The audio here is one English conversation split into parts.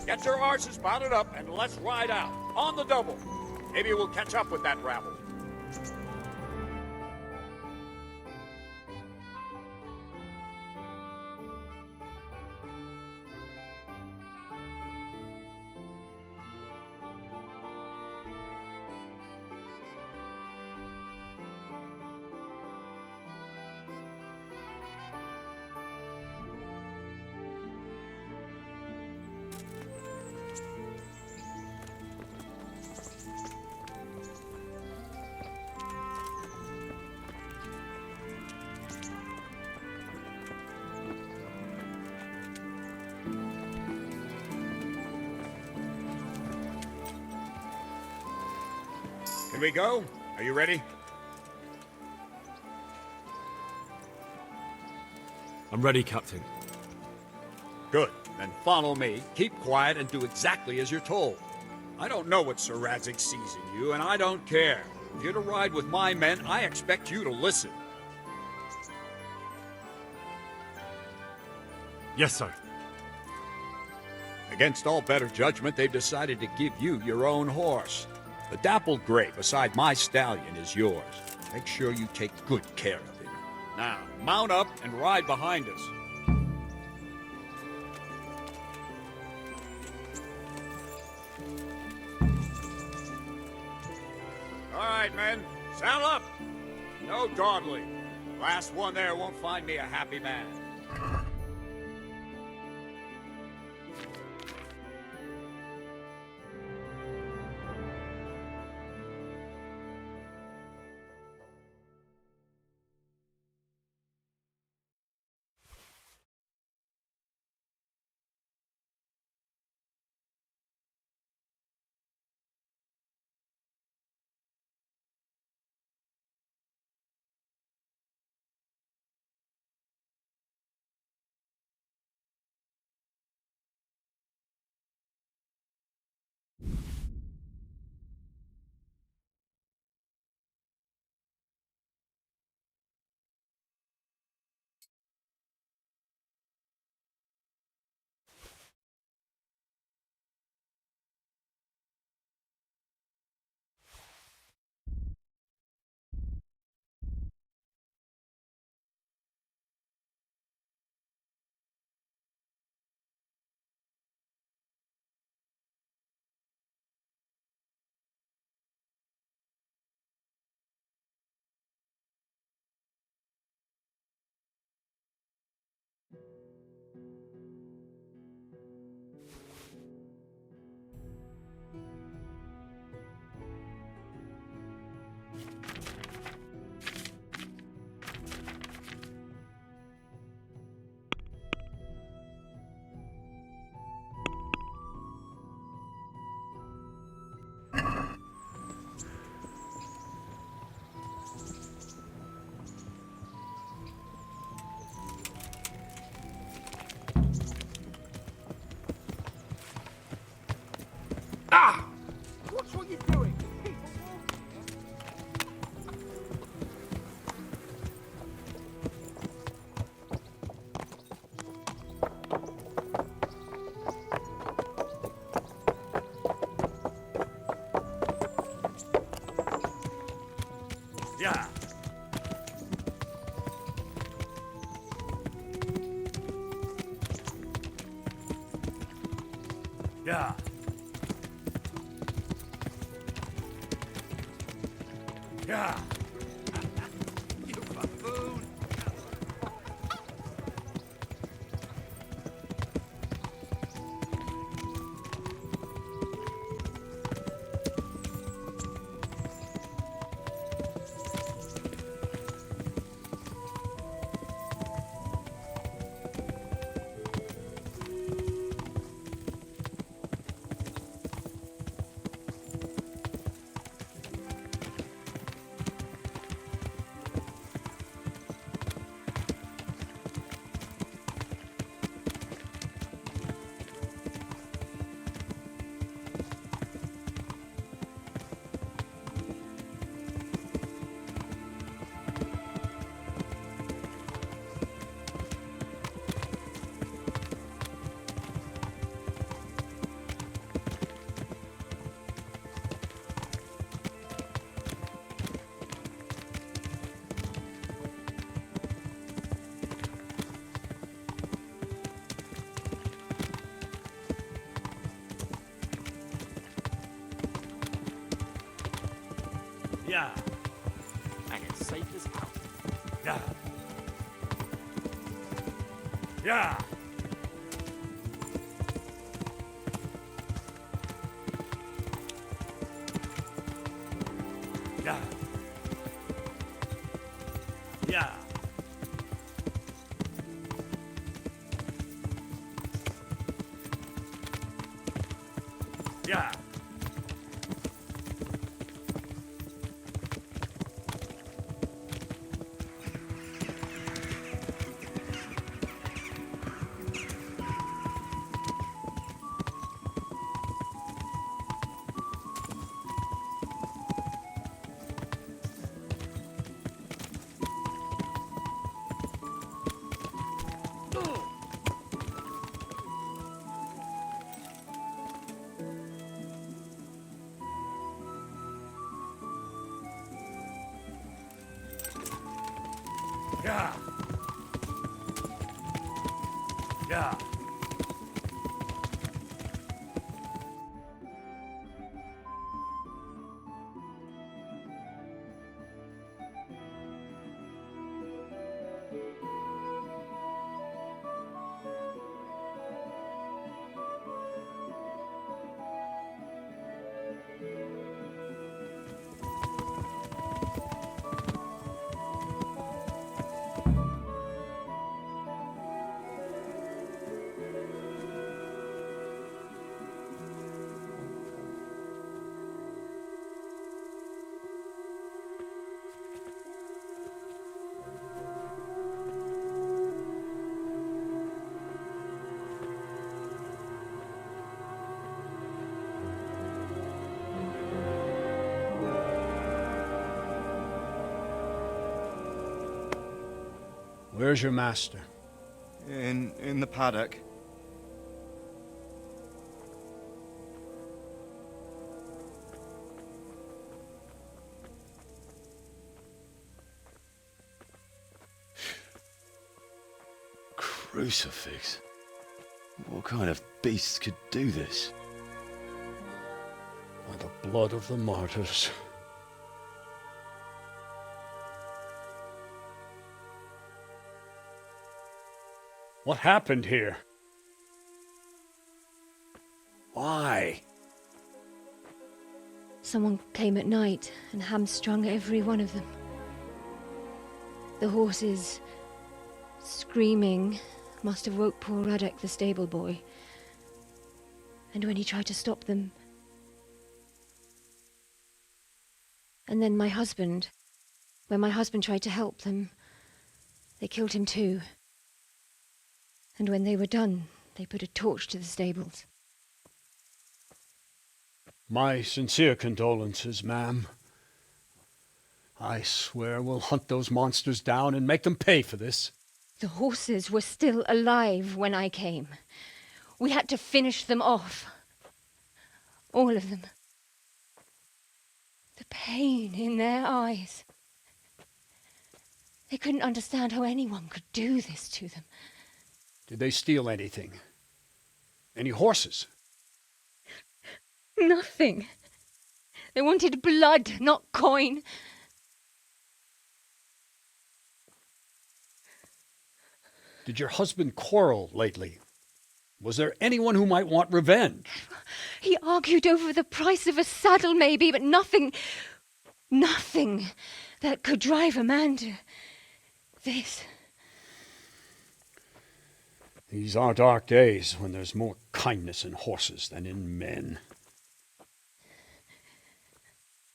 Get your horses mounted up and let's ride out. On the double. Maybe we'll catch up with that rabble. Can we go? Are you ready? I'm ready, Captain. Good. Then follow me, keep quiet, and do exactly as you're told. I don't know what Sir Radzig sees in you, and I don't care. If you're to ride with my men, I expect you to listen. Yes, sir. Against all better judgment, they've decided to give you your own horse. The dappled gray beside my stallion is yours. Make sure you take good care of him. Now, mount up and ride behind us. All right, men, saddle up. No dawdling. Last one there won't find me a happy man. Watch what you're doing. Yeah. Yeah. Yeah. You buffoon. Yeah. And it's safe as out. Yeah. Yeah. Yeah. Yeah. Yeah. Yeah. Yeah. Where's your master? In the paddock. Crucifix? What kind of beast could do this? By the blood of the martyrs. What happened here? Why? Someone came at night and hamstrung every one of them. The horses, screaming, must have woke poor Radek, the stable boy. And when he tried to stop them... And then my husband. When my husband tried to help them, they killed him too. And when they were done, they put a torch to the stables. My sincere condolences, ma'am. I swear we'll hunt those monsters down and make them pay for this. The horses were still alive when I came. We had to finish them off. All of them. The pain in their eyes. They couldn't understand how anyone could do this to them. Did they steal anything? Any horses? Nothing. They wanted blood, not coin. Did your husband quarrel lately? Was there anyone who might want revenge? He argued over the price of a saddle, maybe, but nothing that could drive a man to this. These are dark days when there's more kindness in horses than in men.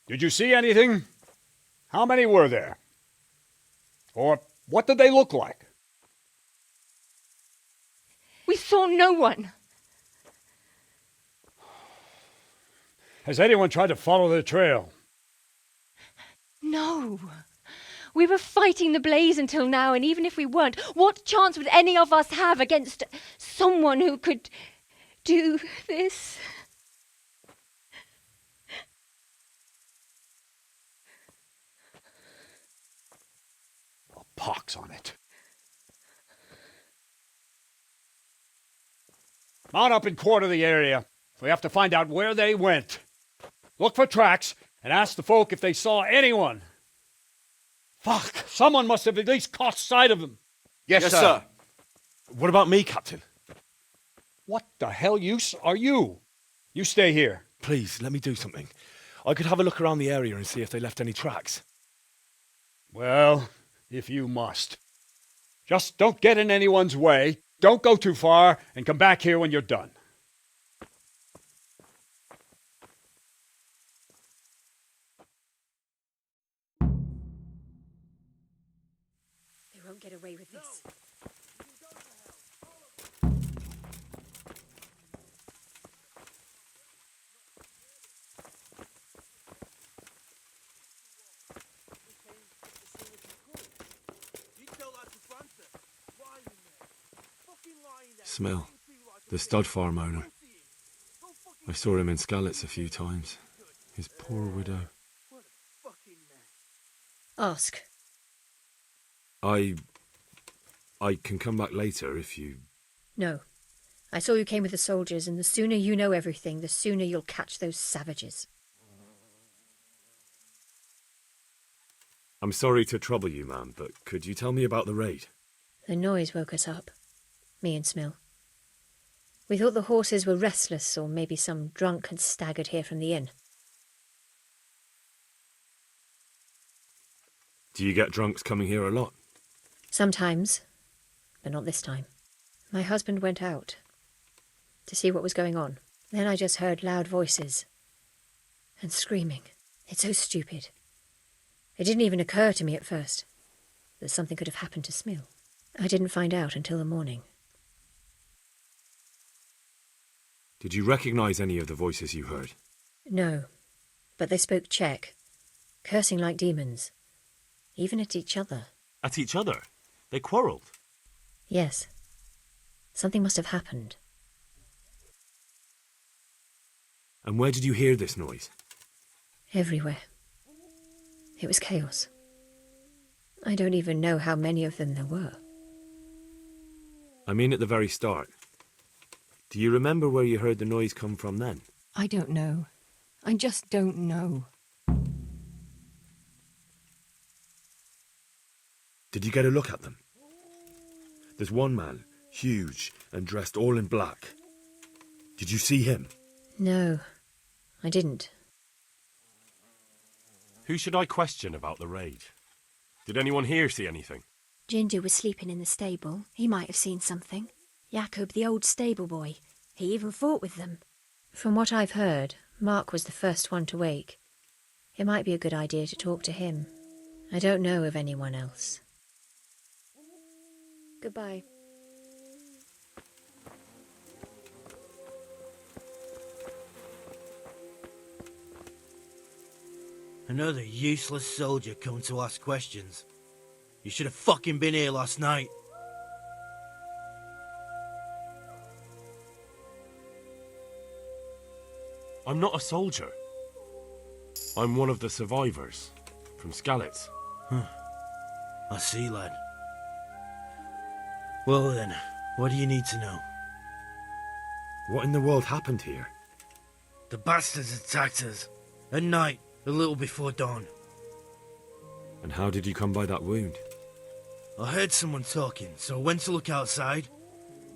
Did you see anything? How many were there? Or what did they look like? We saw no one. Has anyone tried to follow the trail? No. We were fighting the blaze until now, and even if we weren't, what chance would any of us have against someone who could do this? A pox on it. Mount up and quarter the area. We have to find out where they went. Look for tracks and ask the folk if they saw anyone. Fuck, someone must have at least caught sight of them. Yes, sir. What about me, Captain? What the hell use are you? You stay here. Please, let me do something. I could have a look around the area and see if they left any tracks. Well, if you must. Just don't get in anyone's way, don't go too far, and come back here when you're done. They won't get away with this. Smell. The stud farm owner. I saw him in Skalitz a few times. His poor widow. Ask. I can come back later if you... No. I saw you came with the soldiers, and the sooner you know everything, the sooner you'll catch those savages. I'm sorry to trouble you, ma'am, but could you tell me about the raid? The noise woke us up. Me and Smill. We thought the horses were restless, or maybe some drunk had staggered here from the inn. Do you get drunks coming here a lot? Sometimes, but not this time. My husband went out to see what was going on. Then I just heard loud voices and screaming. It's so stupid. It didn't even occur to me at first that something could have happened to Smill. I didn't find out until the morning. Did you recognize any of the voices you heard? No, but they spoke Czech, cursing like demons, even at each other. At each other? They quarrelled? Yes. Something must have happened. And where did you hear this noise? Everywhere. It was chaos. I don't even know how many of them there were. I mean at the very start. Do you remember where you heard the noise come from then? I don't know. I just don't know. Did you get a look at them? There's one man, huge and dressed all in black. Did you see him? No, I didn't. Who should I question about the raid? Did anyone here see anything? Ginger was sleeping in the stable. He might have seen something. Jacob, the old stable boy. He even fought with them. From what I've heard, Mark was the first one to wake. It might be a good idea to talk to him. I don't know of anyone else. Goodbye. Another useless soldier come to ask questions. You should have fucking been here last night. I'm not a soldier. I'm one of the survivors from Skalitz. I see, lad. Well then, what do you need to know? What in the world happened here? The bastards attacked us. At night, a little before dawn. And how did you come by that wound? I heard someone talking, so I went to look outside.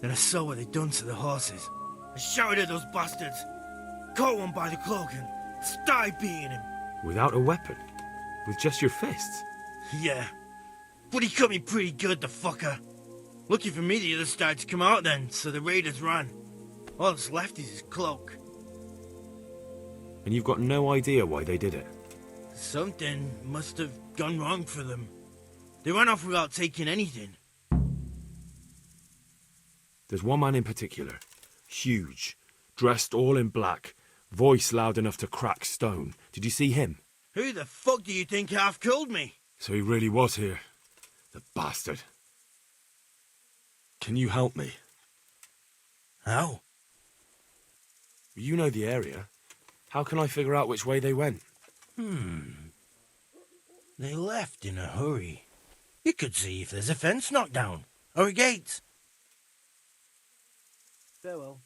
Then I saw what they'd done to the horses. I shouted at those bastards, caught one by the cloak and started beating him. Without a weapon? With just your fists? Yeah, but he cut me pretty good, the fucker. Lucky for me, the others started to come out then, so the raiders ran. All that's left is his cloak. And you've got no idea why they did it? Something must have gone wrong for them. They ran off without taking anything. There's one man in particular. Huge. Dressed all in black. Voice loud enough to crack stone. Did you see him? Who the fuck do you think half killed me? So he really was here. The bastard. Can you help me? How? You know the area. How can I figure out which way they went? They left in a hurry. You could see if there's a fence knocked down. Or a gate. Farewell.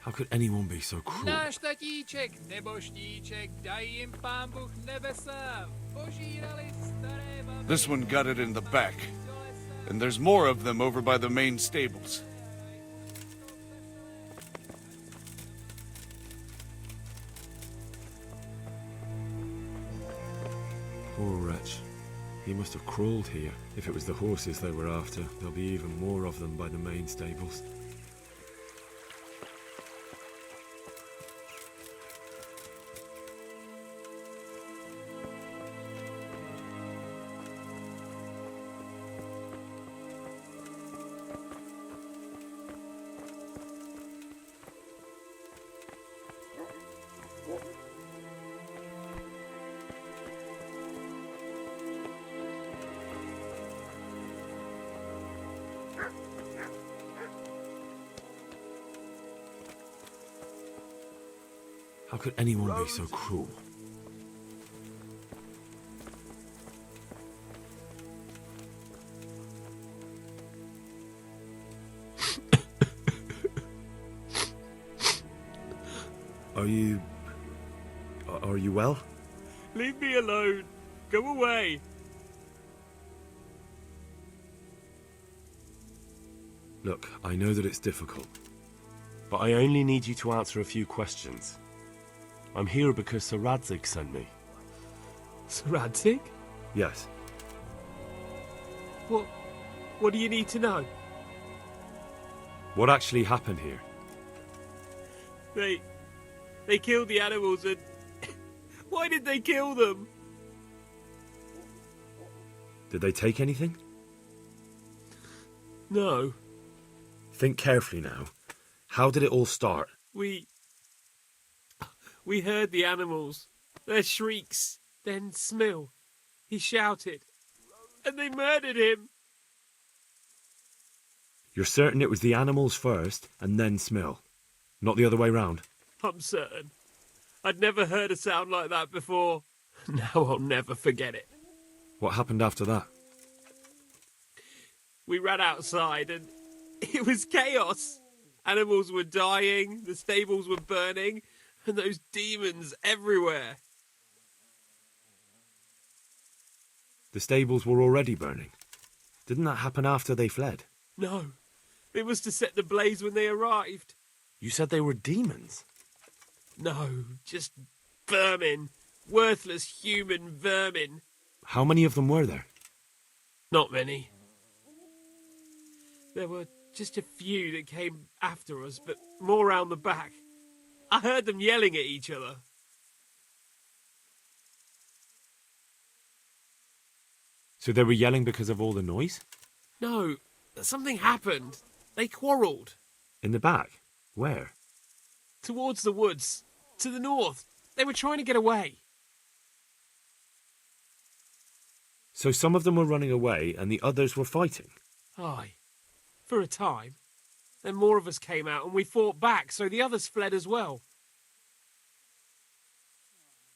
How could anyone be so cruel? Náš tatíček nebo štíček, daj jim pán Bůh nebesa, požírali staré babi. This one got it in the back. And there's more of them over by the main stables. Poor wretch. He must have crawled here. If it was the horses they were after, there'll be even more of them by the main stables. How could anyone be so cruel? Are you well? Leave me alone. Go away. Look, I know that it's difficult. But I only need you to answer a few questions. I'm here because Sir Radzig sent me. Sir Radzig? Yes. What do you need to know? What actually happened here? They killed the animals and... Why did they kill them? Did they take anything? No. Think carefully now. How did it all start? We heard the animals, their shrieks, then Smill. He shouted, and they murdered him. You're certain it was the animals first, and then Smill? Not the other way round? I'm certain. I'd never heard a sound like that before. Now I'll never forget it. What happened after that? We ran outside and it was chaos. Animals were dying, the stables were burning, and those demons everywhere. The stables were already burning. Didn't that happen after they fled? No. They must have set the blaze when they arrived. You said they were demons? No, just vermin. Worthless human vermin. How many of them were there? Not many. There were just a few that came after us, but more round the back. I heard them yelling at each other. So they were yelling because of all the noise? No, something happened. They quarrelled. In the back? Where? Towards the woods. To the north. They were trying to get away. So some of them were running away and the others were fighting? Aye. For a time. Then more of us came out and we fought back, so the others fled as well.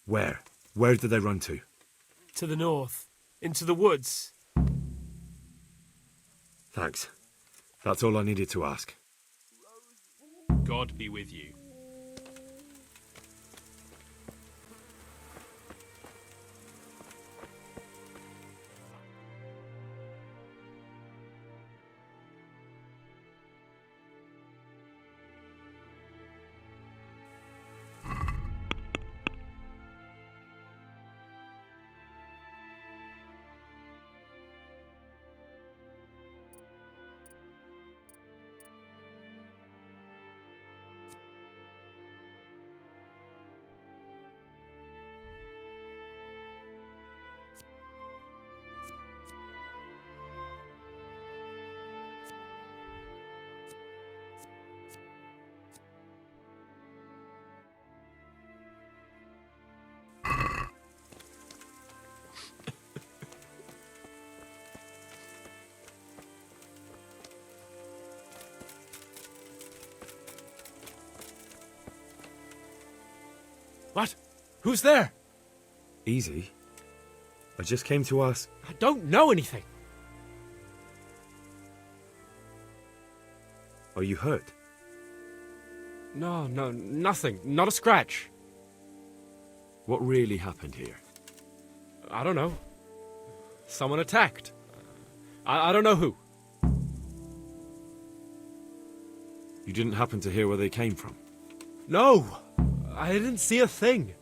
Where? Where did they run to? To the north. Into the woods. Thanks. That's all I needed to ask. God be with you. What? Who's there? Easy. I just came to ask... I don't know anything. Are you hurt? No, nothing. Not a scratch. What really happened here? I don't know. Someone attacked. I don't know who. You didn't happen to hear where they came from? No! I didn't see a thing.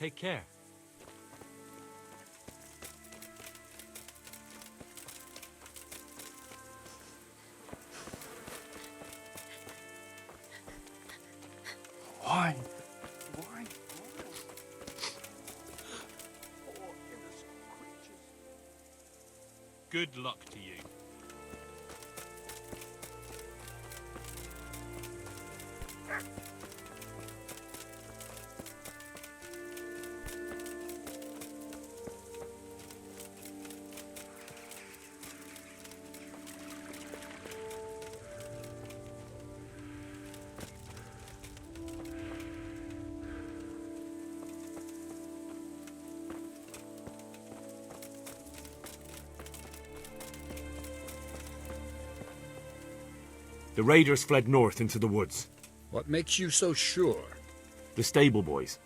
Take care. Why? Good luck to you. The raiders fled north into the woods. What makes you so sure? The stable boys.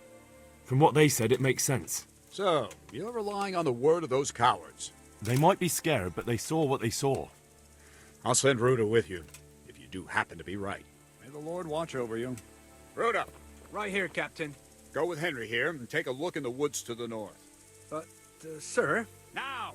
From what they said, it makes sense. So, you're relying on the word of those cowards. They might be scared, but they saw what they saw. I'll send Ruda with you, if you do happen to be right. May the Lord watch over you. Ruda! Right here, Captain. Go with Henry here and take a look in the woods to the north. But, sir... Now!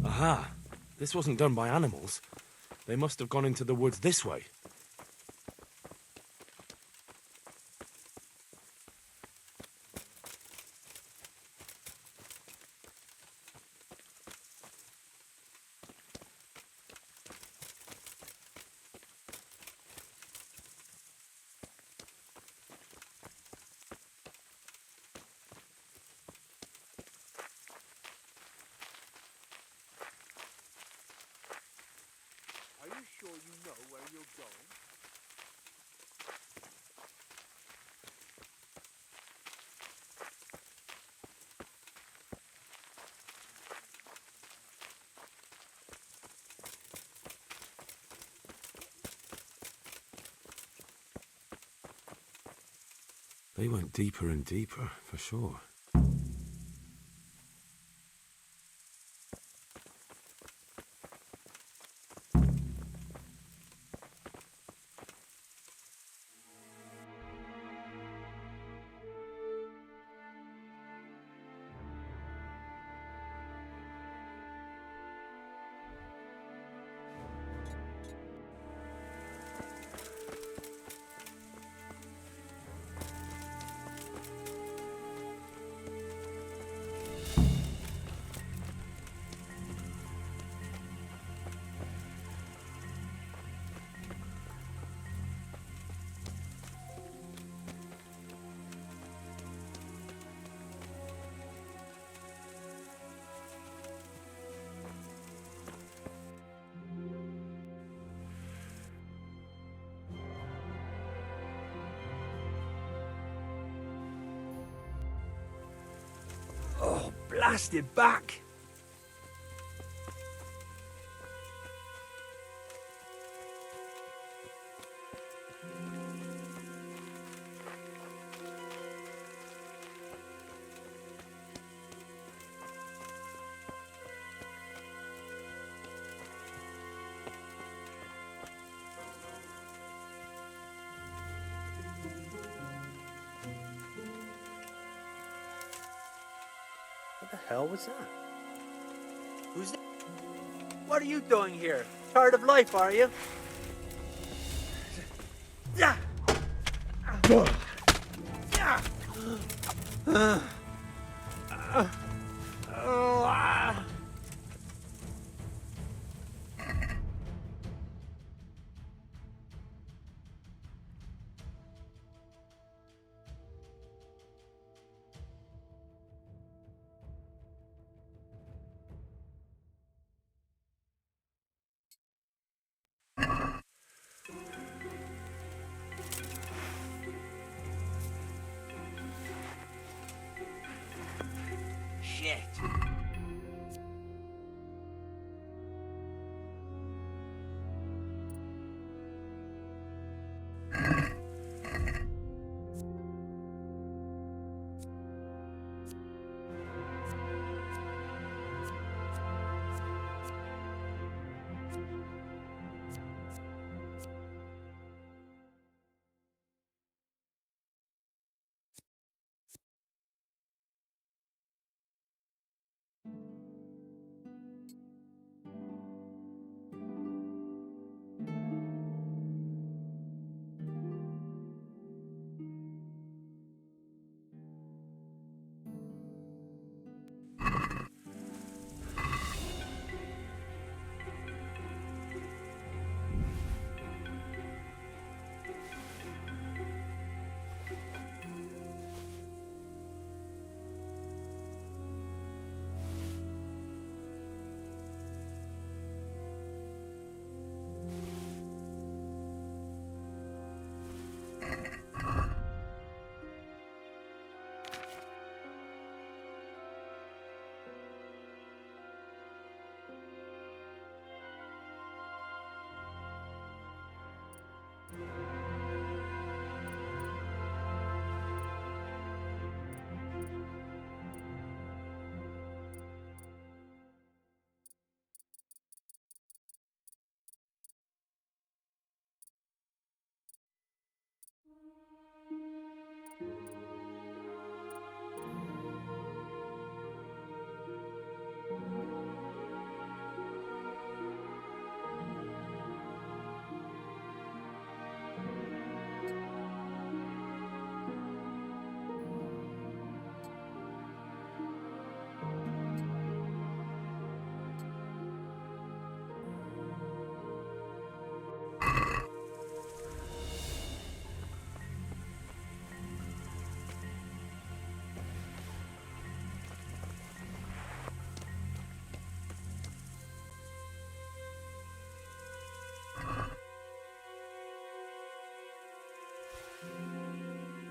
Aha! This wasn't done by animals. They must have gone into the woods this way. Are you sure you know where you're going? They went deeper and deeper, for sure. Oh, blasted back! What the hell was that? Who's that? What are you doing here? Tired of life, are you? Yeah. shit.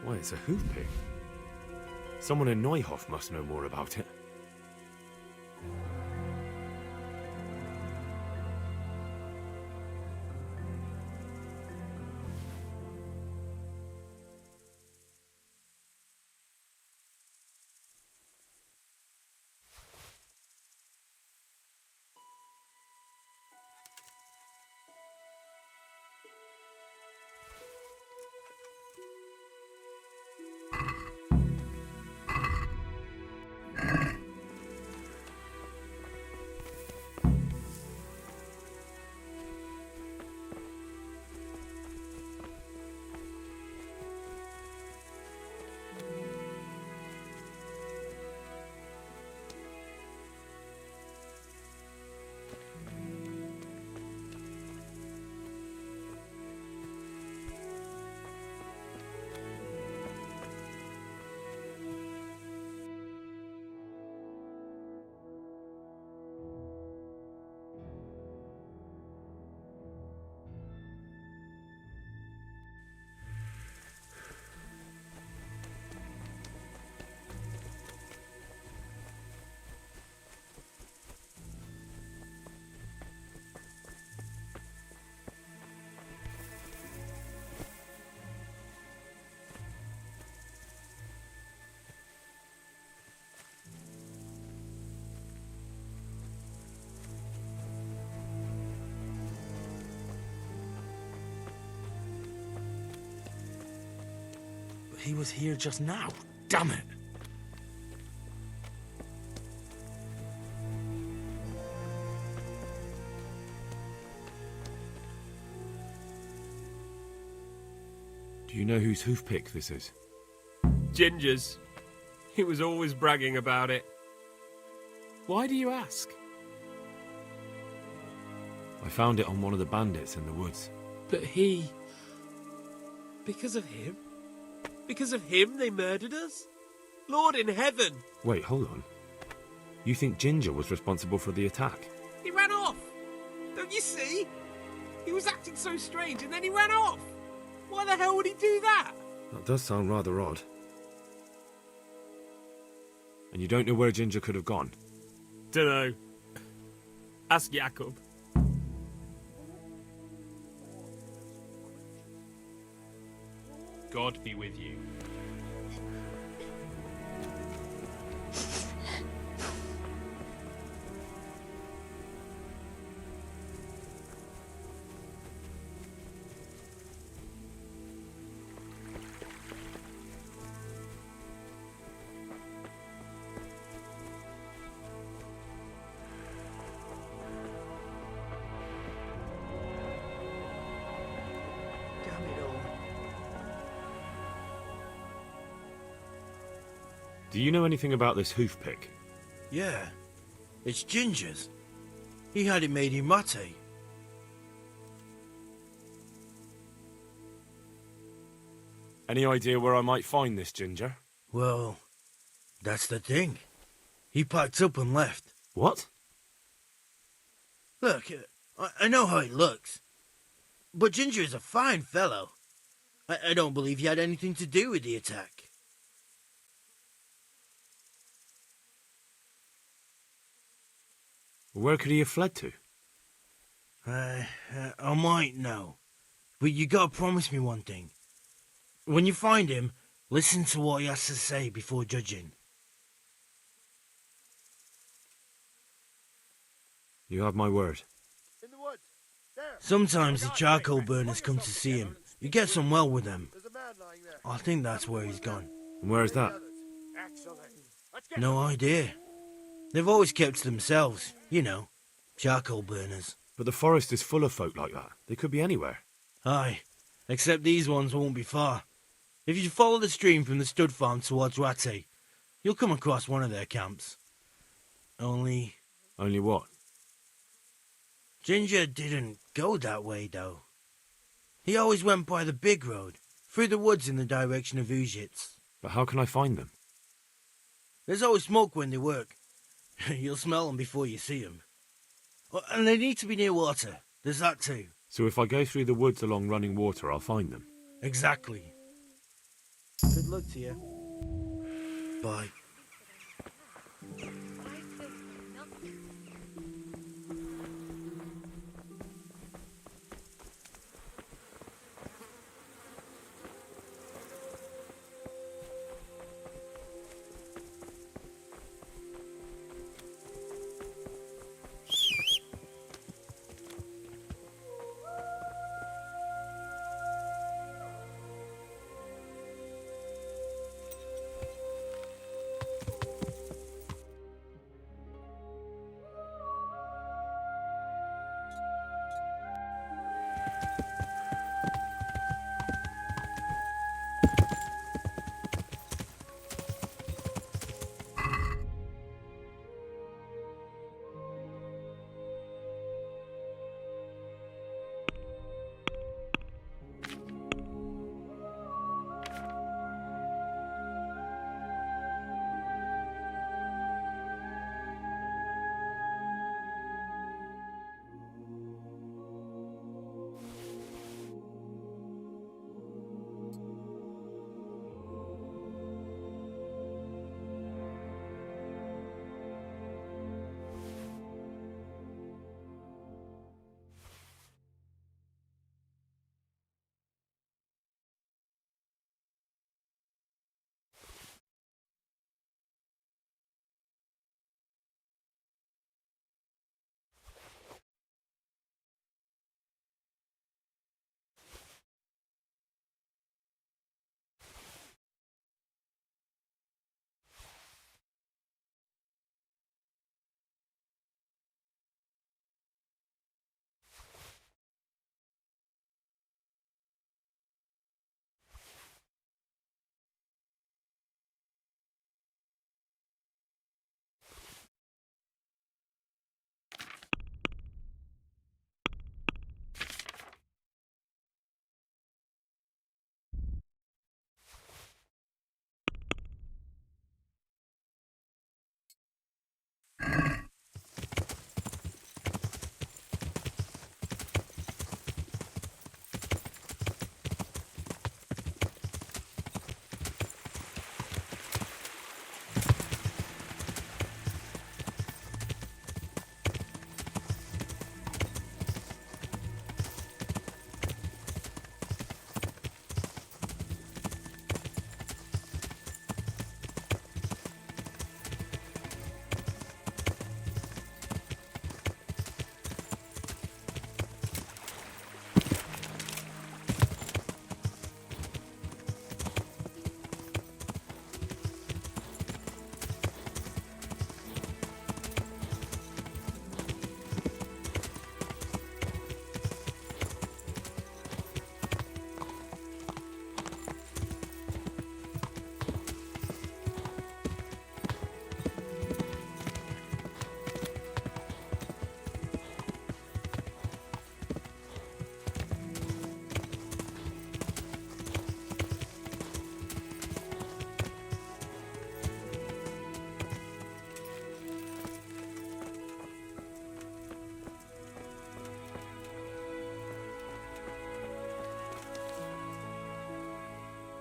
Why, it's a hoof-pick. Someone in Neuhoff must know more about it. He was here just now. Damn it! Do you know whose hoof-pick this is? Ginger's. He was always bragging about it. Why do you ask? I found it on one of the bandits in the woods. But he... Because of him? Because of him they murdered us? Lord in heaven! Wait, hold on. You think Ginger was responsible for the attack? He ran off! Don't you see? He was acting so strange and then he ran off! Why the hell would he do that? That does sound rather odd. And you don't know where Ginger could have gone? Dunno. Ask Jakob. God be with you. Damn it all. Do you know anything about this hoof pick? Yeah, it's Ginger's. He had it made in Mate. Any idea where I might find this Ginger? Well, that's the thing. He packed up and left. What? Look, I know how he looks. But Ginger is a fine fellow. I don't believe he had anything to do with the attack. Where could he have fled to? I might know. But you gotta promise me one thing. When you find him, listen to what he has to say before judging. You have my word. Sometimes the charcoal burners come to see him. You get on well with them. I think that's where he's gone. And where is that? No idea. They've always kept to themselves, you know, charcoal burners. But the forest is full of folk like that. They could be anywhere. Aye, except these ones won't be far. If you follow the stream from the stud farm towards Rate, you'll come across one of their camps. Only what? Ginger didn't go that way, though. He always went by the big road, through the woods in the direction of Ujits. But how can I find them? There's always smoke when they work. You'll smell them before you see them. And they need to be near water. There's that too. So if I go through the woods along running water, I'll find them? Exactly. Good luck to you. Bye.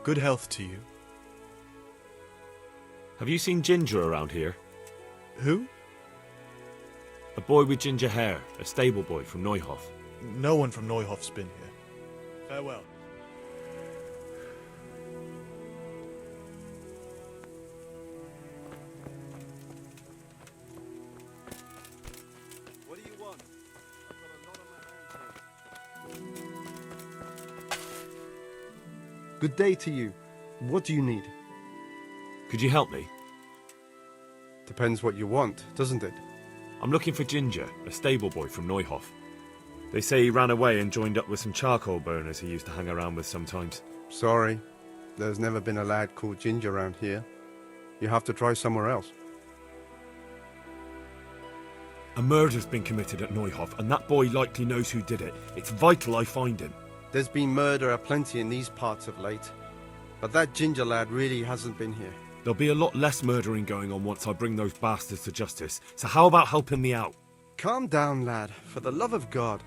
Good health to you. Have you seen Ginger around here? Who? A boy with ginger hair, a stable boy from Neuhof. No one from Neuhof's been here. Farewell. What do you want? I've got a lot on my hands here. Good day to you. What do you need? Could you help me? Depends what you want, doesn't it? I'm looking for Ginger, a stable boy from Neuhof. They say he ran away and joined up with some charcoal burners he used to hang around with sometimes. Sorry. There's never been a lad called Ginger around here. You have to try somewhere else. A murder's been committed at Neuhof, and that boy likely knows who did it. It's vital I find him. There's been murder aplenty in these parts of late. But that Ginger lad really hasn't been here. There'll be a lot less murdering going on once I bring those bastards to justice, so how about helping me out? Calm down, lad. For the love of God.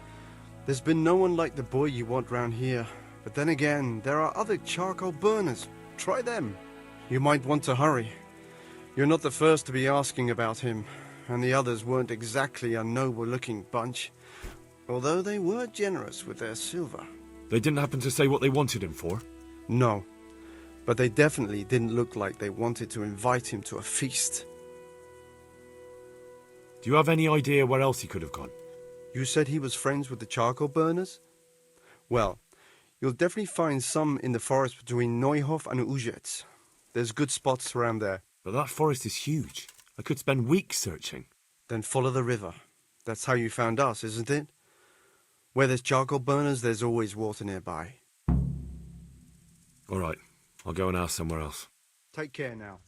There's been no one like the boy you want round here. But then again, there are other charcoal burners. Try them. You might want to hurry. You're not the first to be asking about him, and the others weren't exactly a noble-looking bunch, although they were generous with their silver. They didn't happen to say what they wanted him for? No, but they definitely didn't look like they wanted to invite him to a feast. Do you have any idea where else he could have gone? You said he was friends with the charcoal burners? Well, you'll definitely find some in the forest between Neuhof and Ujetz. There's good spots around there. But that forest is huge. I could spend weeks searching. Then follow the river. That's how you found us, isn't it? Where there's charcoal burners, there's always water nearby. All right, I'll go and ask somewhere else. Take care now.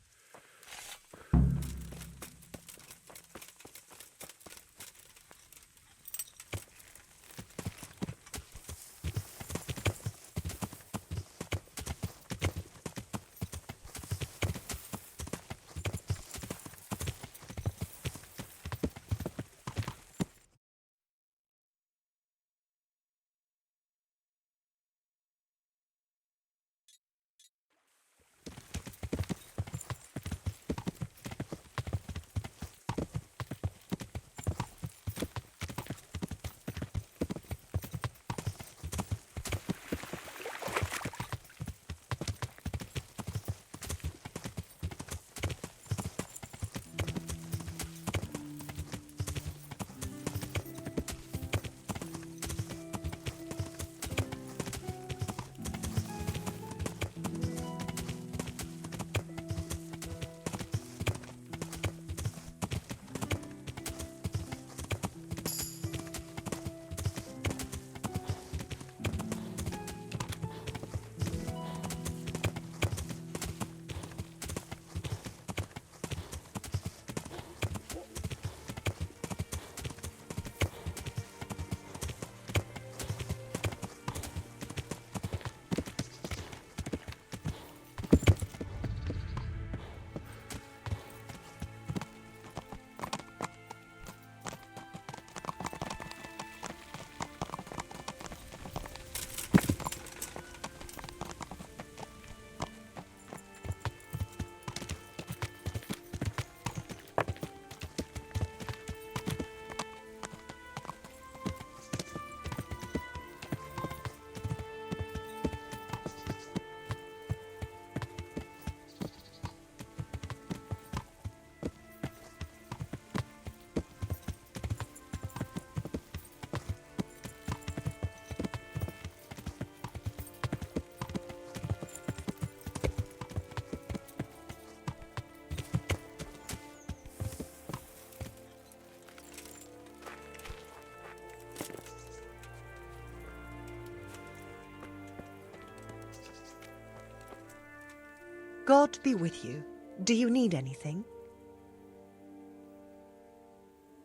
God be with you. Do you need anything?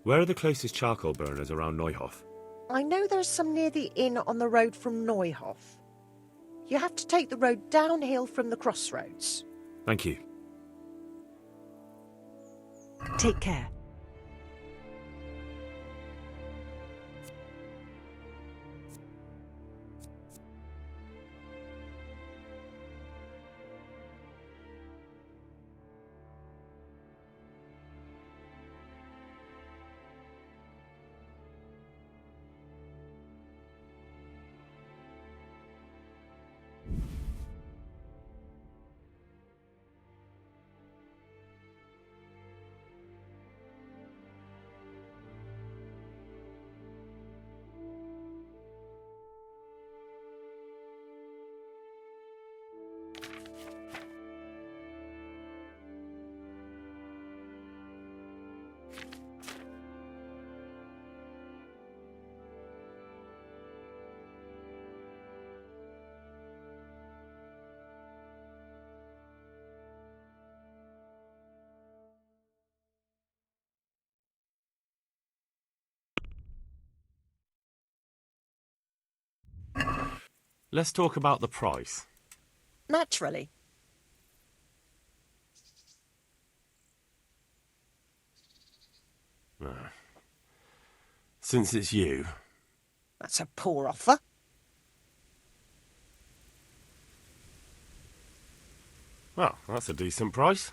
Where are the closest charcoal burners around Neuhof? I know there's some near the inn on the road from Neuhof. You have to take the road downhill from the crossroads. Thank you. Take care. Let's talk about the price. Naturally. Since it's you... That's a poor offer. Well, that's a decent price.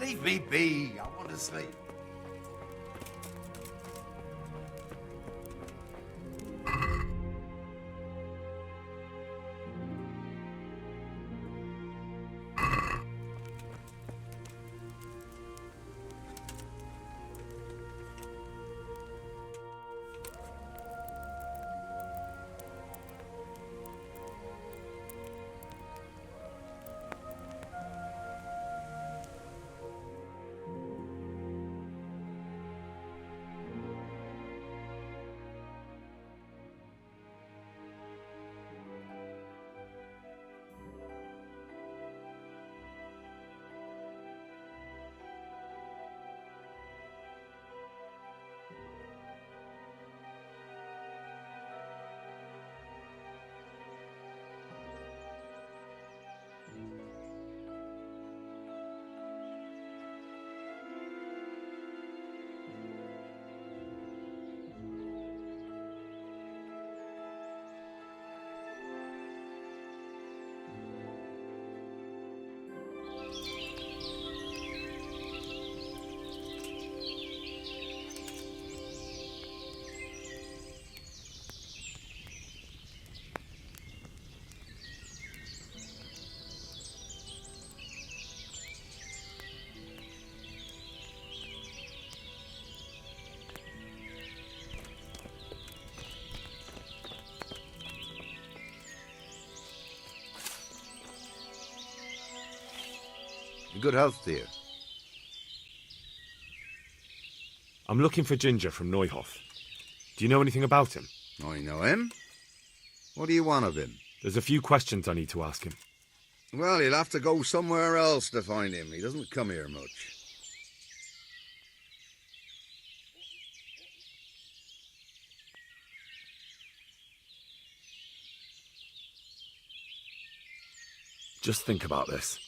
Leave me be. I want to sleep. Good health, dear. I'm looking for Ginger from Neuhof. Do you know anything about him? I know him. What do you want of him? There's a few questions I need to ask him. Well, you'll have to go somewhere else to find him. He doesn't come here much. Just think about this.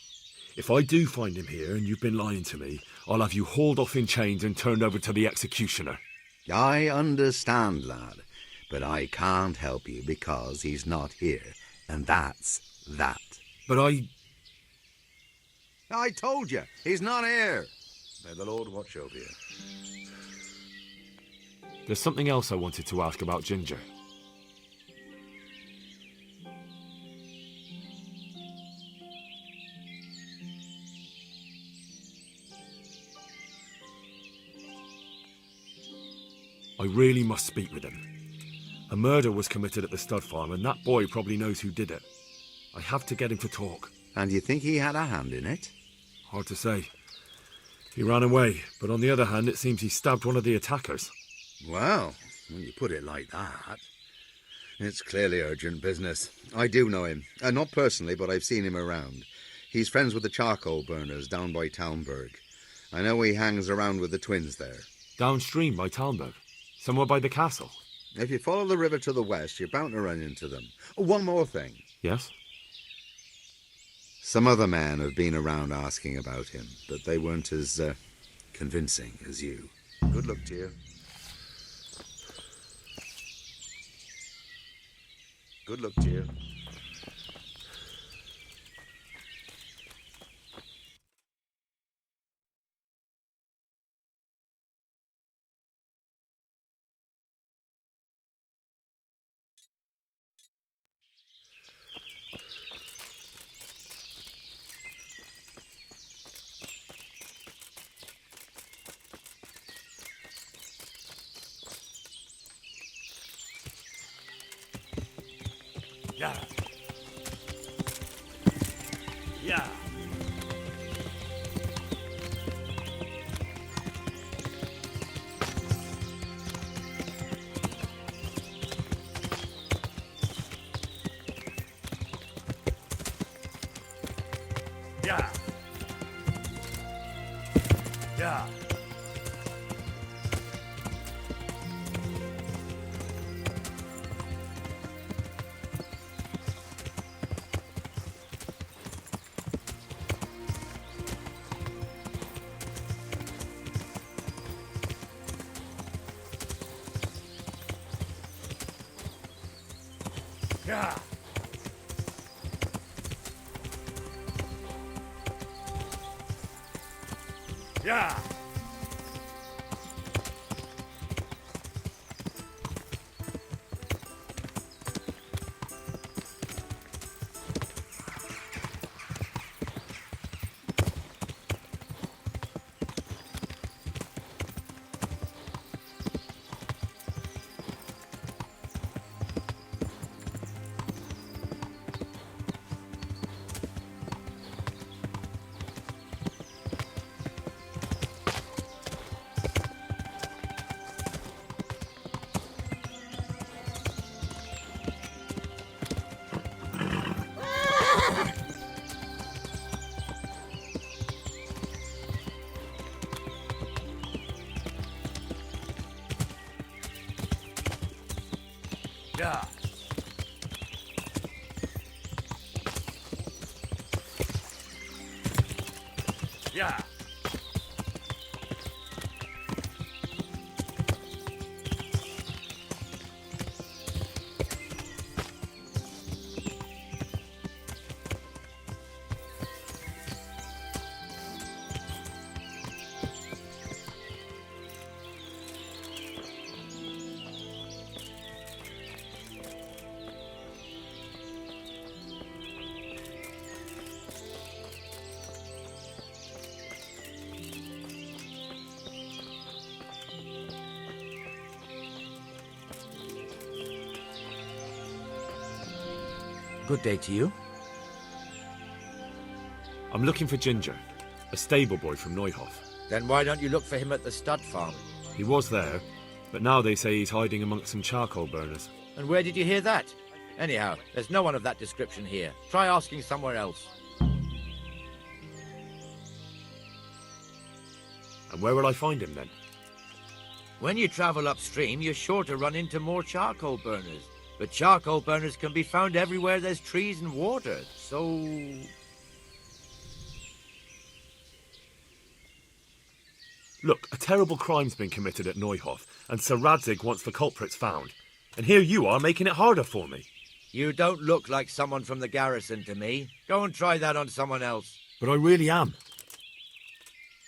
If I do find him here and you've been lying to me, I'll have you hauled off in chains and turned over to the executioner. I understand, lad, but I can't help you because he's not here, and that's that. But I told you, he's not here. May the Lord watch over you. There's something else I wanted to ask about Ginger. I really must speak with him. A murder was committed at the stud farm, and that boy probably knows who did it. I have to get him to talk. And you think he had a hand in it? Hard to say. He ran away, but on the other hand, it seems he stabbed one of the attackers. Well, when you put it like that, it's clearly urgent business. I do know him. Not personally, but I've seen him around. He's friends with the charcoal burners down by Townburg. I know he hangs around with the twins there. Downstream by Townburg? Somewhere by the castle? If you follow the river to the west, you're bound to run into them. Oh, one more thing. Yes? Some other men have been around asking about him, but they weren't as convincing as you. Good luck to you. Good luck to you. Yeah. Yeah. Yeah. Yeah. Yeah. Yeah. Yeah. Yeah. Good day to you. I'm looking for Ginger, a stable boy from Neuhof. Then why don't you look for him at the stud farm? He was there, but now they say he's hiding amongst some charcoal burners. And where did you hear that? Anyhow, there's no one of that description here. Try asking somewhere else. And where will I find him then? When you travel upstream, you're sure to run into more charcoal burners. But charcoal burners can be found everywhere there's trees and water, so... Look, a terrible crime's been committed at Neuhof, and Sir Radzig wants the culprits found. And here you are making it harder for me. You don't look like someone from the garrison to me. Go and try that on someone else. But I really am.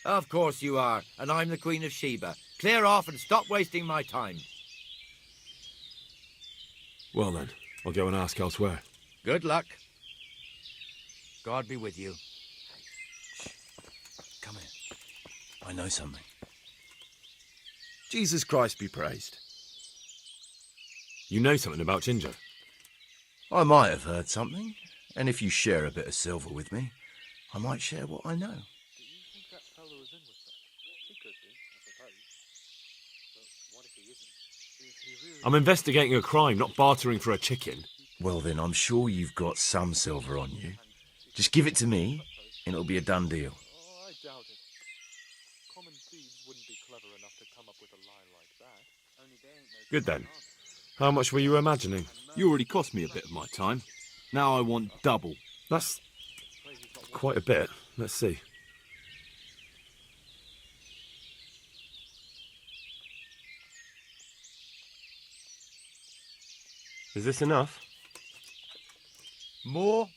Of course you are, and I'm the Queen of Sheba. Clear off and stop wasting my time. Well then, I'll go and ask elsewhere. Good luck. God be with you. Come here. I know something. Jesus Christ be praised. You know something about Ginger? I might have heard something, and if you share a bit of silver with me, I might share what I know. I'm investigating a crime, not bartering for a chicken. Well then, I'm sure you've got some silver on you. Just give it to me, and it'll be a done deal. I doubt it. Common thieves wouldn't be clever enough to come up with a lie like that. Good then. How much were you imagining? You already cost me a bit of my time. Now I want double. That's quite a bit. Let's see. Is this enough? More?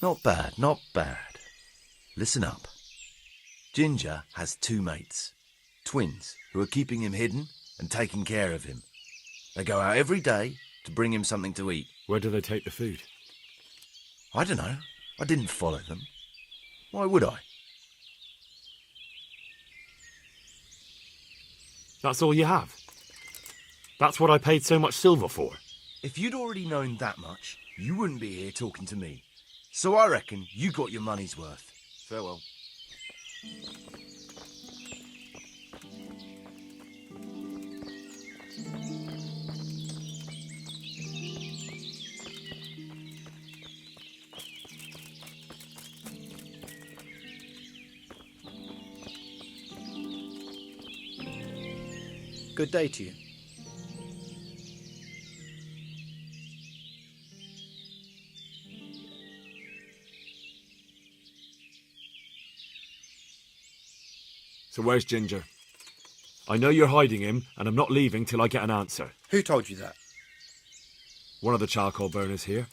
Not bad, not bad. Listen up. Ginger has two mates, twins, who are keeping him hidden and taking care of him. They go out every day to bring him something to eat. Where do they take the food? I don't know. I didn't follow them. Why would I? That's all you have? That's what I paid so much silver for? If you'd already known that much, you wouldn't be here talking to me. So I reckon you got your money's worth. Farewell. Good day to you. So where's Ginger? I know you're hiding him, and I'm not leaving till I get an answer. Who told you that? One of the charcoal burners here.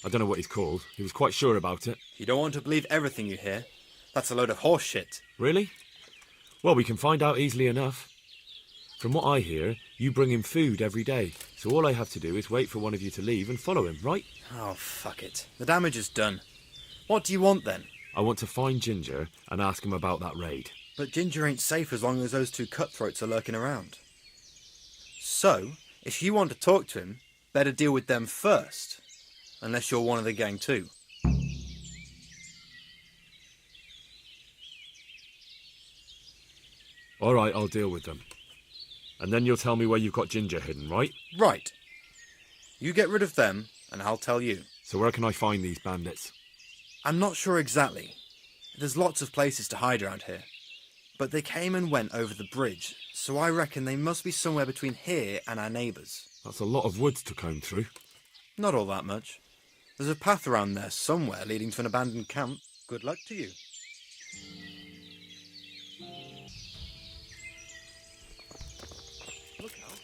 I don't know what he's called. He was quite sure about it. You don't want to believe everything you hear. That's a load of horse shit. Really? Well, we can find out easily enough. From what I hear, you bring him food every day, so all I have to do is wait for one of you to leave and follow him, right? Oh, fuck it. The damage is done. What do you want, then? I want to find Ginger and ask him about that raid. But Ginger ain't safe as long as those two cutthroats are lurking around. So, if you want to talk to him, better deal with them first. Unless you're one of the gang too. All right, I'll deal with them. And then you'll tell me where you've got Ginger hidden, right? Right. You get rid of them, and I'll tell you. So where can I find these bandits? I'm not sure exactly. There's lots of places to hide around here. But they came and went over the bridge, so I reckon they must be somewhere between here and our neighbours. That's a lot of woods to comb through. Not all that much. There's a path around there somewhere leading to an abandoned camp. Good luck to you. Look out.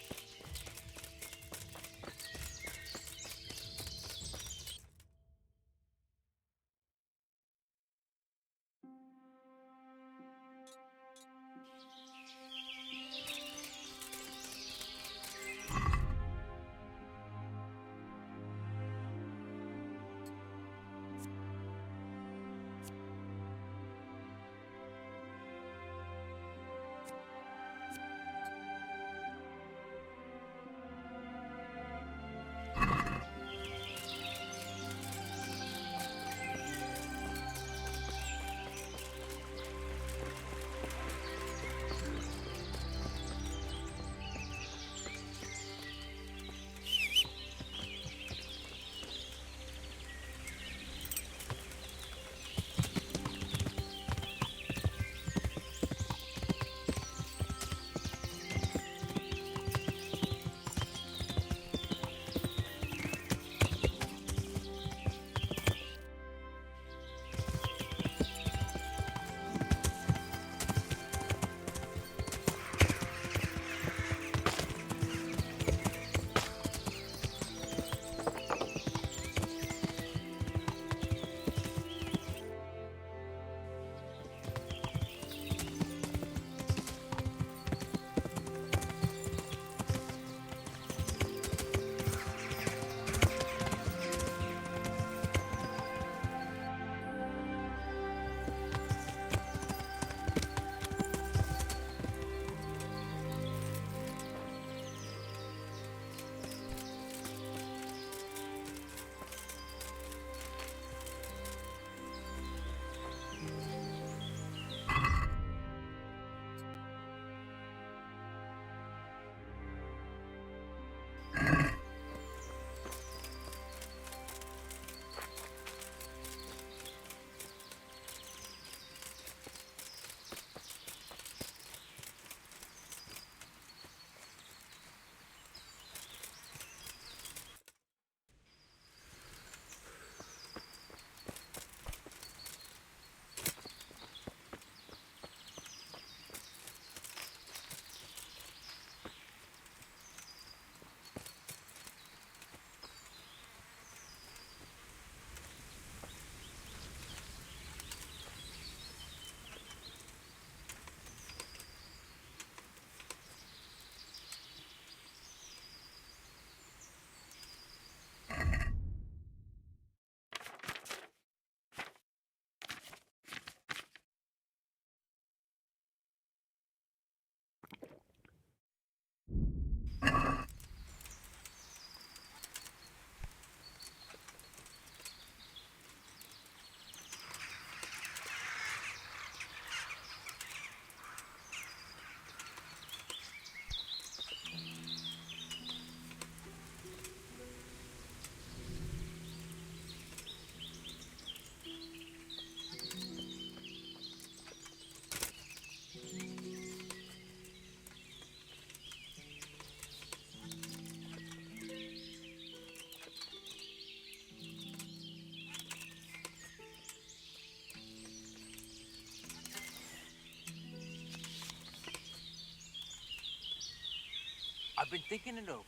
I've been thinking it over,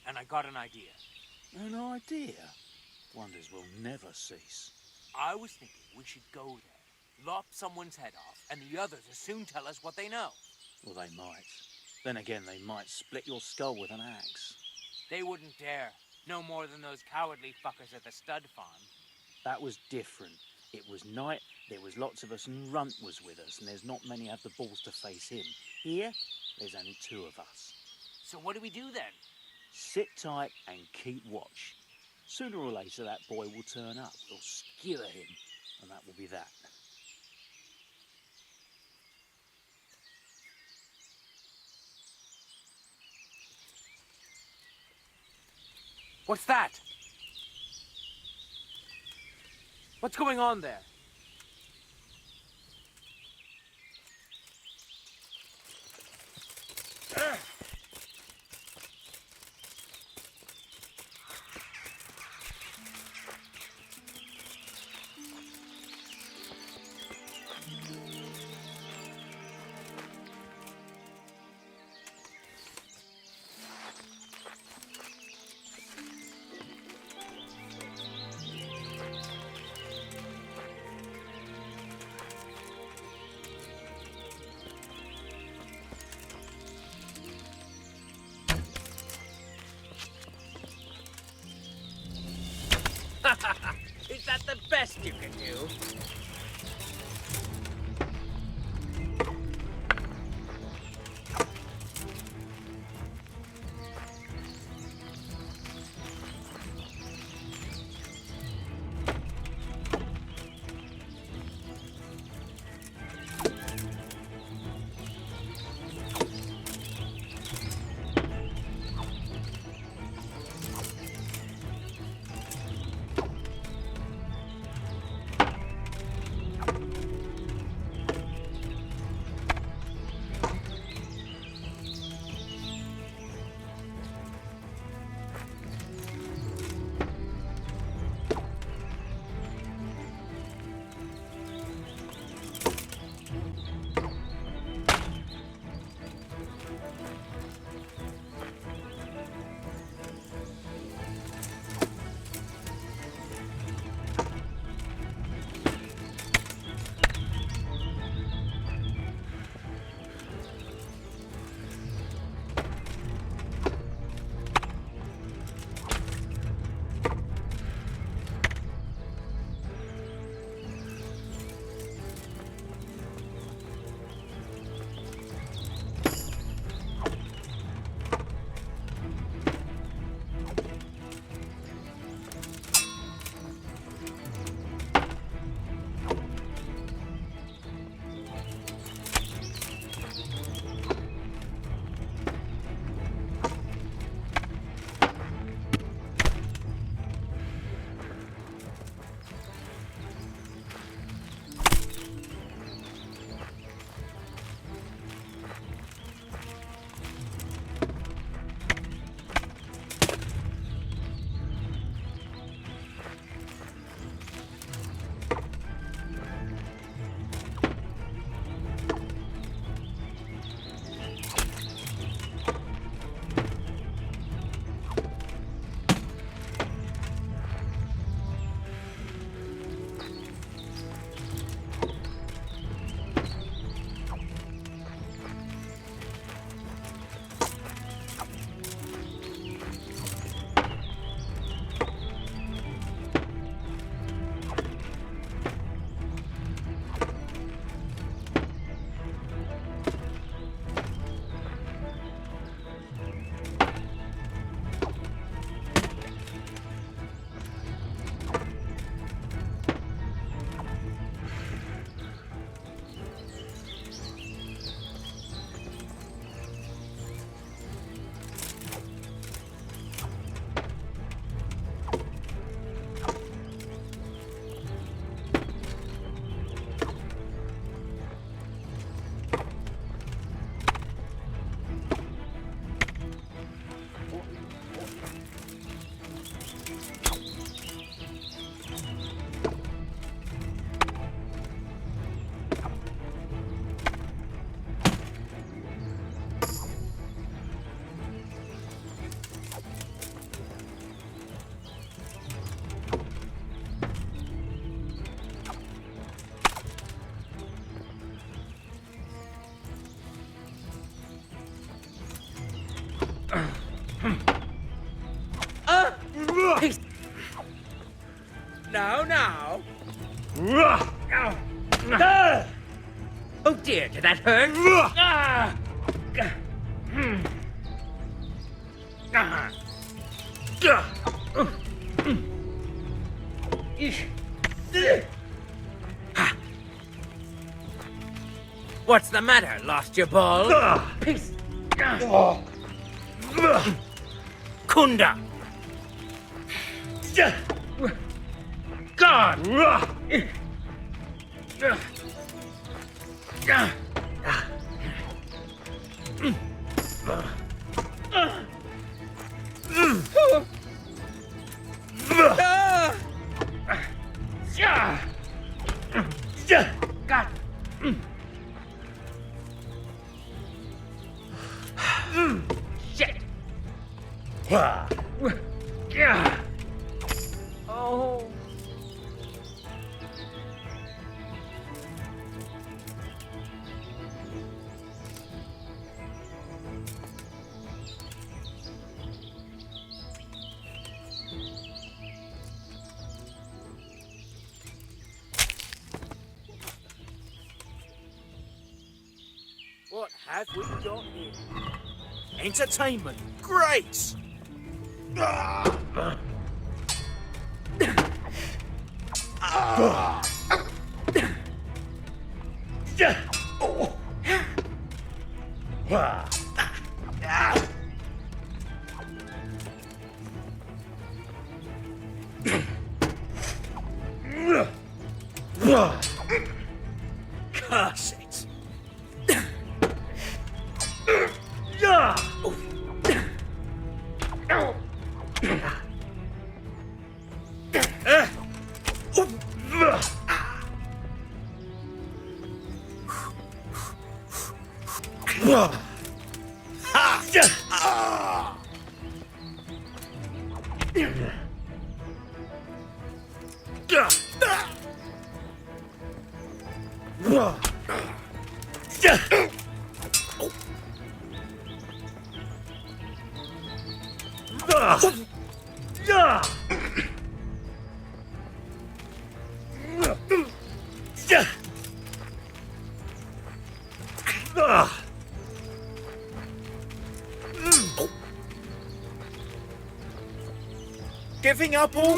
and I got an idea. An idea? Wonders will never cease. I was thinking we should go there, lop someone's head off, and the others will soon tell us what they know. Well, they might. Then again, they might split your skull with an axe. They wouldn't dare. No more than those cowardly fuckers at the stud farm. That was different. It was night, there was lots of us, and Runt was with us, and there's not many have the balls to face him. Here, there's only two of us. So what do we do then? Sit tight and keep watch. Sooner or later, that boy will turn up. We'll skewer him, and that will be that. What's that? What's going on there? Is that the best you can do? Did that hurt? What's the matter? Lost your ball? Peace. Kunda. God. God. Shit. Oh. What have we got here? Entertainment. Great! Curse it! Giving up all...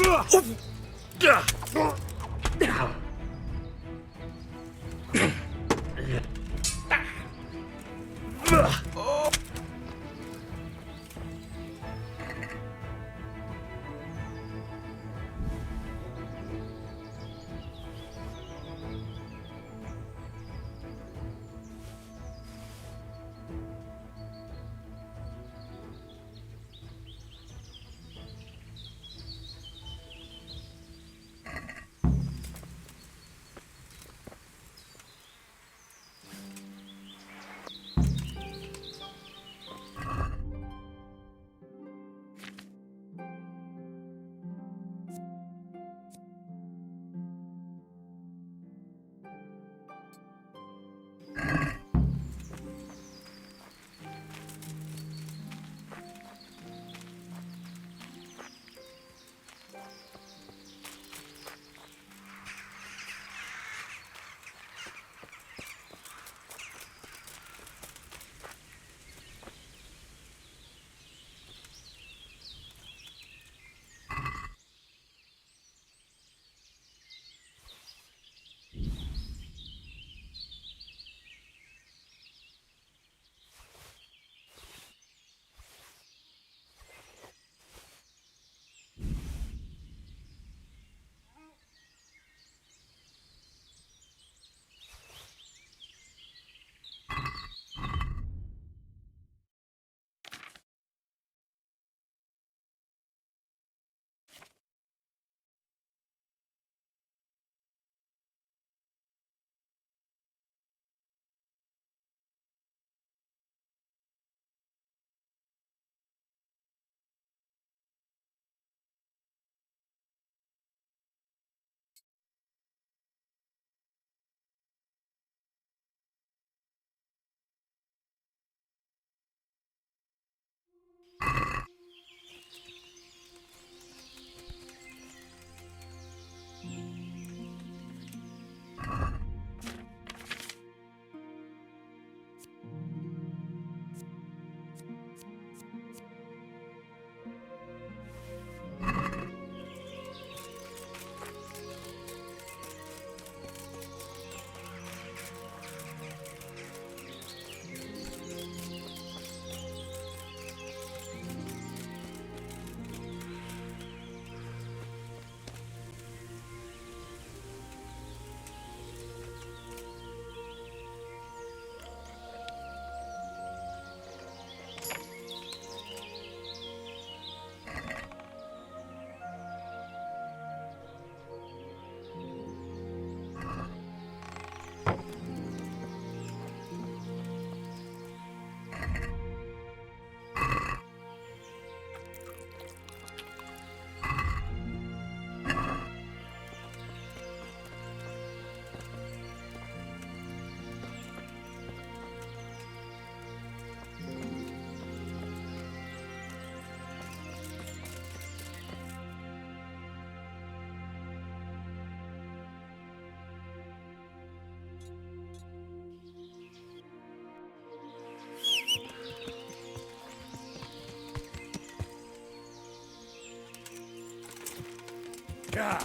Yeah.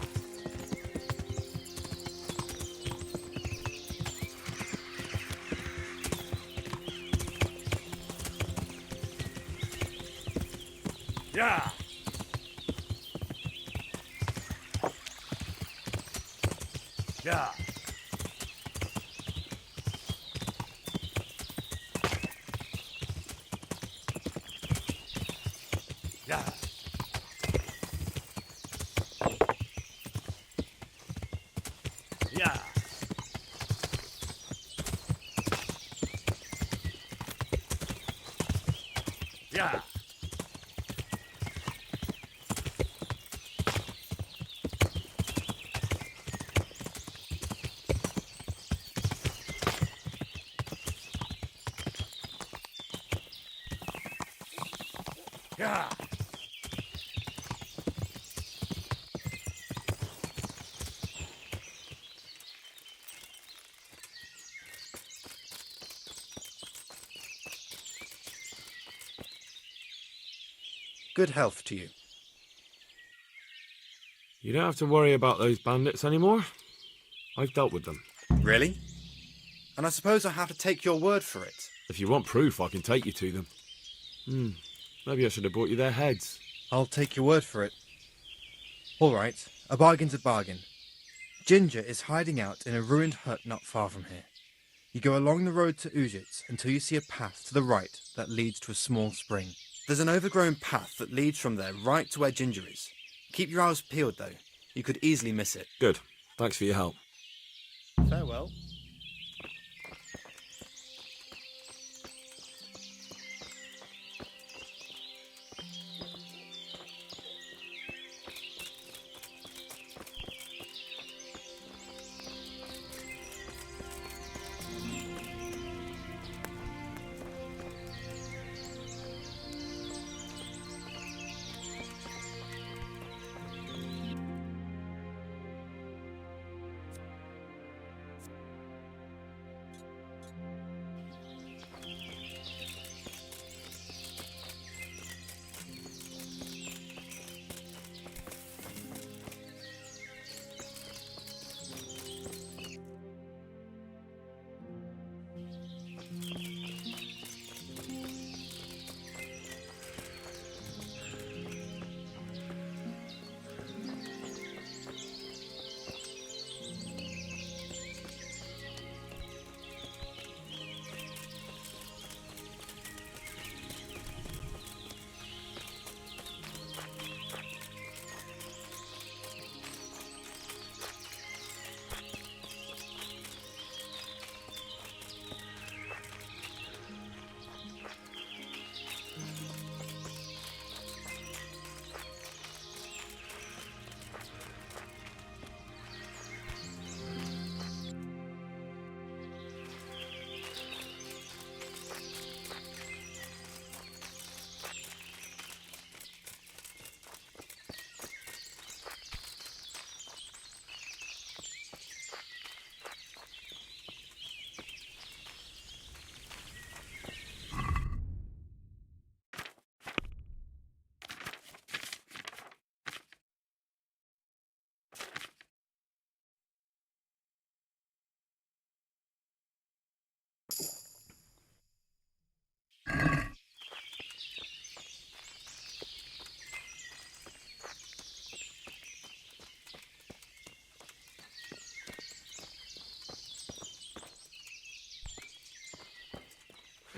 Yeah. Yeah. Yeah. Yeah. Yeah. Yeah. Good health to you. You don't have to worry about those bandits anymore. I've dealt with them. Really? And I suppose I have to take your word for it. If you want proof, I can take you to them. Maybe I should have brought you their heads. I'll take your word for it. All right, a bargain's a bargain. Ginger is hiding out in a ruined hut not far from here. You go along the road to Ujits until you see a path to the right that leads to a small spring. There's an overgrown path that leads from there right to where Ginger is. Keep your eyes peeled, though. You could easily miss it. Good. Thanks for your help. Farewell.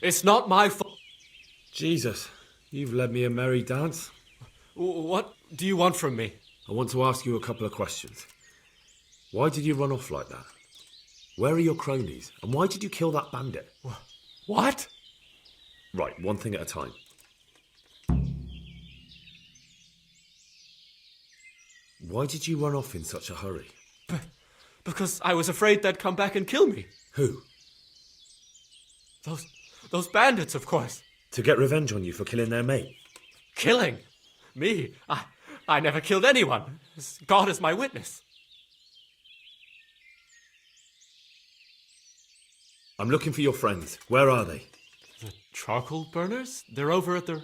It's not my fault. Jesus, you've led me a merry dance. What do you want from me? I want to ask you a couple of questions. Why did you run off like that? Where are your cronies? And why did you kill that bandit? What? Right, one thing at a time. Why did you run off in such a hurry? Because I was afraid they'd come back and kill me. Who? Those bandits, of course. To get revenge on you for killing their mate? Killing? Me? I never killed anyone. God is my witness. I'm looking for your friends. Where are they? The charcoal burners? They're over at the...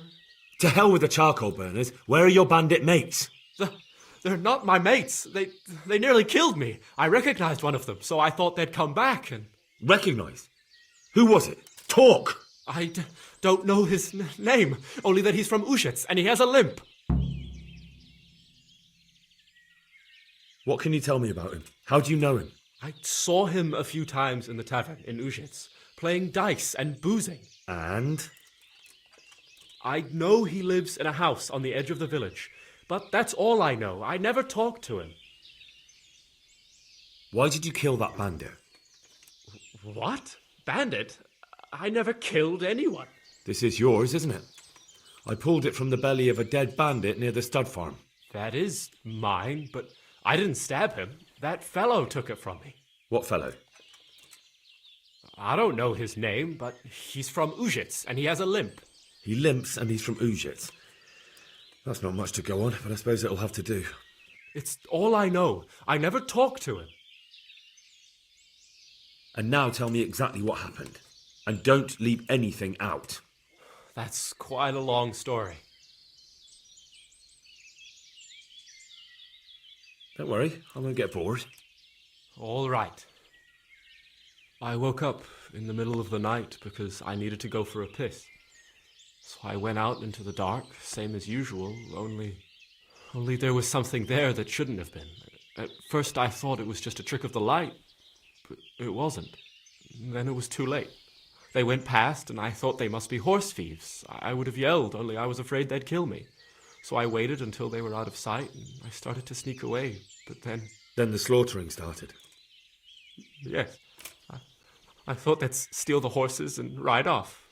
To hell with the charcoal burners. Where are your bandit mates? They're not my mates. They nearly killed me. I recognized one of them, so I thought they'd come back and... Recognized? Who was it? Talk! I don't know his name, only that he's from Ushets and he has a limp. What can you tell me about him? How do you know him? I saw him a few times in the tavern in Ushets, playing dice and boozing. And? I know he lives in a house on the edge of the village, but that's all I know. I never talked to him. Why did you kill that bandit? What? Bandit? I never killed anyone. This is yours, isn't it? I pulled it from the belly of a dead bandit near the stud farm. That is mine, but I didn't stab him. That fellow took it from me. What fellow? I don't know his name, but he's from Ushets and he has a limp. He limps and he's from Ushets. That's not much to go on, but I suppose it'll have to do. It's all I know. I never talked to him. And now tell me exactly what happened. And don't leave anything out. That's quite a long story. Don't worry, I won't get bored. All right. I woke up in the middle of the night because I needed to go for a piss. So I went out into the dark, same as usual, only there was something there that shouldn't have been. At first I thought it was just a trick of the light, but it wasn't. Then it was too late. They went past, and I thought they must be horse thieves. I would have yelled, only I was afraid they'd kill me. So I waited until they were out of sight, and I started to sneak away, but then... Then the slaughtering started? Yes. I thought they'd steal the horses and ride off.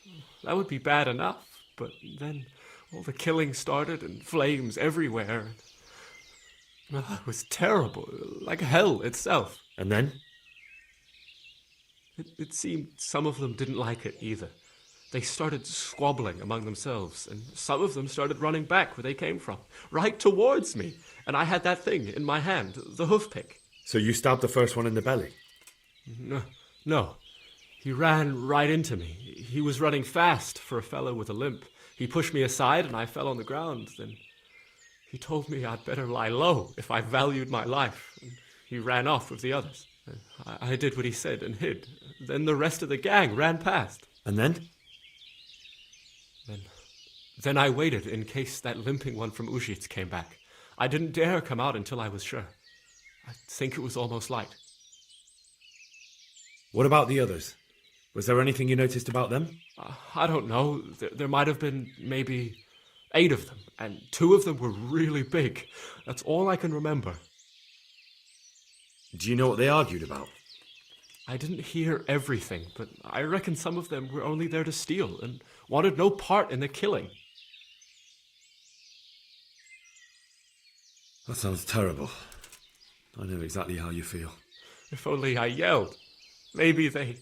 That would be bad enough, but then all the killing started, and flames everywhere. It was terrible, like hell itself. And then? It seemed some of them didn't like it either. They started squabbling among themselves, and some of them started running back where they came from, right towards me. And I had that thing in my hand, the hoof pick. So you stabbed the first one in the belly? No. He ran right into me. He was running fast for a fellow with a limp. He pushed me aside and I fell on the ground. Then he told me I'd better lie low if I valued my life. And he ran off with the others. I did what he said and hid. Then the rest of the gang ran past. And then? Then I waited in case that limping one from Ushits came back. I didn't dare come out until I was sure. I think it was almost light. What about the others? Was there anything you noticed about them? I don't know. There might have been maybe 8 of them, and 2 of them were really big. That's all I can remember. Do you know what they argued about? I didn't hear everything, but I reckon some of them were only there to steal and wanted no part in the killing. That sounds terrible. I know exactly how you feel. If only I yelled. Maybe they...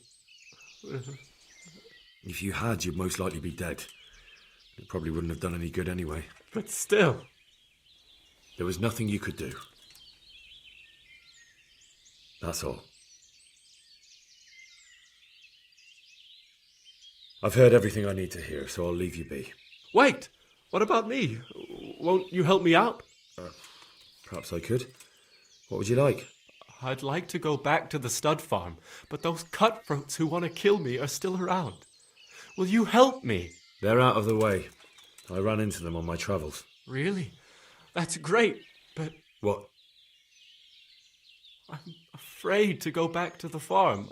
If you had, you'd most likely be dead. It probably wouldn't have done any good anyway. But still... There was nothing you could do. That's all. I've heard everything I need to hear, so I'll leave you be. Wait! What about me? Won't you help me out? Perhaps I could. What would you like? I'd like to go back to the stud farm, but those cutthroats who want to kill me are still around. Will you help me? They're out of the way. I ran into them on my travels. Really? That's great, but... What? I'm afraid to go back to the farm.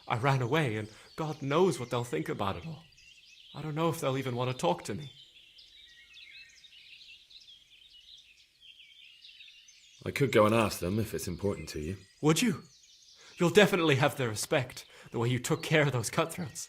I ran away, and God knows what they'll think about it all. I don't know if they'll even want to talk to me. I could go and ask them if it's important to you. Would you? You'll definitely have their respect, the way you took care of those cutthroats.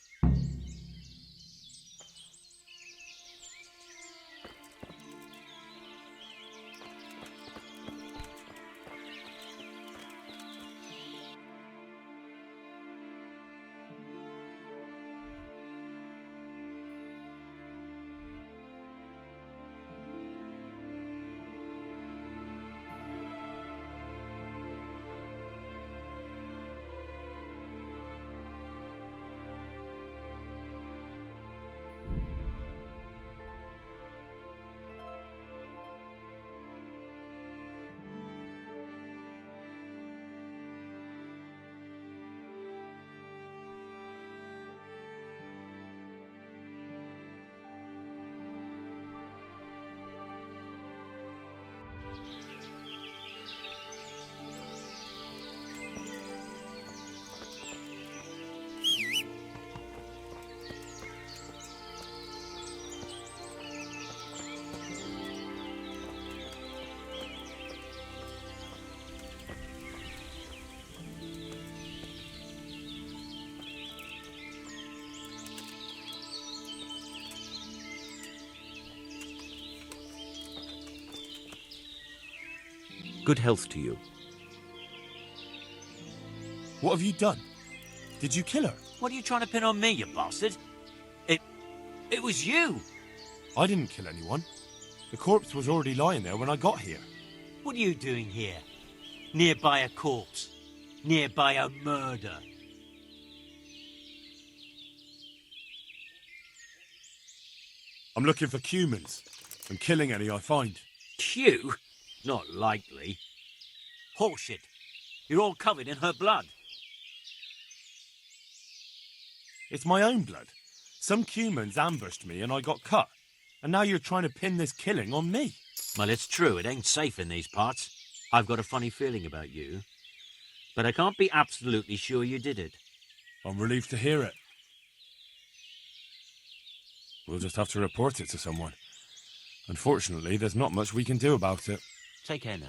Good health to you. What have you done? Did you kill her? What are you trying to pin on me, you bastard? It was you! I didn't kill anyone. The corpse was already lying there when I got here. What are you doing here? Nearby a corpse. Nearby a murder. I'm looking for humans and killing any I find. Q? Not likely. Horseshit. You're all covered in her blood. It's my own blood. Some humans ambushed me and I got cut. And now you're trying to pin this killing on me. Well, it's true. It ain't safe in these parts. I've got a funny feeling about you. But I can't be absolutely sure you did it. I'm relieved to hear it. We'll just have to report it to someone. Unfortunately, there's not much we can do about it. Take care now.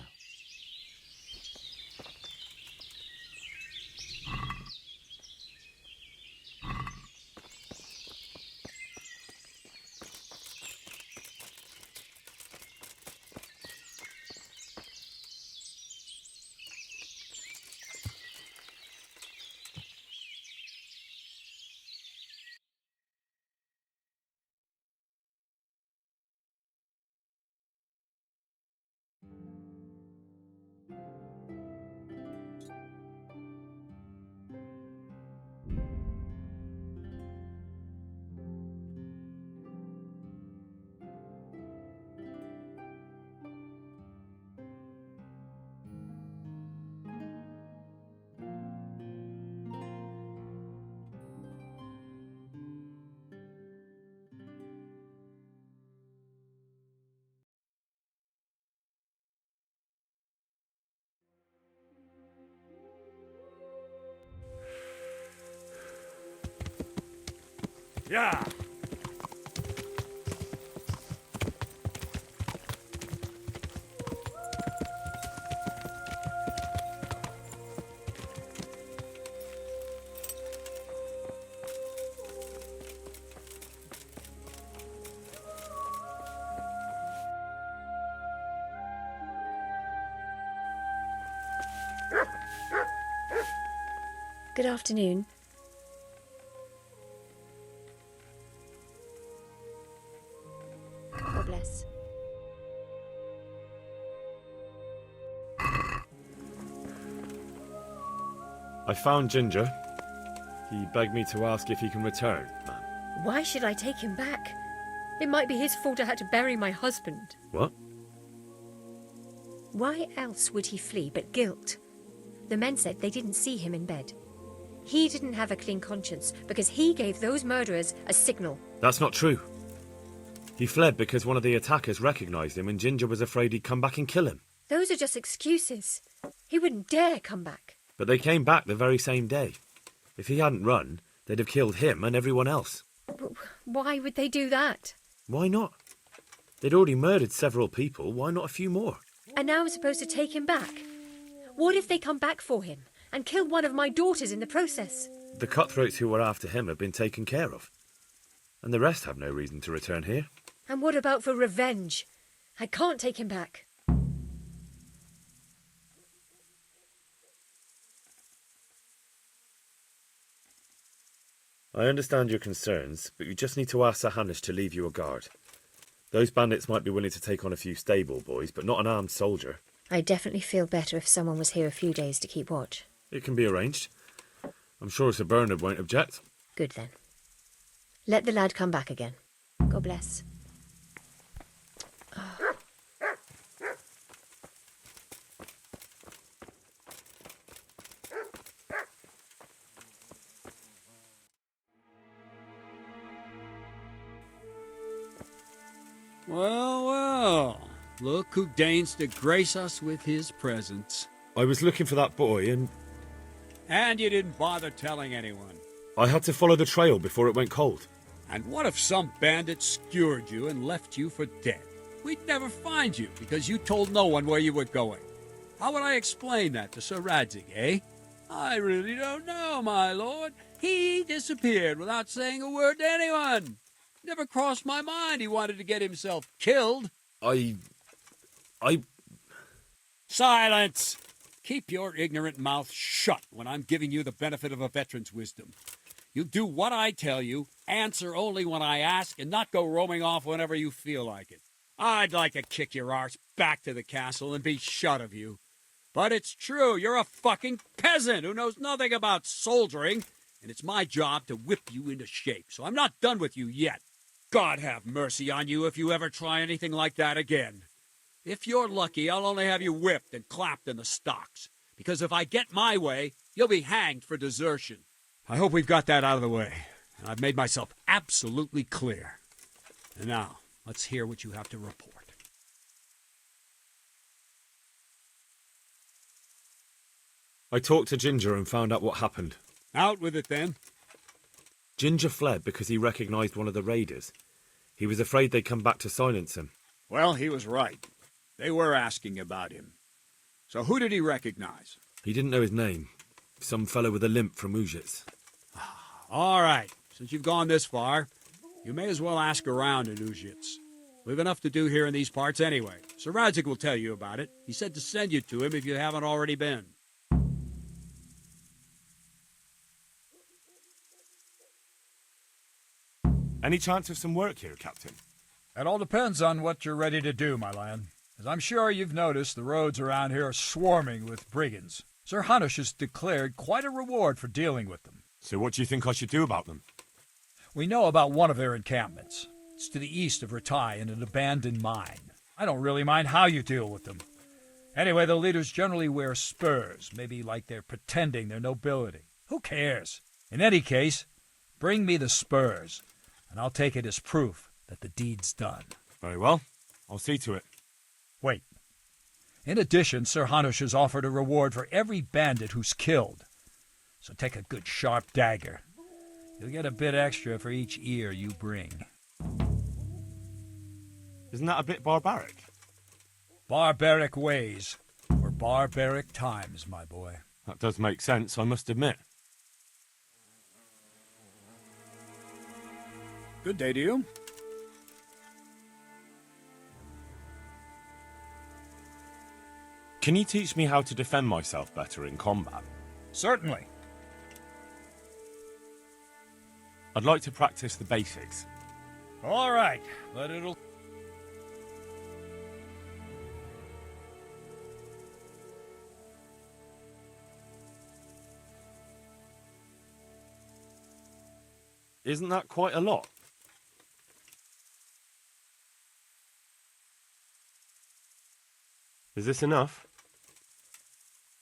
Yeah! Good afternoon. God bless. I found Ginger. He begged me to ask if he can return, ma'am. Why should I take him back? It might be his fault I had to bury my husband. What? Why else would he flee but guilt? The men said they didn't see him in bed. He didn't have a clean conscience because he gave those murderers a signal. That's not true. He fled because one of the attackers recognised him and Ginger was afraid he'd come back and kill him. Those are just excuses. He wouldn't dare come back. But they came back the very same day. If he hadn't run, they'd have killed him and everyone else. Why would they do that? Why not? They'd already murdered several people. Why not a few more? And now I'm supposed to take him back? What if they come back for him and kill one of my daughters in the process? The cutthroats who were after him have been taken care of. And the rest have no reason to return here. And what about for revenge? I can't take him back. I understand your concerns, but you just need to ask Sir Hanish to leave you a guard. Those bandits might be willing to take on a few stable boys, but not an armed soldier. I'd definitely feel better if someone was here a few days to keep watch. It can be arranged. I'm sure Sir Bernard won't object. Good then. Let the lad come back again. God bless. Well, well. Look who deigns to grace us with his presence. I was looking for that boy and... And you didn't bother telling anyone. I had to follow the trail before it went cold. And what if some bandit skewered you and left you for dead? We'd never find you because you told no one where you were going. How would I explain that to Sir Radzig, eh? I really don't know, my lord. He disappeared without saying a word to anyone. Never crossed my mind he wanted to get himself killed. I Silence! Keep your ignorant mouth shut when I'm giving you the benefit of a veteran's wisdom. You do what I tell you, answer only when I ask, and not go roaming off whenever you feel like it. I'd like to kick your arse back to the castle and be shut of you. But it's true, you're a fucking peasant who knows nothing about soldiering, and it's my job to whip you into shape, so I'm not done with you yet. God have mercy on you if you ever try anything like that again. If you're lucky, I'll only have you whipped and clapped in the stocks, because if I get my way, you'll be hanged for desertion. I hope we've got that out of the way, and I've made myself absolutely clear. And now, let's hear what you have to report. I talked to Ginger and found out what happened. Out with it, then. Ginger fled because he recognized one of the raiders. He was afraid they'd come back to silence him. Well, he was right. They were asking about him. So who did he recognize? He didn't know his name. Some fellow with a limp from Ujits. All right. Since you've gone this far, you may as well ask around in Ujits. We've enough to do here in these parts anyway. Sir Radzik will tell you about it. He said to send you to him if you haven't already been. Any chance of some work here, Captain? It all depends on what you're ready to do, my lad. As I'm sure you've noticed, the roads around here are swarming with brigands. Sir Hanush has declared quite a reward for dealing with them. So what do you think I should do about them? We know about one of their encampments. It's to the east of Ratai in an abandoned mine. I don't really mind how you deal with them. Anyway, the leaders generally wear spurs, maybe like they're pretending they're nobility. Who cares? In any case, bring me the spurs, and I'll take it as proof that the deed's done. Very well. I'll see to it. Wait. In addition, Sir Hanush has offered a reward for every bandit who's killed. So take a good sharp dagger. You'll get a bit extra for each ear you bring. Isn't that a bit barbaric? Barbaric ways, or barbaric times, my boy. That does make sense, I must admit. Good day to you. Can you teach me how to defend myself better in combat? Certainly. I'd like to practice the basics. All right, but it'll... Isn't that quite a lot? Is this enough?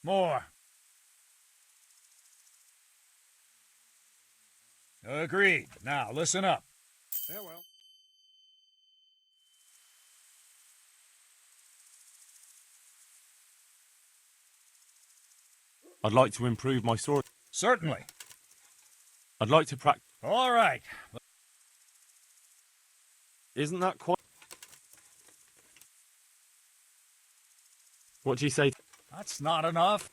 More. Agreed. Now, listen up. Farewell. I'd like to improve my sword. Certainly. I'd like to practice. All right. Isn't that quite... What do you say? That's not enough.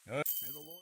May the Lord...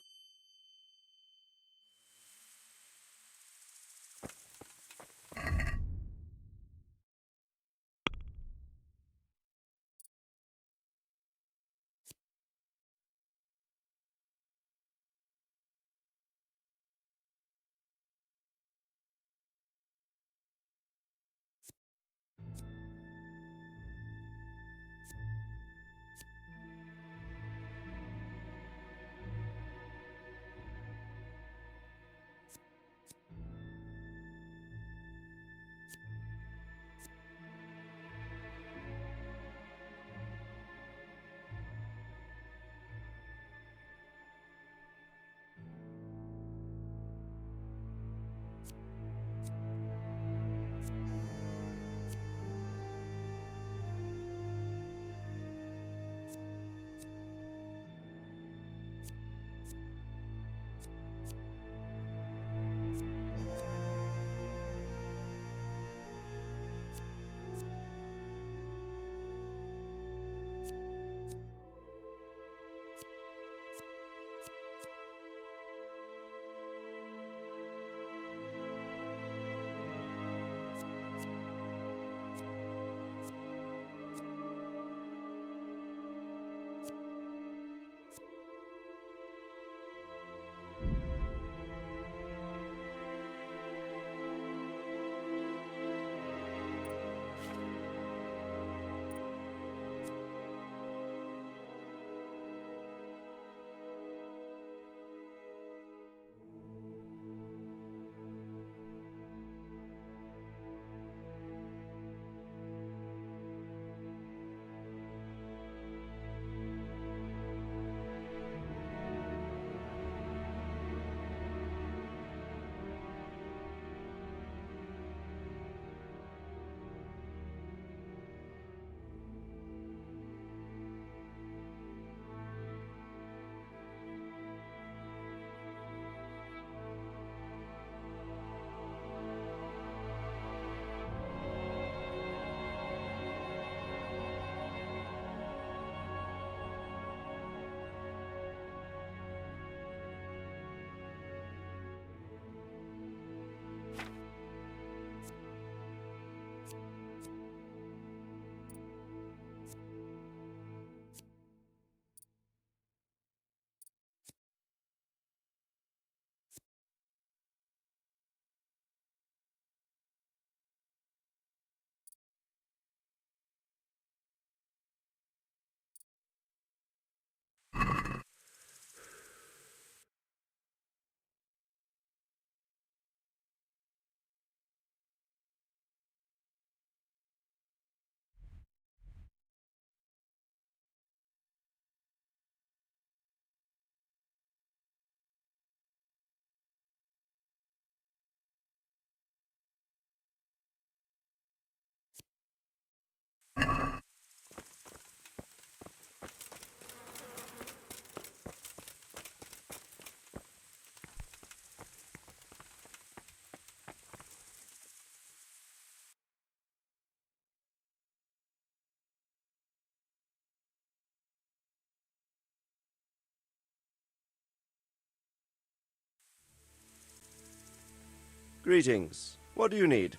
Greetings. What do you need?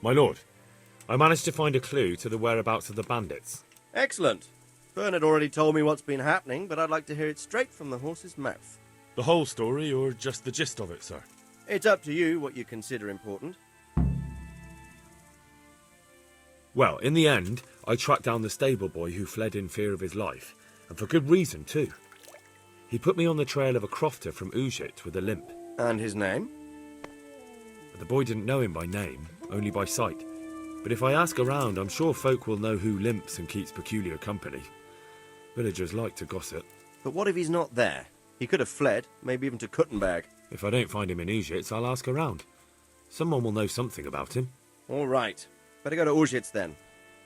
My lord, I managed to find a clue to the whereabouts of the bandits. Excellent. Bernard already told me what's been happening, but I'd like to hear it straight from the horse's mouth. The whole story, or just the gist of it, sir? It's up to you what you consider important. Well, in the end, I tracked down the stable boy who fled in fear of his life, and for good reason, too. He put me on the trail of a crofter from Ujit with a limp. And his name? But the boy didn't know him by name, only by sight. But if I ask around, I'm sure folk will know who limps and keeps peculiar company. Villagers like to gossip. But what if he's not there? He could have fled, maybe even to Kuttenberg. If I don't find him in Ujits, I'll ask around. Someone will know something about him. All right. Better go to Ujits then.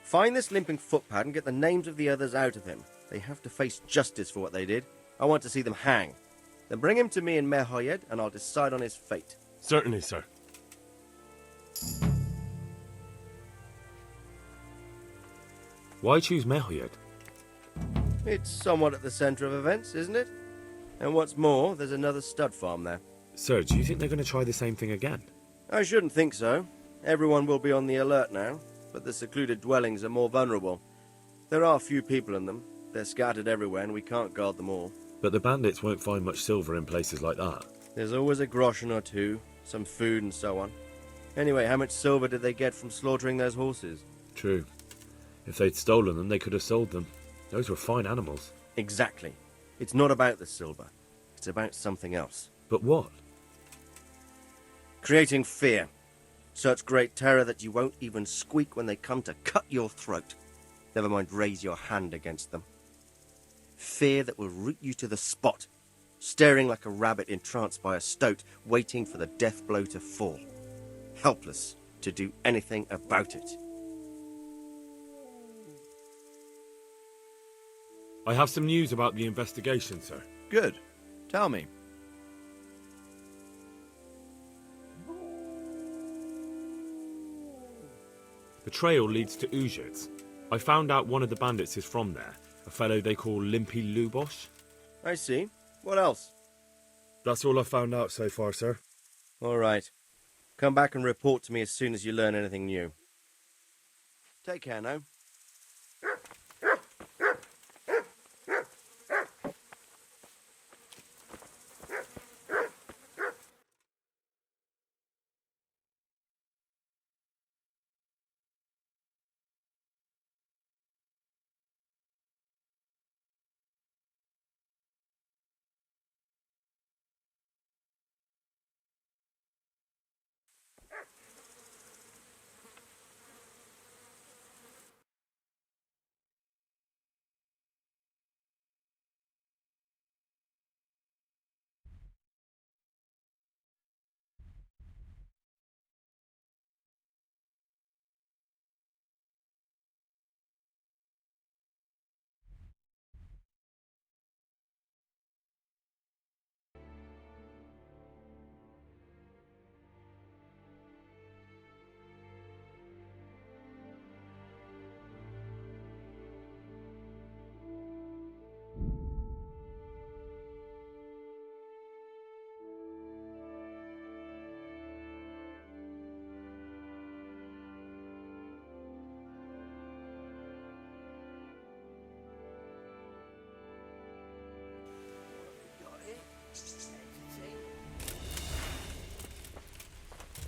Find this limping footpad and get the names of the others out of him. They have to face justice for what they did. I want to see them hang. Then bring him to me in Mehoyed and I'll decide on his fate. Certainly, sir. Why choose Mehoyed? It's somewhat at the centre of events, isn't it? And what's more, there's another stud farm there. Sir, do you think they're going to try the same thing again? I shouldn't think so. Everyone will be on the alert now, but the secluded dwellings are more vulnerable. There are few people in them. They're scattered everywhere and we can't guard them all. But the bandits won't find much silver in places like that. There's always a groschen or two, some food and so on. Anyway, how much silver did they get from slaughtering those horses? True. If they'd stolen them, they could have sold them. Those were fine animals. Exactly. It's not about the silver. It's about something else. But what? Creating fear. Such great terror that you won't even squeak when they come to cut your throat. Never mind raise your hand against them. Fear that will root you to the spot, staring like a rabbit entranced by a stoat, waiting for the death blow to fall. Helpless to do anything about it. I have some news about the investigation, sir. Good. Tell me. The trail leads to Ujits. I found out one of the bandits is from there, a fellow they call Limpy Lubosh. I see. What else? That's all I found out so far, sir. All right. Come back and report to me as soon as you learn anything new. Take care now.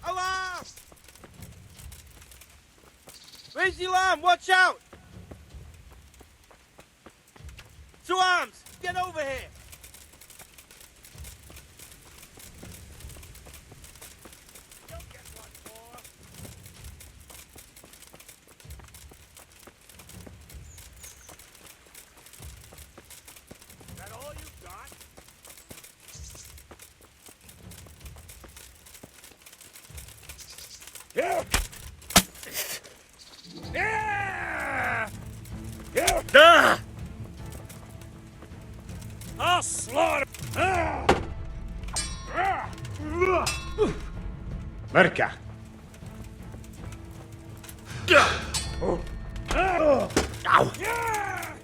Alarm! Raise the alarm! Watch out! To arms! Get over here! Don't get one more. Is that all you got? Yeah! Yeah! Yeah! Ah! I'll slaughter. Ah! Ah! Merca. Oh. Ah! Ow! Yeah!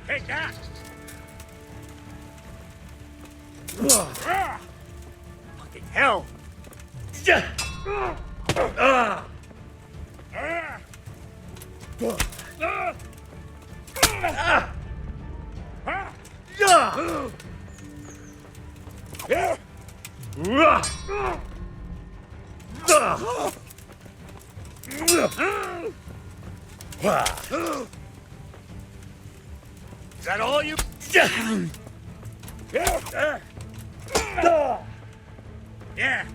Take that! Fucking hell! Is that all you? Yeah. Yeah.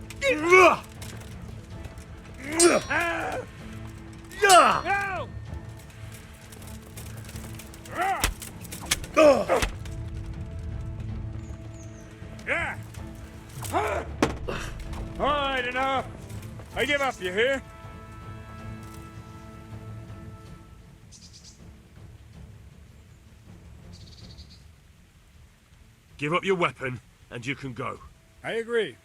All right, enough. I give up, you hear? Give up your weapon, and you can go. I agree.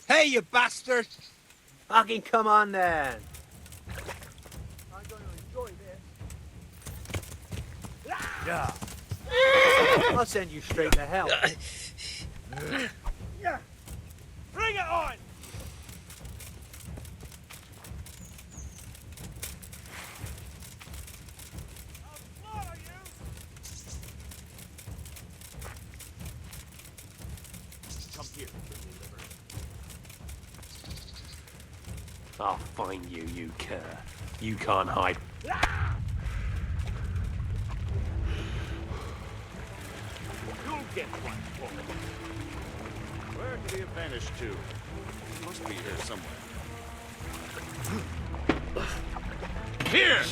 Hey, you bastard! Fucking come on then. I'm going to enjoy this. Yeah. I'll send you straight to hell. Yeah. Bring it on! Come here, I'll find you, you cur. You can't hide. You'll get one for it. Where did he have vanished to? He must be here somewhere. Here!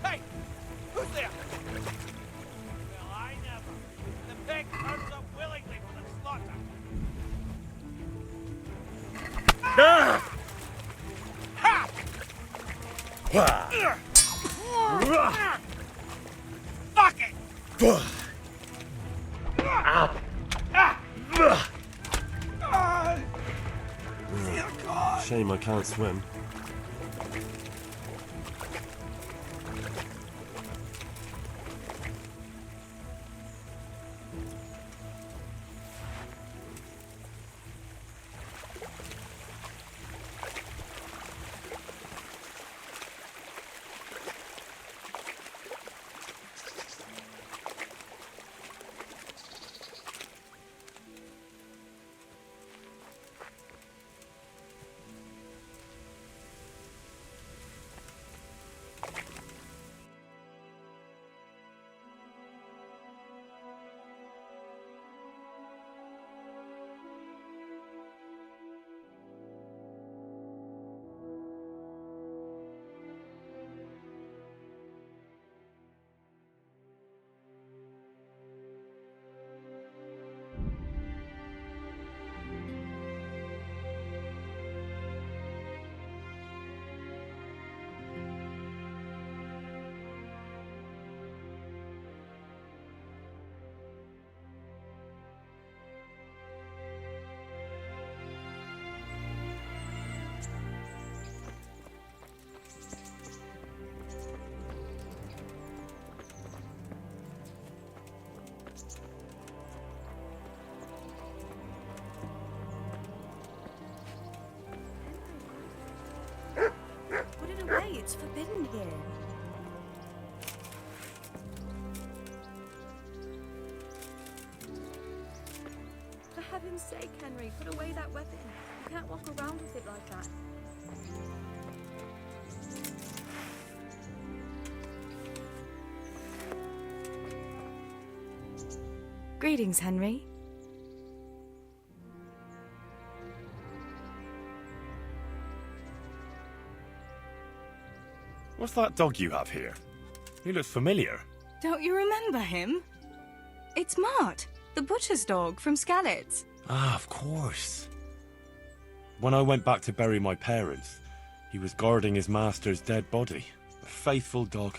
Hey! Who's there? Well, I never. The pig turns up willingly for the slaughter. Fuck it! Shame I can't swim. Put it away, it's forbidden here. For heaven's sake, Henry, put away that weapon. You can't walk around with it like that. Greetings, Henry. What's that dog you have here? He looks familiar. Don't you remember him? It's Mart, the butcher's dog from Skalitz. Ah, of course. When I went back to bury my parents, he was guarding his master's dead body. A faithful dog.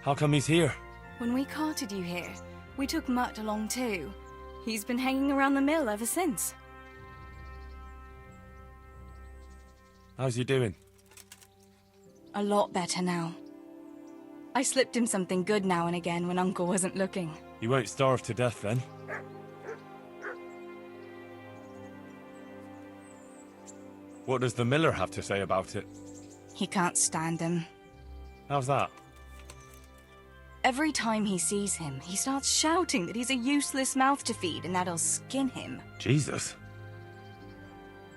How come he's here? When we carted you here, we took Mutt along too. He's been hanging around the mill ever since. How's he doing? A lot better now. I slipped him something good now and again when Uncle wasn't looking. He won't starve to death then. What does the miller have to say about it? He can't stand him. How's that? Every time he sees him, he starts shouting that he's a useless mouth to feed and that he'll skin him. Jesus.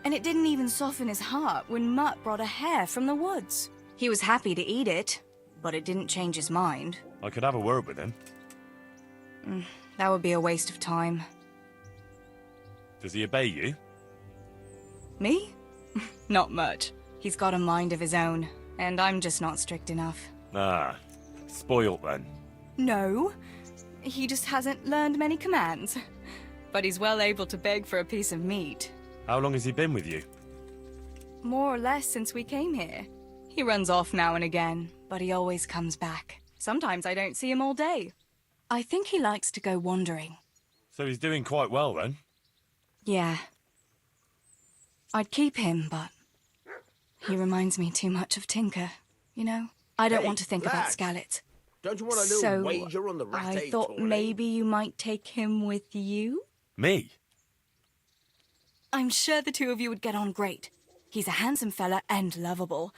And it didn't even soften his heart when Mutt brought a hare from the woods. He was happy to eat it, but it didn't change his mind. I could have a word with him. That would be a waste of time. Does he obey you? Me? Not much. He's got a mind of his own, and I'm just not strict enough. Ah, spoilt then. No, he just hasn't learned many commands. But he's well able to beg for a piece of meat. How long has he been with you? More or less since we came here. He runs off now and again, but he always comes back. Sometimes I don't see him all day. I think he likes to go wandering. So he's doing quite well then? Yeah. I'd keep him, but he reminds me too much of Tinker, you know? I don't want to think about Skalitz. Don't you want a little wager on the rat I thought maybe you might take him with you? Me? I'm sure the two of you would get on great. He's a handsome fella and lovable.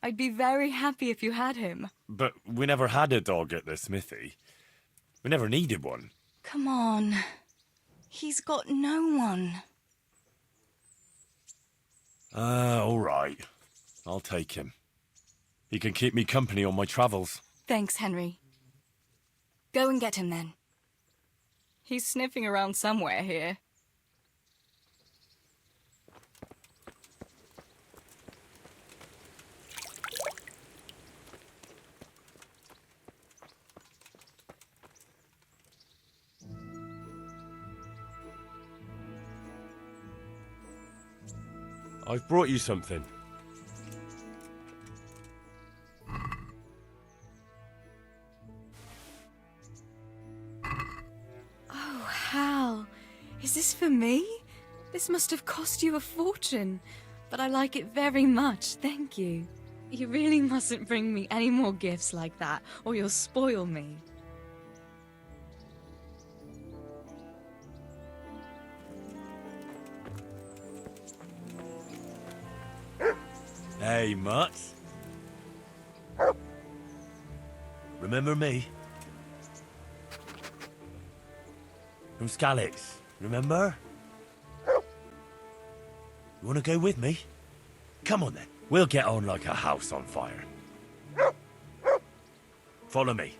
I'd be very happy if you had him. But we never had a dog at the smithy. We never needed one. Come on. He's got no one. All right. I'll take him. He can keep me company on my travels. Thanks, Henry. Go and get him then. He's sniffing around somewhere here. I've brought you something. Oh, Hal. Is this for me? This must have cost you a fortune. But I like it very much, thank you. You really mustn't bring me any more gifts like that, or you'll spoil me. Hey, Mutt. Remember me? From Skalitz, remember? You want to go with me? Come on then. We'll get on like a house on fire. Follow me.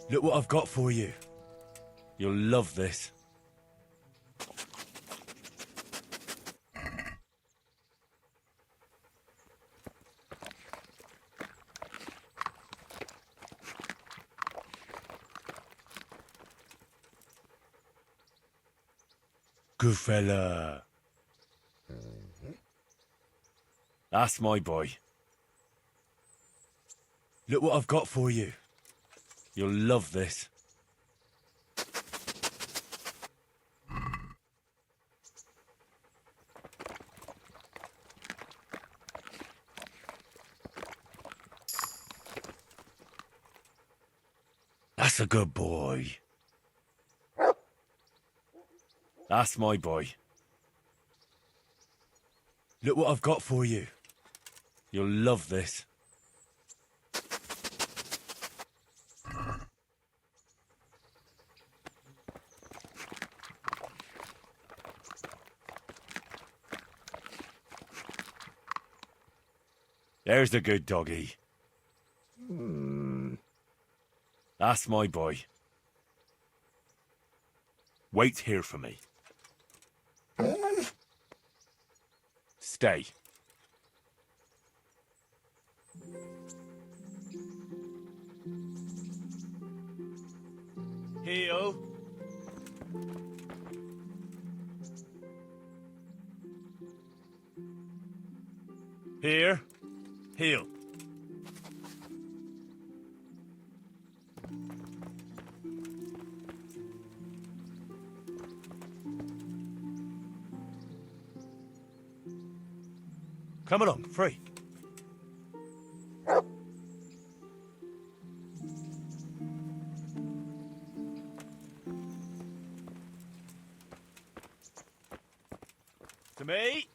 Look what I've got for you. You'll love this. Good fella. That's my boy. Look what I've got for you. You'll love this. That's a good boy. That's my boy. Look what I've got for you. You'll love this. There's the good doggy. That's my boy. Wait here for me. Stay. Heel. Here. Heel. Come along, free. me?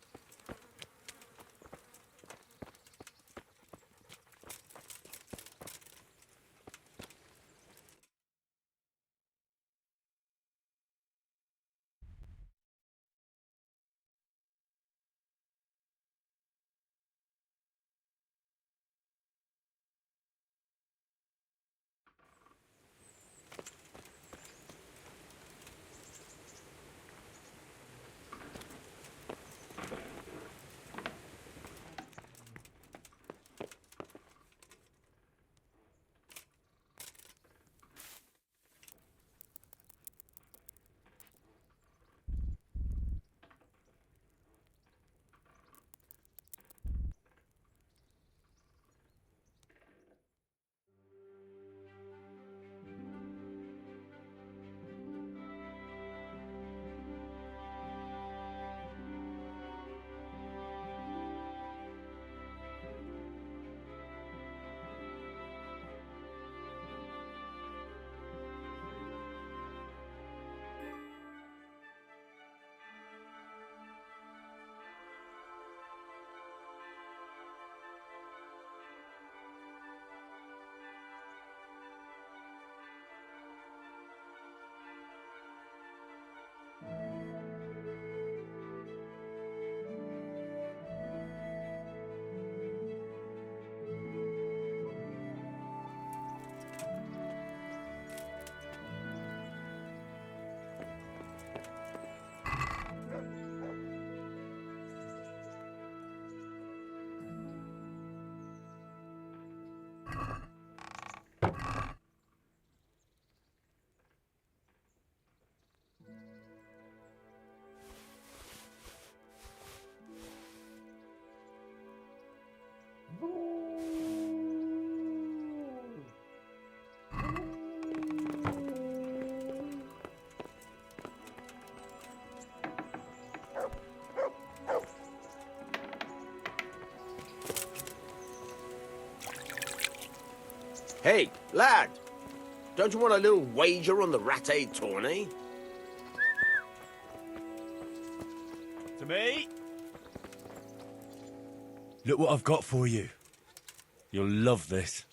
Hey, lad! Don't you want a little wager on the Rat-Aid tourney? To me? Look what I've got for you. You'll love this.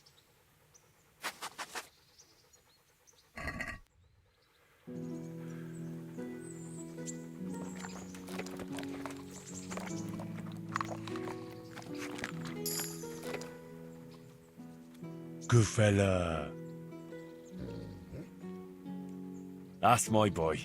Good fella. That's my boy.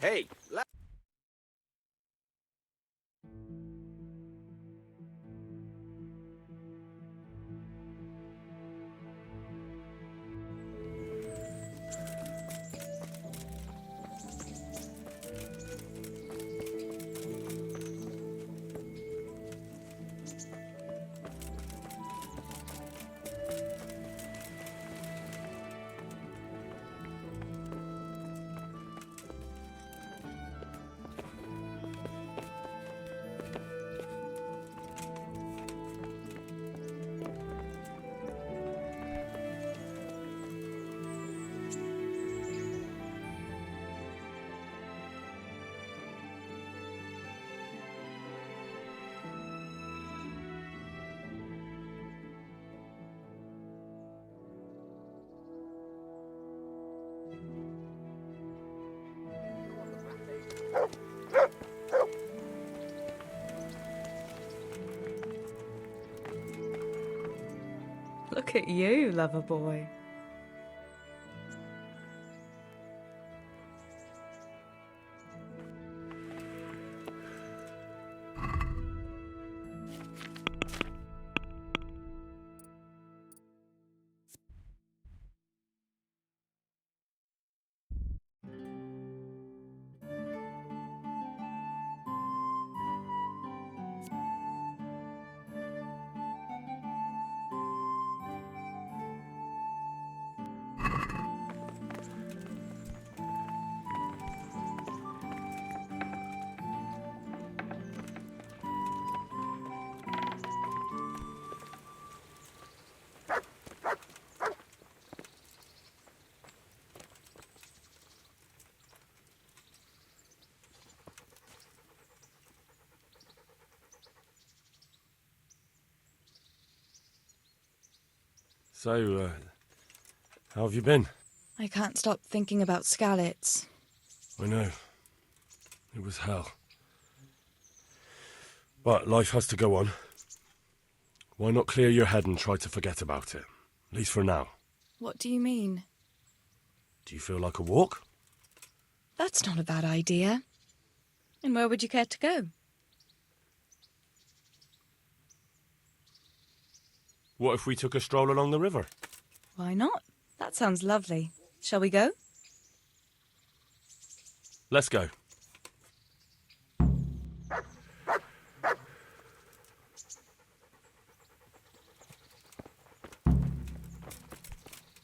Hey, Look at you, lover boy. So, how have you been? I can't stop thinking about Skalitz. I know. It was hell. But life has to go on. Why not clear your head and try to forget about it? At least for now. What do you mean? Do you feel like a walk? That's not a bad idea. And where would you care to go? What if we took a stroll along the river? Why not? That sounds lovely. Shall we go? Let's go.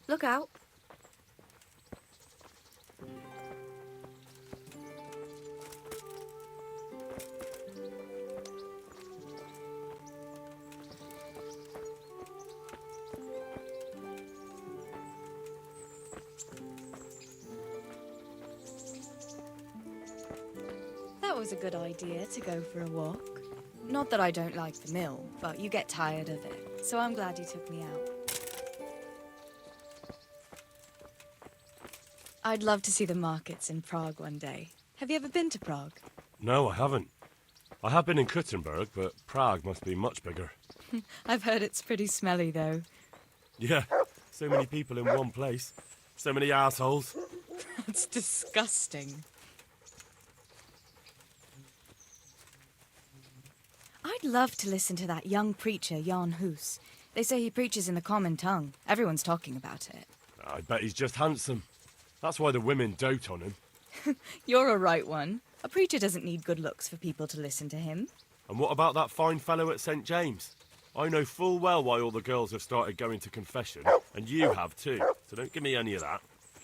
Look out. That was a good idea to go for a walk. Not that I don't like the mill, but you get tired of it, so I'm glad you took me out. I'd love to see the markets in Prague one day. Have you ever been to Prague? No, I haven't. I have been in Kuttenberg, but Prague must be much bigger. I've heard it's pretty smelly, though. Yeah, so many people in one place. So many assholes. That's disgusting. I'd love to listen to that young preacher, Jan Hus. They say he preaches in the common tongue. Everyone's talking about it. I bet he's just handsome. That's why the women dote on him. You're a right one. A preacher doesn't need good looks for people to listen to him. And what about that fine fellow at St. James? I know full well why all the girls have started going to confession, and you have too, so don't give me any of that.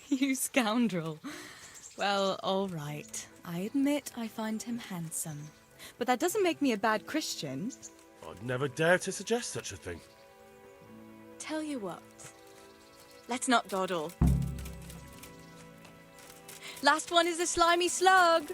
You scoundrel. Well, all right. I admit I find him handsome. But that doesn't make me a bad Christian. I'd never dare to suggest such a thing. Tell you what. Let's not dawdle. Last one is a slimy slug.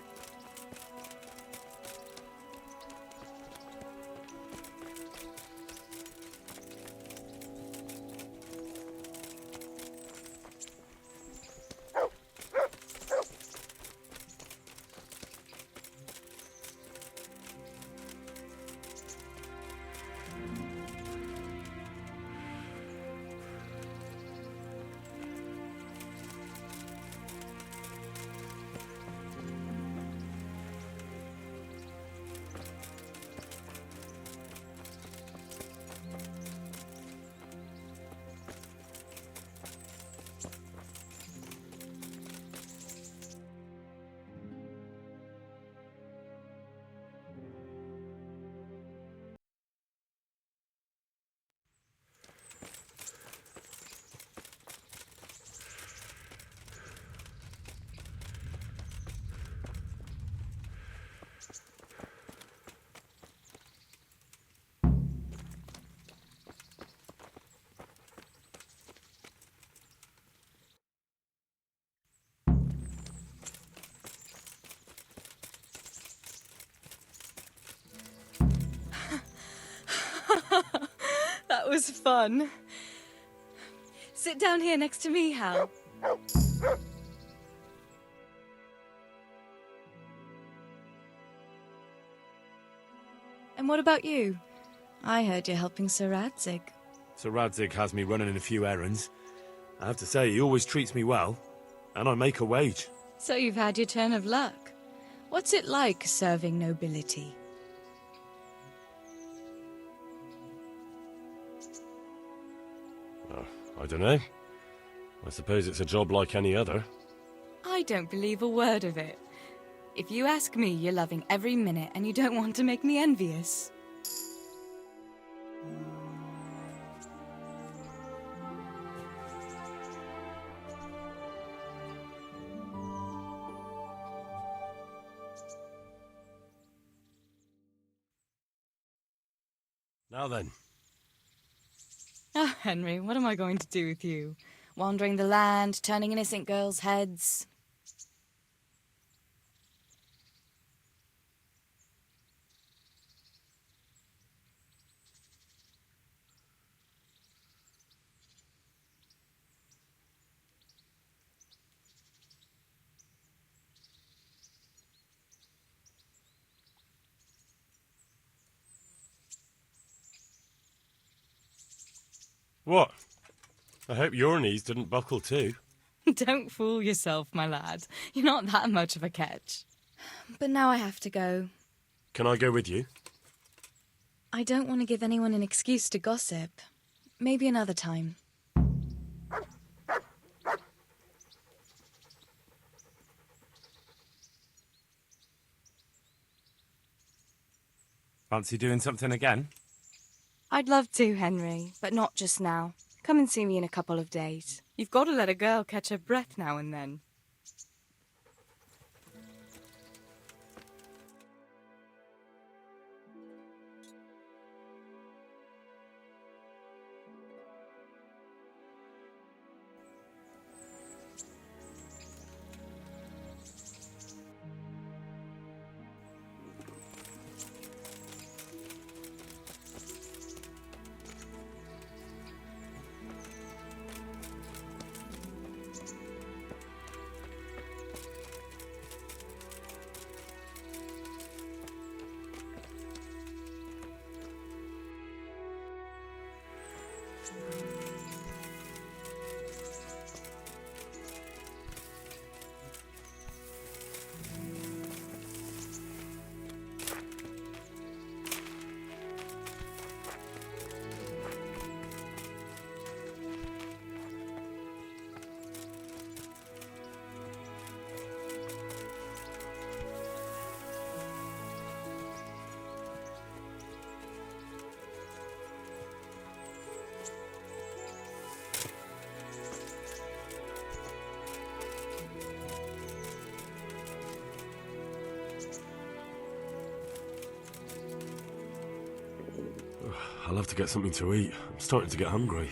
was fun. Sit down here next to me, Hal. And what about you? I heard you're helping Sir Radzig. Sir Radzig has me running in a few errands. I have to say, he always treats me well, and I make a wage. So you've had your turn of luck. What's it like serving nobility? I don't know. I suppose it's a job like any other. I don't believe a word of it. If you ask me, you're loving every minute and you don't want to make me envious. Now then. Oh, Henry, what am I going to do with you? Wandering the land, turning innocent girls' heads. What? I hope your knees didn't buckle too. Don't fool yourself, my lad. You're not that much of a catch. But now I have to go. Can I go with you? I don't want to give anyone an excuse to gossip. Maybe another time. Fancy doing something again? I'd love to, Henry, but not just now. Come and see me in a couple of days. You've got to let a girl catch her breath now and then. I'll have to get something to eat. I'm starting to get hungry.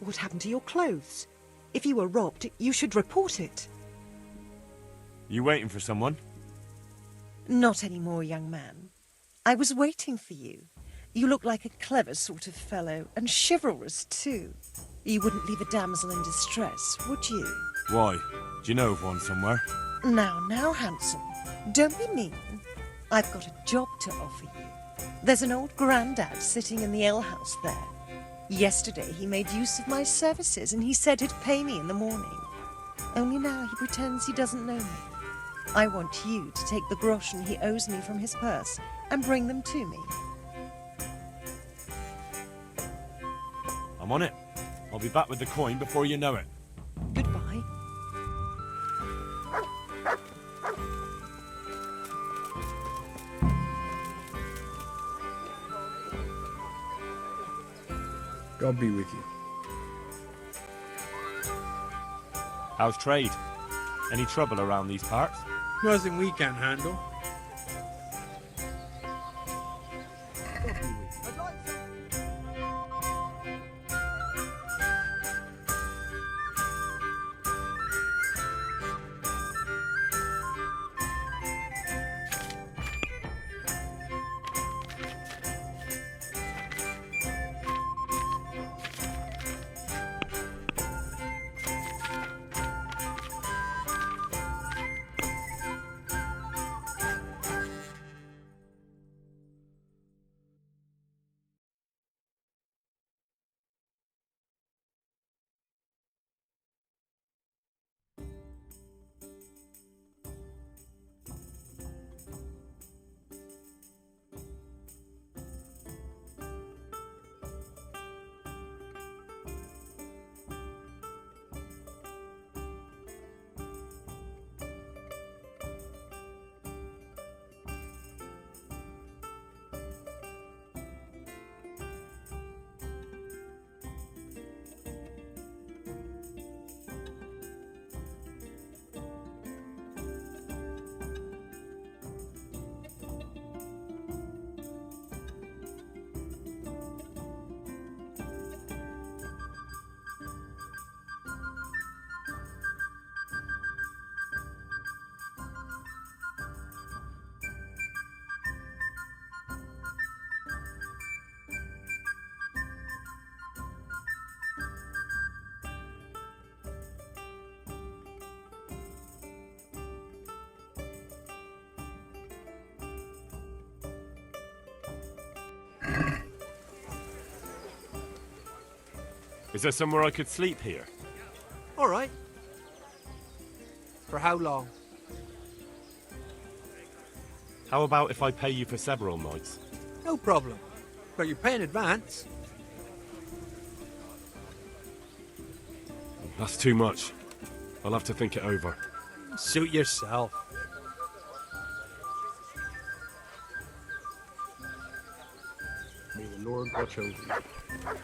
What happened to your clothes? If you were robbed, you should report it. You waiting for someone? Not anymore, young man. I was waiting for you. You look like a clever sort of fellow, and chivalrous too. You wouldn't leave a damsel in distress, would you? Why? Do you know of one somewhere? Now, handsome. Don't be mean. I've got a job to offer you. There's an old grandad sitting in the alehouse there. Yesterday he made use of my services and he said he'd pay me in the morning. Only now he pretends he doesn't know me. I want you to take the groschen he owes me from his purse and bring them to me. I'm on it. I'll be back with the coin before you know it. Goodbye. God be with you. How's trade? Any trouble around these parts? Nothing we can't handle. Is there somewhere I could sleep here? All right. For how long? How about if I pay you for several nights? No problem. But you pay in advance. That's too much. I'll have to think it over. Suit yourself. May the Lord watch over you.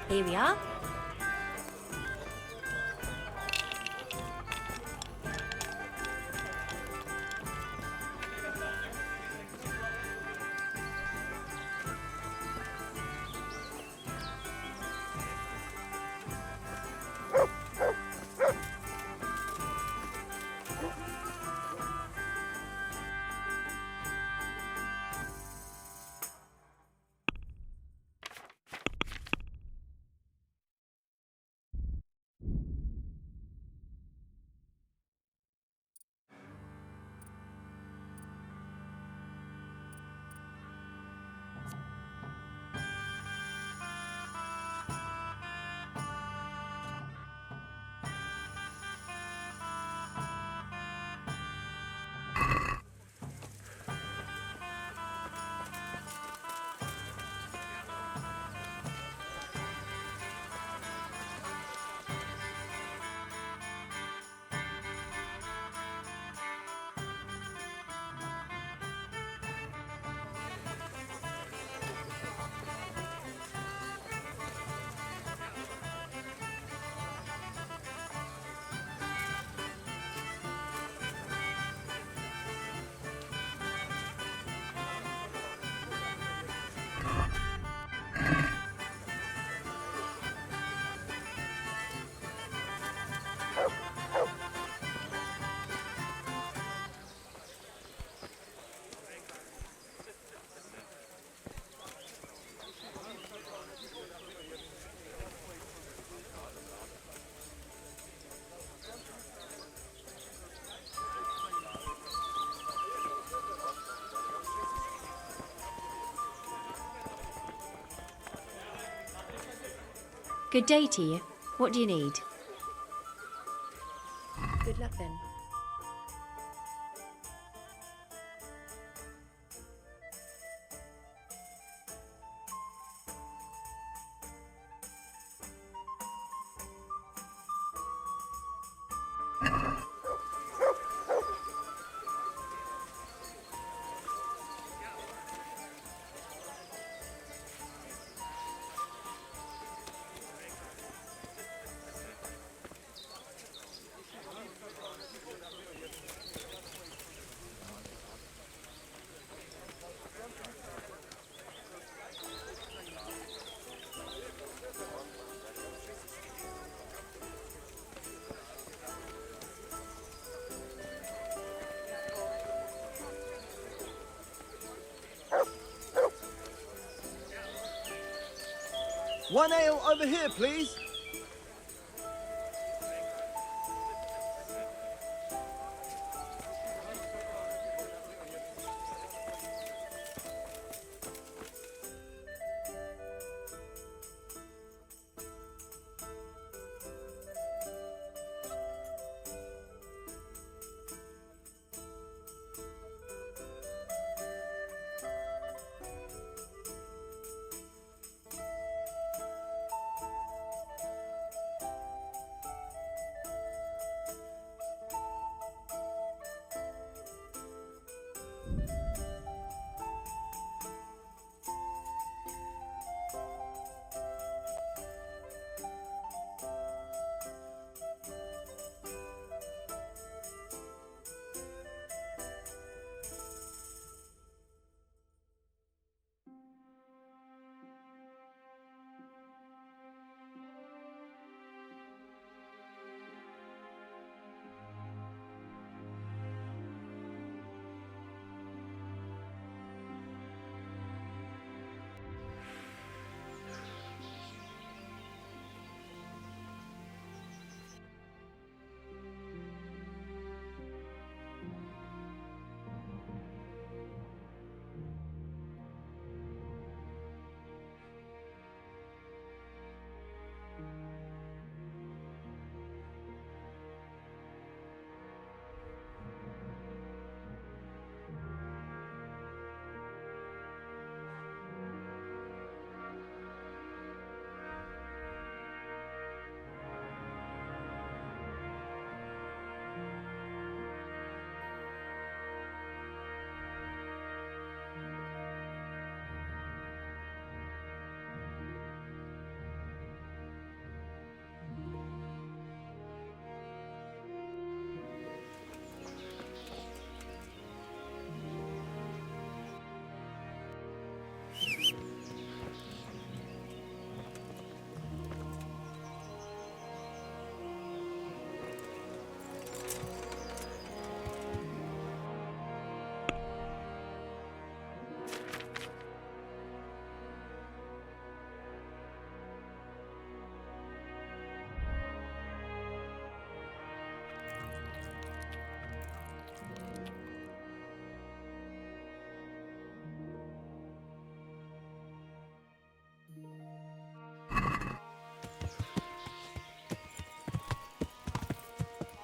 Here we are. Good day to you. What do you need? Good luck then. One ale over here, please.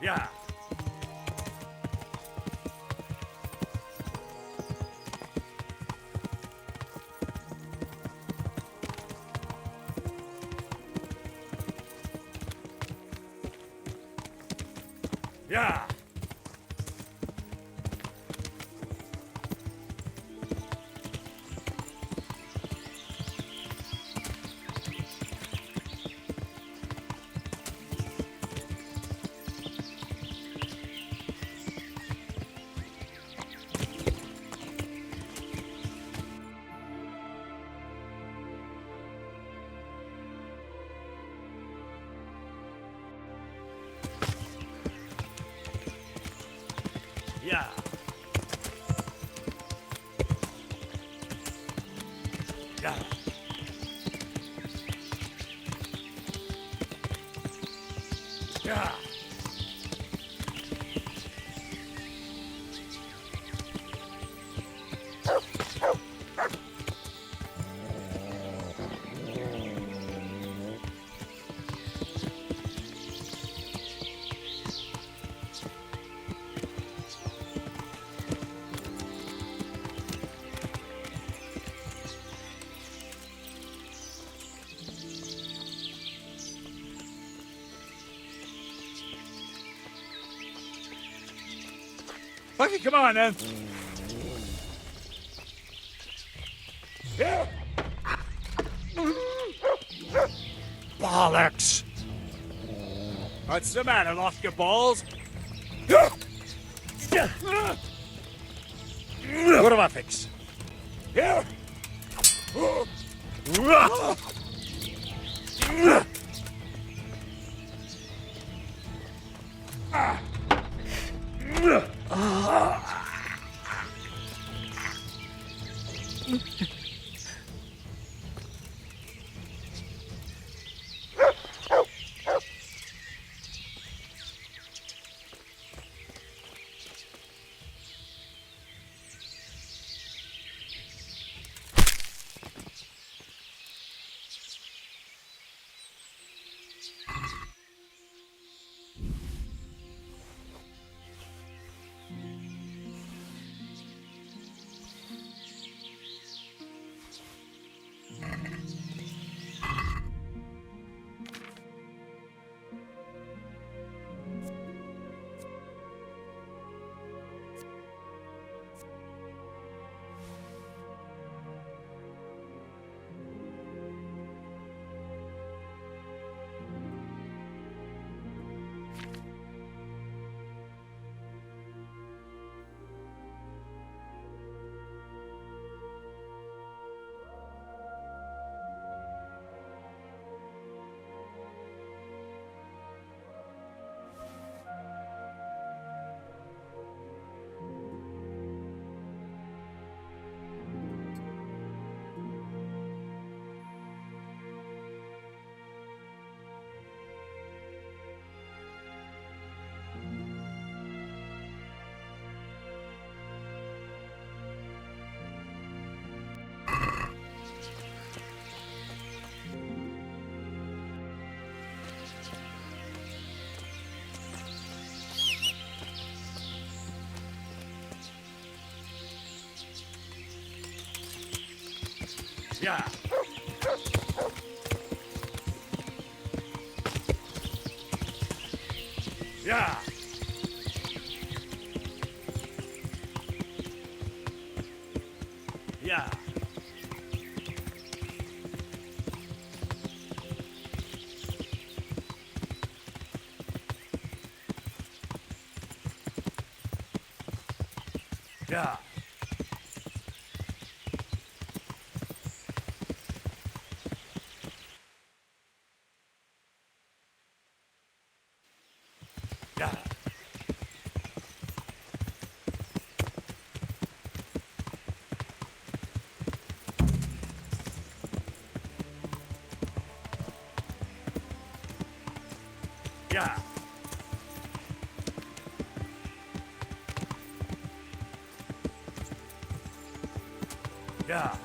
Yeah. Yeah. Yeah. Yeah. Yeah. Okay, come on then. Yeah. Bollocks! What's the matter, lost your balls? What do I fix? Here! Yeah. Yeah. Yeah. Yeah. Yeah. Yeah. Yeah.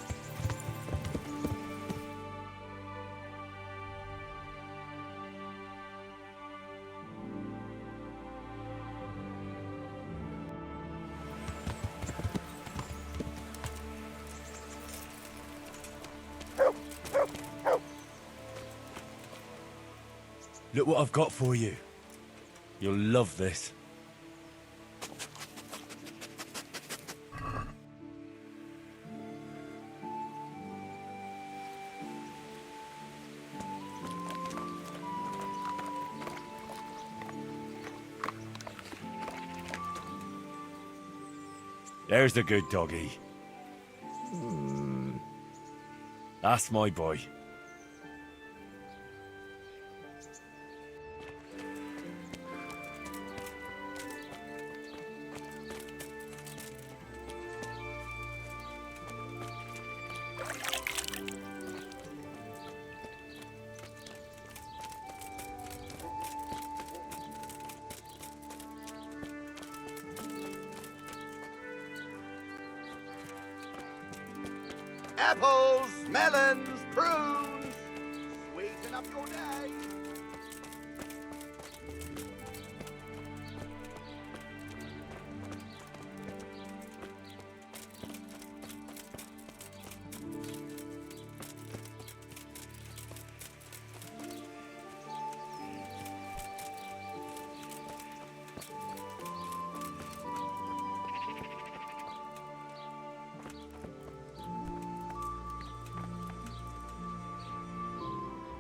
Look what I've got for you. You'll love this. There's the good doggy. That's my boy. Apples, melons, prunes. Sweeten up your day.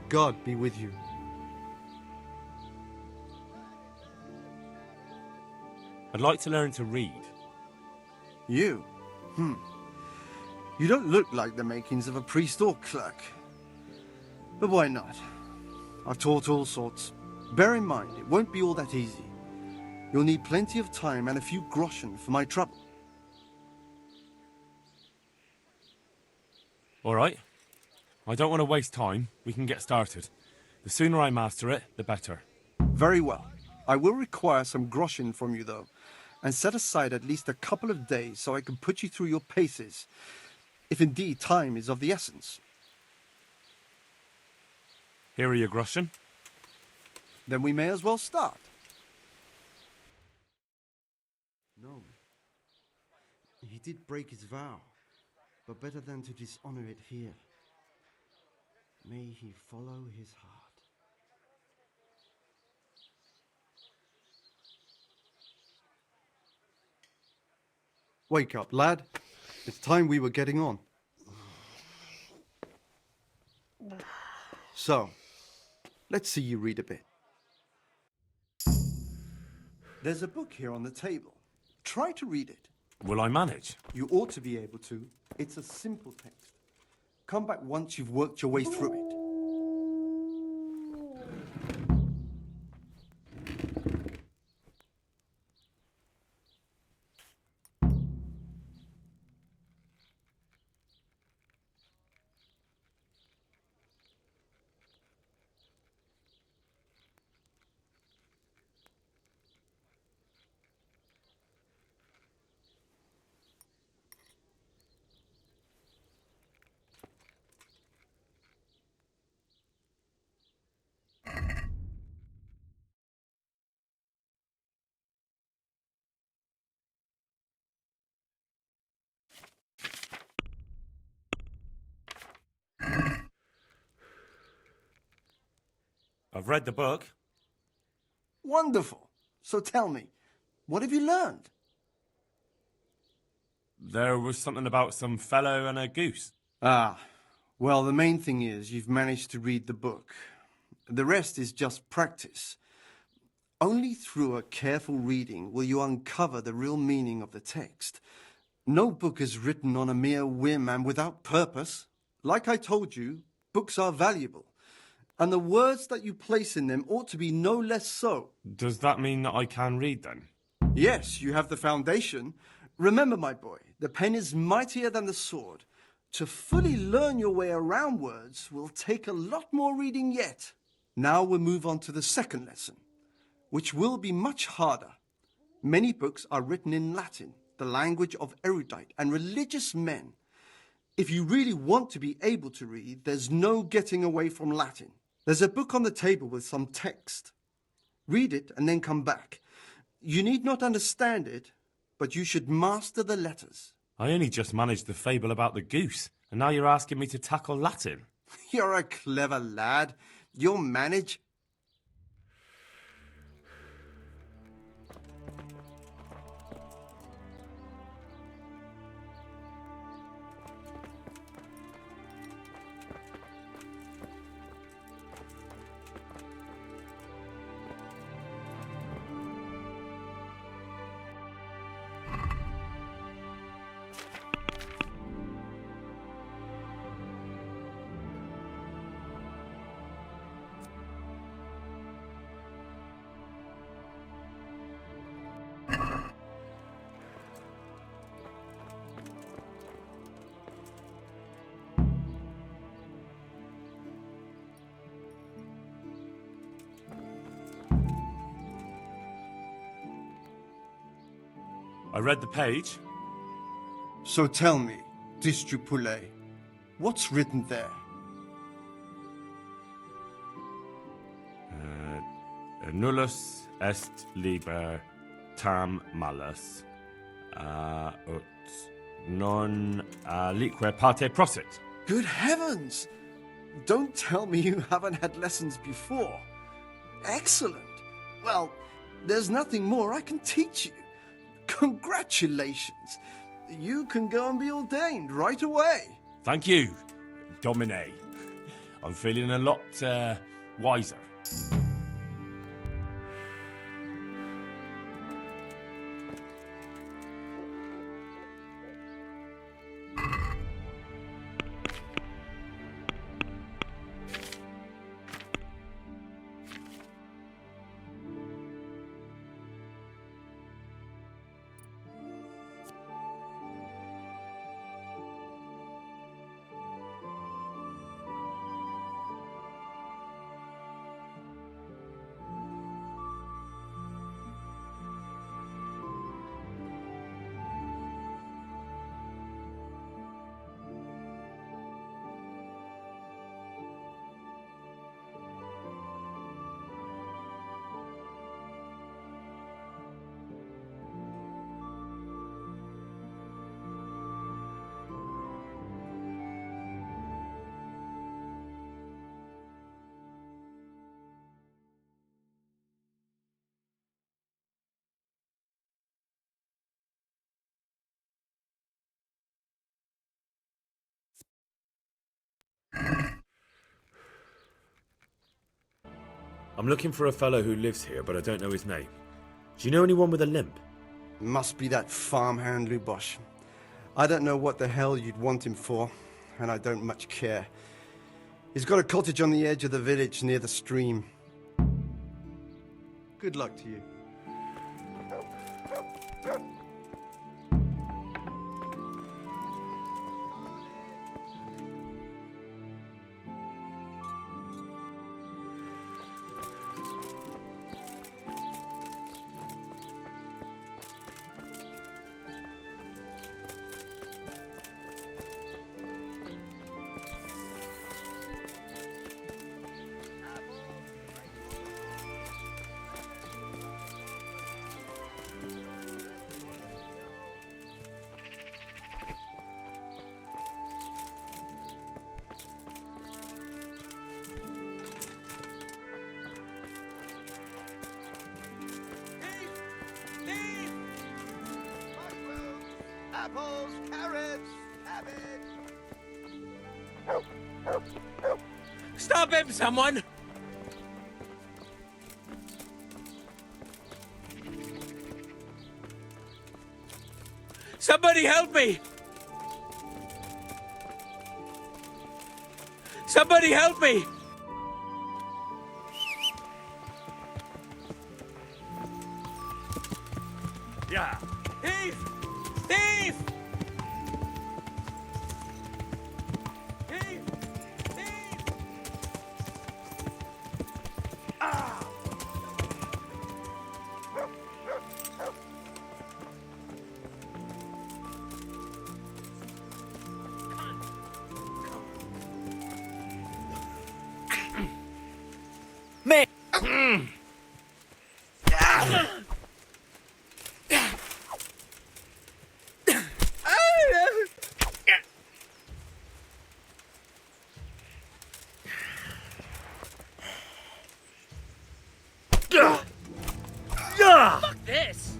God be with you. I'd like to learn to read. You? You don't look like the makings of a priest or clerk. But why not? I've taught all sorts. Bear in mind, it won't be all that easy. You'll need plenty of time and a few groschen for my trouble. All right. I don't want to waste time. We can get started. The sooner I master it, the better. Very well. I will require some groschen from you, though, and set aside at least a couple of days so I can put you through your paces, if indeed time is of the essence. Here are your groschen. Then we may as well start. No. He did break his vow, but better than to dishonor it here. May he follow his heart. Wake up, lad. It's time we were getting on. So, let's see you read a bit. There's a book here on the table. Try to read it. Will I manage? You ought to be able to. It's a simple text. Come back once you've worked your way through it. I've read the book. Wonderful. So tell me, what have you learned? There was something about some fellow and a goose. Ah, well, the main thing is you've managed to read the book. The rest is just practice. Only through a careful reading will you uncover the real meaning of the text. No book is written on a mere whim and without purpose. Like I told you, books are valuable. And the words that you place in them ought to be no less so. Does that mean that I can read then? Yes, you have the foundation. Remember, my boy, the pen is mightier than the sword. To fully learn your way around words will take a lot more reading yet. Now we'll move on to the second lesson, which will be much harder. Many books are written in Latin, the language of erudite and religious men. If you really want to be able to read, there's no getting away from Latin. There's a book on the table with some text. Read it and then come back. You need not understand it, but you should master the letters. I only just managed the fable about the goose, and now you're asking me to tackle Latin. You're a clever lad. You'll manage. I read the page. So tell me, Distrupule, what's written there? Nullus est liber tam malus, ut non lique parte prosit. Good heavens! Don't tell me you haven't had lessons before. Excellent. Well, there's nothing more I can teach you. Congratulations. You can go and be ordained right away. Thank you, Domine. I'm feeling a lot wiser. I'm looking for a fellow who lives here, but I don't know his name. Do you know anyone with a limp? Must be that farmhand Lubosh. I don't know what the hell you'd want him for, and I don't much care. He's got a cottage on the edge of the village near the stream. Good luck to you. Apples, carrots, cabbage. Stop him, someone! Somebody help me! Somebody help me! Yeah. Thief! Thief! Thief! Thief! Ah! Me! Fuck this!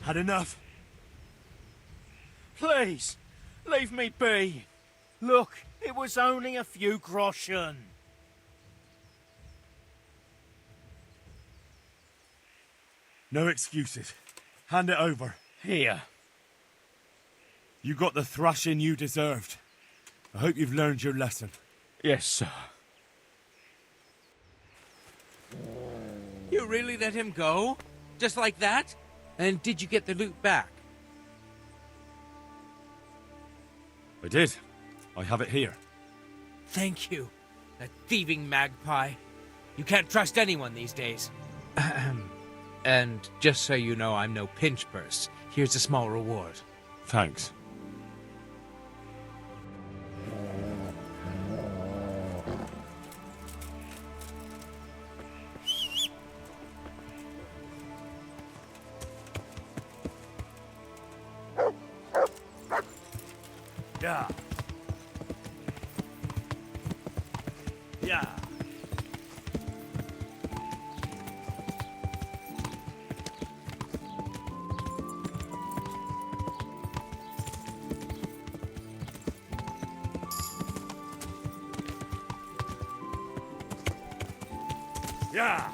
Had enough? Please, leave me be. Look, it was only a few groschen. No excuses. Hand it over. Here. You got the thrashing you deserved. I hope you've learned your lesson. Yes, sir. You really let him go? Just like that? And did you get the loot back? I did. I have it here. Thank you. That thieving magpie. You can't trust anyone these days. And just so you know, I'm no pinch purse. Here's a small reward. Thanks. Yeah. Yeah. Yeah.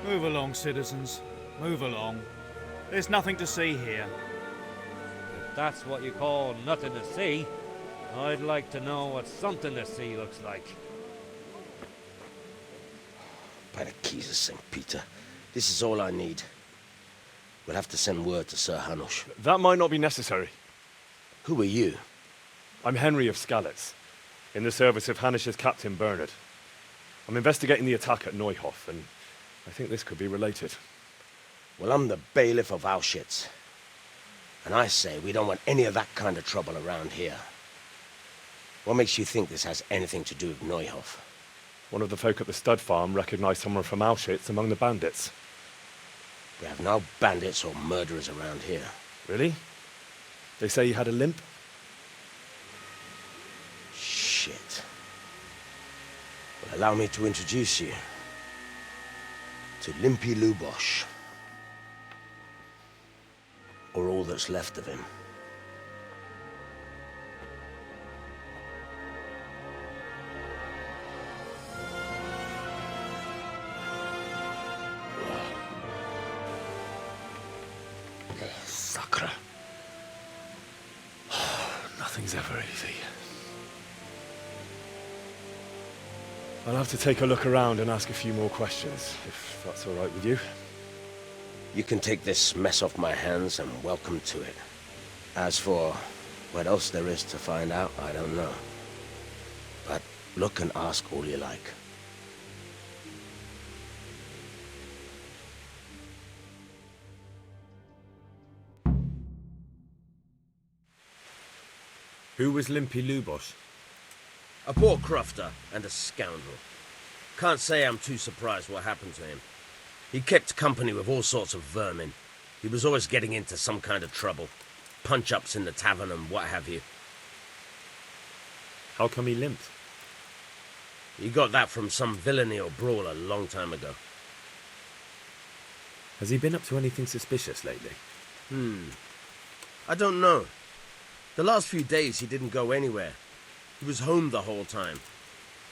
Move along, citizens. Move along. There's nothing to see here. If that's what you call nothing to see, I'd like to know what something to see looks like. By the keys of St. Peter, this is all I need. We'll have to send word to Sir Hanush. That might not be necessary. Who are you? I'm Henry of Skalitz, in the service of Hanush's Captain Bernard. I'm investigating the attack at Neuhof, and I think this could be related. Well, I'm the bailiff of Auschwitz. And I say we don't want any of that kind of trouble around here. What makes you think this has anything to do with Neuhof? One of the folk at the stud farm recognized someone from Auschwitz among the bandits. We have no bandits or murderers around here. Really? They say he had a limp? Shit. Well, allow me to introduce you to Limpy Lubosh. Or all that's left of him. Sacre. Nothing's ever easy. I'll have to take a look around and ask a few more questions, if that's all right with you. You can take this mess off my hands and welcome to it. As for what else there is to find out, I don't know. But look and ask all you like. Who was Limpy Lubosh? A poor crofter and a scoundrel. Can't say I'm too surprised what happened to him. He kept company with all sorts of vermin. He was always getting into some kind of trouble. Punch-ups in the tavern and what have you. How come he limped? He got that from some villainy or brawl a long time ago. Has he been up to anything suspicious lately? I don't know. The last few days he didn't go anywhere. He was home the whole time.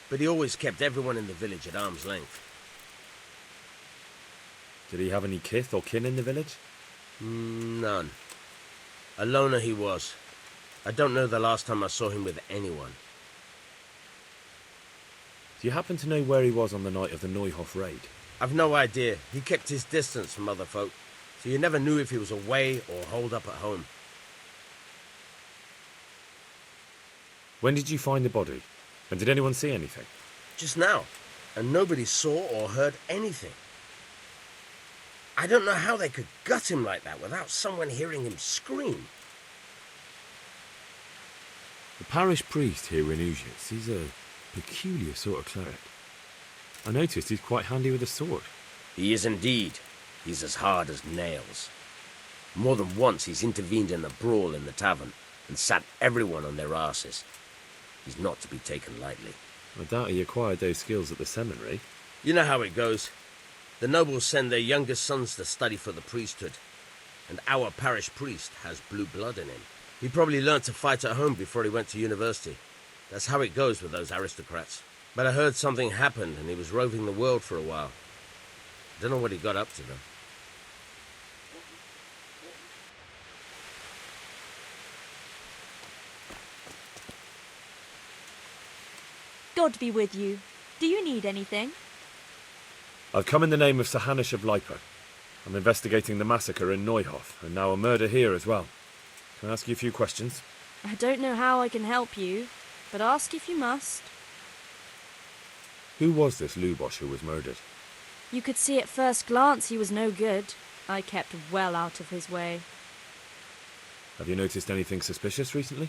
But he always kept everyone in the village at arm's length. Did he have any kith or kin in the village? None. A loner he was. I don't know the last time I saw him with anyone. Do you happen to know where he was on the night of the Neuhof raid? I've no idea. He kept his distance from other folk, so you never knew if he was away or holed up at home. When did you find the body? And did anyone see anything? Just now. And nobody saw or heard anything. I don't know how they could gut him like that without someone hearing him scream. The parish priest here in Ujits, he's a peculiar sort of cleric. I noticed he's quite handy with a sword. He is indeed. He's as hard as nails. More than once he's intervened in the brawl in the tavern and sat everyone on their arses. He's not to be taken lightly. I doubt he acquired those skills at the seminary. You know how it goes. The nobles send their youngest sons to study for the priesthood, and our parish priest has blue blood in him. He probably learnt to fight at home before he went to university. That's how it goes with those aristocrats. But I heard something happened and he was roving the world for a while. Don't know what he got up to, though. God be with you. Do you need anything? I've come in the name of Sir Hanish of Lipa. I'm investigating the massacre in Neuhof, and now a murder here as well. Can I ask you a few questions? I don't know how I can help you, but ask if you must. Who was this Lubosh who was murdered? You could see at first glance he was no good. I kept well out of his way. Have you noticed anything suspicious recently?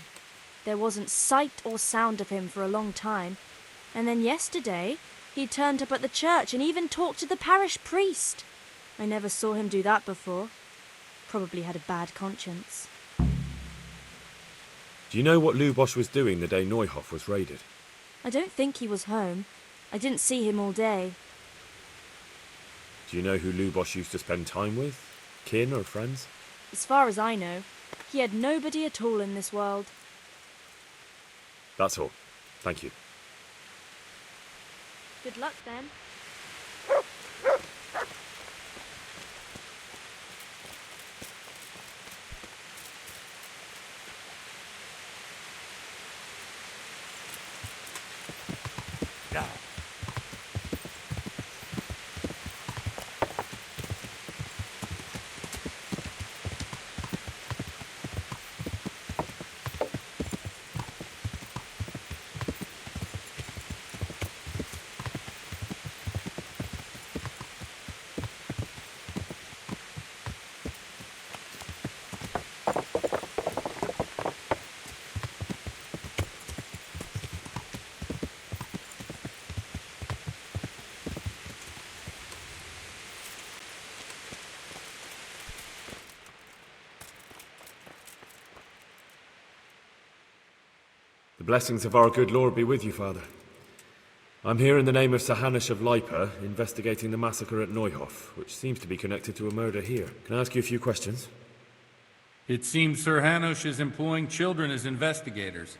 There wasn't sight or sound of him for a long time, and then yesterday he turned up at the church and even talked to the parish priest. I never saw him do that before. Probably had a bad conscience. Do you know what Lubosh was doing the day Neuhof was raided? I don't think he was home. I didn't see him all day. Do you know who Lubosh used to spend time with? Kin or friends? As far as I know, he had nobody at all in this world. That's all. Thank you. Good luck then. The blessings of our good Lord be with you, Father. I'm here in the name of Sir Hanish of Lipa, investigating the massacre at Neuhof, which seems to be connected to a murder here. Can I ask you a few questions? It seems Sir Hanish is employing children as investigators.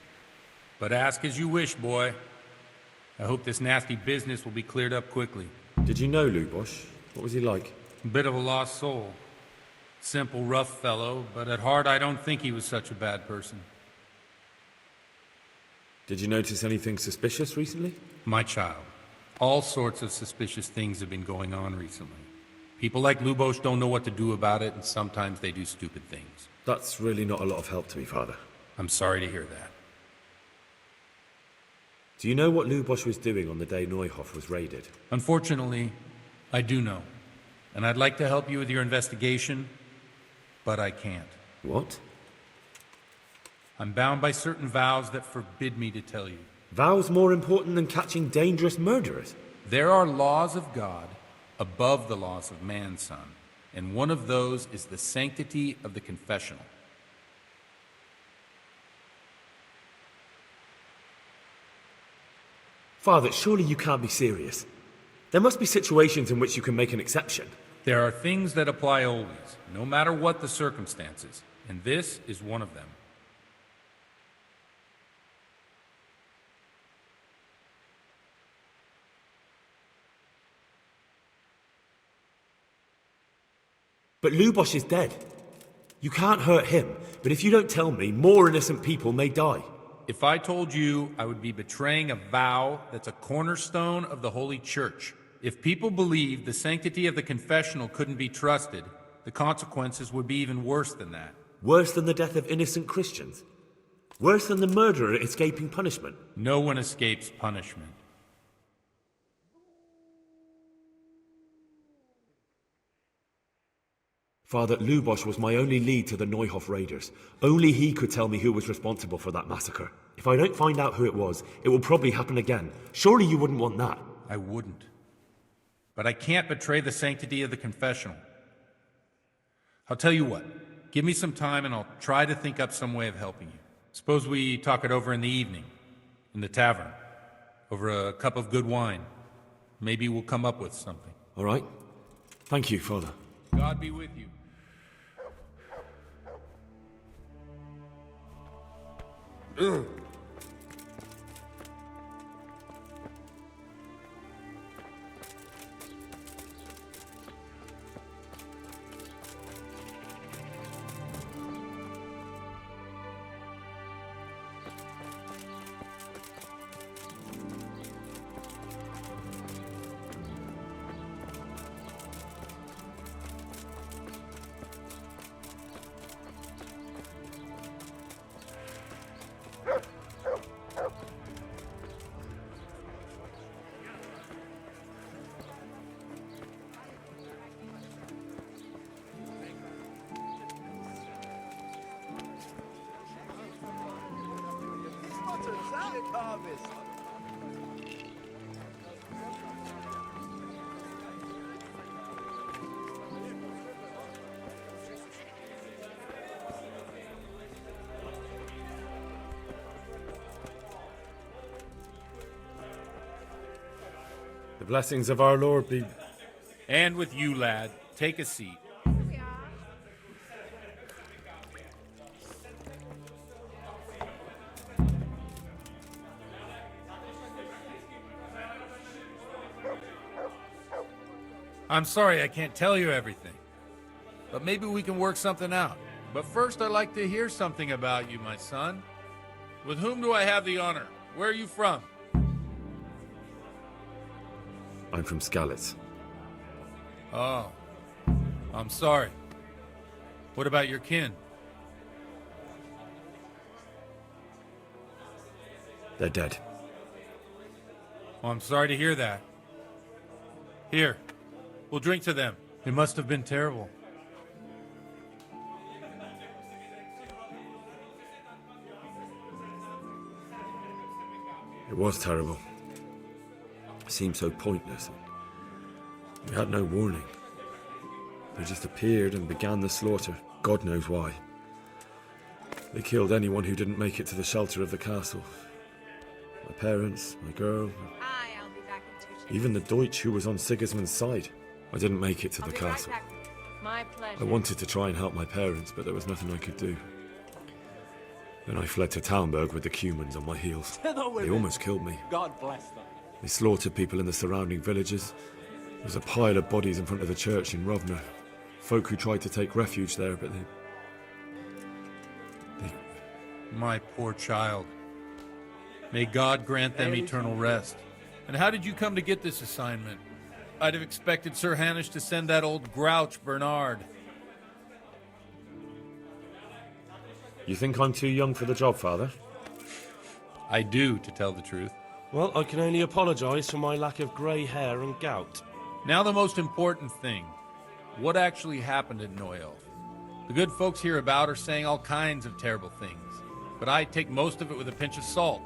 But ask as you wish, boy. I hope this nasty business will be cleared up quickly. Did you know Lubosh? What was he like? A bit of a lost soul. Simple, rough fellow, but at heart I don't think he was such a bad person. Did you notice anything suspicious recently? My child, all sorts of suspicious things have been going on recently. People like Lubosh don't know what to do about it, and sometimes they do stupid things. That's really not a lot of help to me, Father. I'm sorry to hear that. Do you know what Lubosh was doing on the day Neuhof was raided? Unfortunately, I do know. And I'd like to help you with your investigation, but I can't. What? I'm bound by certain vows that forbid me to tell you. Vows more important than catching dangerous murderers? There are laws of God above the laws of man, son, and one of those is the sanctity of the confessional. Father, surely you can't be serious. There must be situations in which you can make an exception. There are things that apply always, no matter what the circumstances, and this is one of them. But Lubosh is dead. You can't hurt him, but if you don't tell me, more innocent people may die. If I told you, I would be betraying a vow that's a cornerstone of the Holy Church. If people believed the sanctity of the confessional couldn't be trusted, the consequences would be even worse than that. Worse than the death of innocent Christians? Worse than the murderer escaping punishment? No one escapes punishment. Father, Lubosh was my only lead to the Neuhof raiders. Only he could tell me who was responsible for that massacre. If I don't find out who it was, it will probably happen again. Surely you wouldn't want that. I wouldn't. But I can't betray the sanctity of the confessional. I'll tell you what. Give me some time and I'll try to think up some way of helping you. Suppose we talk it over in the evening, in the tavern, over a cup of good wine. Maybe we'll come up with something. All right. Thank you, Father. God be with you. The blessings of our Lord be... And with you, lad. Take a seat. I'm sorry I can't tell you everything, but maybe we can work something out. But first I'd like to hear something about you, my son. With whom do I have the honor? Where are you from? I'm from Skalitz. Oh, I'm sorry. What about your kin? They're dead. Oh, I'm sorry to hear that. Here, we'll drink to them. It must have been terrible. It was terrible. It seemed so pointless. We had no warning. They just appeared and began the slaughter. God knows why. They killed anyone who didn't make it to the shelter of the castle. My parents, my girl, even the Deutsch who was on Sigismund's side. I didn't make it to the castle. My pleasure. I wanted to try and help my parents, but there was nothing I could do. Then I fled to Talmberg with the Cumans on my heels. They almost killed me. God bless them. They slaughtered people in the surrounding villages. There was a pile of bodies in front of the church in Rovna. Folk who tried to take refuge there, but they... My poor child. May God grant them eternal rest. And how did you come to get this assignment? I'd have expected Sir Hanish to send that old grouch, Bernard. You think I'm too young for the job, Father? I do, to tell the truth. Well, I can only apologise for my lack of grey hair and gout. Now the most important thing. What actually happened at Neuhof? The good folks hereabout are saying all kinds of terrible things, but I take most of it with a pinch of salt.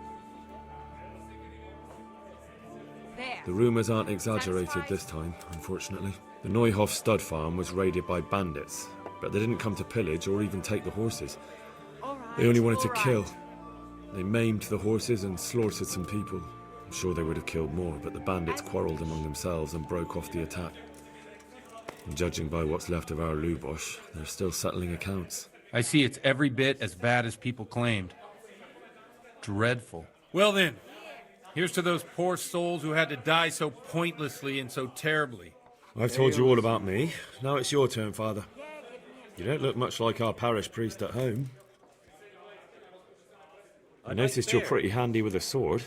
The rumours aren't exaggerated this time, unfortunately. The Neuhof stud farm was raided by bandits, but they didn't come to pillage or even take the horses. They only wanted to kill. They maimed the horses and slaughtered some people. I'm sure they would have killed more, but the bandits quarrelled among themselves and broke off the attack. And judging by what's left of our Lubosh, they're still settling accounts. I see it's every bit as bad as people claimed. Dreadful. Well then, here's to those poor souls who had to die so pointlessly and so terribly. I've told you all about me. Now it's your turn, Father. You don't look much like our parish priest at home. I noticed you're pretty handy with a sword.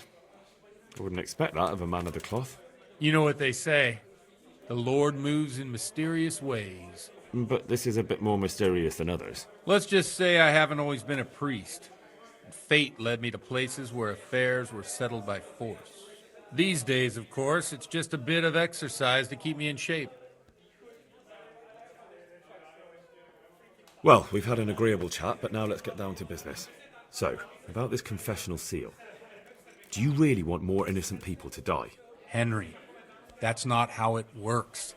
I wouldn't expect that of a man of the cloth. You know what they say. The Lord moves in mysterious ways. But this is a bit more mysterious than others. Let's just say I haven't always been a priest. Fate led me to places where affairs were settled by force. These days, of course, it's just a bit of exercise to keep me in shape. Well, we've had an agreeable chat, but now let's get down to business. So, about this confessional seal. Do you really want more innocent people to die? Henry, that's not how it works.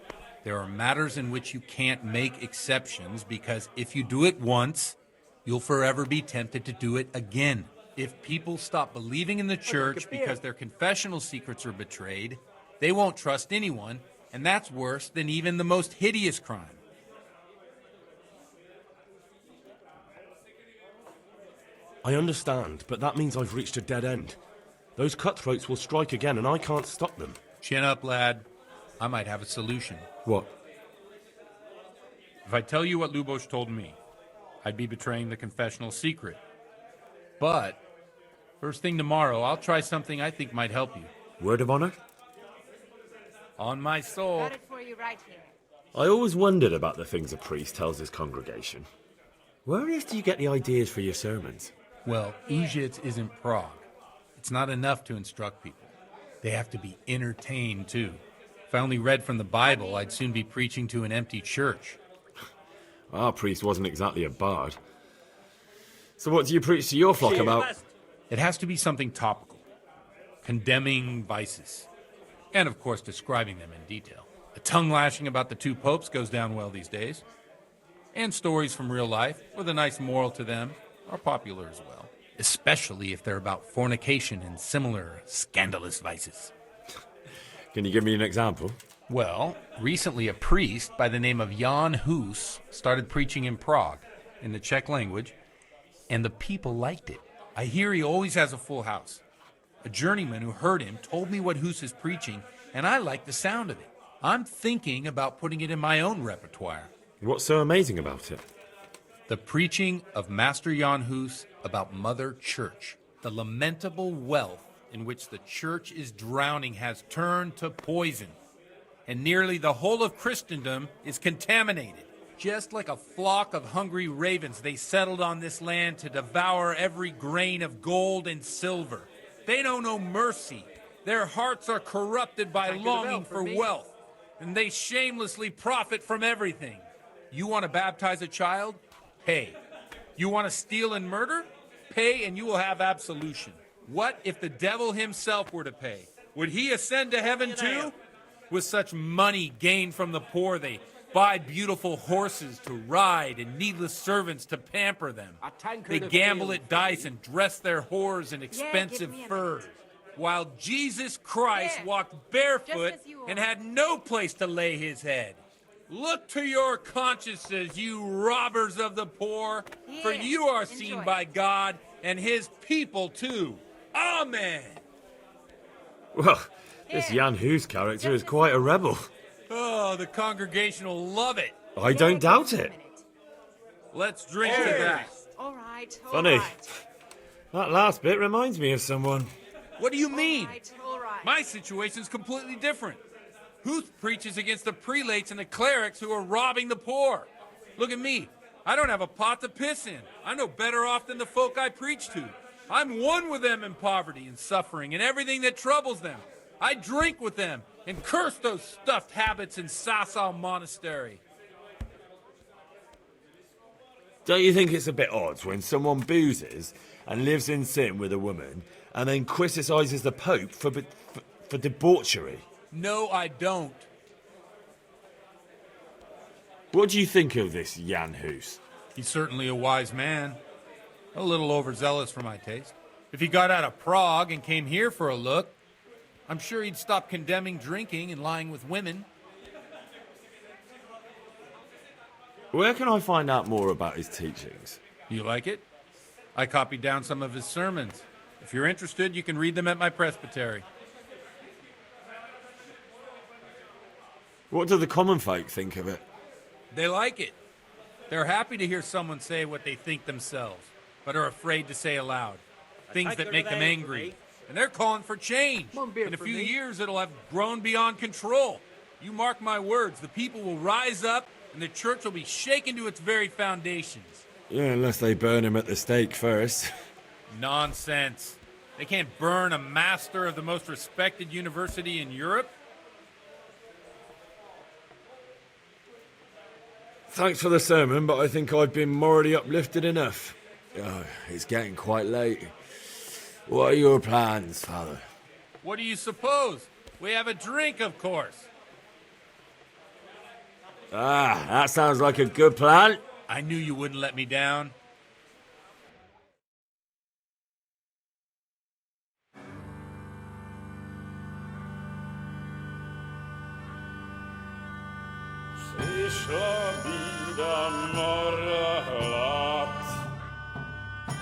There are matters in which you can't make exceptions because if you do it once, you'll forever be tempted to do it again. If people stop believing in the church because their confessional secrets are betrayed, they won't trust anyone, and that's worse than even the most hideous crime. I understand, but that means I've reached a dead end. Those cutthroats will strike again, and I can't stop them. Chin up, lad. I might have a solution. What? If I tell you what Lubos told me, I'd be betraying the confessional secret. But first thing tomorrow, I'll try something I think might help you. Word of honor? On my soul. Got it for you right here. I always wondered about the things a priest tells his congregation. Where on earth do you get the ideas for your sermons? Well, Ujits isn't Prague. It's not enough to instruct people. They have to be entertained, too. If I only read from the Bible, I'd soon be preaching to an empty church. Our priest wasn't exactly a bard. So what do you preach to your flock about? It has to be something topical. Condemning vices. And, of course, describing them in detail. A tongue lashing about the two popes goes down well these days. And stories from real life, with a nice moral to them, are popular as well. Especially if they're about fornication and similar scandalous vices. Can you give me an example? Well, recently a priest by the name of Jan Hus started preaching in Prague, in the Czech language, and the people liked it. I hear he always has a full house. A journeyman who heard him told me what Hus is preaching, and I like the sound of it. I'm thinking about putting it in my own repertoire. What's so amazing about it? The preaching of Master Jan Hus about Mother Church. The lamentable wealth in which the church is drowning has turned to poison. And nearly the whole of Christendom is contaminated. Just like a flock of hungry ravens, they settled on this land to devour every grain of gold and silver. They know no mercy. Their hearts are corrupted by longing for wealth, and they shamelessly profit from everything. You want to baptize a child? Pay. You want to steal and murder? Pay and you will have absolution. What if the devil himself were to pay? Would he ascend to heaven too? With such money gained from the poor, they buy beautiful horses to ride and needless servants to pamper them. They gamble at dice and dress their whores in expensive furs. While Jesus Christ walked barefoot and had no place to lay his head. Look to your consciences, you robbers of the poor, for you are seen by God and his people too. Amen. Well, this Jan Hus character is quite a rebel. Oh, the congregation will love it. I don't doubt it. Let's drink to that. All right. Funny. That last bit reminds me of someone. What do you mean? All right. My situation's completely different. Huth preaches against the prelates and the clerics who are robbing the poor. Look at me. I don't have a pot to piss in. I'm no better off than the folk I preach to. I'm one with them in poverty and suffering and everything that troubles them. I drink with them and curse those stuffed habits in Sasau Monastery. Don't you think it's a bit odd when someone boozes and lives in sin with a woman and then criticises the Pope for debauchery? No, I don't. What do you think of this Jan Hus? He's certainly a wise man. A little overzealous for my taste. If he got out of Prague and came here for a look, I'm sure he'd stop condemning drinking and lying with women. Where can I find out more about his teachings? You like it? I copied down some of his sermons. If you're interested, you can read them at my presbytery. What do the common folk think of it? They like it. They're happy to hear someone say what they think themselves, but are afraid to say aloud. Things that make them angry. And they're calling for change. In a few years, it'll have grown beyond control. You mark my words, the people will rise up, and the church will be shaken to its very foundations. Yeah, unless they burn him at the stake first. Nonsense. They can't burn a master of the most respected university in Europe. Thanks for the sermon, but I think I've been morally uplifted enough. Oh, it's getting quite late. What are your plans, Father? What do you suppose? We have a drink, of course. Ah, that sounds like a good plan. I knew you wouldn't let me down. Przyszła bida mora lat,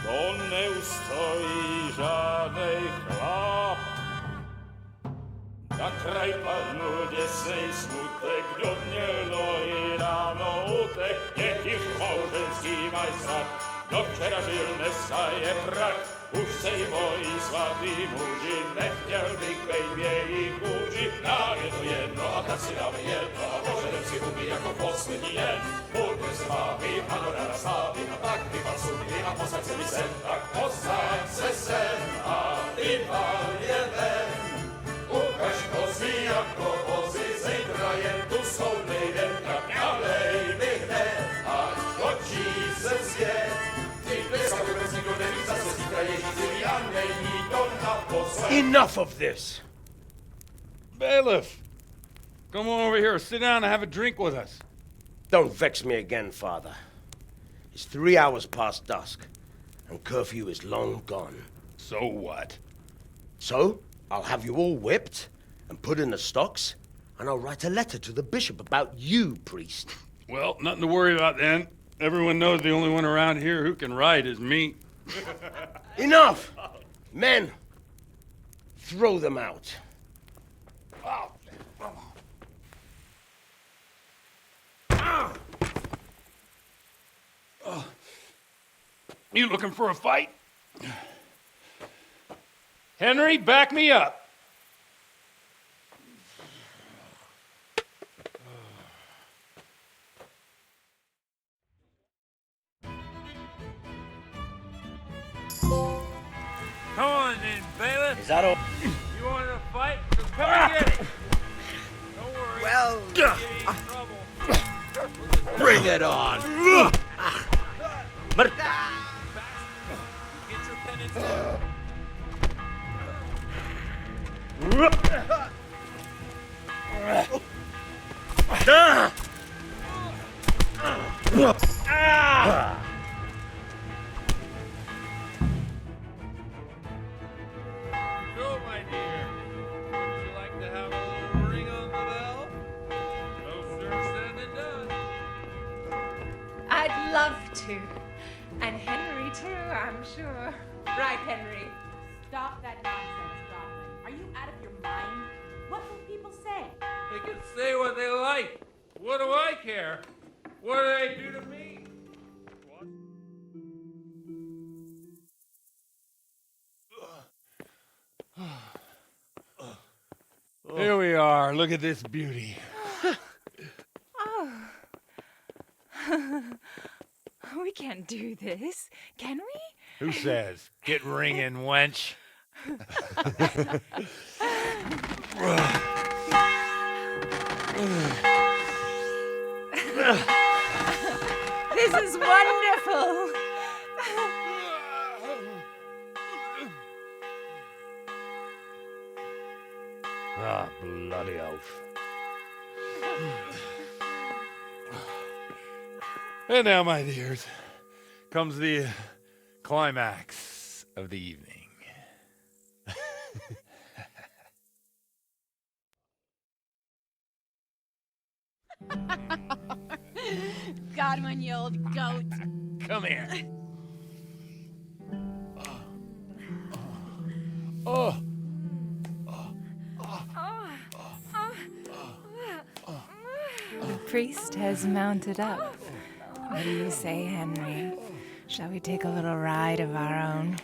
to nie ustoi żadnej chlap. Na kraj panuje sej smutek, dodnie i rano utek, niech ich małżeński majstrat, do wczera żylne staje brak. Už sej moji svatý muži, nechtěl bych bejbě jich kůži. Nám je to jedno a tak si dáme jedno a požadem si huby jako poslední jen. Buďme s vámi, ano ráda slávy a tak vypal sudy a posaď se mi sem. Tak posaď se sem a vypal je ven. Ukaž kozy jako vozy, zítra jen tu jsou nejden, tak nalej mi hned, ať točí se svět. Enough of this! Bailiff! Come on over here, sit down and have a drink with us. Don't vex me again, Father. It's 3 hours past dusk, and curfew is long gone. So what? So, I'll have you all whipped and put in the stocks, and I'll write a letter to the bishop about you, priest. Well, nothing to worry about then. Everyone knows the only one around here who can write is me. Enough! Men, throw them out. You looking for a fight? Henry, back me up. Come on then, bailiff. Is that all? You want to fight? So come and get it. Don't worry. Well, Get in trouble. bring it on. Get your penance down. So, my dear, would you like to have a little ring on the bell? Closer said than done. I'd love to. And Henry, too, I'm sure. Right, Henry. Stop that nonsense, Godwin. Are you out of your mind? What will people say? They can say what they like. What do I care? What do they do to me? Here we are. Look at this beauty. We can't do this, can we? Who says? Get ringing, wench. This is wonderful. Ah, bloody oath. And now, my dears, comes the climax of the evening. Godwin, you old goat. Come here. Oh. The priest has mounted up. What do you say, Henry? Shall we take a little ride of our own?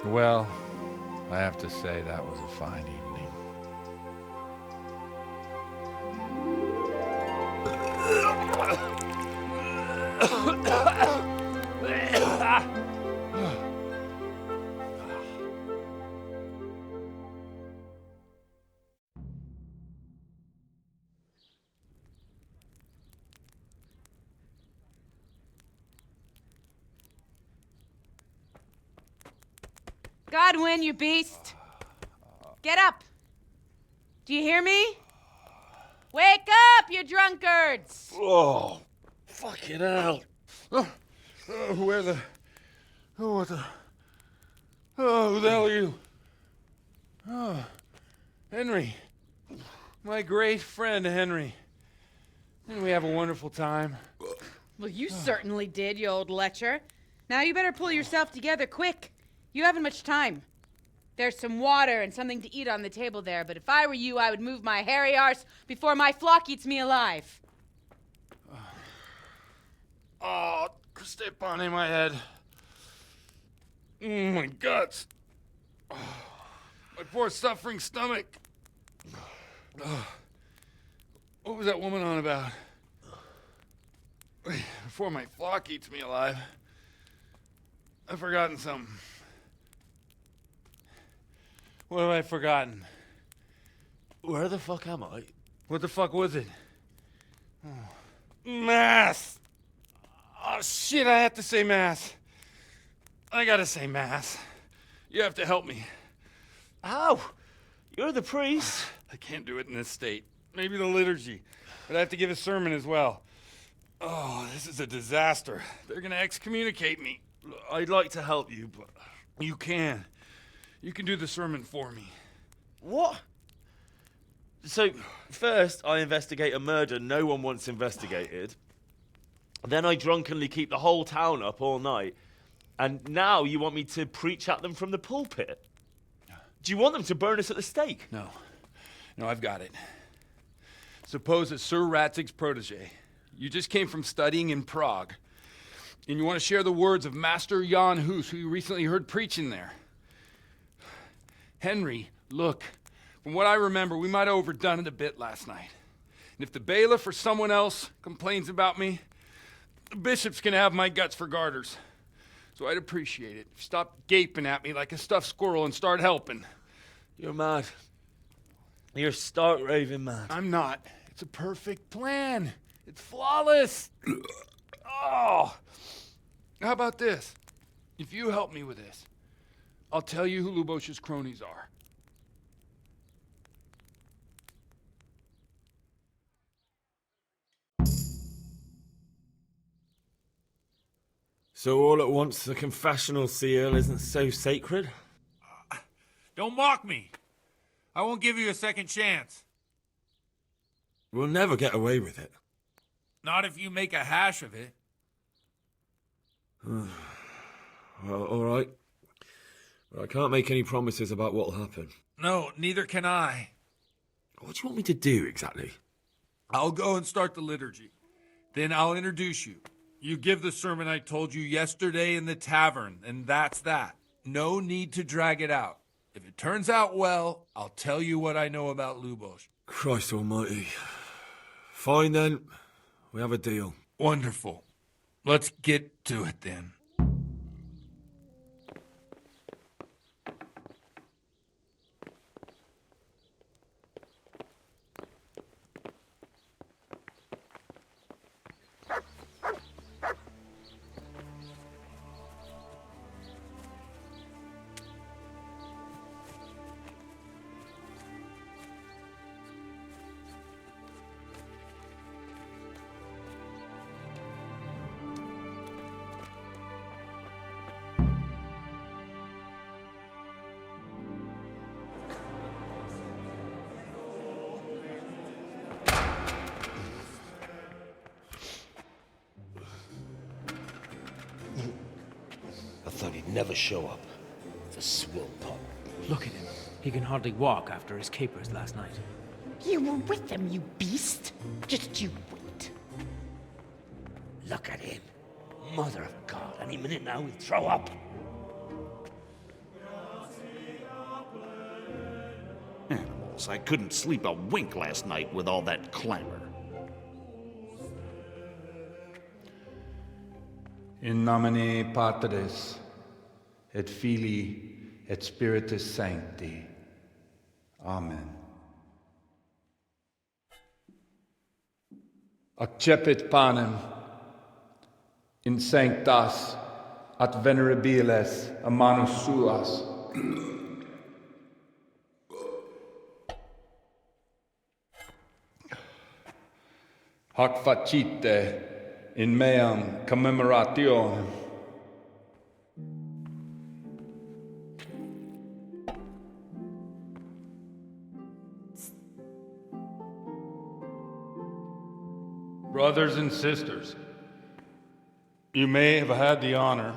Well, I have to say that was a fine evening. Godwin, you beast! Get up! Do you hear me? Wake up, you drunkards! Oh, fucking hell. Where the... Oh, what the... Oh, who the hell are you? Oh, Henry. My great friend, Henry. Didn't we have a wonderful time? Well, you certainly did, you old lecher. Now you better pull yourself together quick. You haven't much time. There's some water and something to eat on the table there, but if I were you, I would move my hairy arse before my flock eats me alive. Oh, step on my head. My guts. Oh, my poor suffering stomach. Oh, what was that woman on about? Before my flock eats me alive. I've forgotten something. What have I forgotten? Where the fuck am I? What the fuck was it? Oh. Mass! Oh shit, I have to say mass. I gotta say mass. You have to help me. How? You're the priest. I can't do it in this state. Maybe the liturgy. But I have to give a sermon as well. Oh, this is a disaster. They're gonna excommunicate me. I'd like to help you, but... You can. You can do the sermon for me. What? So, first I investigate a murder no one wants investigated. Then I drunkenly keep the whole town up all night. And now you want me to preach at them from the pulpit? Do you want them to burn us at the stake? No. No, I've got it. Suppose that Sir Ratzig's protege. You just came from studying in Prague. And you want to share the words of Master Jan Hus, who you recently heard preaching there. Henry, look, from what I remember, we might have overdone it a bit last night. And if the bailiff or someone else complains about me, the bishop's gonna have my guts for garters. So I'd appreciate it if you stopped gaping at me like a stuffed squirrel and start helping. You're mad. You're stark raving mad. I'm not. It's a perfect plan. It's flawless. Oh! How about this? If you help me with this, I'll tell you who Lubosh's cronies are. So all at once the confessional seal isn't so sacred? Don't mock me. I won't give you a second chance. We'll never get away with it. Not if you make a hash of it. Well, all right. But I can't make any promises about what'll happen. No, neither can I. What do you want me to do exactly? I'll go and start the liturgy. Then I'll introduce you. You give the sermon I told you yesterday in the tavern, and that's that. No need to drag it out. If it turns out well, I'll tell you what I know about Lubosh. Christ almighty. Fine then. We have a deal. Wonderful. Let's get to it then. I thought he'd never show up. The swill pot. Look at him. He can hardly walk after his capers last night. You were with them, you beast. Just you wait. Look at him. Mother of God, any minute now he'll throw up. Confess, I couldn't sleep a wink last night with all that clamor. In nomine Patris, et Filii, et Spiritus Sancti. Amen. Accepit panem in sanctas at venerabiles a manus suas. Hac facite in meam commemorationem. Brothers and sisters, you may have had the honor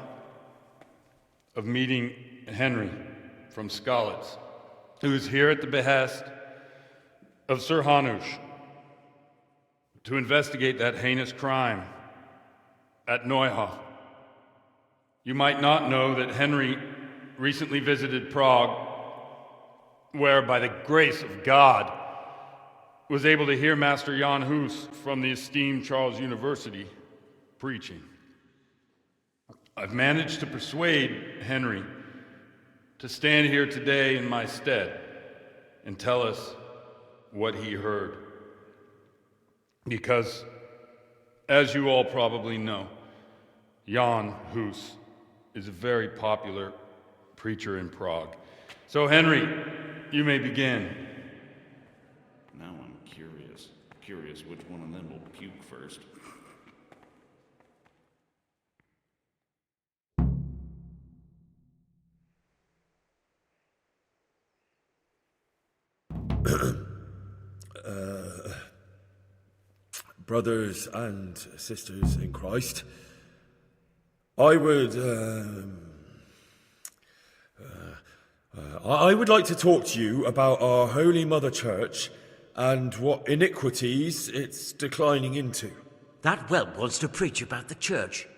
of meeting Henry from Skalitz, who is here at the behest of Sir Hanush to investigate that heinous crime at Neuhof. You might not know that Henry recently visited Prague, where, by the grace of God, was able to hear Master Jan Hus from the esteemed Charles University preaching. I've managed to persuade Henry to stand here today in my stead and tell us what he heard. Because, as you all probably know, Jan Hus is a very popular preacher in Prague. So, Henry, you may begin. Now I'm curious which one of them will puke first. Brothers and sisters in Christ, I would like to talk to you about our Holy Mother Church and what iniquities it's declining into. That whelp wants to preach about the church.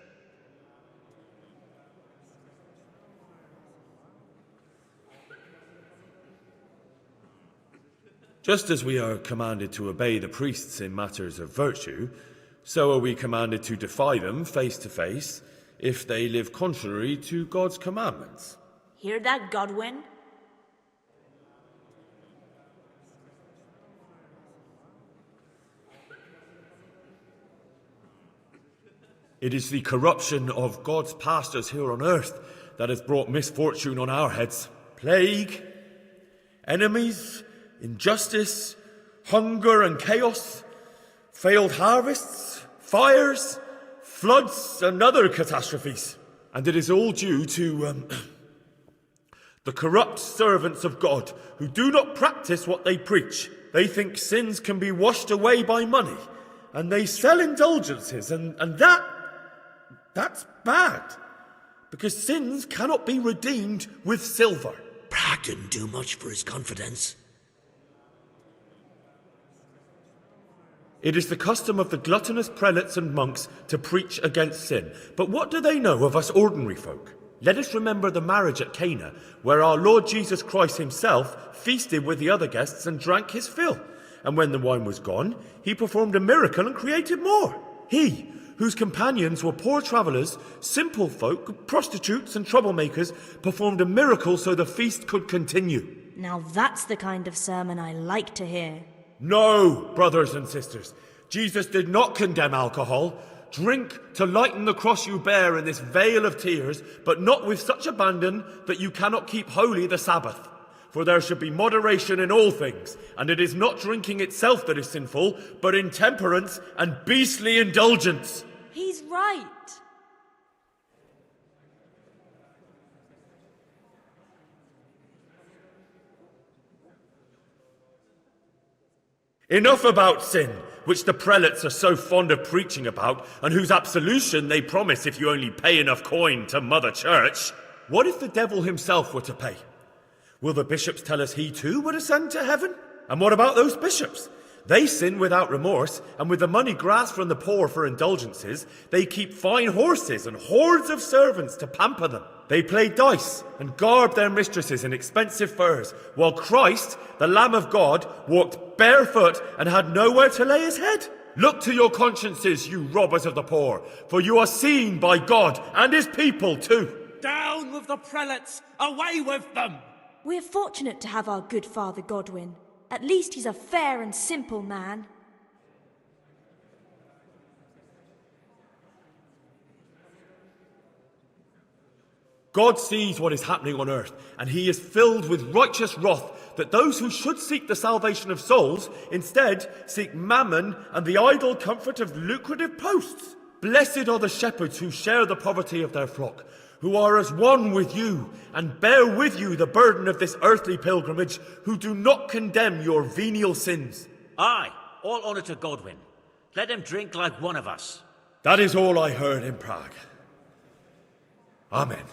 Just as we are commanded to obey the priests in matters of virtue, so are we commanded to defy them face to face if they live contrary to God's commandments. Hear that, Godwin? It is the corruption of God's pastors here on earth that has brought misfortune on our heads. Plague, enemies, injustice, hunger and chaos, failed harvests, fires, floods and other catastrophes. And it is all due to the corrupt servants of God who do not practice what they preach. They think sins can be washed away by money, and they sell indulgences, and that's bad, because sins cannot be redeemed with silver. Prague didn't do much for his confidence. It is the custom of the gluttonous prelates and monks to preach against sin. But what do they know of us ordinary folk? Let us remember the marriage at Cana, where our Lord Jesus Christ himself feasted with the other guests and drank his fill. And when the wine was gone, he performed a miracle and created more. He, whose companions were poor travellers, simple folk, prostitutes and troublemakers, performed a miracle so the feast could continue. Now that's the kind of sermon I like to hear. No, brothers and sisters, Jesus did not condemn alcohol. Drink to lighten the cross you bear in this vale of tears, but not with such abandon that you cannot keep holy the Sabbath. For there should be moderation in all things, and it is not drinking itself that is sinful, but intemperance and beastly indulgence. He's right. Enough about sin, which the prelates are so fond of preaching about, and whose absolution they promise if you only pay enough coin to Mother Church. What if the devil himself were to pay? Will the bishops tell us he too would ascend to heaven? And what about those bishops? They sin without remorse, and with the money grasped from the poor for indulgences, they keep fine horses and hordes of servants to pamper them. They play dice and garb their mistresses in expensive furs, while Christ, the Lamb of God, walked barefoot and had nowhere to lay his head. Look to your consciences, you robbers of the poor, for you are seen by God and his people too. Down with the prelates! Away with them! We're fortunate to have our good Father Godwin. At least he's a fair and simple man. God sees what is happening on earth, and he is filled with righteous wrath that those who should seek the salvation of souls instead seek mammon and the idle comfort of lucrative posts. Blessed are the shepherds who share the poverty of their flock, who are as one with you and bear with you the burden of this earthly pilgrimage, who do not condemn your venial sins. Aye, all honour to Godwin. Let him drink like one of us. That is all I heard in Prague. Amen.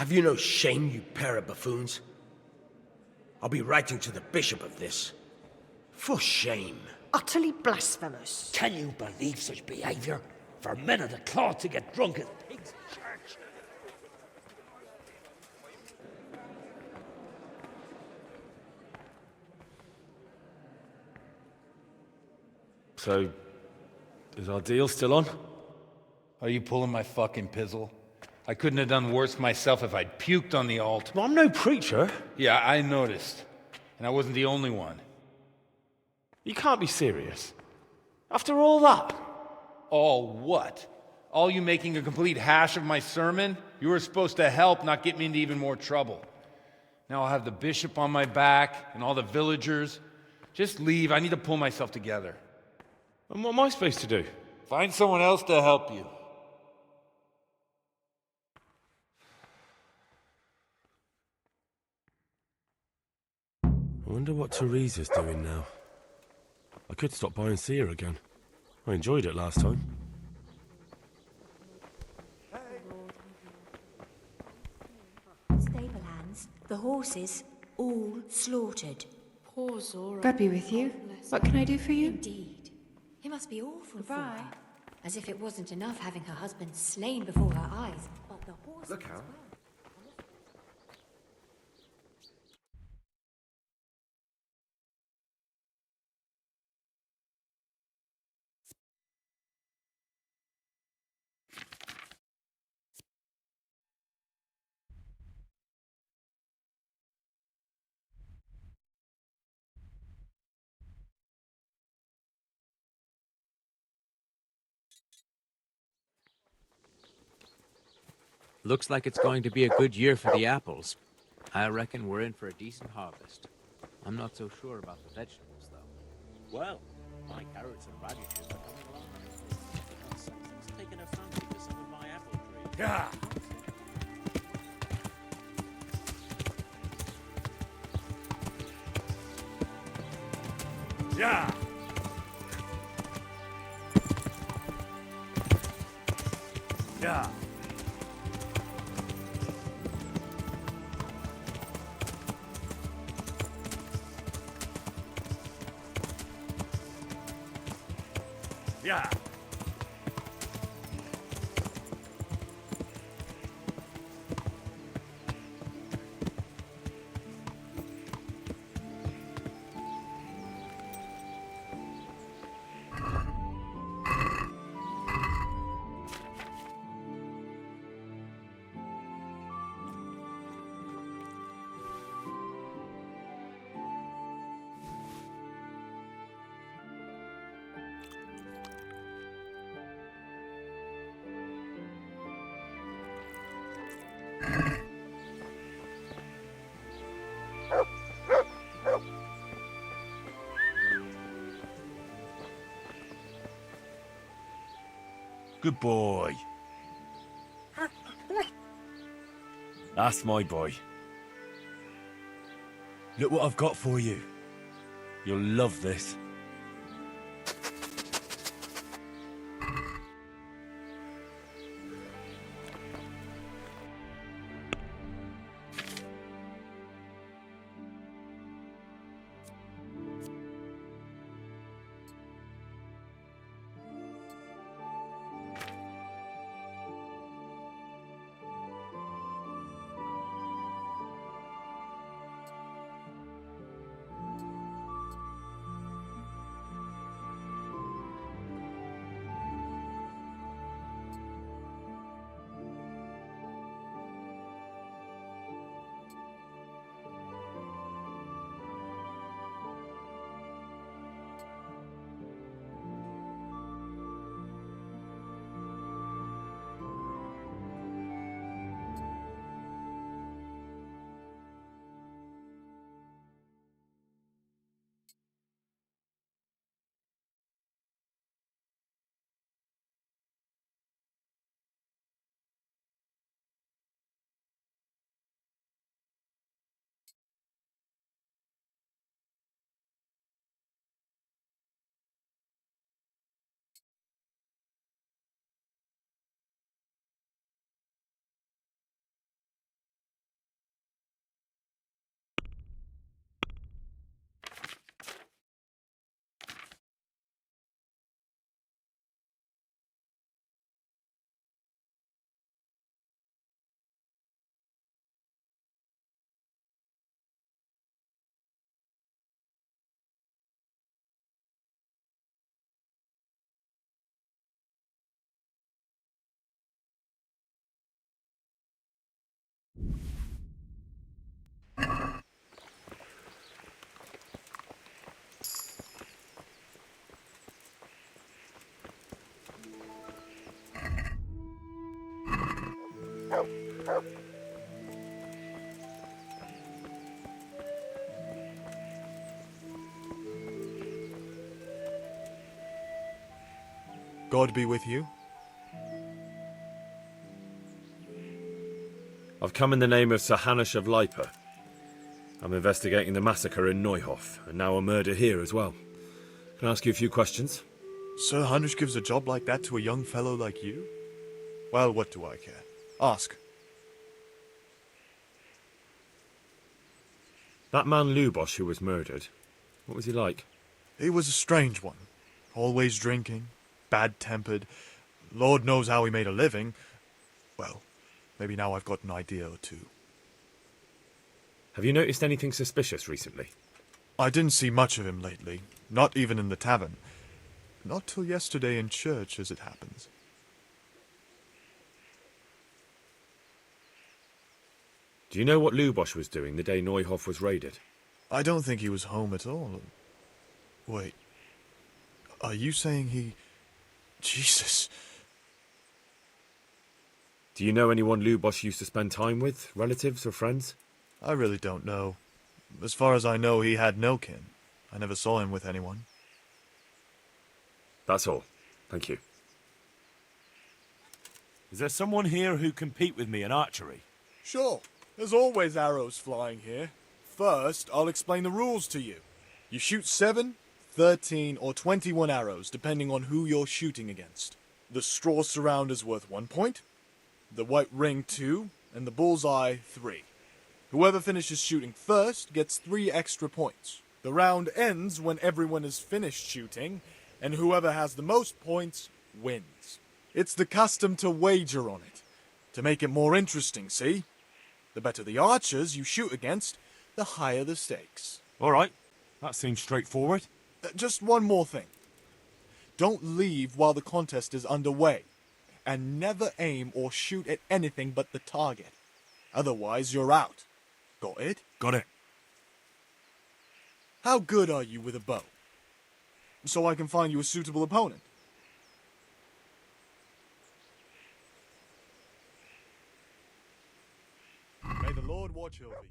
Have you no shame, you pair of buffoons? I'll be writing to the bishop of this. For shame. Utterly blasphemous. Can you believe such behaviour? For men of the cloth to get drunk as pigs in church? So, is our deal still on? Are you pulling my fucking pizzle? I couldn't have done worse myself if I'd puked on the altar. Well, I'm no preacher. Yeah, I noticed. And I wasn't the only one. You can't be serious. After all that. All what? All you making a complete hash of my sermon? You were supposed to help, not get me into even more trouble. Now I'll have the bishop on my back and all the villagers. Just leave. I need to pull myself together. And what am I supposed to do? Find someone else to help you. I wonder what Teresa's doing now. I could stop by and see her again. I enjoyed it last time. Stable hands, the horses, all slaughtered. Poor Zora. God be with you. What can I do for you? Indeed. It must be awful for her. As if it wasn't enough having her husband slain before her eyes, but the horses Look out. as well. Looks like it's going to be a good year for the apples. I reckon we're in for a decent harvest. I'm not so sure about the vegetables, though. Well, my carrots and radishes are coming along nicely. Something's taken a fancy to some of my apple trees. Yeah. Yeah. Yeah. Yeah. Good boy. That's my boy. Look what I've got for you. You'll love this. God be with you. I've come in the name of Sir Hanush of Lipa. I'm investigating the massacre in Neuhof, and now a murder here as well. Can I ask you a few questions? Sir Hanush gives a job like that to a young fellow like you? Well, what do I care? Ask. That man Lubosh who was murdered, what was he like? He was a strange one. Always drinking, bad-tempered. Lord knows how he made a living. Well, maybe now I've got an idea or two. Have you noticed anything suspicious recently? I didn't see much of him lately, not even in the tavern. Not till yesterday in church, as it happens. Do you know what Lubosh was doing the day Neuhof was raided? I don't think he was home at all. Wait. Are you saying he... Jesus. Do you know anyone Lubosh used to spend time with? Relatives or friends? I really don't know. As far as I know, he had no kin. I never saw him with anyone. That's all. Thank you. Is there someone here who compete with me in archery? Sure. There's always arrows flying here. First, I'll explain the rules to you. You shoot 7, 13, or 21 arrows, depending on who you're shooting against. The straw surround is worth 1 point, the white ring 2, and the bullseye 3. Whoever finishes shooting first gets 3 extra points. The round ends when everyone is finished shooting, and whoever has the most points wins. It's the custom to wager on it, to make it more interesting, see? The better the archers you shoot against, the higher the stakes. All right, that seems straightforward. Just one more thing. Don't leave while the contest is underway, and never aim or shoot at anything but the target. Otherwise, you're out. Got it? Got it. How good are you with a bow? So I can find you a suitable opponent. May the Lord watch over you.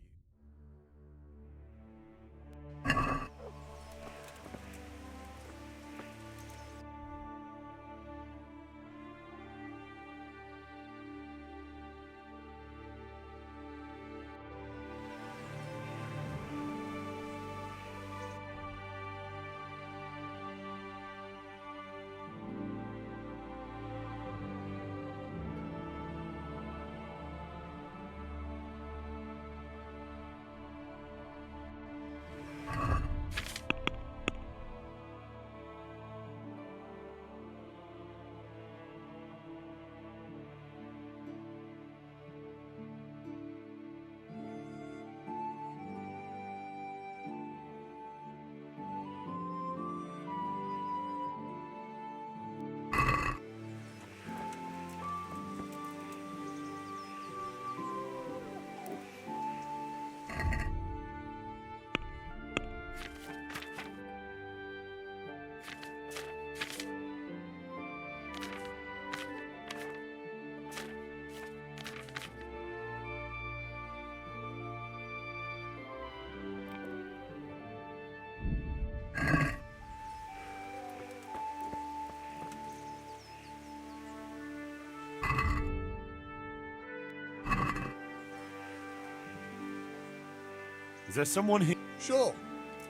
Is there someone here? Sure.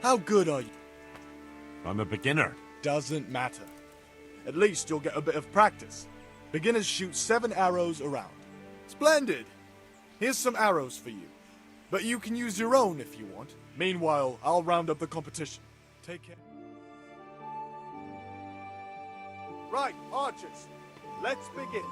How good are you? I'm a beginner. Doesn't matter. At least you'll get a bit of practice. Beginners shoot 7 arrows around. Splendid! Here's some arrows for you. But you can use your own if you want. Meanwhile, I'll round up the competition. Take care. Right, archers. Let's begin.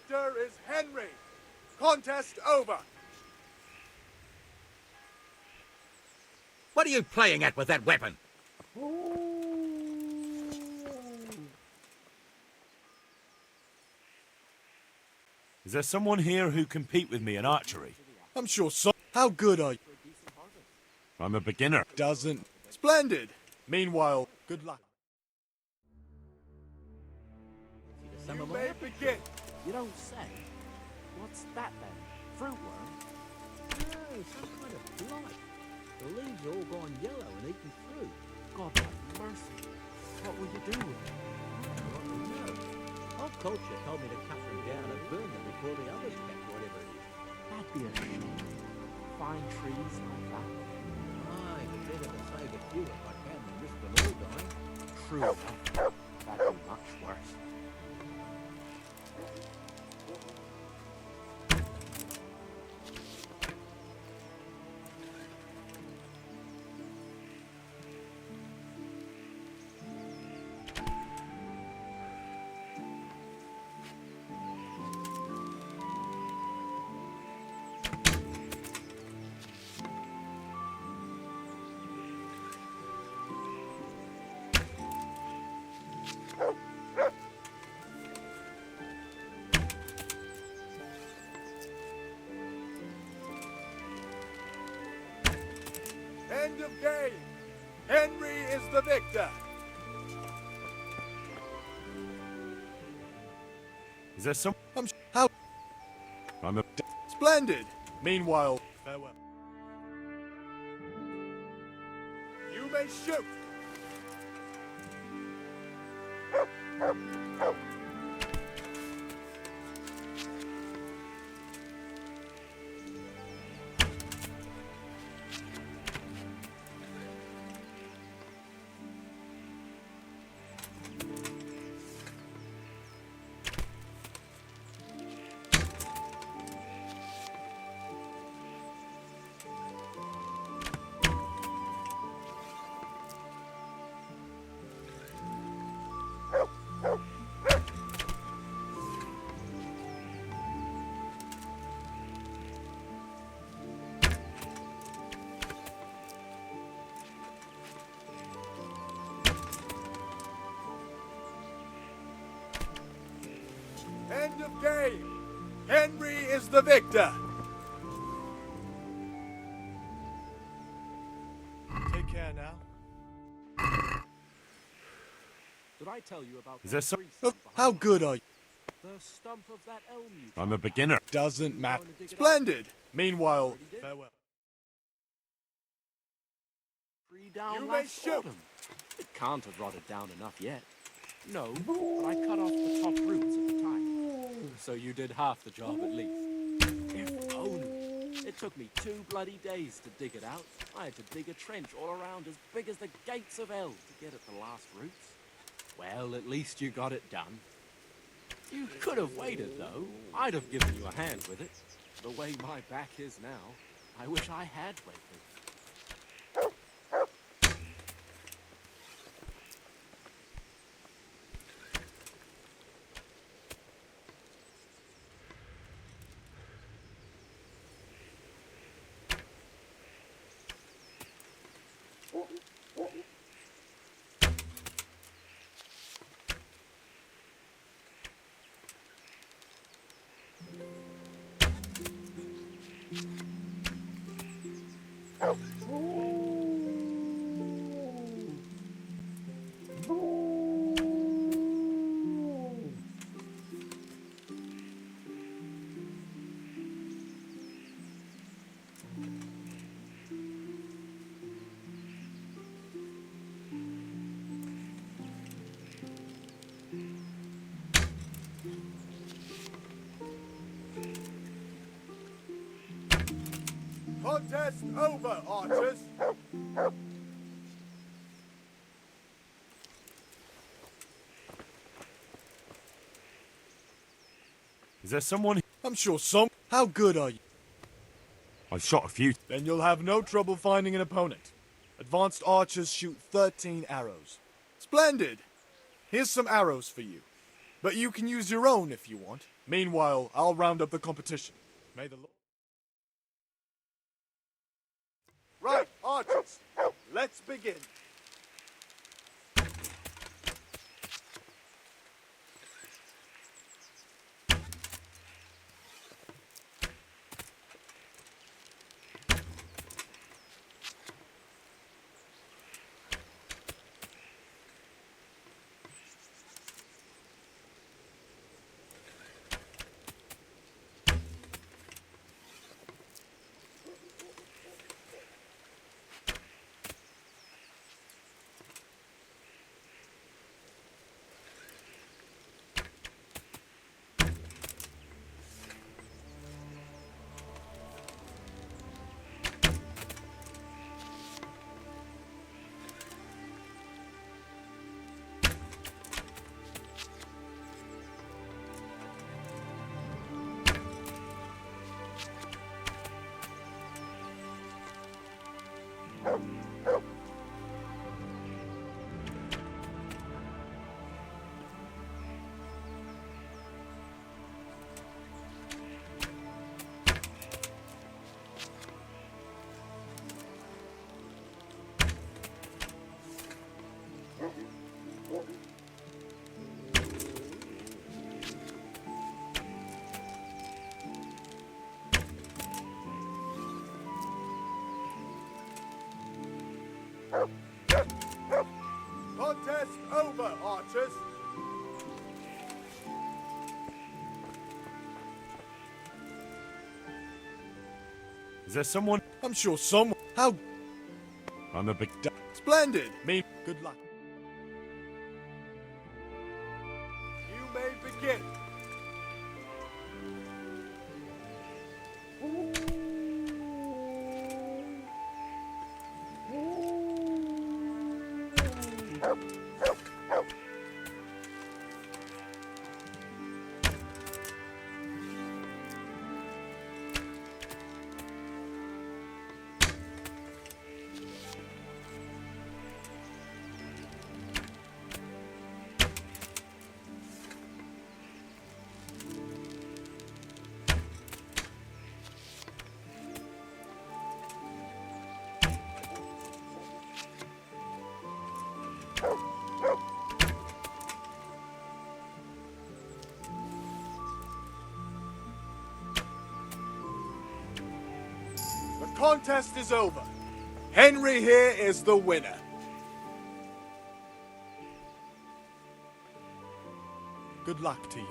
victor is Henry. Contest over. What are you playing at with that weapon? Is there someone here who compete with me in archery? I'm sure so. How good are you? I'm a beginner. Doesn't. Splendid. Meanwhile, good luck. You may begin. You don't say. What's that then? Fruit worm? No, some kind of blight. The leaves are all gone yellow and eaten through. God have mercy. What will you do with them? I don't know. Our culture told me to cut them down and burn them before the others get whatever it is. That'd be a shame. Fine trees like that. Aye, better to save a few if I can than risk them all dying. True enough. That'd be much worse. End of game. Henry is the victor. Is there some... How? I'm a... Splendid. Meanwhile, farewell. You may shoot. End of game. Henry is the victor. Take care now. Did I tell you about Is there some... How good are you? the stump of that elm you I'm a beginner. Doesn't matter. Splendid. Meanwhile, farewell. tree down You may last shoot. autumn? It can't have rotted down enough yet. No, but I cut off the top roots at the time. So you did half the job at least. If only. It took me 2 bloody days to dig it out. I had to dig a trench all around as big as the gates of hell to get at the last roots. Well, at least you got it done. You could have waited, though. I'd have given you a hand with it. The way my back is now, I wish I had waited. Contest over, archers. Is there someone... I'm sure some... How good are you? I've shot a few. Then you'll have no trouble finding an opponent. Advanced archers shoot 13 arrows. Splendid! Here's some arrows for you. But you can use your own if you want. Meanwhile, I'll round up the competition. May the Lord... Right, archers, let's begin. Contest over, archers. Is there someone? I'm sure someone... How... I'm a big... Splendid! Good luck. You may begin. The contest is over. Henry here is the winner. Good luck to you.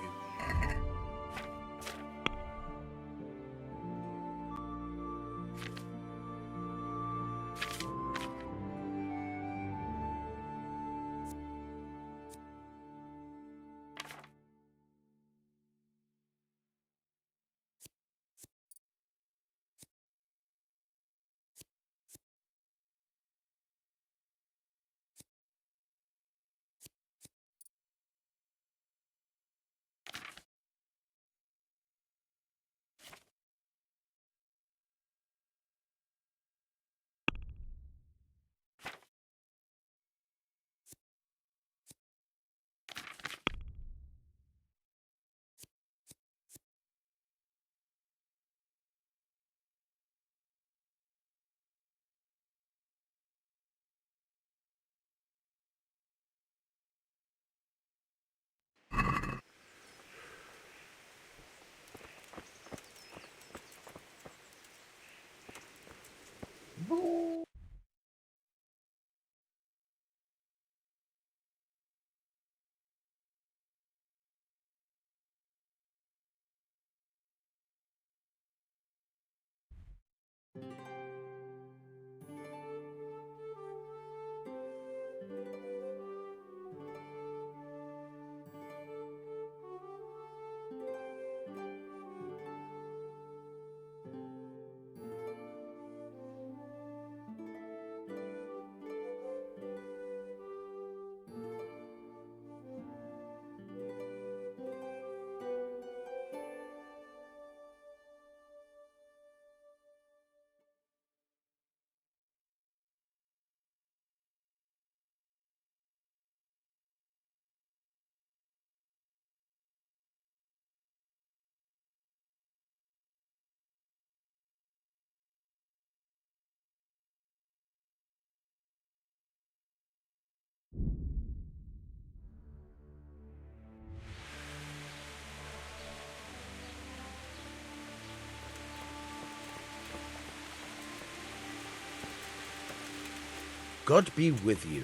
God be with you.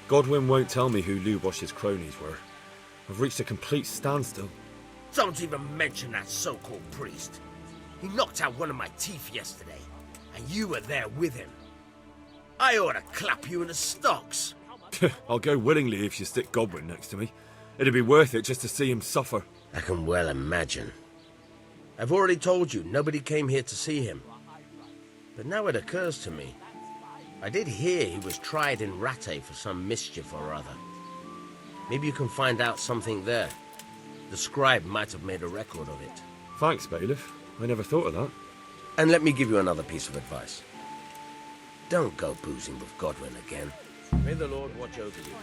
Godwin won't tell me who Lubosh's cronies were. I've reached a complete standstill. Don't even mention that so-called priest. He knocked out one of my teeth yesterday, and you were there with him. I ought to clap you in the stocks. I'll go willingly if you stick Godwin next to me. It'd be worth it just to see him suffer. I can well imagine. I've already told you, nobody came here to see him. But now it occurs to me. I did hear he was tried in Rattay for some mischief or other. Maybe you can find out something there. The scribe might have made a record of it. Thanks, Bailiff. I never thought of that. And let me give you another piece of advice. Don't go boozing with Godwin again. May the Lord watch over you.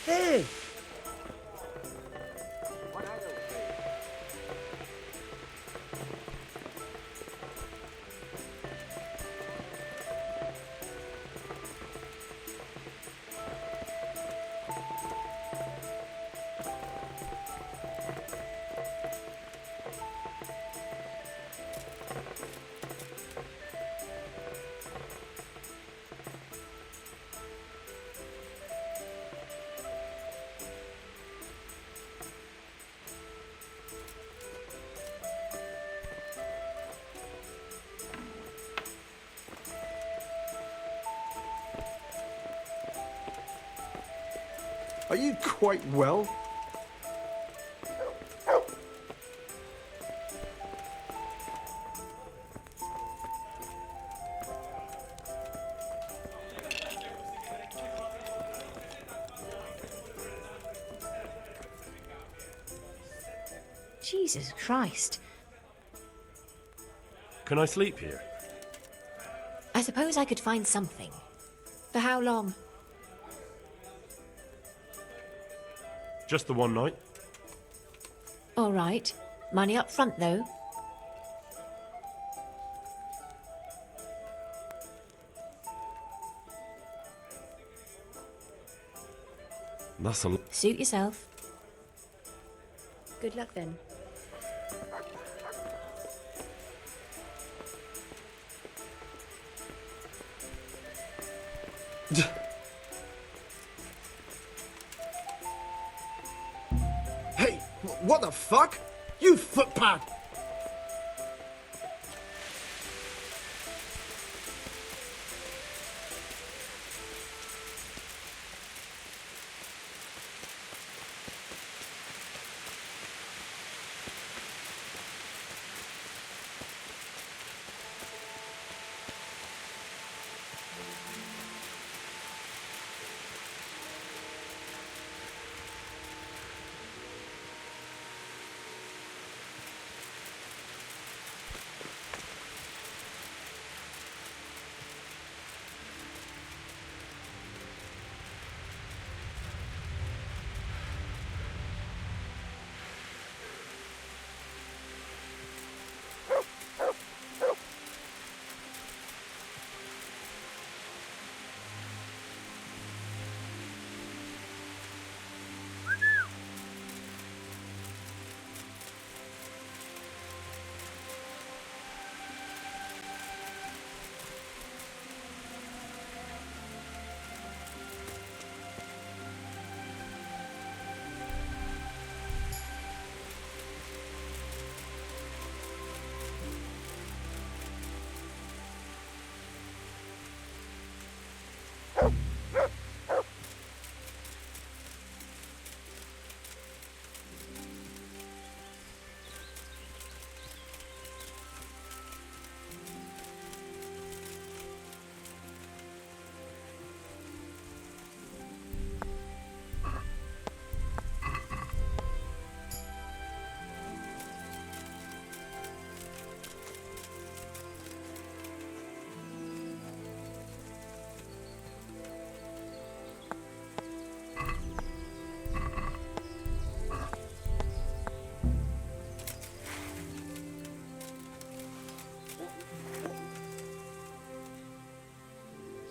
Hey! Are you quite well? Jesus Christ. Can I sleep here? I suppose I could find something. For how long? Just the one night. All right. Money up front, though. That's a... Suit yourself. Good luck, then. Hey, what the fuck? You footpad!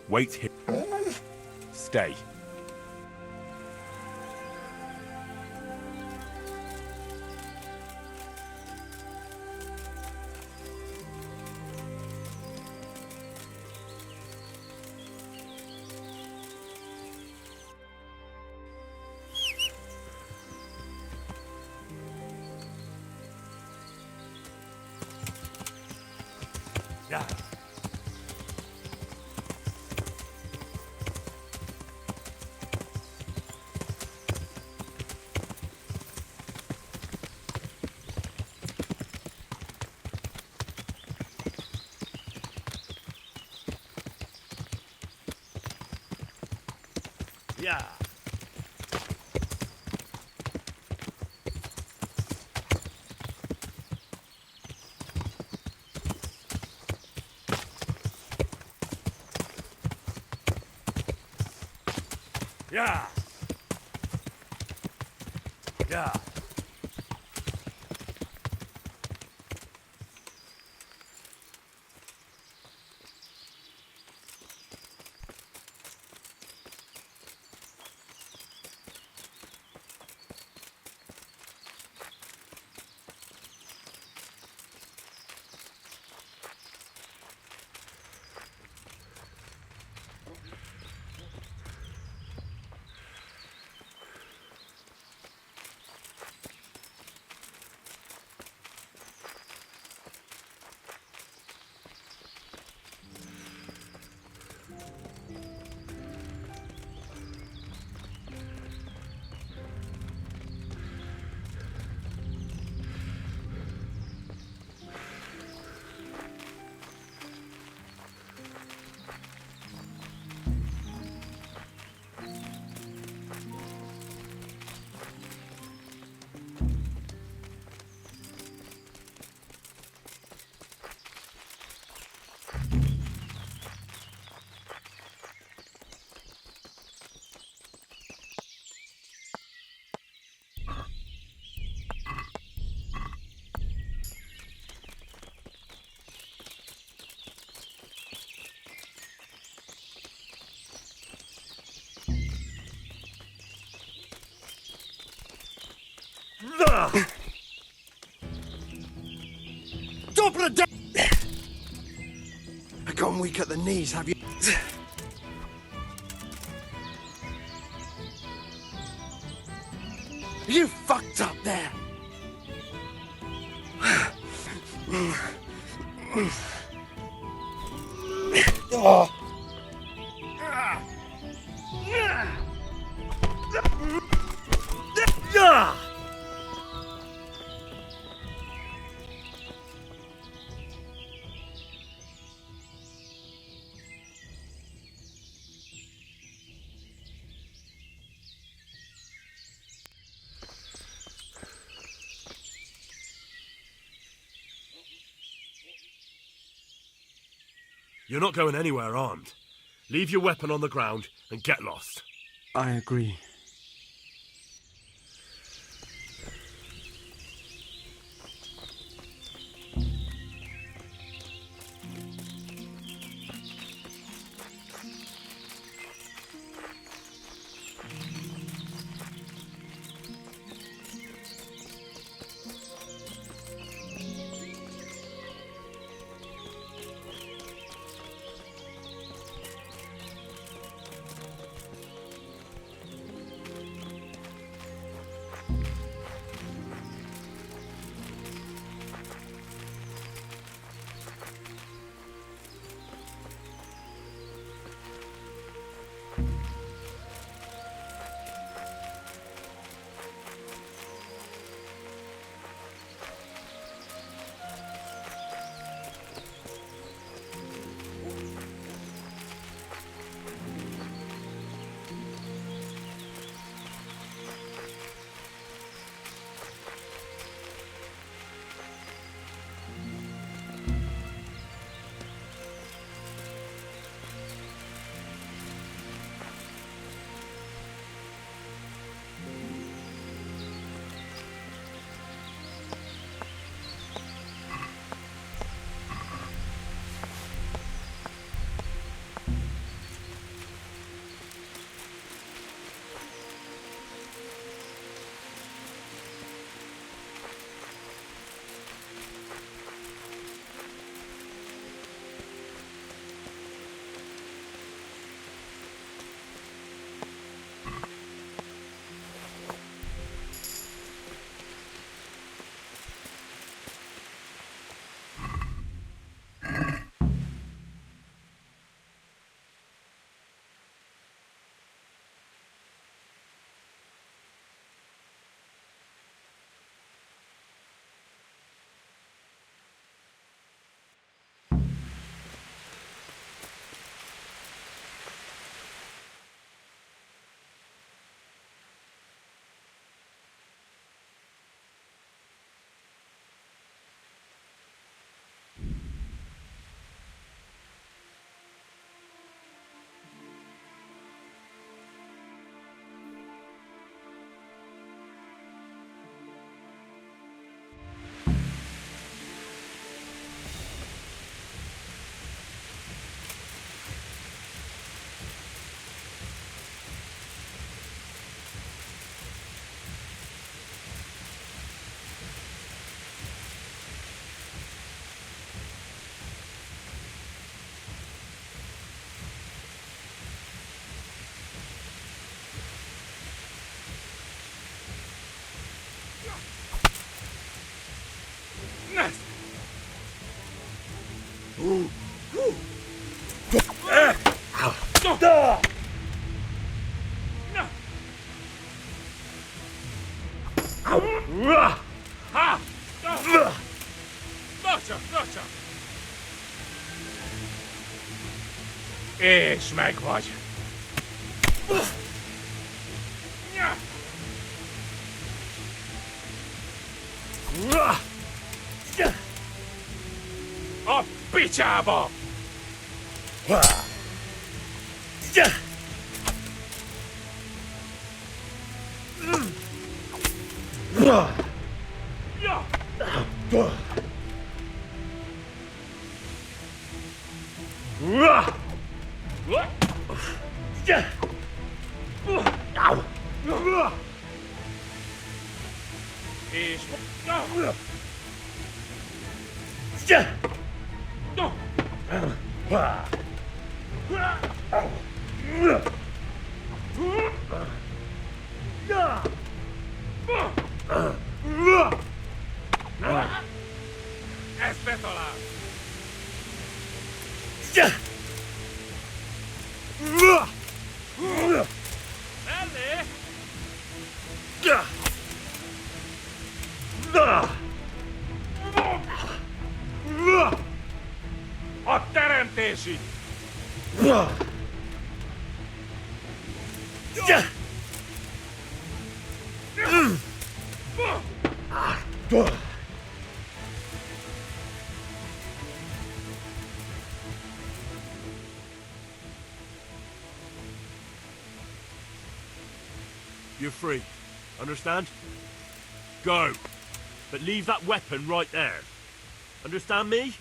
Wait here. Stay. Yeah. Yeah. Yeah. Yeah. Top of the day! Gone weak at the knees, have you? You fucked up there! Oh. You're not going anywhere armed. Leave your weapon on the ground and get lost. I agree. Ha! Gotcha! És meg vagy. A picsába! És... Ezt betalál! Mellé! A teremtési! You're free. Understand? Go. But leave that weapon right there. Understand me?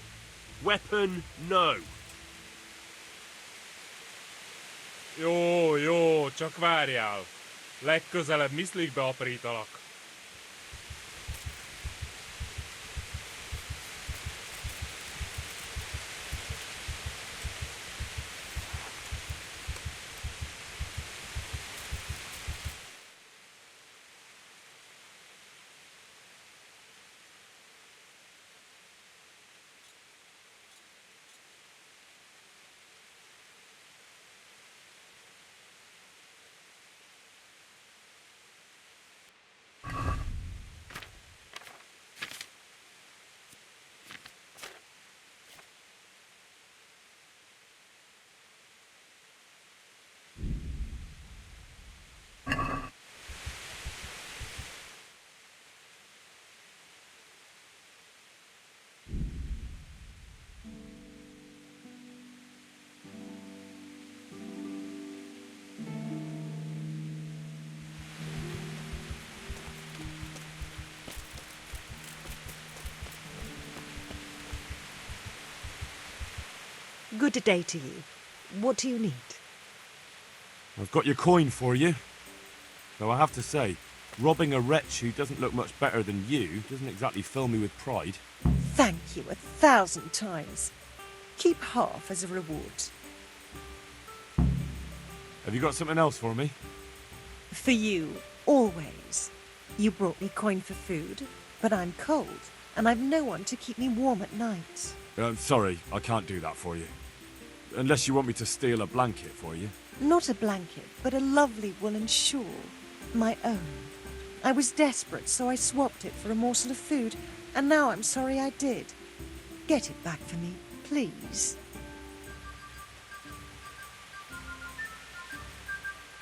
Weapon, no. Jó, csak várjál. Legközelebb miszlikbe aprítalak. Good day to you. What do you need? I've got your coin for you. Though I have to say, robbing a wretch who doesn't look much better than you doesn't exactly fill me with pride. Thank you 1,000 times. Keep half as a reward. Have you got something else for me? For you, always. You brought me coin for food, but I'm cold, and I've no one to keep me warm at night. I'm sorry, I can't do that for you. Unless you want me to steal a blanket for you. Not a blanket, but a lovely woolen shawl. My own. I was desperate, so I swapped it for a morsel of food, and now I'm sorry I did. Get it back for me, please.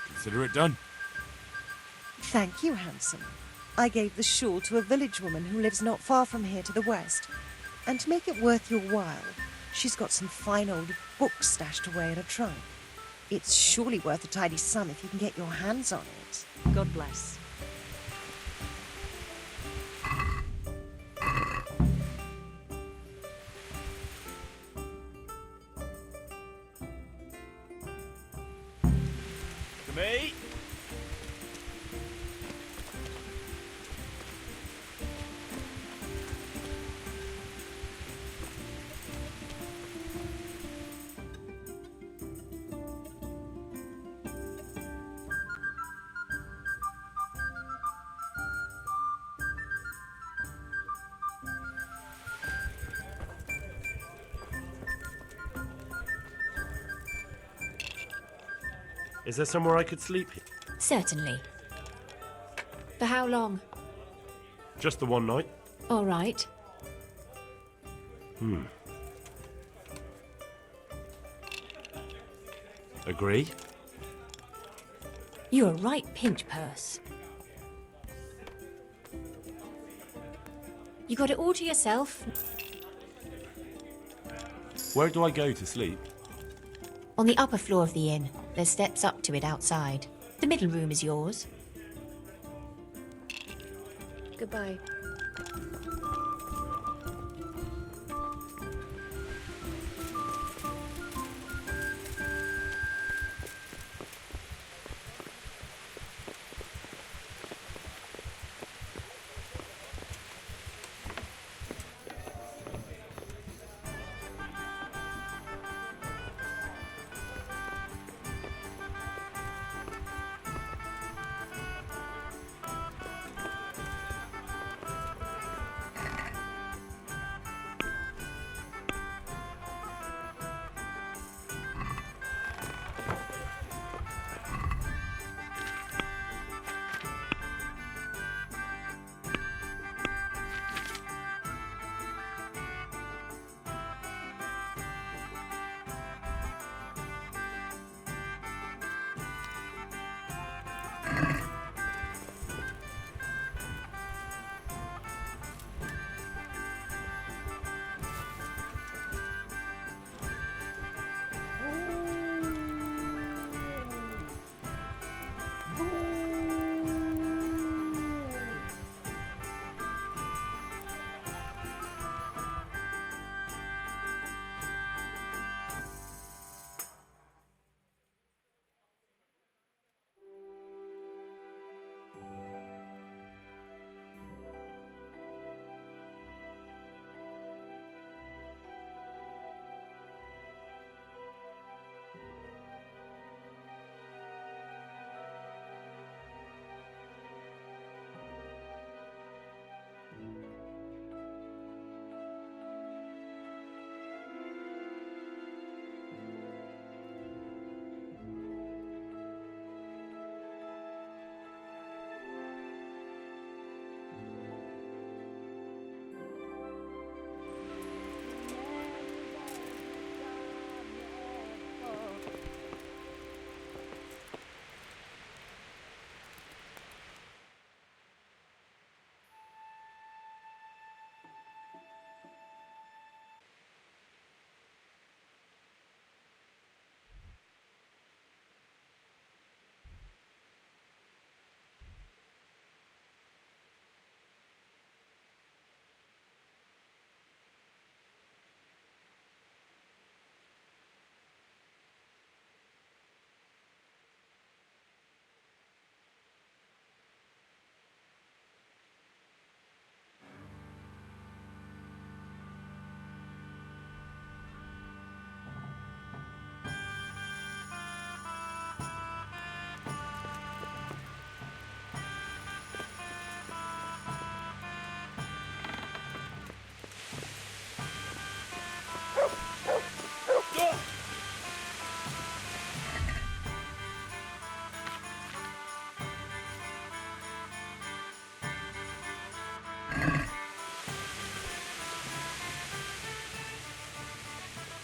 Consider it done. Thank you, handsome. I gave the shawl to a village woman who lives not far from here to the west. And to make it worth your while, she's got some fine old books stashed away in a trunk. It's surely worth a tidy sum if you can get your hands on it. God bless. To me? Is there somewhere I could sleep? Certainly. For how long? Just the one night? All right. Agree? You're a right pinch purse. You got it all to yourself. Where do I go to sleep? On the upper floor of the inn. There's steps up to it outside. The middle room is yours. Goodbye.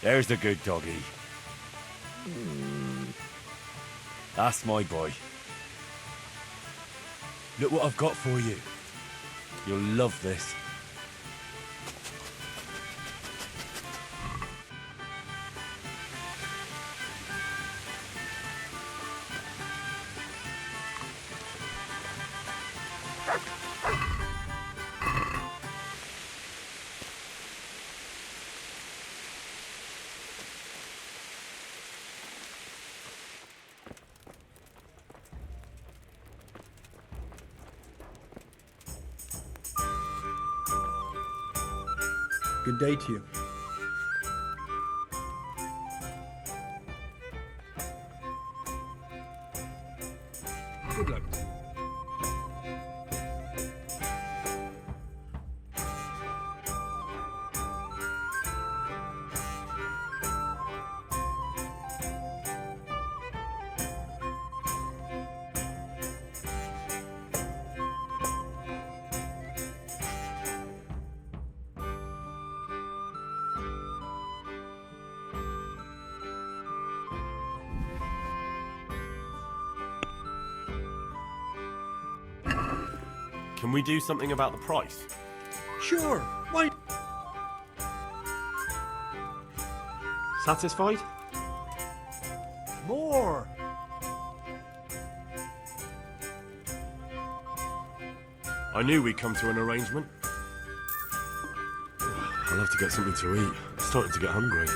There's the good doggy. That's my boy. Look what I've got for you. You'll love this. Good day to you. Good luck. Can we do something about the price? Sure. Why? Satisfied? More. I knew we'd come to an arrangement. I'll have to get something to eat. I'm starting to get hungry.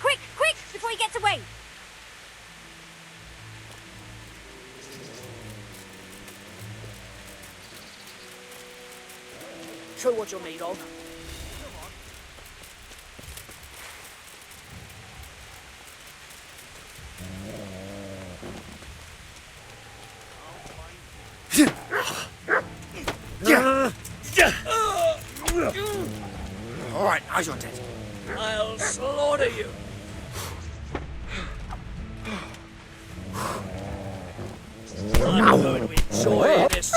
Quick, quick, before he gets away! Show what you're made of. All right, how's your dead? I'll slaughter you. I'm going to enjoy this.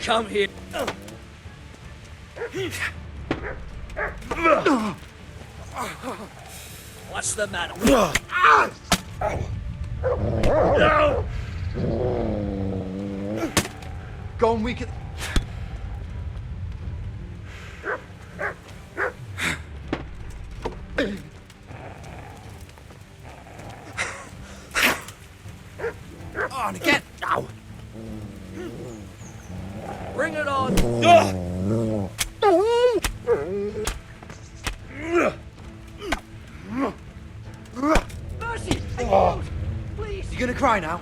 Come here. What's the matter? Go on, we can. On again. Ow. Bring it on. Mercy! Please! You gonna cry now?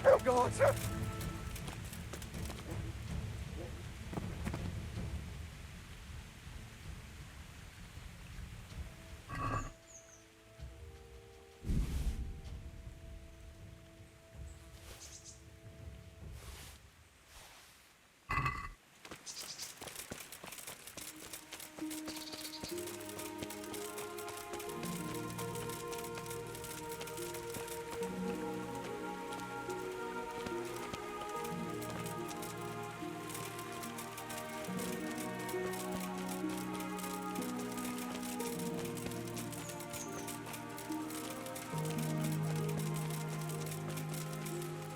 Oh, God.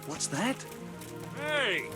What's that? Hey!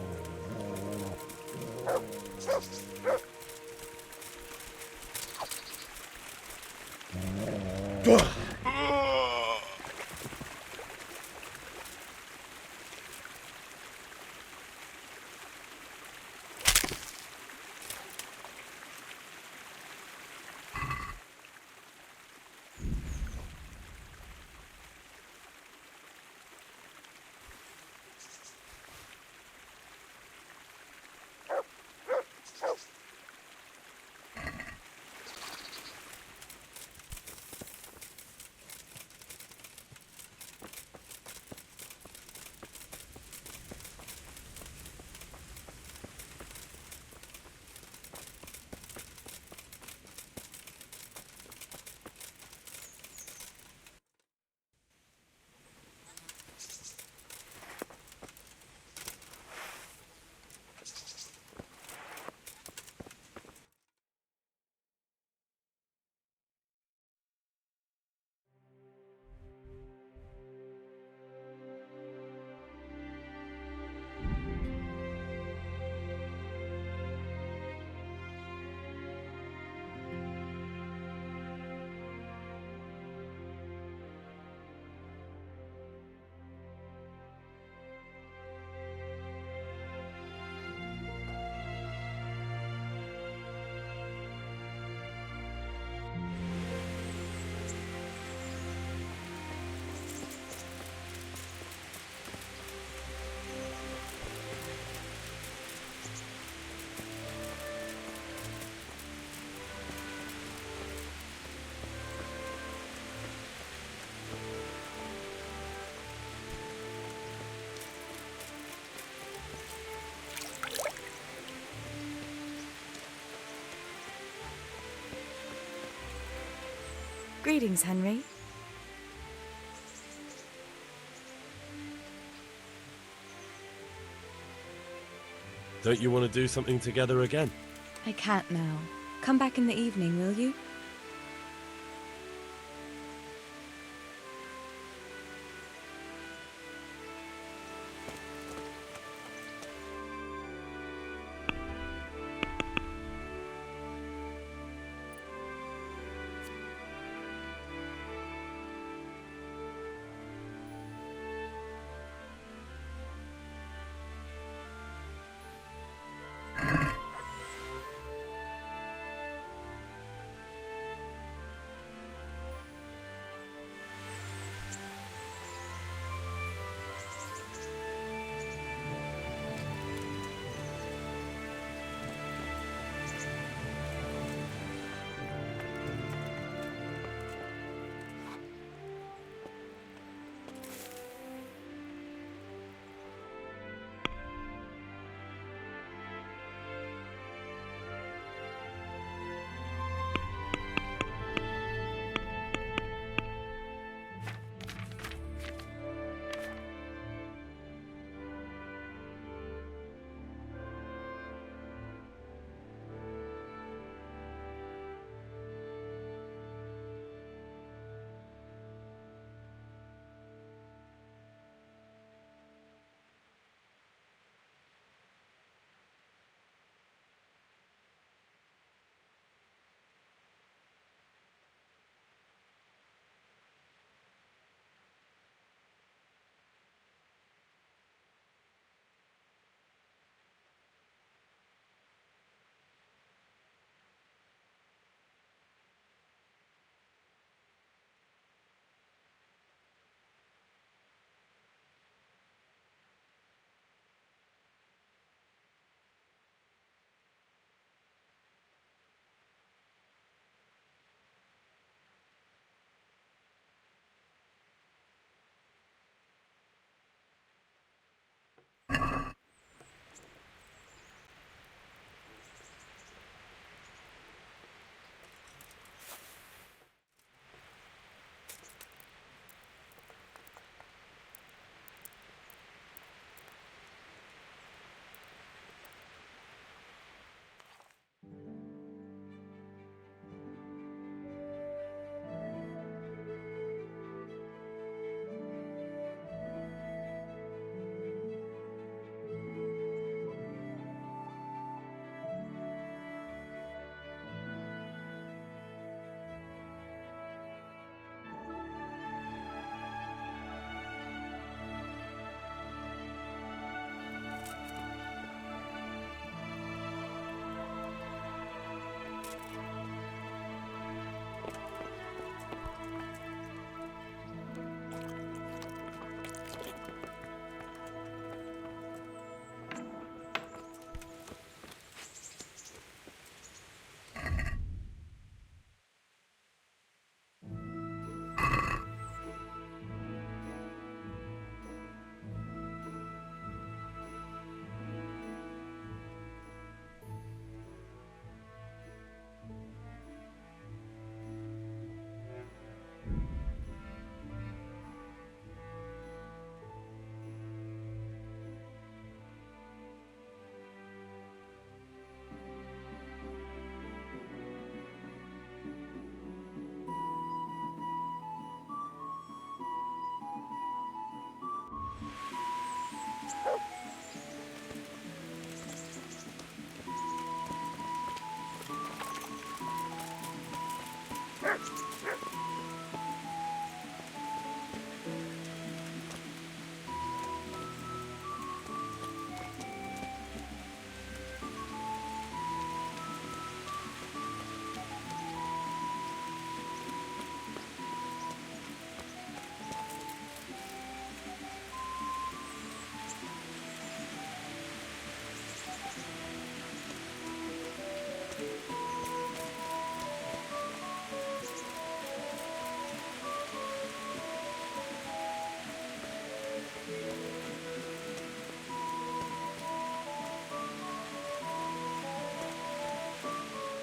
Greetings, Henry. Don't you want to do something together again? I can't now. Come back in the evening, will you?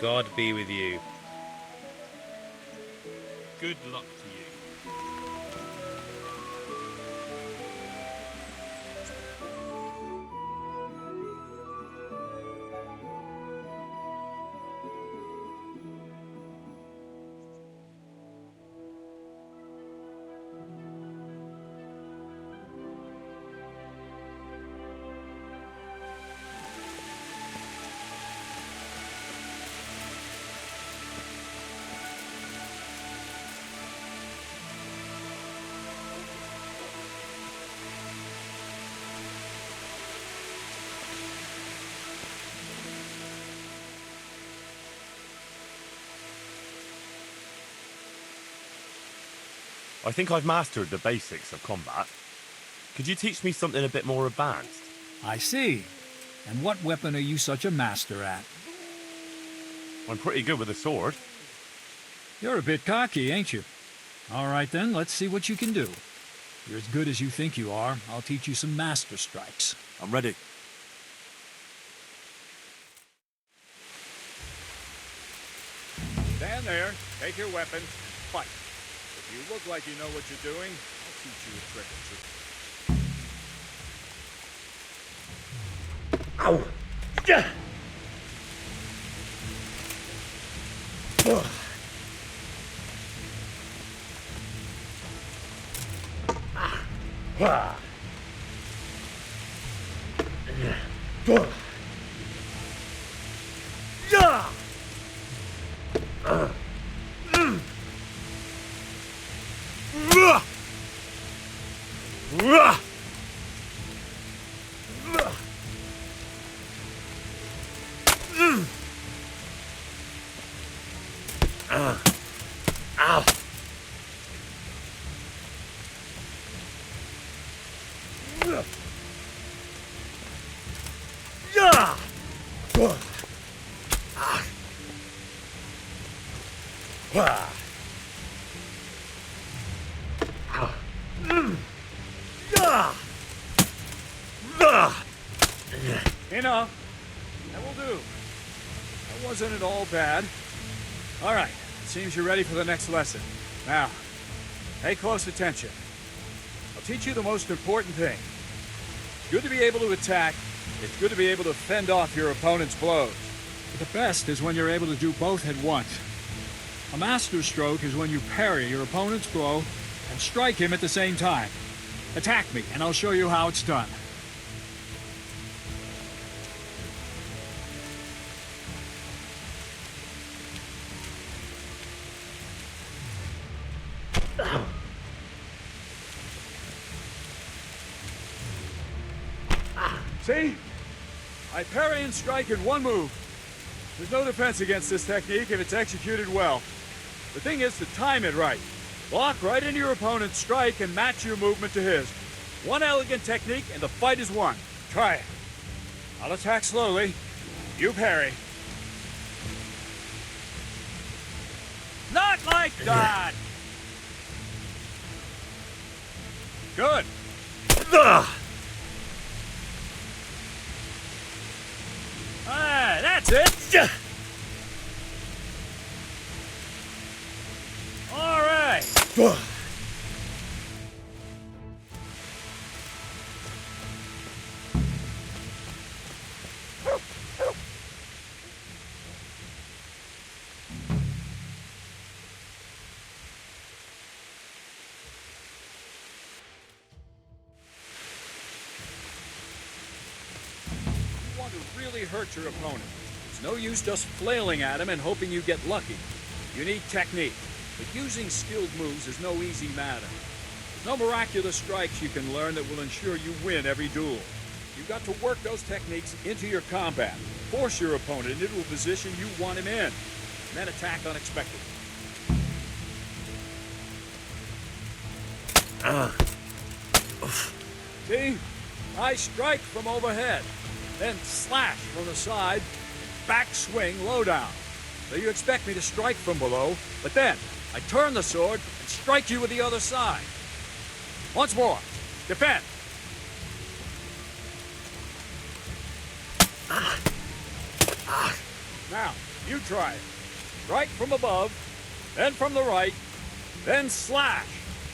God be with you. good luck to you. I think I've mastered the basics of combat. Could you teach me something a bit more advanced? I see. And what weapon are you such a master at? I'm pretty good with a sword. You're a bit cocky, ain't you? All right then, let's see what you can do. You're as good as you think you are. I'll teach you some master strikes. I'm ready. Stand there, take your weapons, and fight. If you look like you know what you're doing, I'll teach you a trick or two. Ow! Yeah! Enough. That will do. That wasn't at all bad. All right. It seems you're ready for the next lesson. Now, pay close attention. I'll teach you the most important thing. It's good to be able to attack. It's good to be able to fend off your opponent's blows. But the best is when you're able to do both at once. A master stroke is when you parry your opponent's blow and strike him at the same time. Attack me, and I'll show you how it's done. See? I parry and strike in one move. There's no defense against this technique if it's executed well. The thing is to time it right. Block right into your opponent's strike and match your movement to his. One elegant technique and the fight is won. Try it. I'll attack slowly. You parry. Not like that! Good. That's it. All right. You want to really hurt your opponent. It's no use just flailing at him and hoping you get lucky. You need technique, but using skilled moves is no easy matter. There's no miraculous strikes you can learn that will ensure you win every duel. You've got to work those techniques into your combat, force your opponent into a position you want him in, and then attack unexpectedly. See? I strike from overhead, then slash from the side, back swing low down. So you expect me to strike from below, but then I turn the sword and strike you with the other side. Once more. Defend. Now, you try it. Strike from above, then from the right, then slash.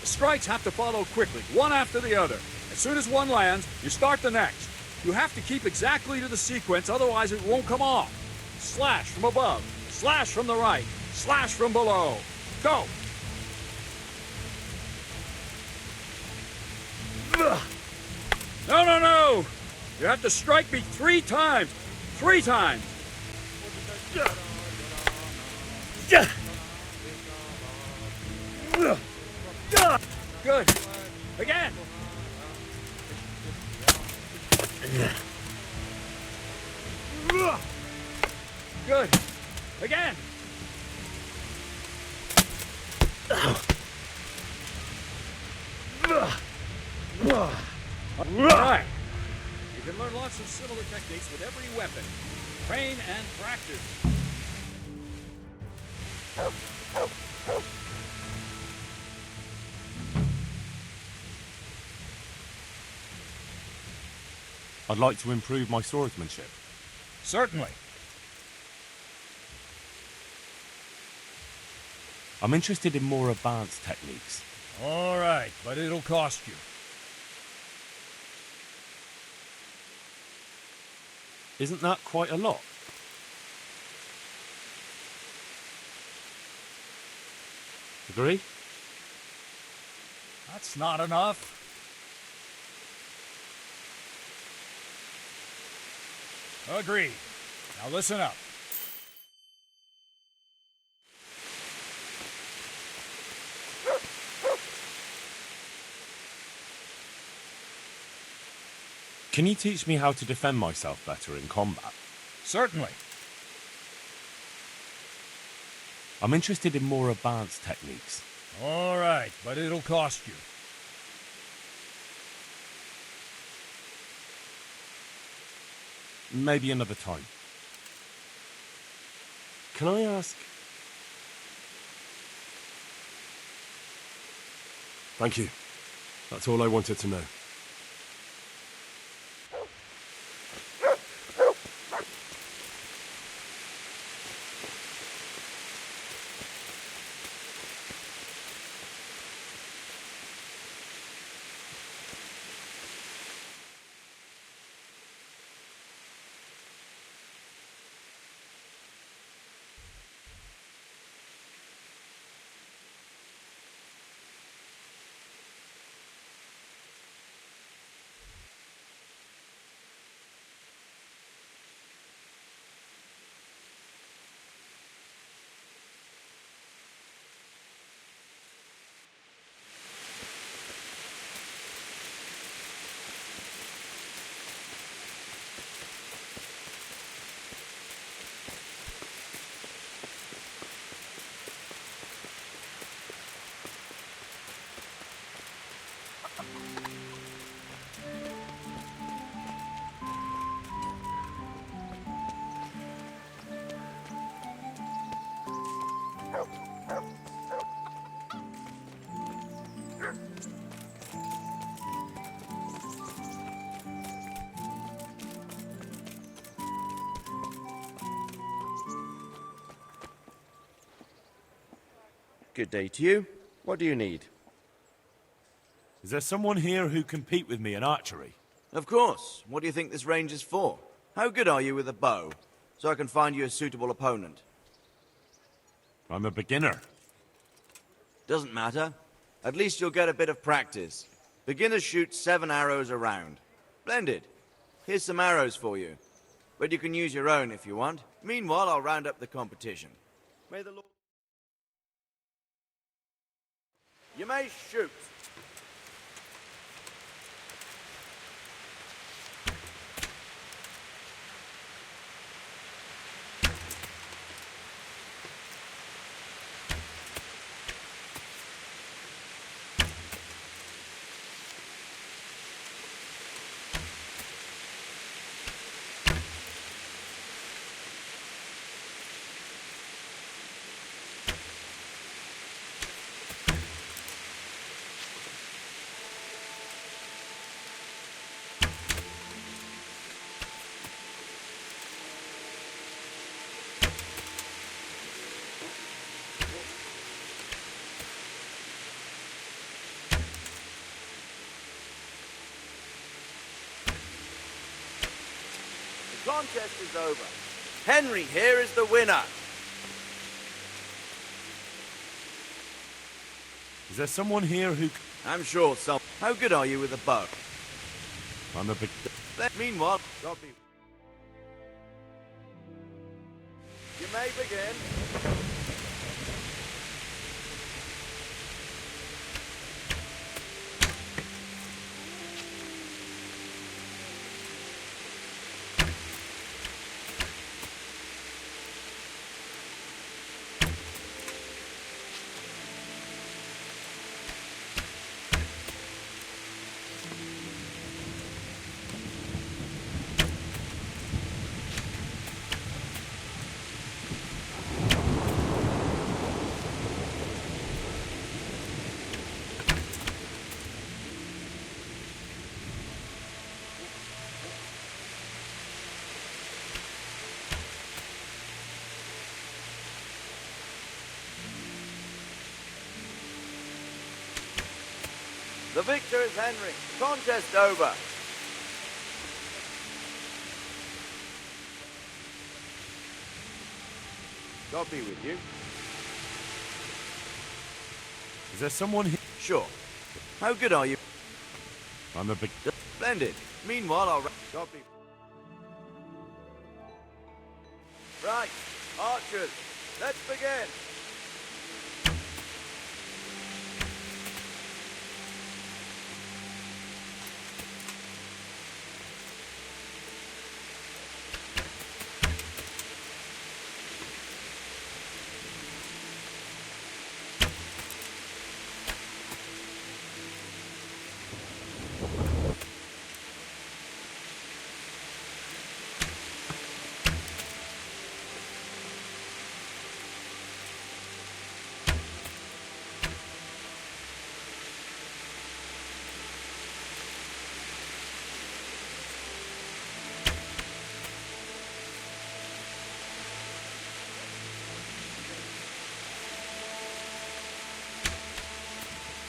The strikes have to follow quickly, one after the other. As soon as one lands, you start the next. You have to keep exactly to the sequence, otherwise it won't come off. Slash from above, slash from the right, slash from below. Go! No, no, no! You have to strike me 3 times. 3 times. Good. Again. Good. Again. All right. You can learn lots of similar techniques with every weapon. Train and practice. I'd like to improve my swordsmanship. Certainly. I'm interested in more advanced techniques. All right, but it'll cost you. Isn't that quite a lot? Agree? That's not enough. Agreed. Now listen up. Can you teach me how to defend myself better in combat? Certainly. I'm interested in more advanced techniques. All right, but it'll cost you. Maybe another time. Can I ask? Thank you. That's all I wanted to know. Good day to you. What do you need? Is there someone here who can compete with me in archery? Of course. What do you think this range is for? How good are you with a bow? So I can find you a suitable opponent. I'm a beginner. Doesn't matter. At least you'll get a bit of practice. Beginners shoot 7 arrows a round. Splendid. Here's some arrows for you. But you can use your own if you want. Meanwhile, I'll round up the competition. May the Lord... You may shoot. contest is over. Henry here is the winner. Is there someone here who... I'm sure some... How good are you with a bow? I'm a big... Meanwhile, copy. You may begin. The victor is Henry. Contest over. God be with you. Is there someone here? Sure. How good are you? I'm a big... Splendid. Meanwhile, I'll... God be... Right. Archers, let's begin.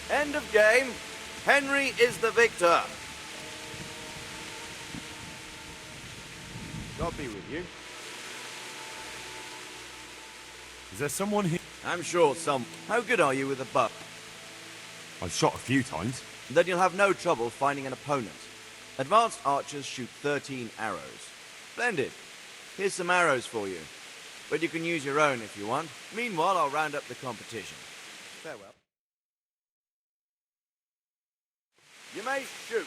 End of game. Henry is the victor. God be with you. Is there someone here? I'm sure some... How good are you with a bow? I've shot a few times. Then you'll have no trouble finding an opponent. Advanced archers shoot 13 arrows. Splendid. Here's some arrows for you. But you can use your own if you want. Meanwhile, I'll round up the competition. Farewell. You may shoot.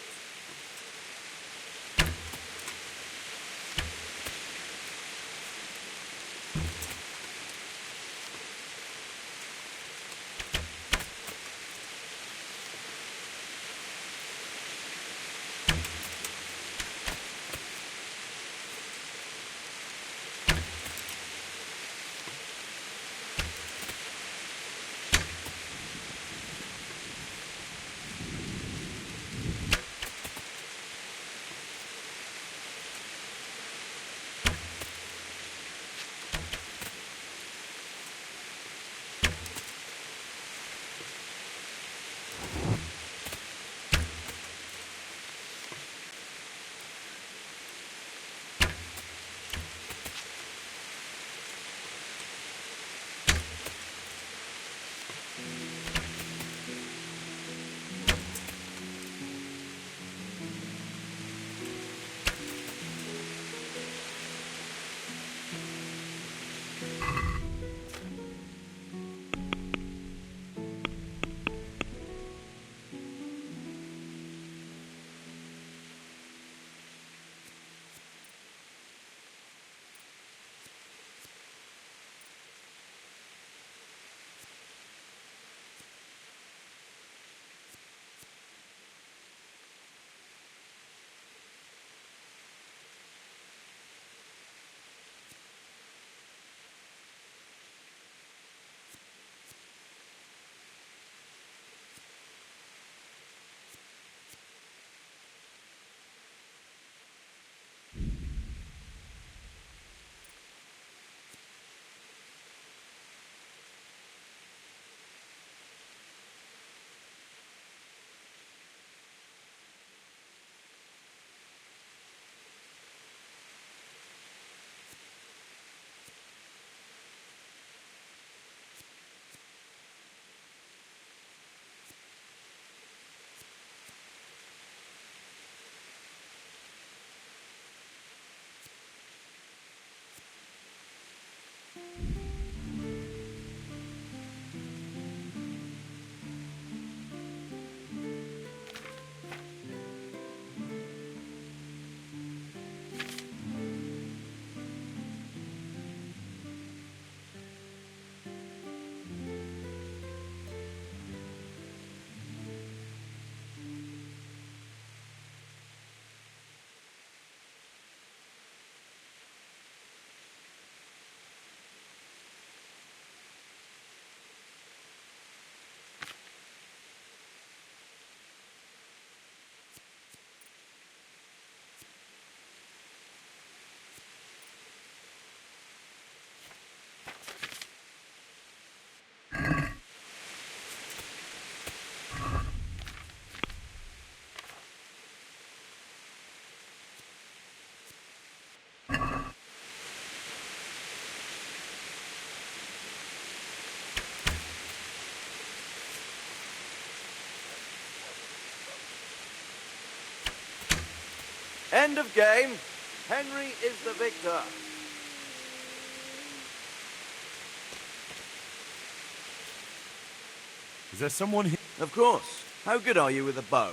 End of game. Henry is the victor. Is there someone here? Of course. How good are you with a bow?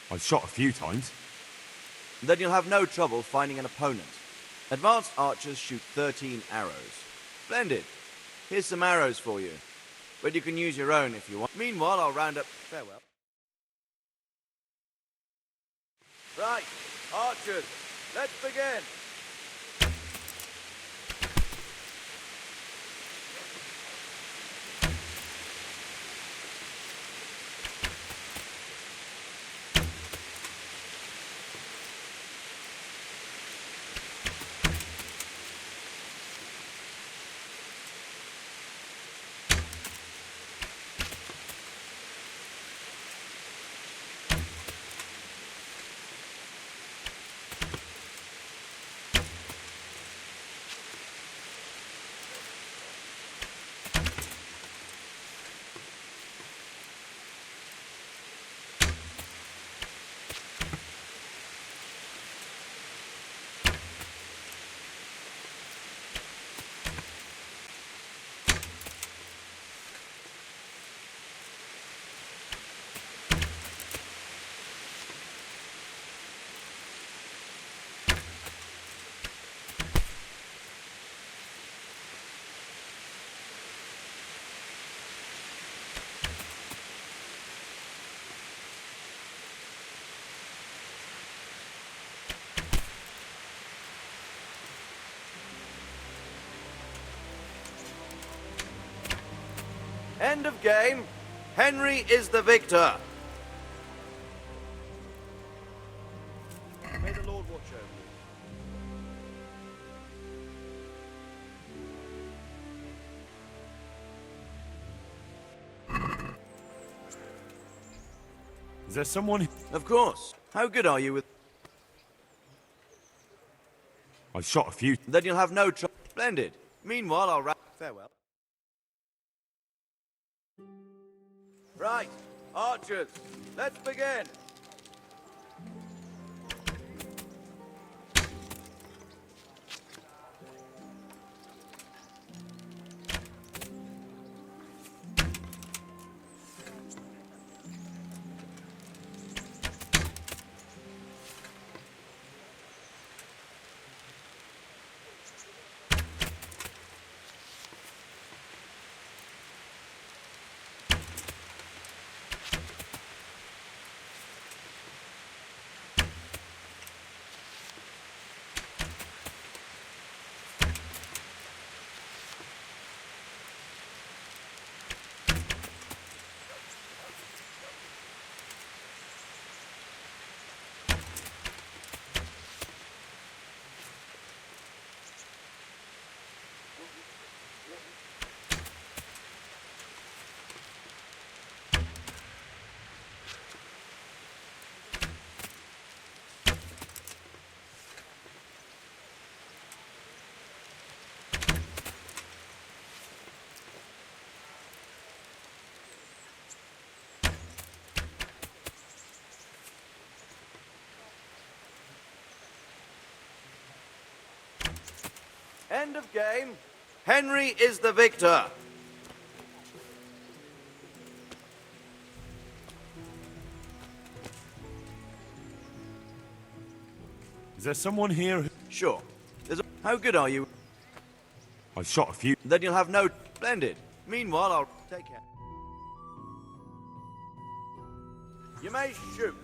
I've shot a few times. Then you'll have no trouble finding an opponent. Advanced archers shoot 13 arrows. Splendid. Here's some arrows for you. But you can use your own if you want. Meanwhile, I'll round up... Farewell. Right, archers, let's begin. End of game. Henry is the victor. May the Lord watch over you. Is there someone? Of course. How good are you with... I've shot a few. Then you'll have no trouble. Splendid. Meanwhile, I'll wrap... Farewell. Right, archers, let's begin. End of game. Henry is the victor. Is there someone here? Sure. How good are you? I've shot a few. Then you'll have no... Splendid. Meanwhile, I'll... Take care. You may shoot.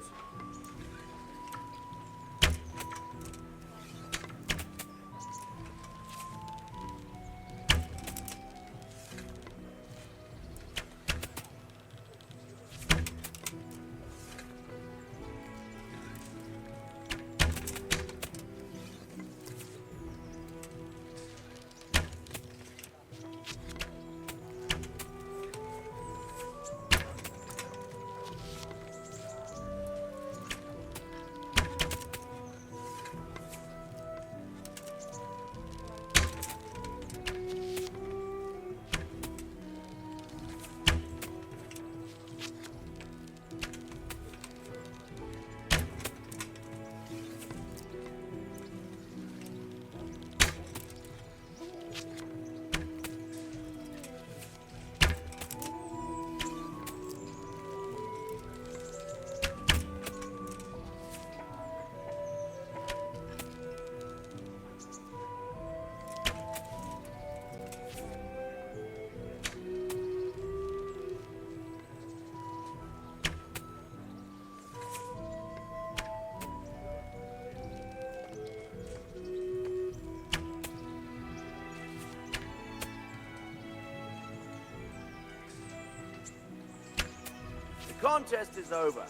Contest is over.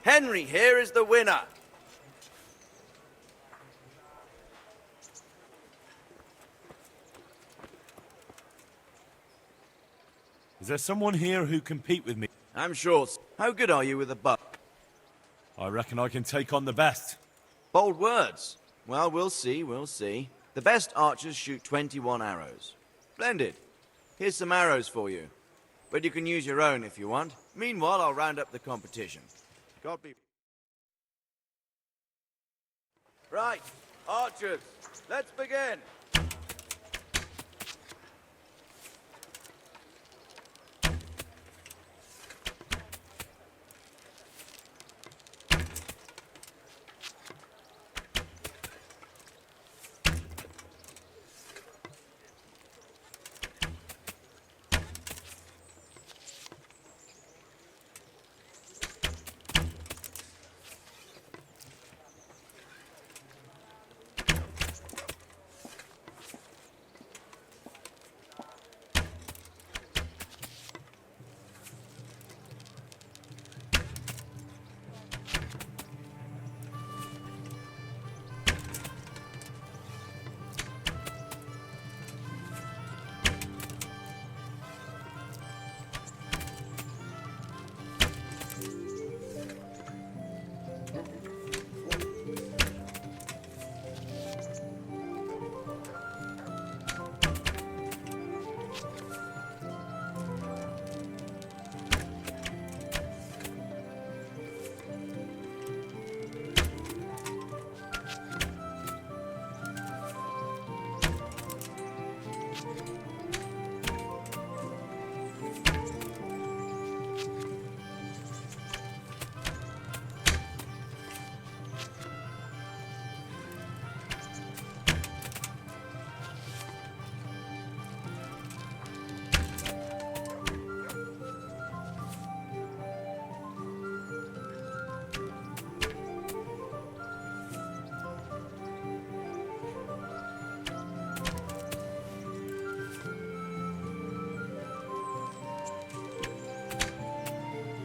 Henry here is the winner. Is there someone here who can compete with me? I'm sure. How good are you with a bow? I reckon I can take on the best. Bold words. Well, we'll see, we'll see. The best archers shoot 21 arrows. Splendid. Here's some arrows for you. But you can use your own if you want. Meanwhile, I'll round up the competition. God be... Right, archers, let's begin.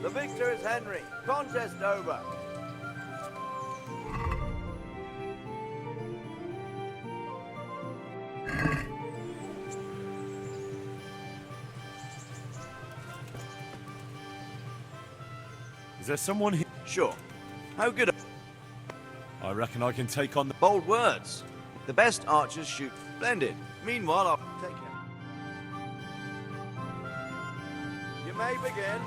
The victor is Henry. Contest over. Is there someone here? Sure. How good? I reckon I can take on the... Bold words. The best archers shoot. Splendid. Meanwhile, I'll take care. You may begin.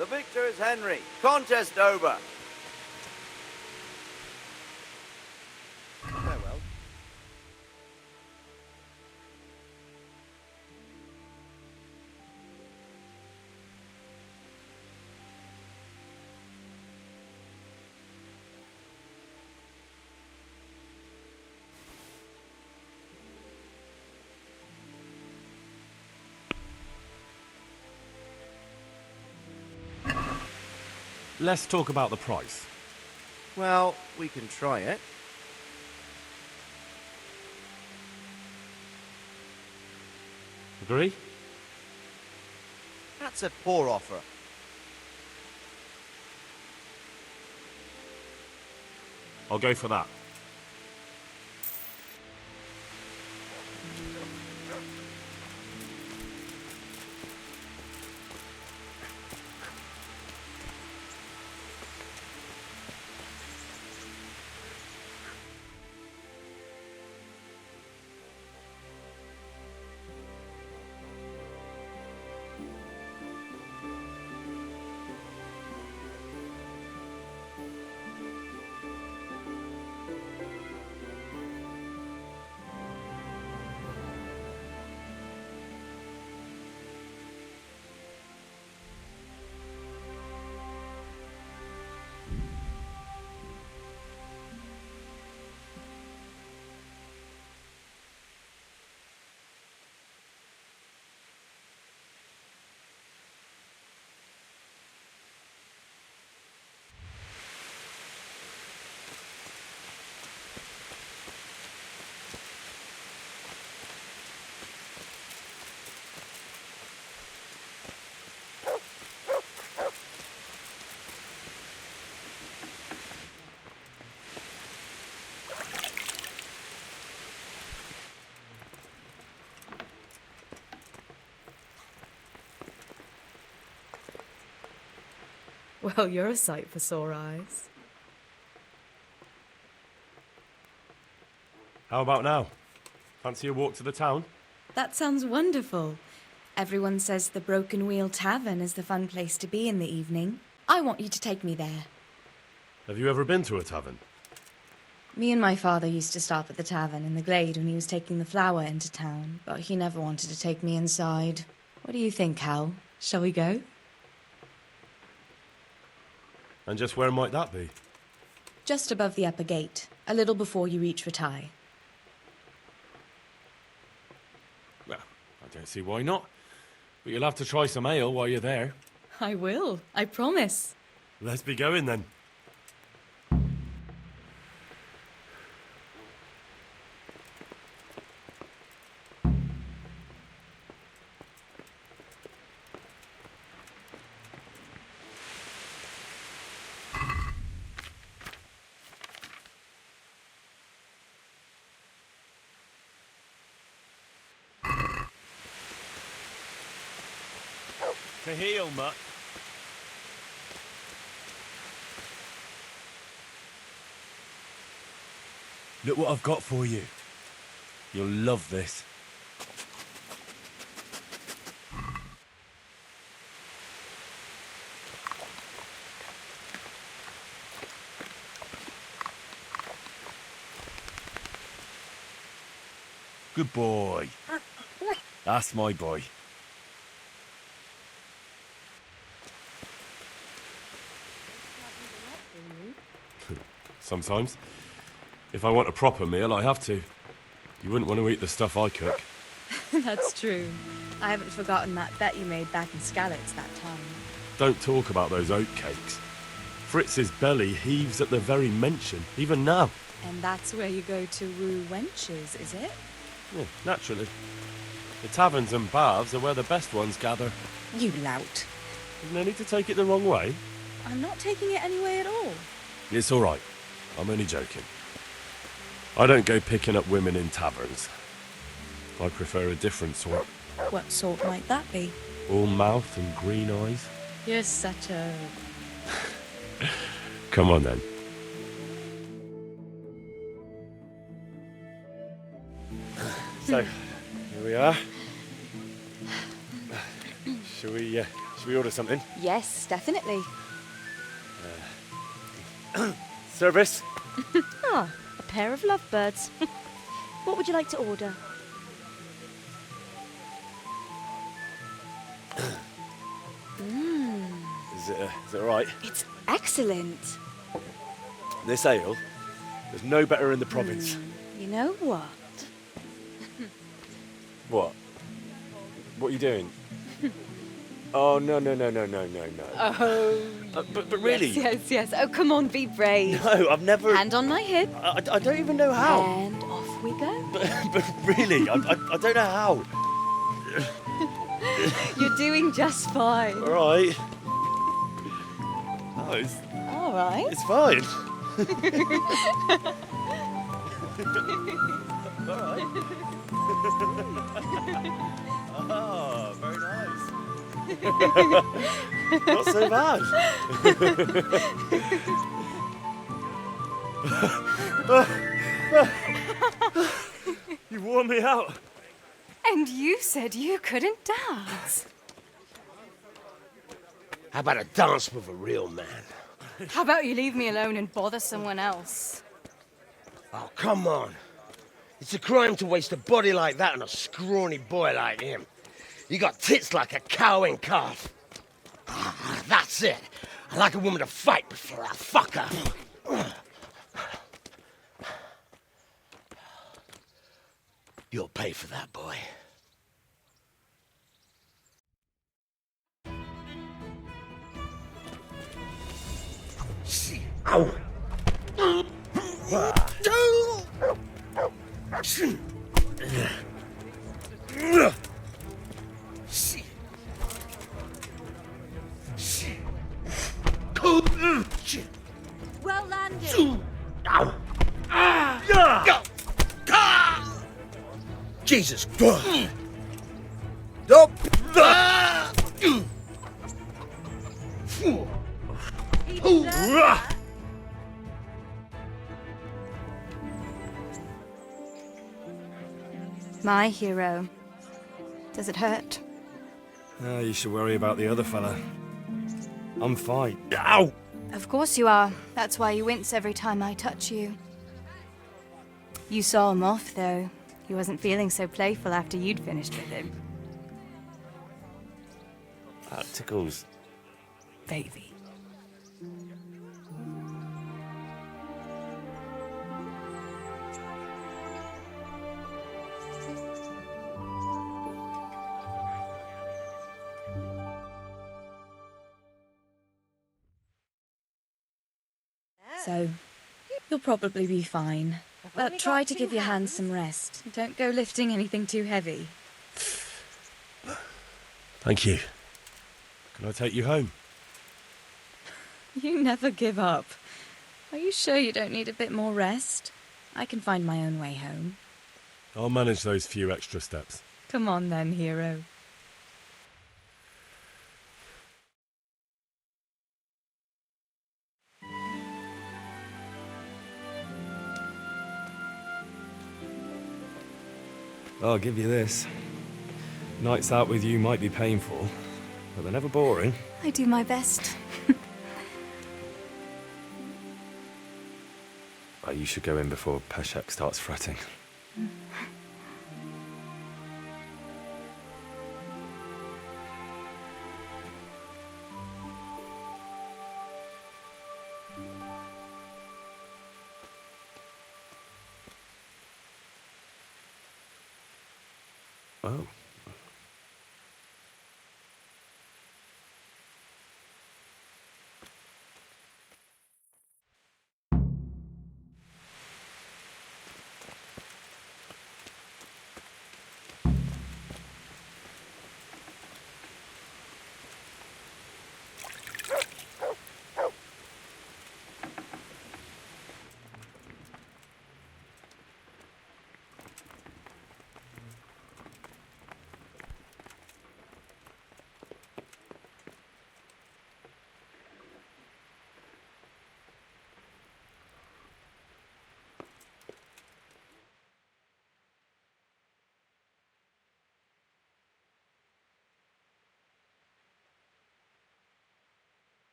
The victor is Henry. Contest over. Farewell. let's talk about the price. Well, we can try it. Agree? That's a poor offer. I'll go for that. Well, you're a sight for sore eyes. How about now? Fancy a walk to the town? That sounds wonderful. Everyone says the Broken Wheel Tavern is the fun place to be in the evening. I want you to take me there. Have you ever been to a tavern? Me and my father used to stop at the tavern in the Glade when he was taking the flour into town, but he never wanted to take me inside. What do you think, Hal? Shall we go? And just where might that be? Just above the upper gate, a little before you reach Ratai. Well, I don't see why not. But you'll have to try some ale while you're there. I will, I promise. Let's be going then. To heal, mutt. Look what I've got for you. You'll love this. Good boy. That's my boy. Sometimes. If I want a proper meal, I have to. You wouldn't want to eat the stuff I cook. That's true. I haven't forgotten that bet you made back in Skalitz that time. Don't talk about those oat cakes. Fritz's belly heaves at the very mention, even now. And that's where you go to woo wenches, is it? Yeah, naturally. The taverns and baths are where the best ones gather. You lout. There's no need to take it the wrong way. I'm not taking it any way at all. It's all right. I'm only joking. I don't go picking up women in taverns. I prefer a different sort. What sort might that be? All mouth and green eyes. You're such a... Come on then. So, here we are. Shall we order something? Yes, definitely. Service? Ah, a pair of lovebirds. What would you like to order? Is it all right? It's excellent. This ale, there's no better in the province. You know what? What? What are you doing? Oh, no. Oh. But really? Yes. Oh, come on, be brave. No, I've never... Hand on my hip. I don't even know how. And off we go. But really, I don't know how. You're doing just fine. All right. Oh, it's All right. it's fine. All right. Oh, very nice. Not so bad. You wore me out. And you said you couldn't dance. How about a dance with a real man? How about you leave me alone and bother someone else? Oh, come on. It's a crime to waste a body like that on a scrawny boy like him. You got tits like a cow in calf. Ah, that's it. I like a woman to fight before I fuck her. You'll pay for that, boy. Ow! Well landed. Ow! Jesus! Up! My hero. Does it hurt? You should worry about the other fella. I'm fine. Ow! Of course you are. That's why you wince every time I touch you. You saw him off, though. He wasn't feeling so playful after you'd finished with him. That tickles. Baby. So, you'll probably be fine. But try to give your hands some rest. Don't go lifting anything too heavy. Thank you. Can I take you home? You never give up. Are you sure you don't need a bit more rest? I can find my own way home. I'll manage those few extra steps. Come on then, hero. I'll give you this. Nights out with you might be painful, but they're never boring. I do my best. Oh, you should go in before Peshek starts fretting. Oh.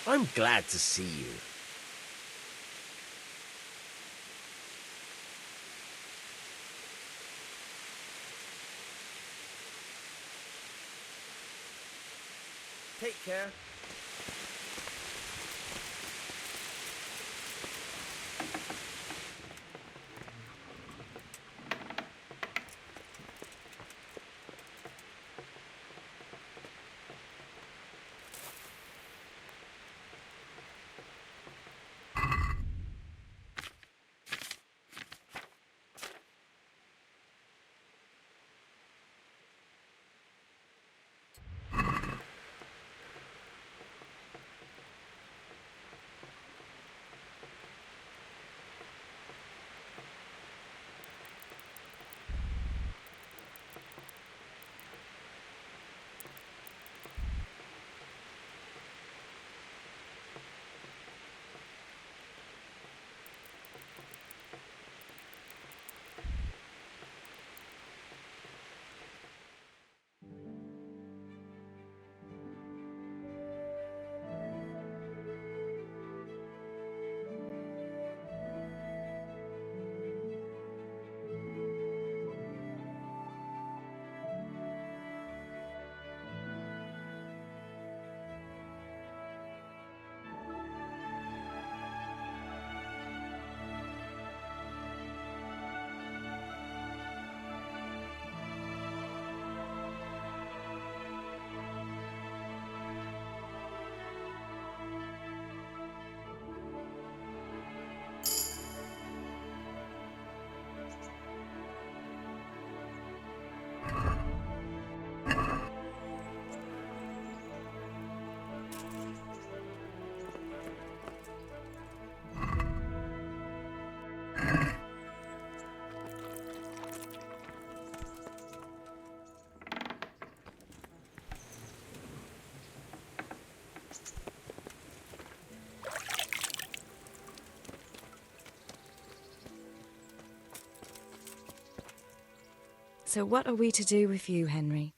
I'm glad to see you. Take care. So what are we to do with you, Henry?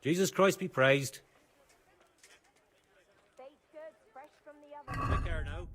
Jesus Christ be praised. Take care now.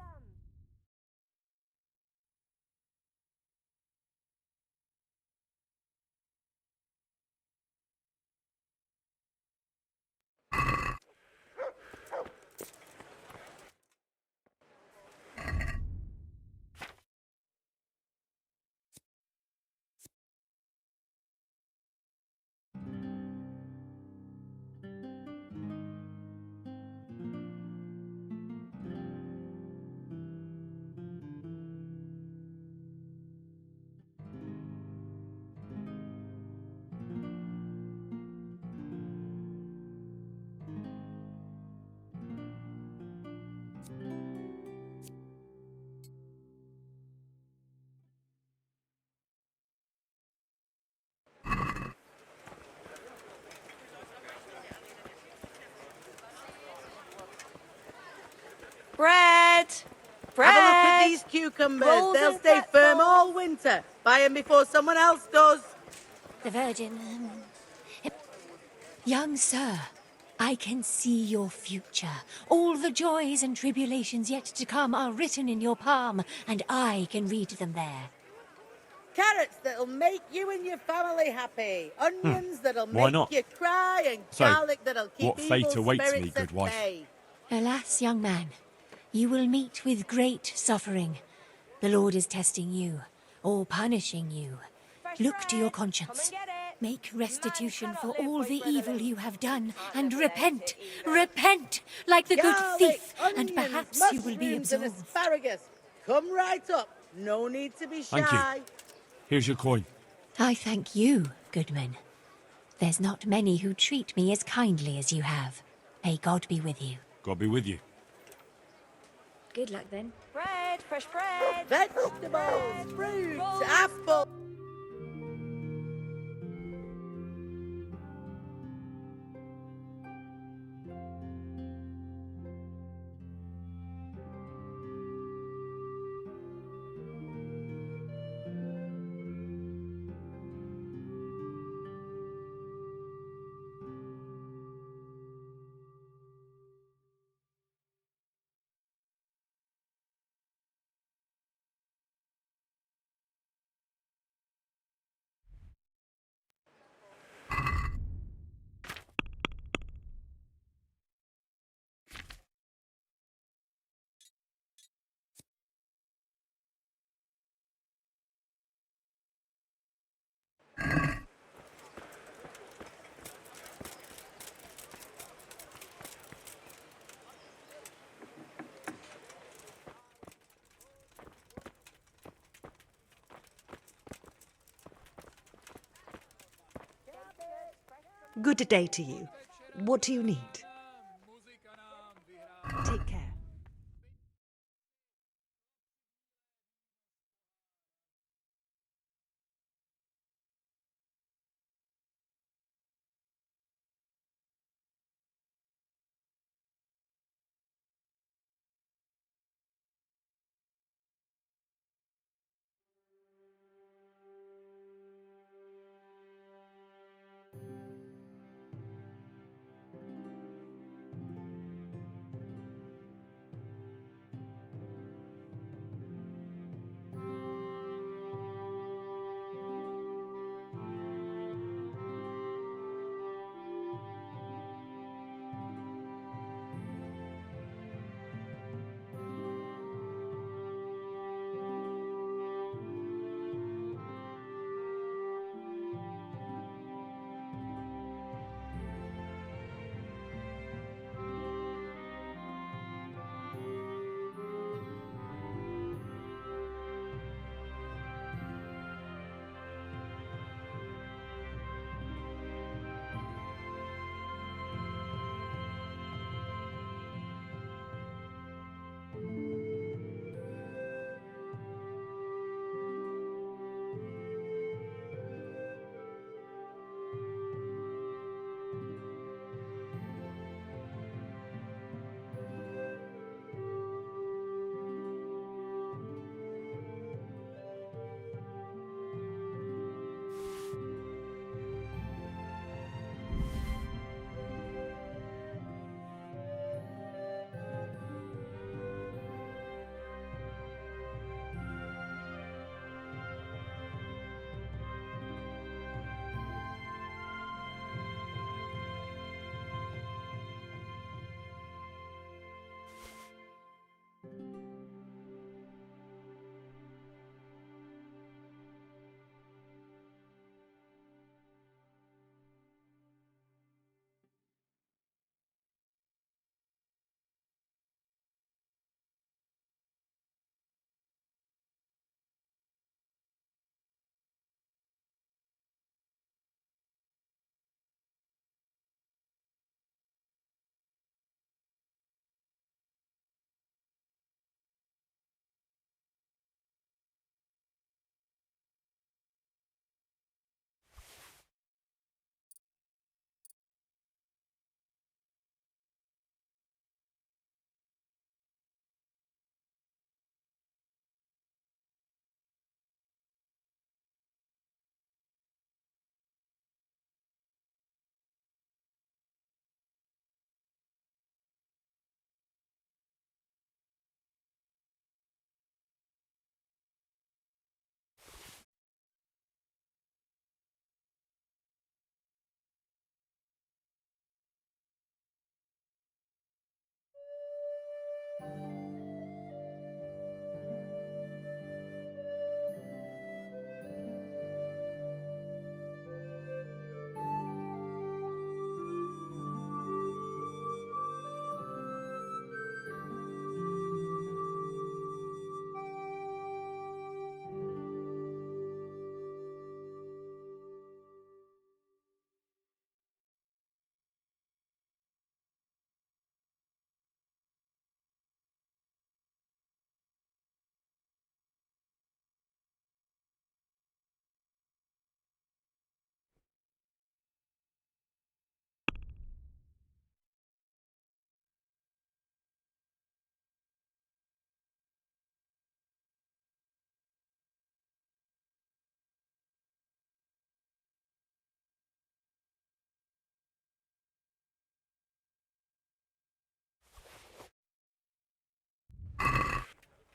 Bread! Bread! Have a look at these cucumbers. Rolls They'll and stay fat firm balls. all winter. Buy them before someone else does. The Virgin. Young sir, I can see your future. All the joys and tribulations yet to come are written in your palm, and I can read them there. Carrots that'll make you and your family happy. Onions that'll Why make not? you cry, and So, garlic that'll keep what fate evil awaits spirits me, good at wife? bay. Alas, young man, you will meet with great suffering. The Lord is testing you, or punishing you. Look to your conscience. Make restitution for all the evil you have done, and repent. Repent, like the good Garlic, thief, and onions, perhaps you will be mushrooms and absolved. asparagus. Come right up. No need to be shy. Thank you. Here's your coin. I thank you, Goodman. There's not many who treat me as kindly as you have. May God be with you. God be with you. Good luck then. Bread, fresh bread. Vegetables, fruits, apples. Good day to you. What do you need? Take care.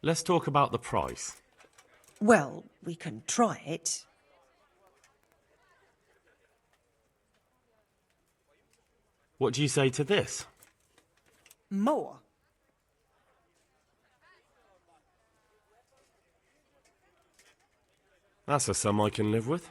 Let's talk about the price. Well, we can try it. What do you say to this? More. That's a sum I can live with.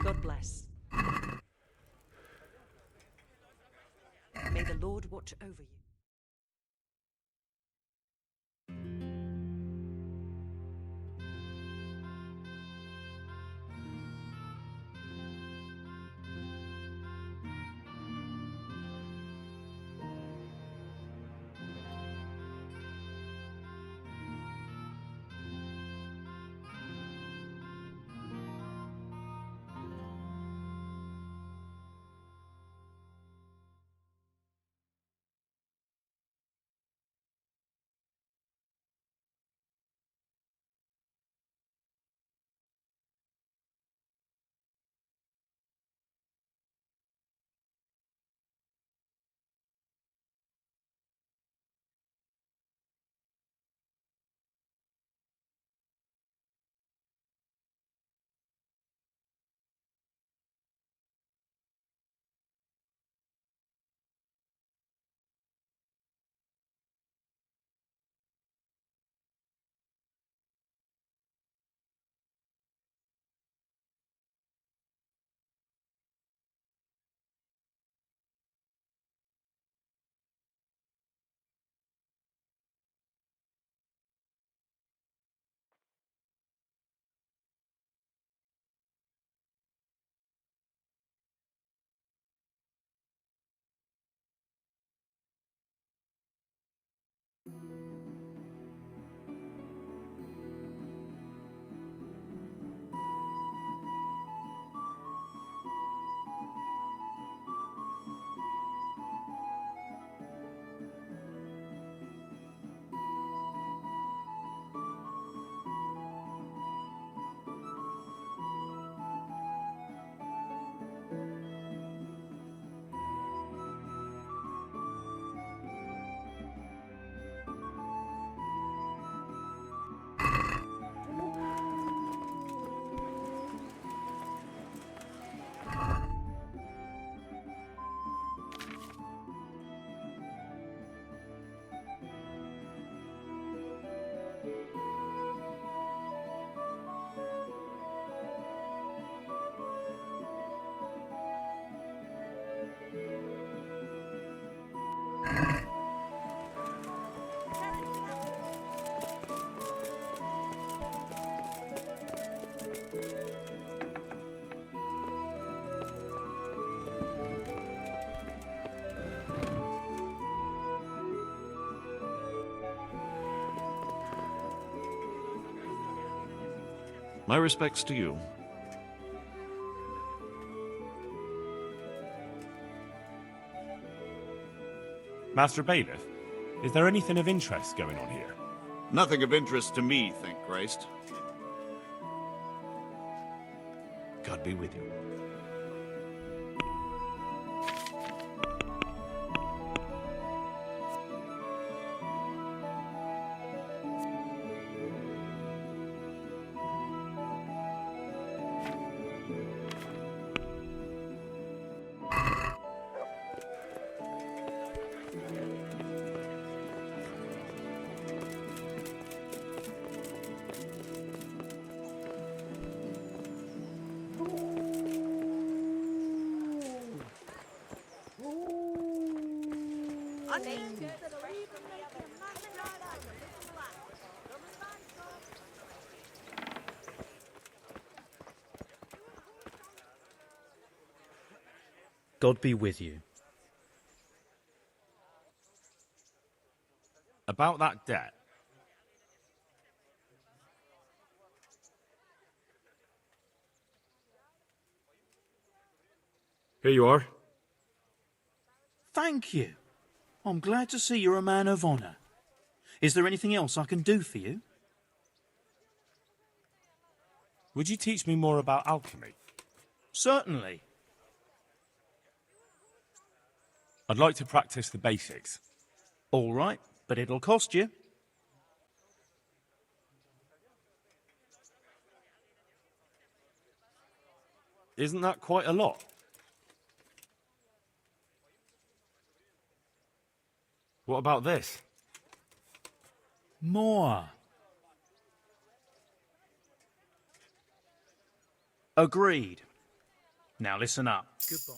God bless. May the Lord watch over you. My respects to you. Master Bailiff, is there anything of interest going on here? Nothing of interest to me, thank Christ. God be with you. God be with you. About that debt. Here you are. Thank you. I'm glad to see you're a man of honour. Is there anything else I can do for you? Would you teach me more about alchemy? Certainly. I'd like to practice the basics. All right, but it'll cost you. Isn't that quite a lot? What about this? More. Agreed. Now listen up. Goodbye.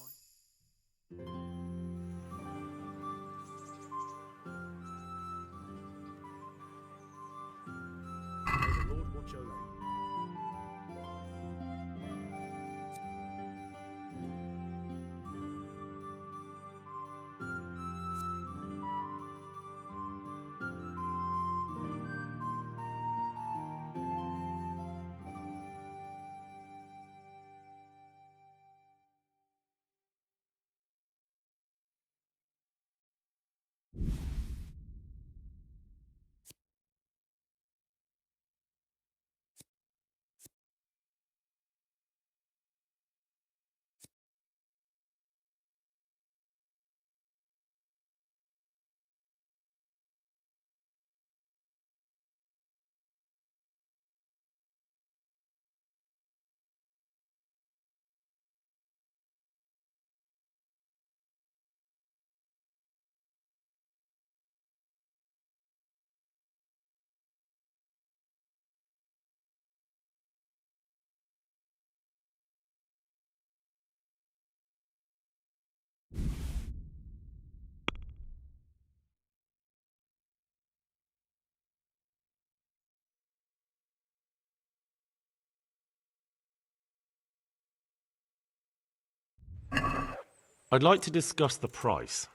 I'd like to discuss the price.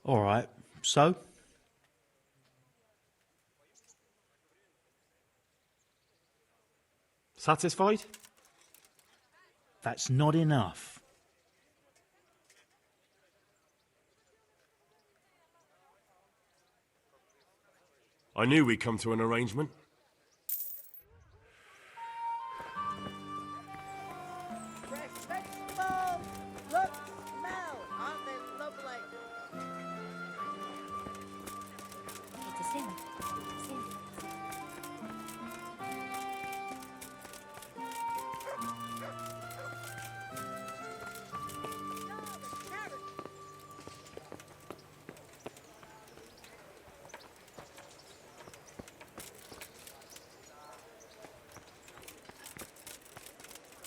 All right, so? Satisfied? That's not enough. I knew we'd come to an arrangement. Fresh vegetables! Look, smell! Aren't they lovely? It's a sin. Sin.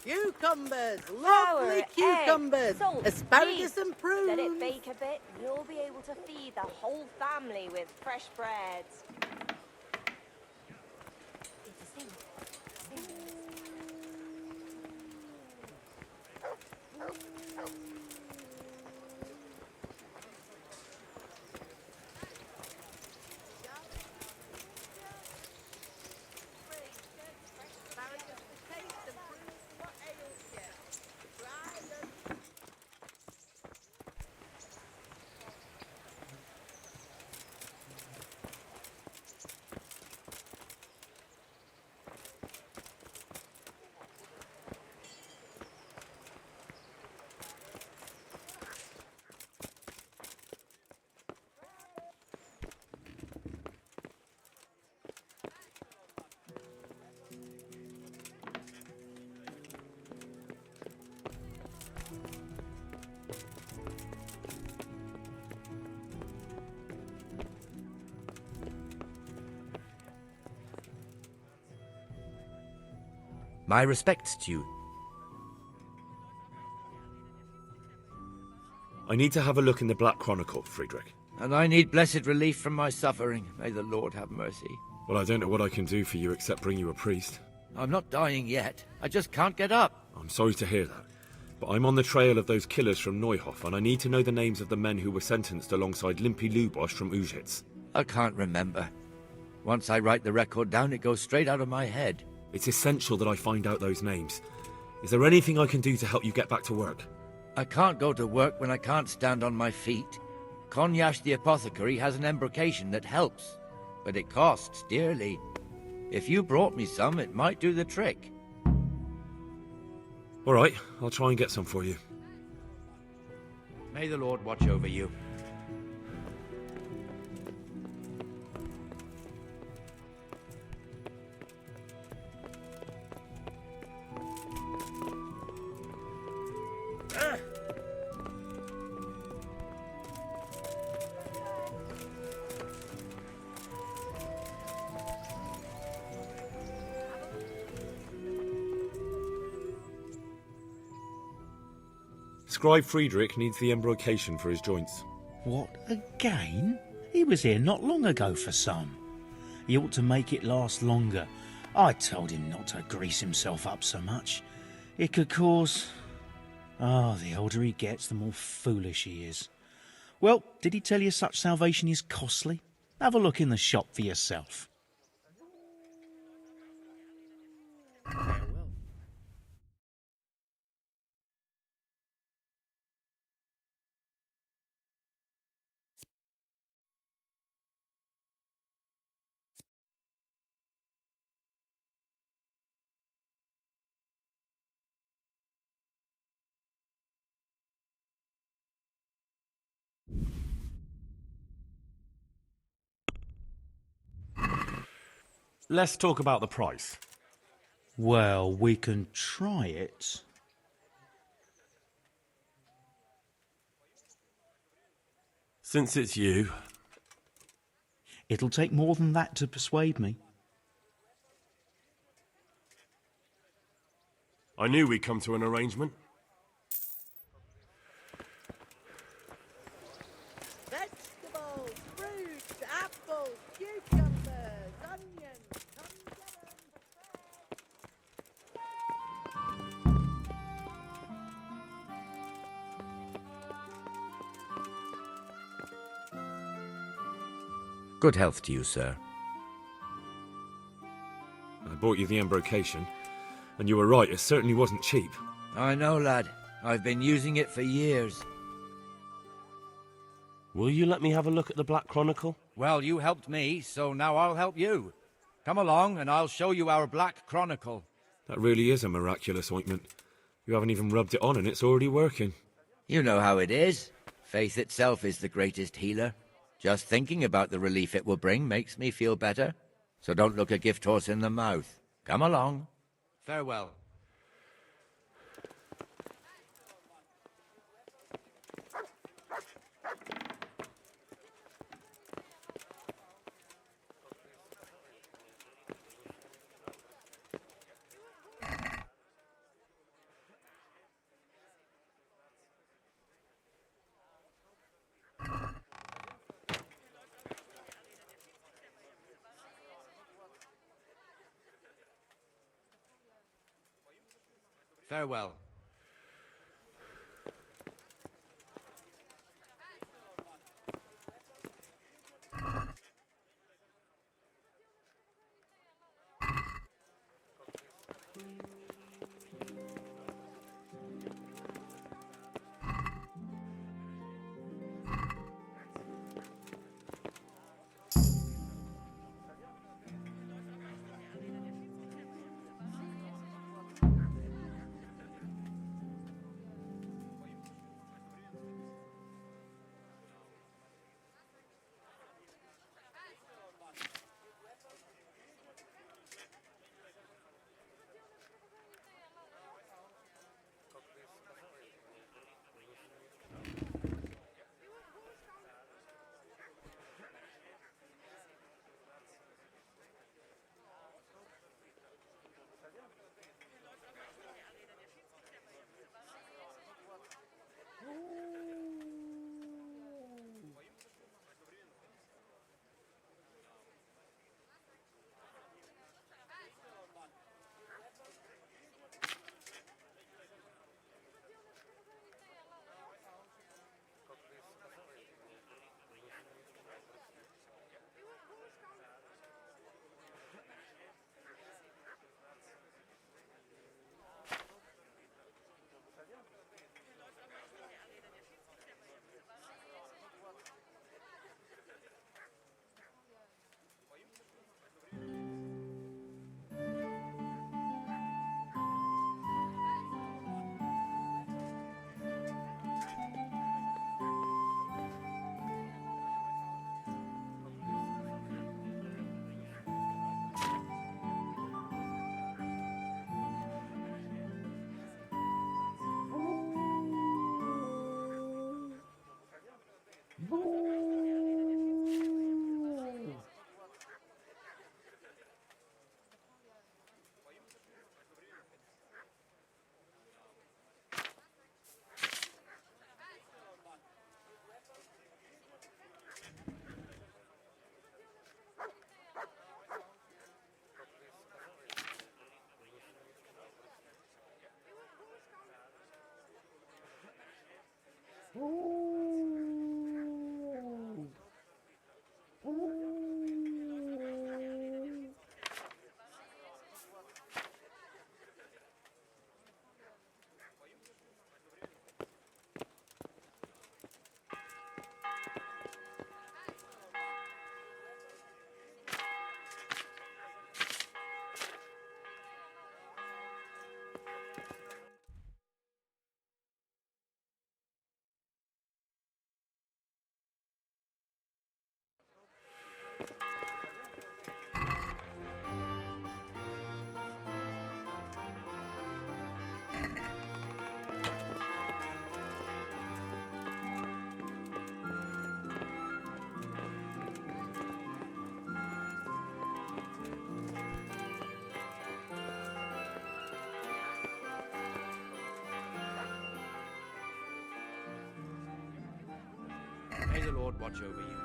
Cucumbers! Flour, Lovely cucumbers! egg, salt, Asparagus yeast. and prunes! Let it bake a bit. You'll be able to feed the whole family with fresh breads. It's a sin. Sin. My respects to you. I need to have a look in the Black Chronicle, Friedrich. And I need blessed relief from my suffering. May the Lord have mercy. Well, I don't know what I can do for you except bring you a priest. I'm not dying yet. I just can't get up. I'm sorry to hear that. But I'm on the trail of those killers from Neuhof, and I need to know the names of the men who were sentenced alongside Limpy Lubosch from Uzhitz. I can't remember. Once I write the record down, it goes straight out of my head. It's essential that I find out those names. Is there anything I can do to help you get back to work? I can't go to work when I can't stand on my feet. Konyash the apothecary has an embrocation that helps, but it costs dearly. If you brought me some, it might do the trick. All right, I'll try and get some for you. May the Lord watch over you. Scribe Friedrich needs the embrocation for his joints. What, again? He was here not long ago for some. He ought to make it last longer. I told him not to grease himself up so much. It could cause... Ah, the older he gets, the more foolish he is. Well, did he tell you such salvation is costly? Have a look in the shop for yourself. Let's talk about the price. Well, we can try it. Since it's you. It'll take more than that to persuade me. I knew we'd come to an arrangement. Vegetables, fruit, apples, cucumbers, onions. Good health to you, sir. I bought you the embrocation, and you were right, it certainly wasn't cheap. I know, lad. I've been using it for years. Will you let me have a look at the Black Chronicle? Well, you helped me, so now I'll help you. Come along, and I'll show you our Black Chronicle. That really is a miraculous ointment. You haven't even rubbed it on and it's already working. You know how it is. Faith itself is the greatest healer. Just thinking about the relief it will bring makes me feel better. So don't look a gift horse in the mouth. Come along. Farewell. Farewell. May the Lord watch over you.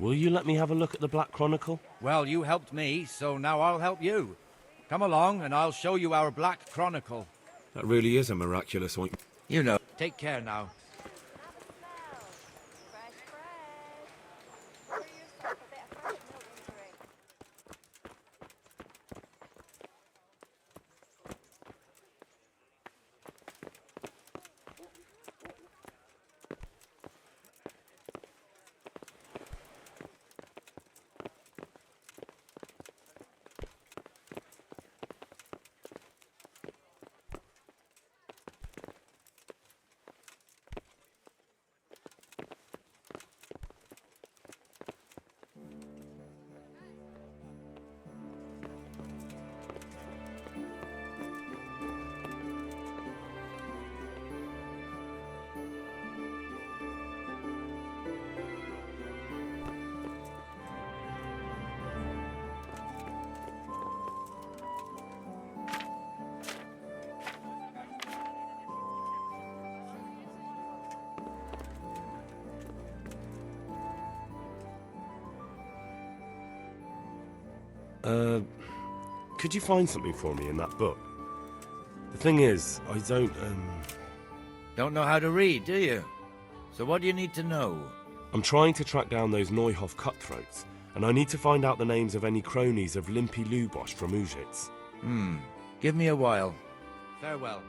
Will you let me have a look at the Black Chronicle? Well, you helped me, so now I'll help you. Come along and I'll show you our Black Chronicle. That really is a miraculous ointment. You know. Take care now. Could you find something for me in that book? The thing is, I Don't know how to read, do you? So what do you need to know? I'm trying to track down those Neuhoff cutthroats, and I need to find out the names of any cronies of Limpy Lubosh from Ujitz. Give me a while. Farewell.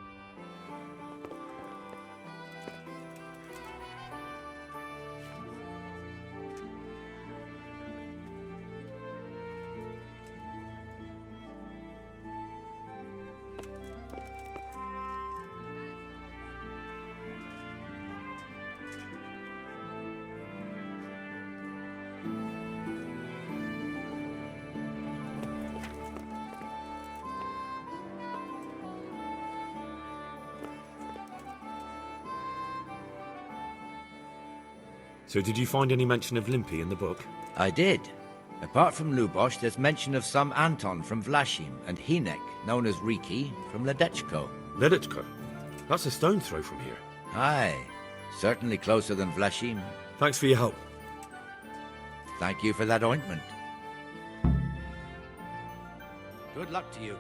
So did you find any mention of Limpy in the book? I did. Apart from Lubosh, there's mention of some Anton from Vlashim and Hinek, known as Riki, from Ledechko. Ledechko? That's a stone's throw from here. Aye. Certainly closer than Vlashim. Thanks for your help. Thank you for that ointment. Good luck to you.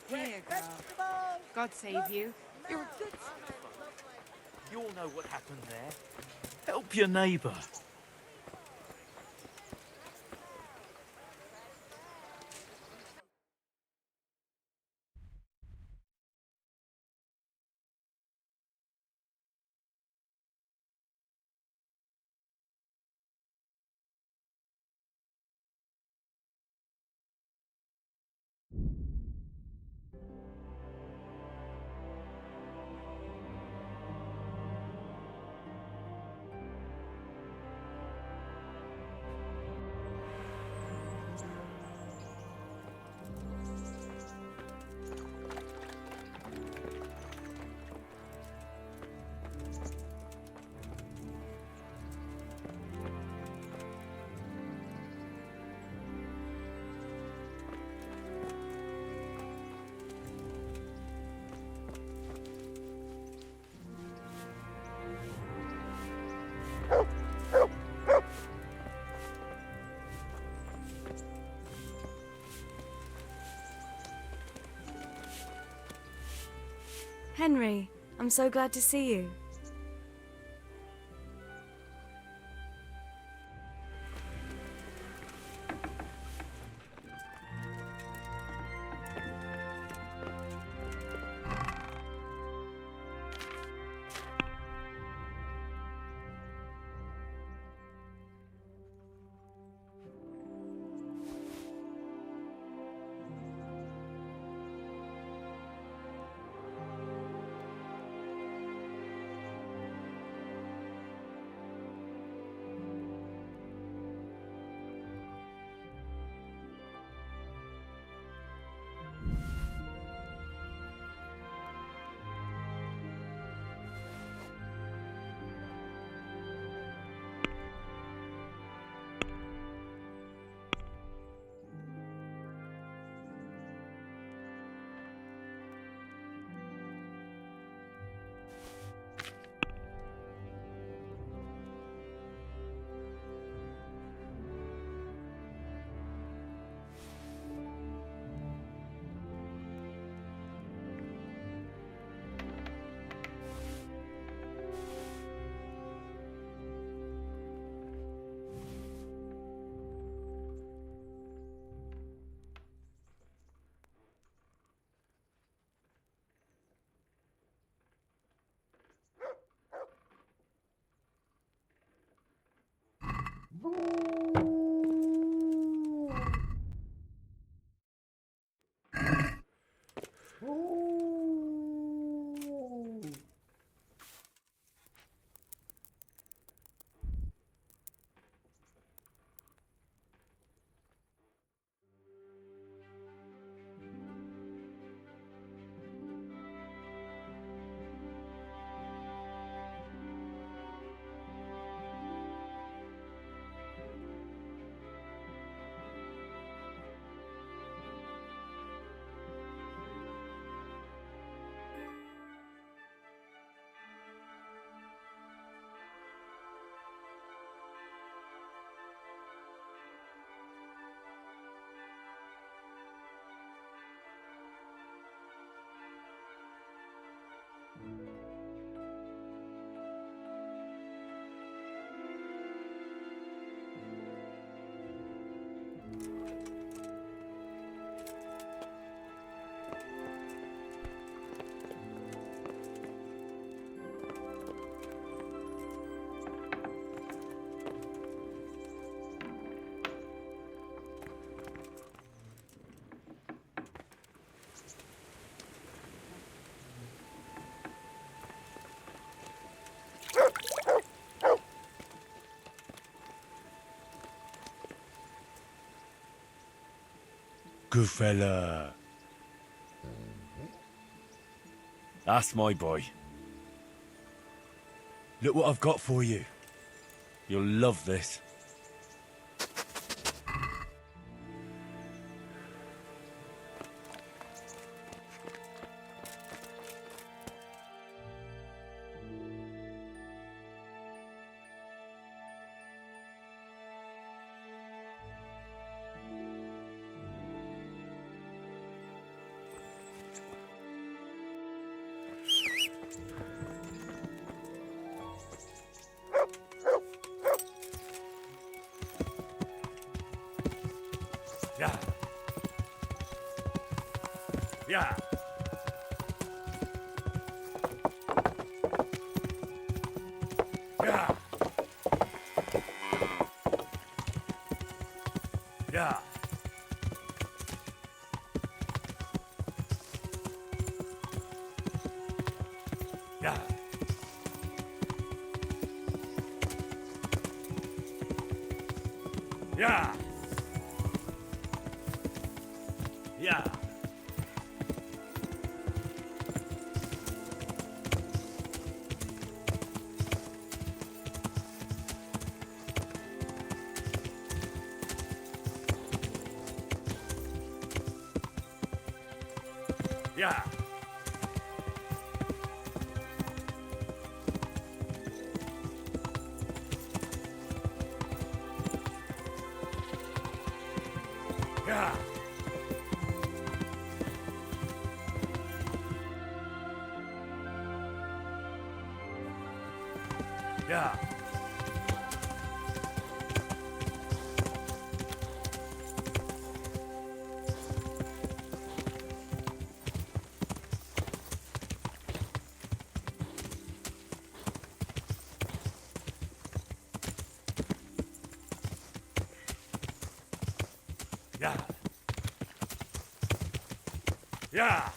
Here, girl. God save you. You're a good... You all know what happened there. Help your neighbour. Henry, I'm so glad to see you. Good fella. That's my boy. Look what I've got for you. You'll love this. Yeah. Yeah. Yeah. Yeah. Yeah. Yeah. Yeah. Yeah. Yeah. Yeah. Yeah. Yeah.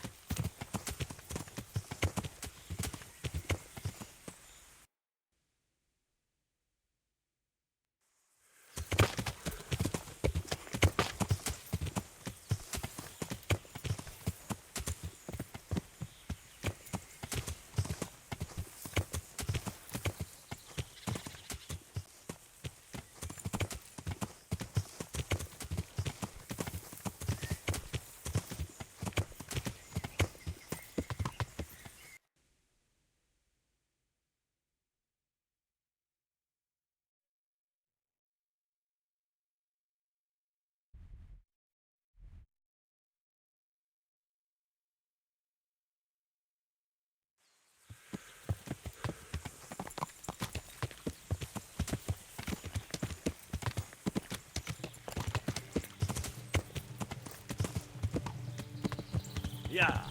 Yeah.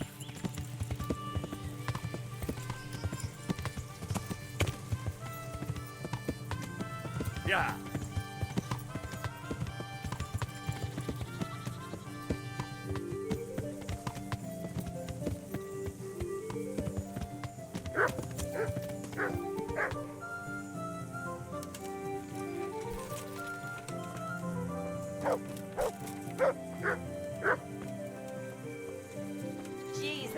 Yeah. Jesus.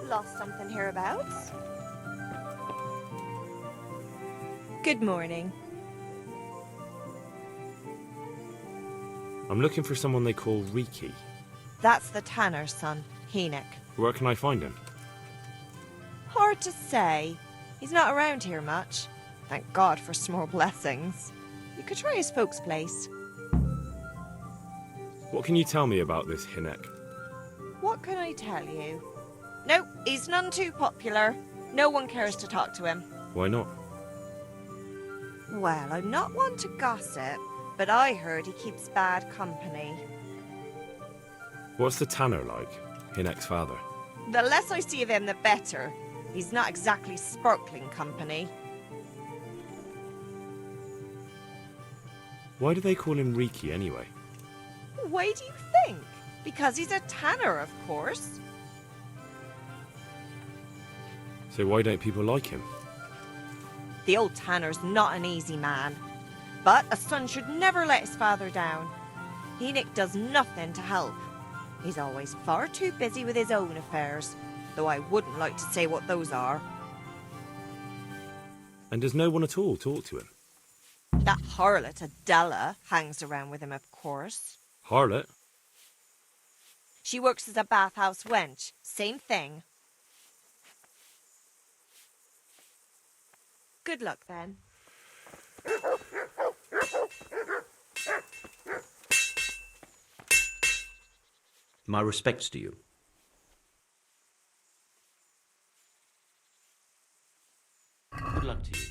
Lost something hereabouts? Good morning. I'm looking for someone they call Riki. That's the tanner's son, Enoch. Where can I find him? Hard to say. He's not around here much. Thank God for small blessings. You could try his folks' place. What can you tell me about this Hinek? What can I tell you? No, he's none too popular. No one cares to talk to him. Why not? Well, I'm not one to gossip, but I heard he keeps bad company. What's the tanner like? Hinek's father. The less I see of him, the better. He's not exactly sparkling company. Why do they call him Riki anyway? Why do you think? Because he's a tanner, of course. So why don't people like him? The old tanner's not an easy man. But a son should never let his father down. Enoch does nothing to help. He's always far too busy with his own affairs, though I wouldn't like to say what those are. And does no one at all talk to him? That harlot Adela hangs around with him, of course. Harlot? She works as a bathhouse wench. Same thing. Good luck, then. My respects to you. Good luck to you.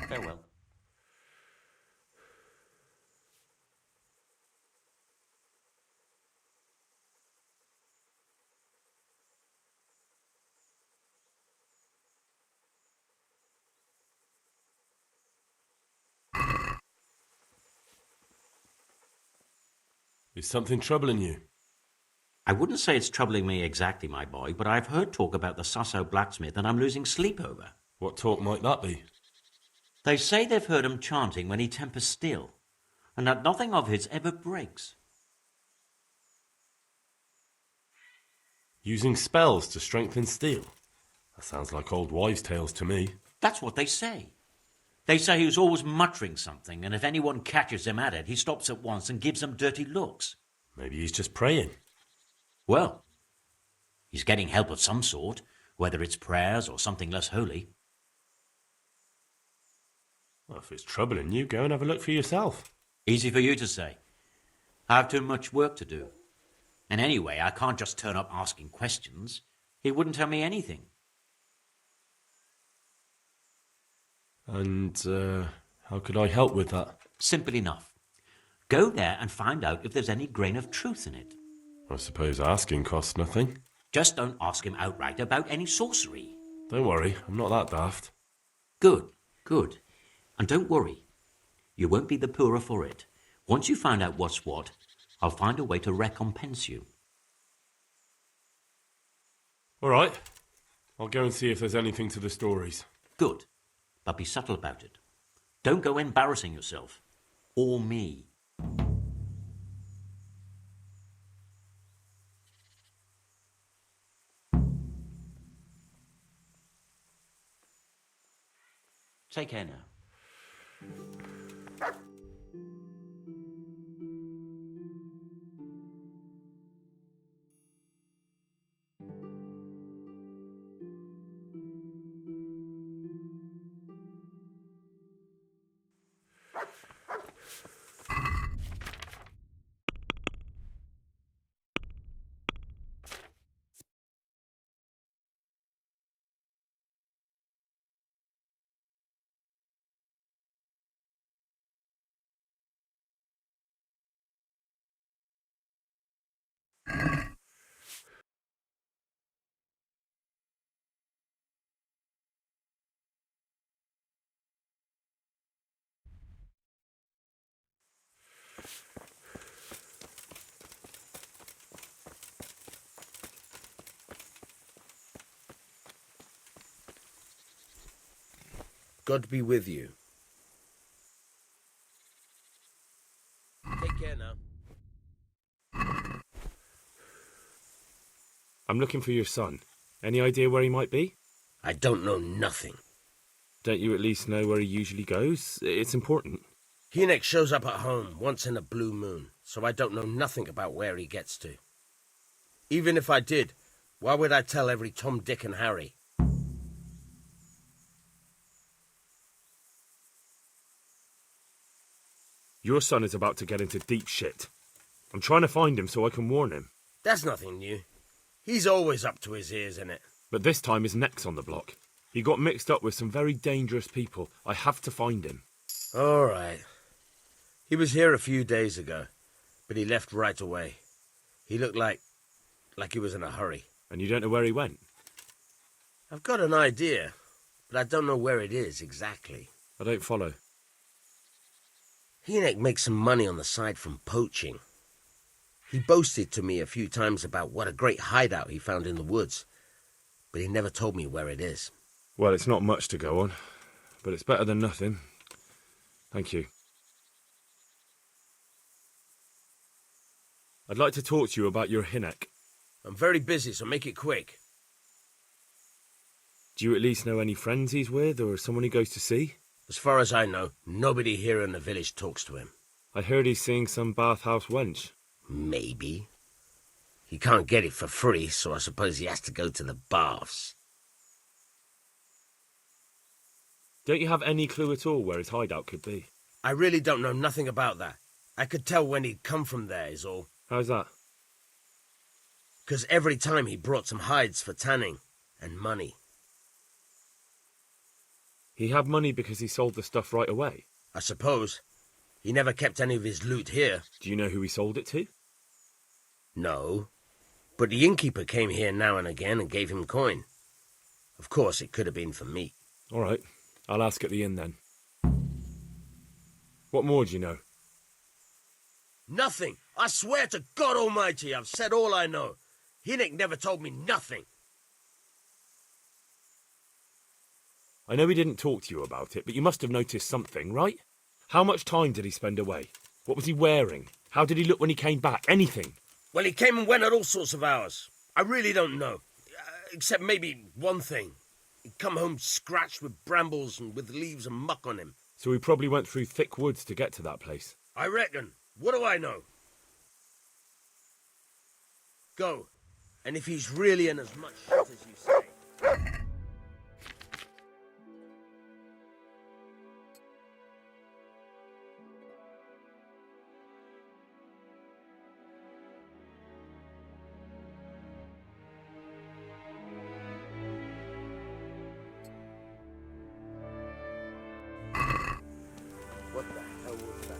Farewell. Is something troubling you? I wouldn't say it's troubling me exactly, my boy, but I've heard talk about the Sasso blacksmith and I'm losing sleep over. What talk might that be? They say they've heard him chanting when he tempers still, and that nothing of his ever breaks. Using spells to strengthen steel? That sounds like old wives' tales to me. That's what they say. They say he's always muttering something, and if anyone catches him at it, he stops at once and gives them dirty looks. Maybe he's just praying. Well, he's getting help of some sort, whether it's prayers or something less holy. Well, if it's troubling you, go and have a look for yourself. Easy for you to say. I have too much work to do. And anyway, I can't just turn up asking questions. He wouldn't tell me anything. And, how could I help with that? Simple enough. Go there and find out if there's any grain of truth in it. I suppose asking costs nothing. Just don't ask him outright about any sorcery. Don't worry, I'm not that daft. Good, good. And don't worry. You won't be the poorer for it. Once you find out what's what, I'll find a way to recompense you. All right. I'll go and see if there's anything to the stories. Good. But be subtle about it. Don't go embarrassing yourself. Or me. Take care now. God be with you. Take care now. I'm looking for your son. Any idea where he might be? I don't know nothing. Don't you at least know where he usually goes? It's important. Hynek shows up at home once in a blue moon, so I don't know nothing about where he gets to. Even if I did, why would I tell every Tom, Dick and Harry? Your son is about to get into deep shit. I'm trying to find him so I can warn him. That's nothing new. He's always up to his ears in it. But this time his neck's on the block. He got mixed up with some very dangerous people. I have to find him. All right. He was here a few days ago, but he left right away. He looked like he was in a hurry. And you don't know where he went? I've got an idea, but I don't know where it is exactly. I don't follow. Hynek makes some money on the side from poaching. He boasted to me a few times about what a great hideout he found in the woods, but he never told me where it is. Well, it's not much to go on, but it's better than nothing. Thank you. I'd like to talk to you about your Hynek. I'm very busy, so make it quick. Do you at least know any friends he's with, or someone he goes to see? As far as I know, nobody here in the village talks to him. I heard he's seeing some bathhouse wench. Maybe. He can't get it for free, so I suppose he has to go to the baths. Don't you have any clue at all where his hideout could be? I really don't know nothing about that. I could tell when he'd come from there, is all. How's that? 'Cause every time he brought some hides for tanning, and money. He had money because he sold the stuff right away? I suppose. He never kept any of his loot here. Do you know who he sold it to? No. But the innkeeper came here now and again and gave him coin. Of course, it could have been for me. All right. I'll ask at the inn then. What more do you know? Nothing. I swear to God Almighty, I've said all I know. Hynek never told me nothing. I know he didn't talk to you about it, but you must have noticed something, right? How much time did he spend away? What was he wearing? How did he look when he came back? Anything? Well, he came and went at all sorts of hours. I really don't know. Except maybe one thing. He'd come home scratched with brambles and with leaves and muck on him. So he probably went through thick woods to get to that place. I reckon. What do I know? Go. And if he's really in as much shit as you say... What the hell was that?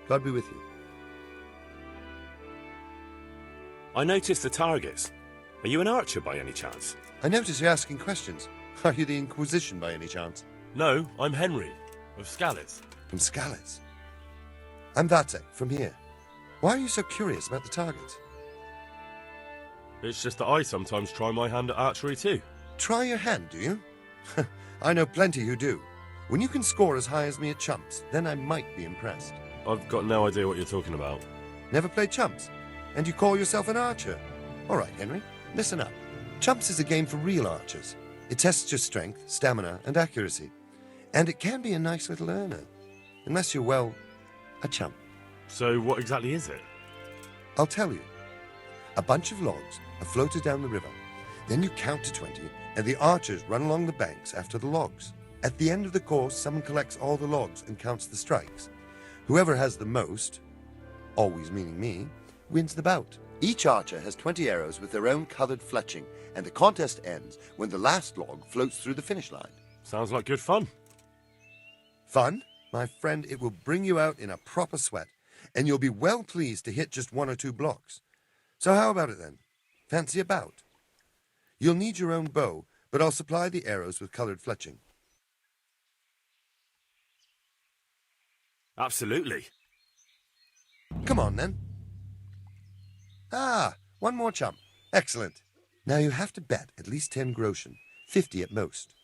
God be with you. I noticed the targets. Are you an archer by any chance? I notice you're asking questions. Are you the Inquisition by any chance? No, I'm Henry, of Scales. From Scales? I'm Vatek, from here. Why are you so curious about the targets? It's just that I sometimes try my hand at archery too. Try your hand, do you? I know plenty who do. When you can score as high as me at chumps, then I might be impressed. I've got no idea what you're talking about. Never played chumps? And you call yourself an archer? All right, Henry, listen up. Chumps is a game for real archers. It tests your strength, stamina, and accuracy. And it can be a nice little earner. Unless you're, well, a chump. So what exactly is it? I'll tell you. A bunch of logs are floated down the river. Then you count to 20, and the archers run along the banks after the logs. At the end of the course, someone collects all the logs and counts the strikes. Whoever has the most, always meaning me, wins the bout. Each archer has 20 arrows with their own coloured fletching, and the contest ends when the last log floats through the finish line. Sounds like good fun. Fun? My friend, it will bring you out in a proper sweat, and you'll be well pleased to hit just 1 or 2 blocks. So how about it then? Fancy a bout? You'll need your own bow, but I'll supply the arrows with coloured fletching. Absolutely. Come on, then. Ah, one more chump. Excellent. Now you have to bet at least 10 groschen, 50 at most.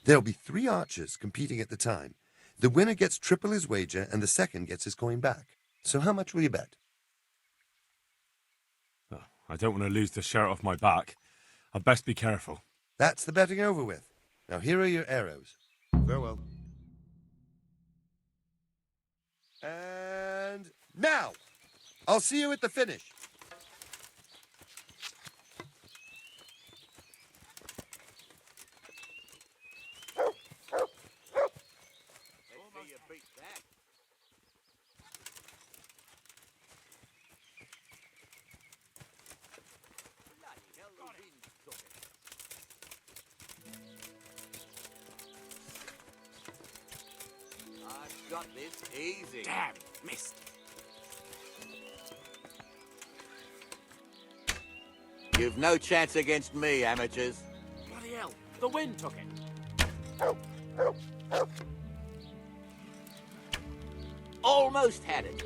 There'll be 3 archers competing at the time. The winner gets triple his wager, and the second gets his coin back. So how much will you bet? Oh, I don't want to lose the shirt off my back. I'd best be careful. That's the betting over with. Now here are your arrows. Farewell. And now! I'll see you at the finish. I've got this easy. Damn, missed. You've no chance against me, amateurs. Bloody hell, the wind took it. Almost had it.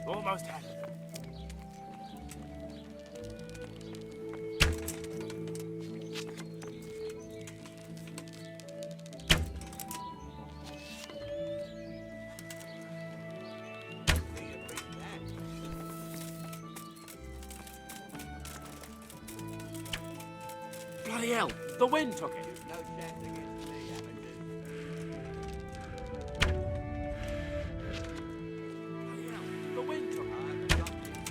Almost had it. Bloody hell, the wind took it. No chance against me, amateurs. Bloody hell, the wind took it. I've got this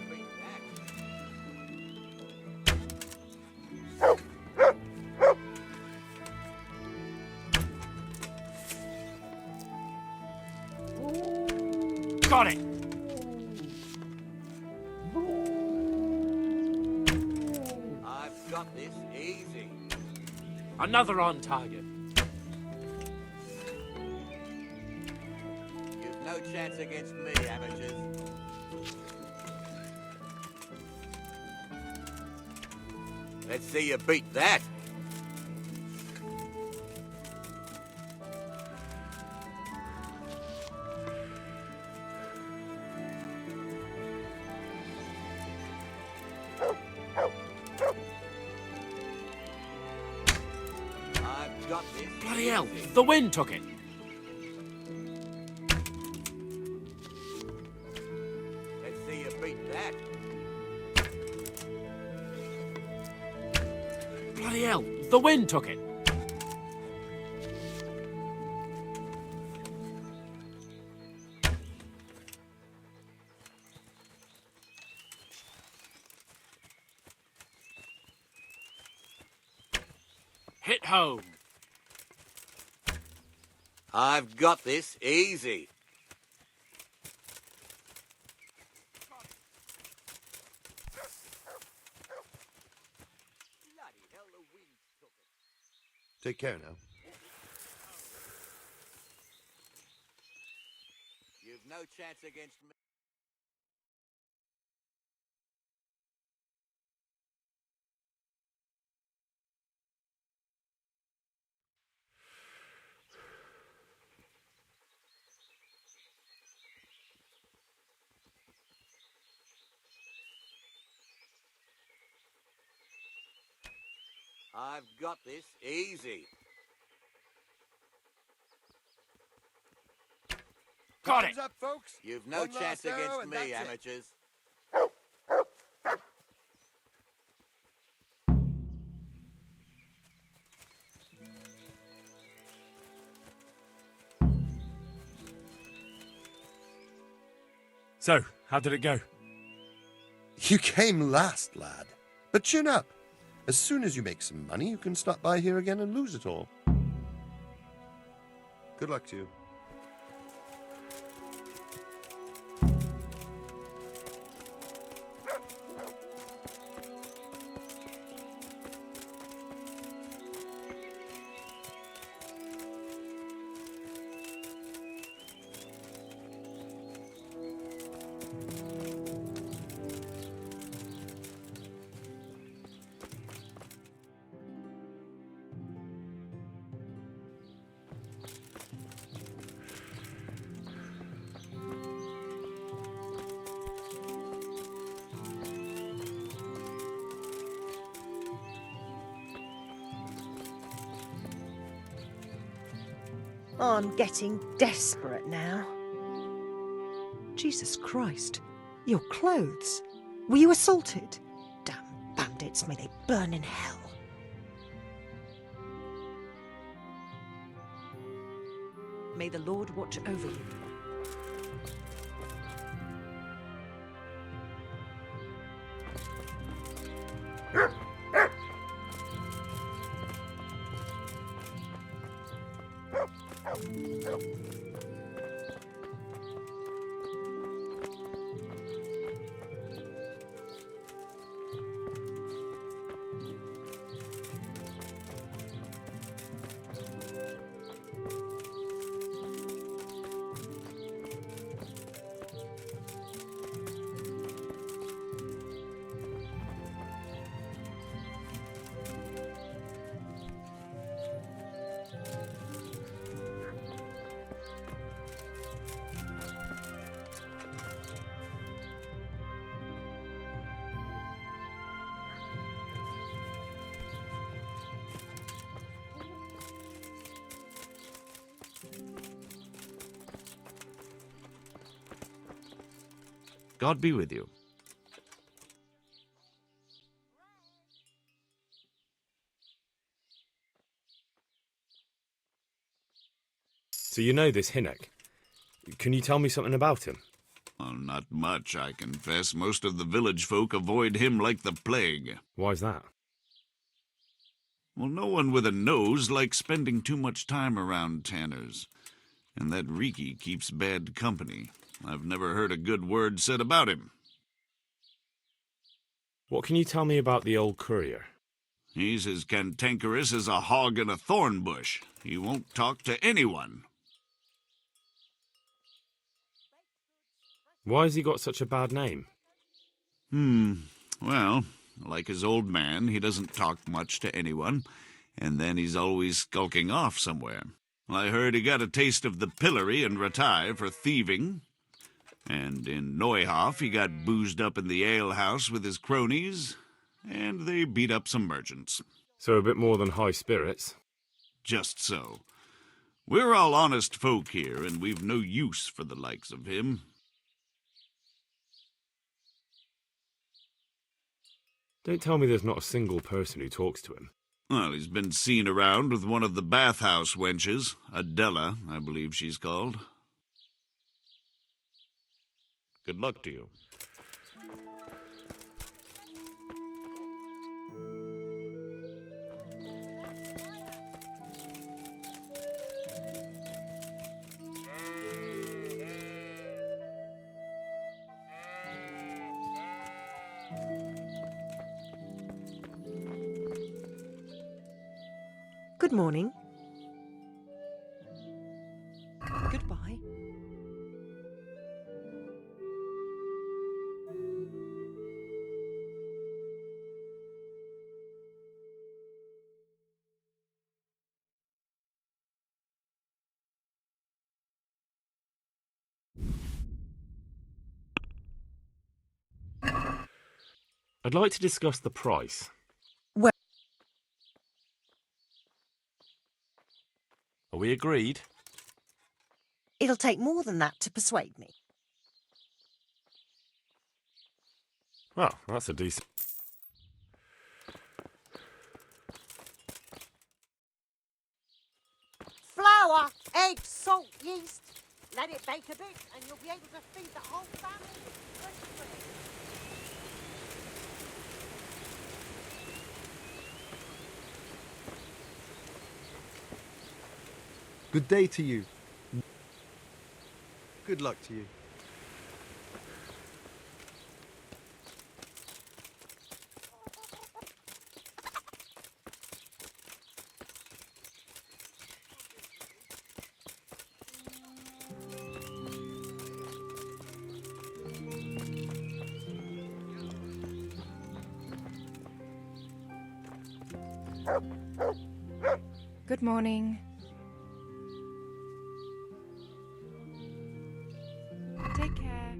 easy. Got it. I've got this easy. Another on target. You've no chance against me, amateurs. Let's see you beat that. I've got this. Bloody hell, the wind took it. Let's see you beat that. Bloody hell, the wind took it. Hit home. I've got this easy. Take care now. You've no chance against me. I've got this easy. Got Time's it. up, folks. You've no One chance last arrow against and me, that's it. amateurs. So, how did it go? You came last, lad. But chin up. As soon as you make some money, you can stop by here again and lose it all. Good luck to you. I'm getting desperate now. Jesus Christ. Your clothes. Were you assaulted? Damn bandits, may they burn in hell. May the Lord watch over you. God be with you. So you know this Hinnock. Can you tell me something about him? Well, not much, I confess. Most of the village folk avoid him like the plague. Why's that? Well, no one with a nose likes spending too much time around tanners. And that Riki keeps bad company. I've never heard a good word said about him. What can you tell me about the old courier? He's as cantankerous as a hog in a thorn bush. He won't talk to anyone. Why has he got such a bad name? Well, like his old man, he doesn't talk much to anyone, and then he's always skulking off somewhere. I heard he got a taste of the pillory and retired for thieving. And in Neuhof, he got boozed up in the alehouse with his cronies, and they beat up some merchants. So a bit more than high spirits? Just so. We're all honest folk here, and we've no use for the likes of him. Don't tell me there's not a single person who talks to him. Well, he's been seen around with one of the bathhouse wenches, Adela, I believe she's called. Good luck to you. Good morning. Goodbye. I'd like to discuss the price. Well, Are we agreed? it'll take more than that to persuade me. Well, that's a decent... Flour, eggs, salt, yeast. Let it bake a bit and you'll be able to feed the whole family. Good day to you. Good luck to you. Good morning. Take care.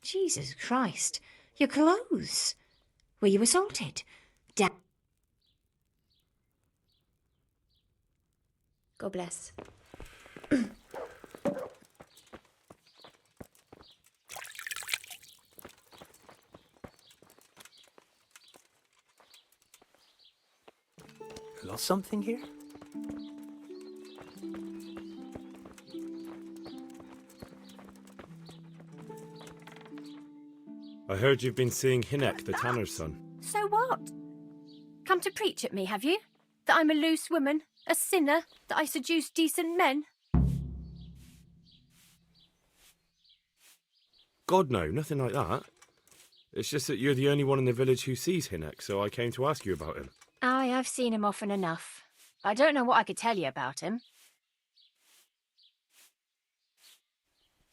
Jesus Christ, your clothes. Were you assaulted? God bless. Lost something here? I heard you've been seeing Hinek, the tanner's son. So what? Come to preach at me, have you? That I'm a loose woman, a sinner, that I seduce decent men? God, no, nothing like that. It's just that you're the only one in the village who sees Hinek, so I came to ask you about him. Aye, I've seen him often enough. I don't know what I could tell you about him.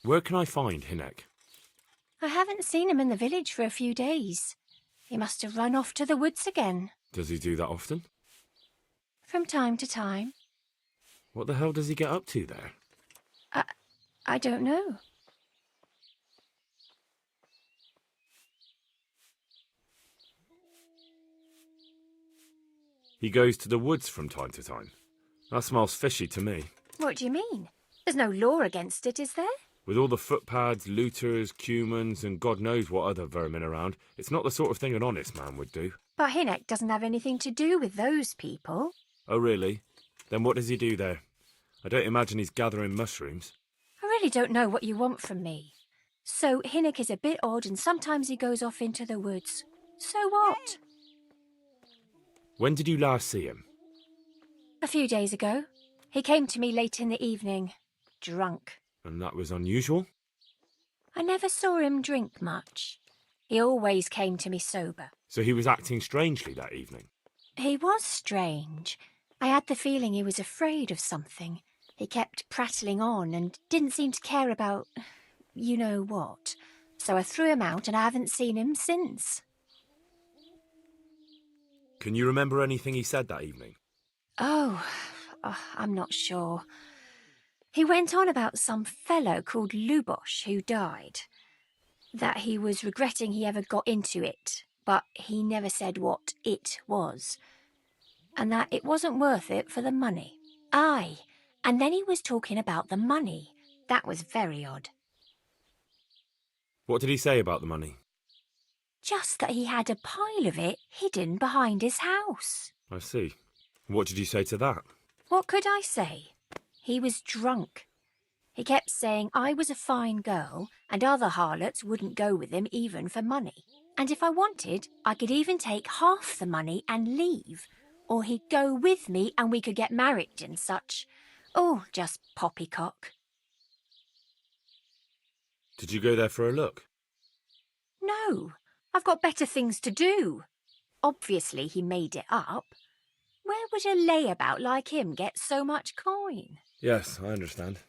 Where can I find Hinek? I haven't seen him in the village for a few days. He must have run off to the woods again. Does he do that often? From time to time. What the hell does he get up to there? I don't know. He goes to the woods from time to time. That smells fishy to me. What do you mean? There's no law against it, is there? With all the footpads, looters, cumans, and God knows what other vermin around, it's not the sort of thing an honest man would do. But Hinek doesn't have anything to do with those people. Oh, really? Then what does he do there? I don't imagine he's gathering mushrooms. I really don't know what you want from me. So Hinek is a bit odd and sometimes he goes off into the woods. So what? When did you last see him? A few days ago. He came to me late in the evening, drunk. And that was unusual? I never saw him drink much. He always came to me sober. So he was acting strangely that evening? He was strange. I had the feeling he was afraid of something. He kept prattling on and didn't seem to care about you know what. So I threw him out and I haven't seen him since. Can you remember anything he said that evening? Oh, I'm not sure. He went on about some fellow called Lubosh who died. That he was regretting he ever got into it, but he never said what it was. And that it wasn't worth it for the money. Aye, and then he was talking about the money. That was very odd. What did he say about the money? Just that he had a pile of it hidden behind his house. I see. What did you say to that? What could I say? He was drunk. He kept saying I was a fine girl and other harlots wouldn't go with him even for money. And if I wanted, I could even take half the money and leave. Or he'd go with me and we could get married and such. Oh, just poppycock. Did you go there for a look? No, I've got better things to do. Obviously he made it up. Where would a layabout like him get so much coin? Yes, I understand.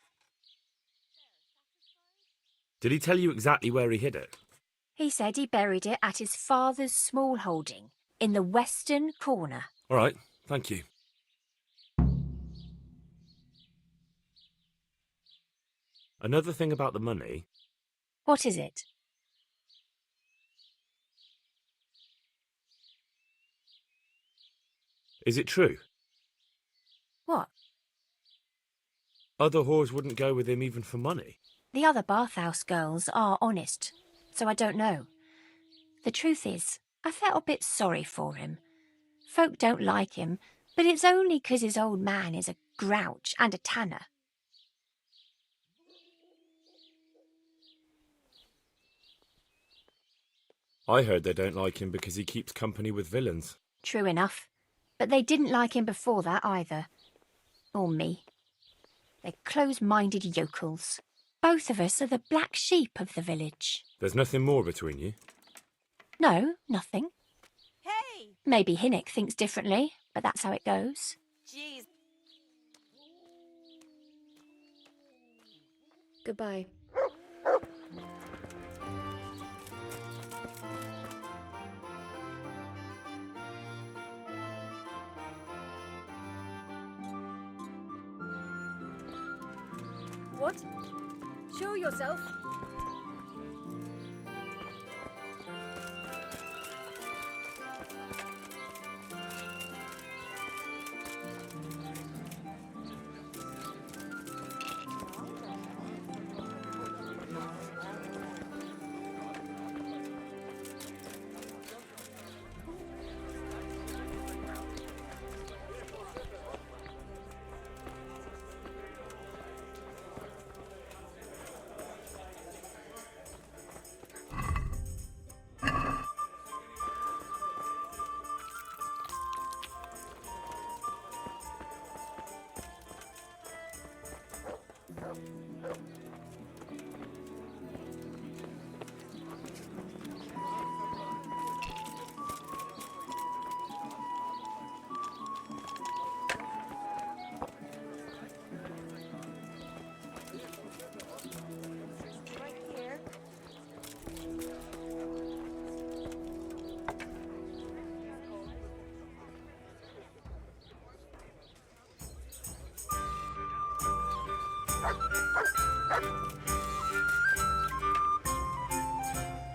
Did he tell you exactly where he hid it? He said he buried it at his father's small holding in the western corner. All right, thank you. Another thing about the money... What is it? Is it true? What? Other whores wouldn't go with him even for money. The other bathhouse girls are honest, so I don't know. The truth is, I felt a bit sorry for him. Folk don't like him, but it's only 'cause his old man is a grouch and a tanner. I heard they don't like him because he keeps company with villains. True enough. But they didn't like him before that either. Or me. They're close-minded yokels. Both of us are the black sheep of the village. There's nothing more between you? No, nothing. Hey! Maybe Hinnock thinks differently, but that's how it goes. Jeez. Goodbye. What? Show yourself.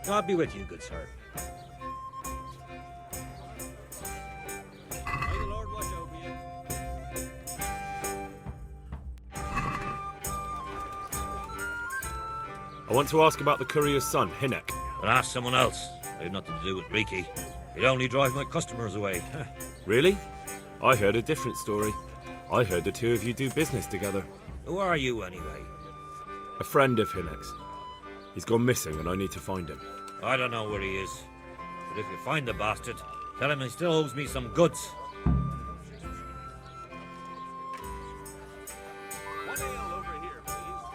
God be with you, good sir. May the Lord watch over you. I want to ask about the courier's son, Hinnock. But ask someone else. I have nothing to do with Reeky. He'd only drive my customers away. Really? I heard a different story. I heard the two of you do business together. Who are you, anyway? A friend of Hinnock's. He's gone missing and I need to find him. I don't know where he is. But if you find the bastard, tell him he still owes me some goods. One ale over here, please.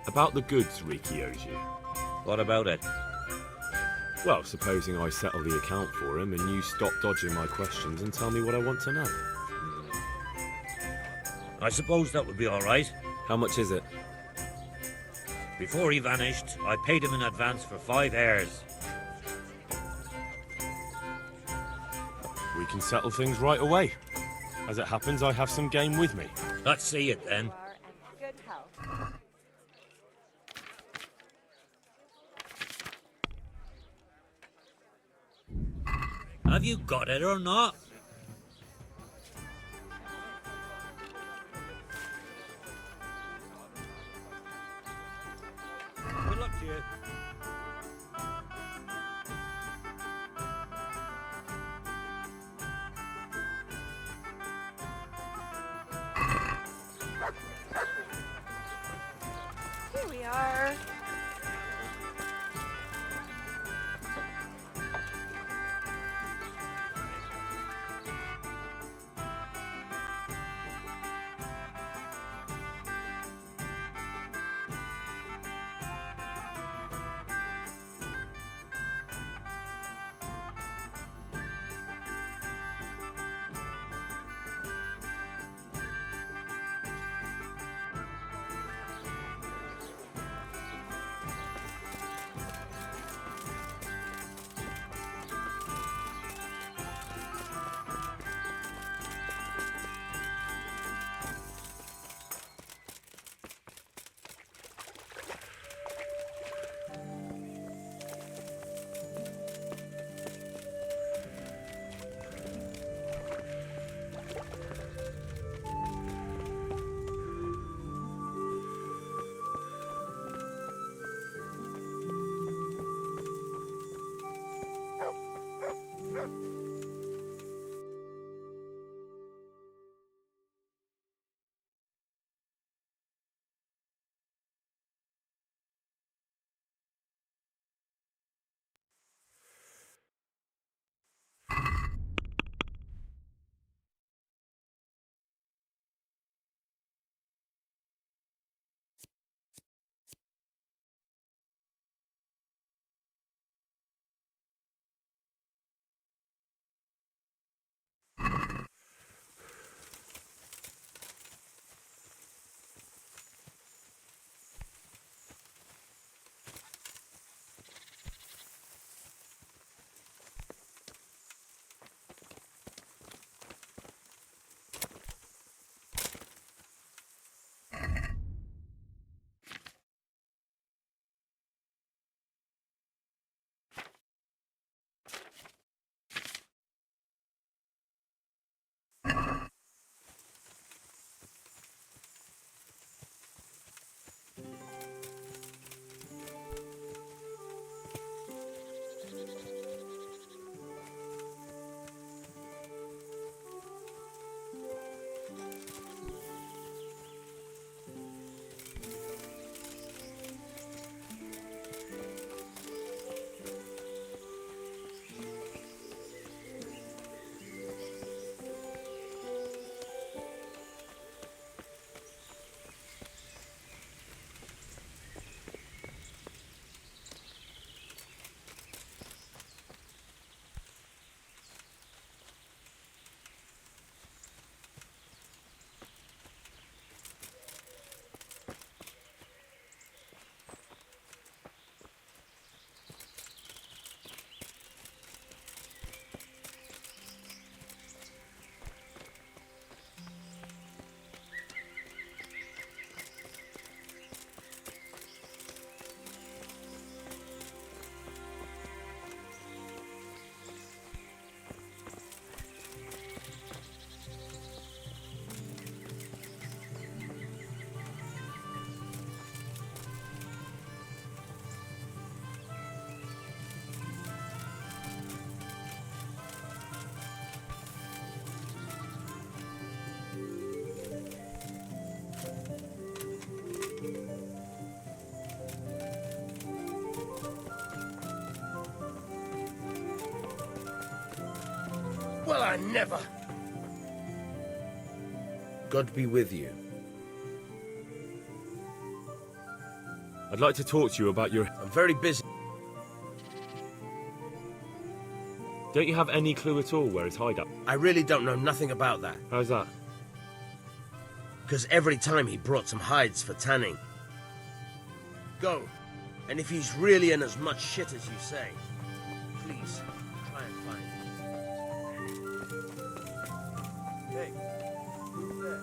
About the goods Reeky owes you. What about it? Well, supposing I settle the account for him and you stop dodging my questions and tell me what I want to know. I suppose that would be all right. How much is it? Before he vanished, I paid him in advance for 5 heirs. We can settle things right away. As it happens, I have some game with me. Let's see it then. Good health. Have you got it or not? Good luck to you. Here we are. Well, I never. God be with you. I'd like to talk to you about your... I'm very busy. Don't you have any clue at all where his hideout? I really don't know nothing about that. How's that? Because every time he brought some hides for tanning. Go. And if he's really in as much shit as you say, please, try and find him. Hey, who's there?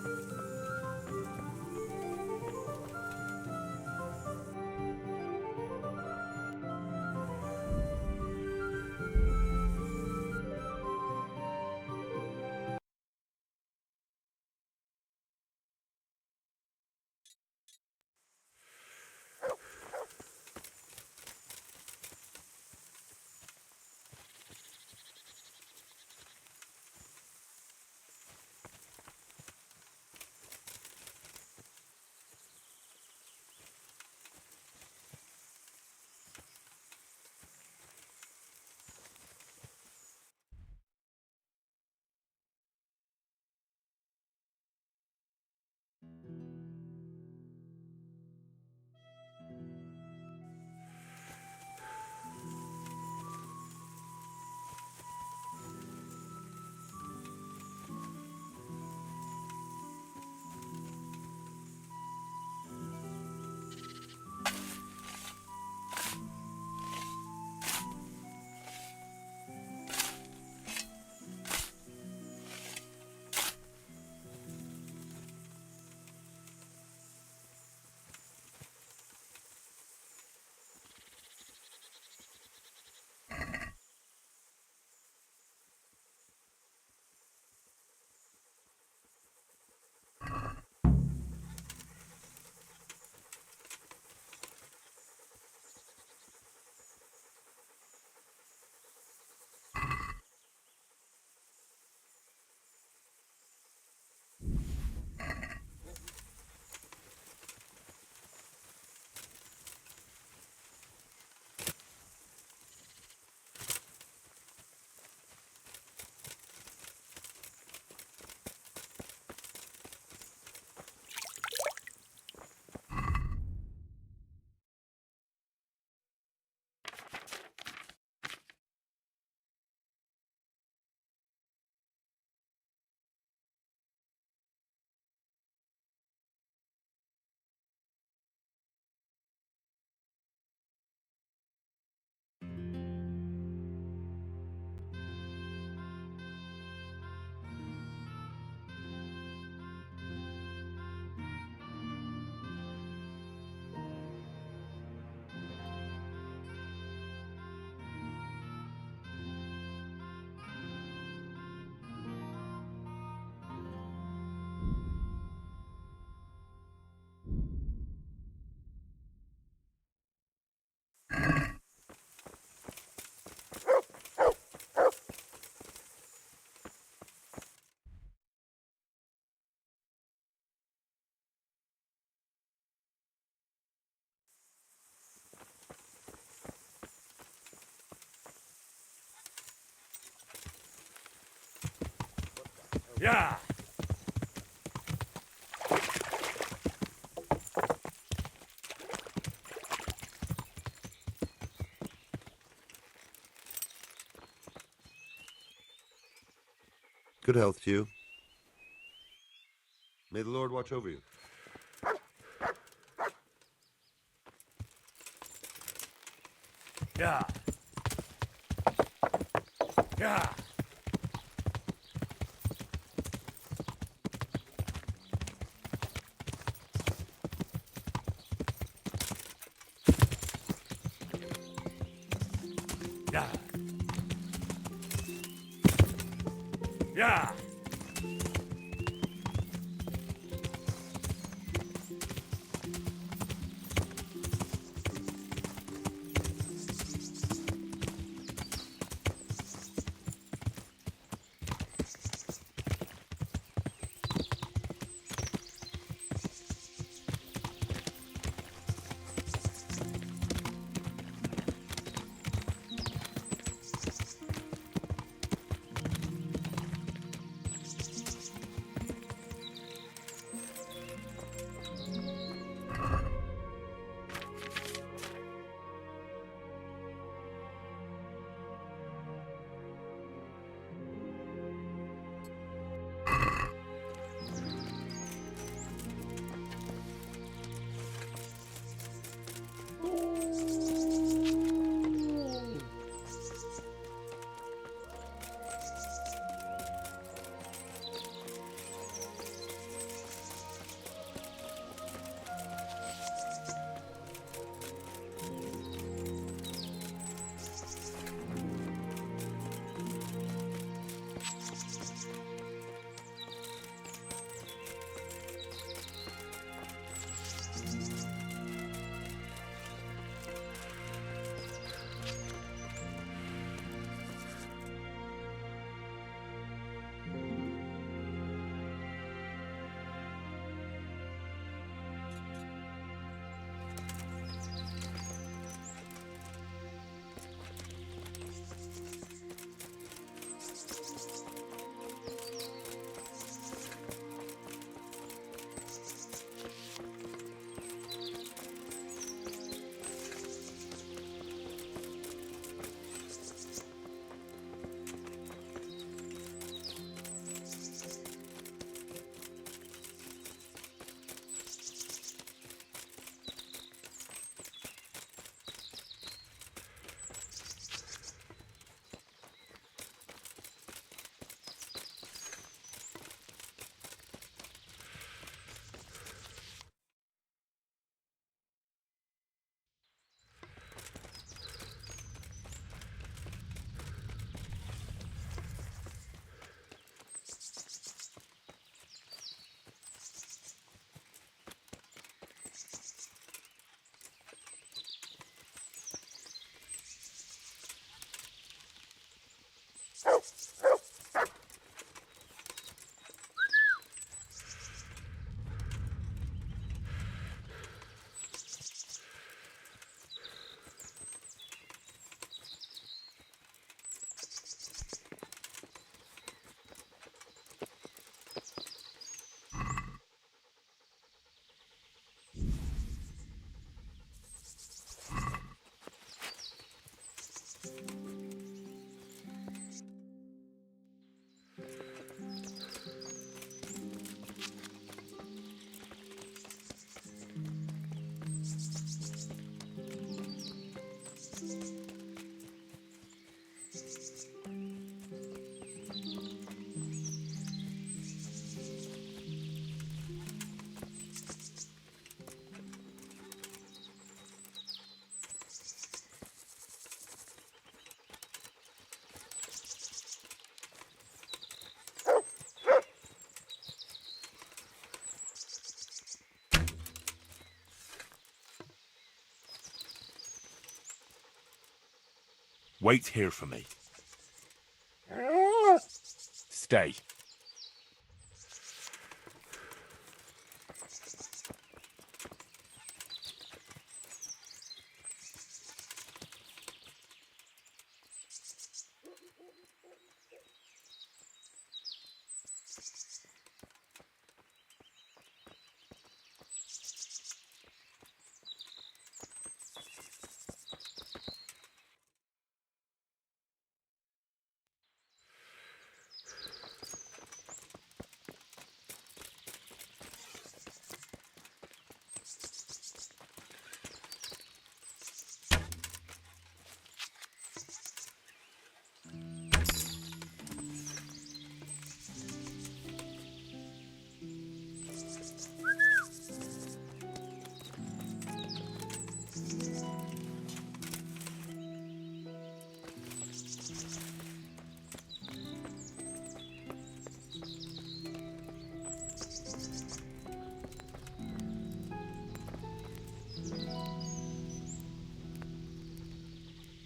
Yeah. Good health to you. May the Lord watch over you. Yeah. Yeah. Yeah. Yeah. Wait here for me. Stay.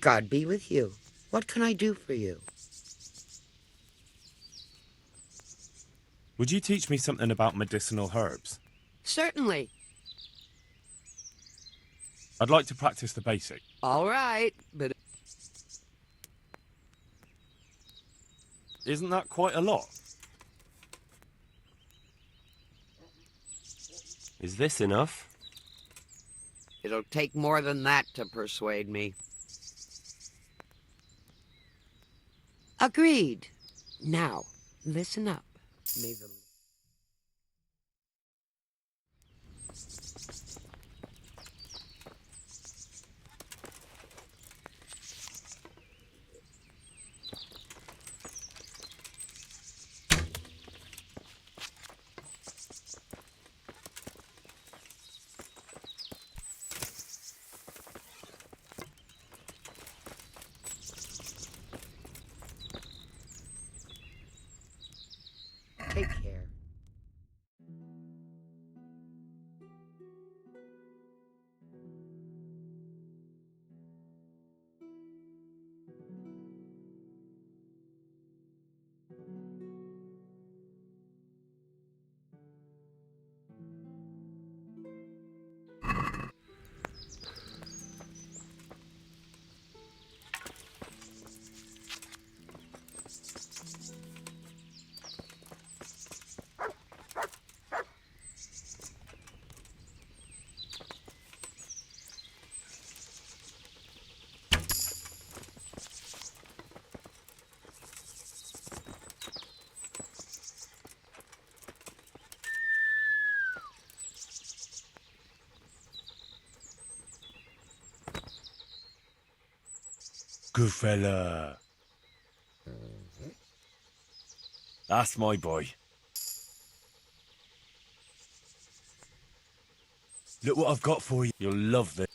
God be with you. What can I do for you? Would you teach me something about medicinal herbs? Certainly. I'd like to practice the basic. All right, but... Isn't that quite a lot? Is this enough? It'll take more than that to persuade me. Agreed. Now, listen up. May the... Take care. Good fella. That's my boy. Look what I've got for you. You'll love this.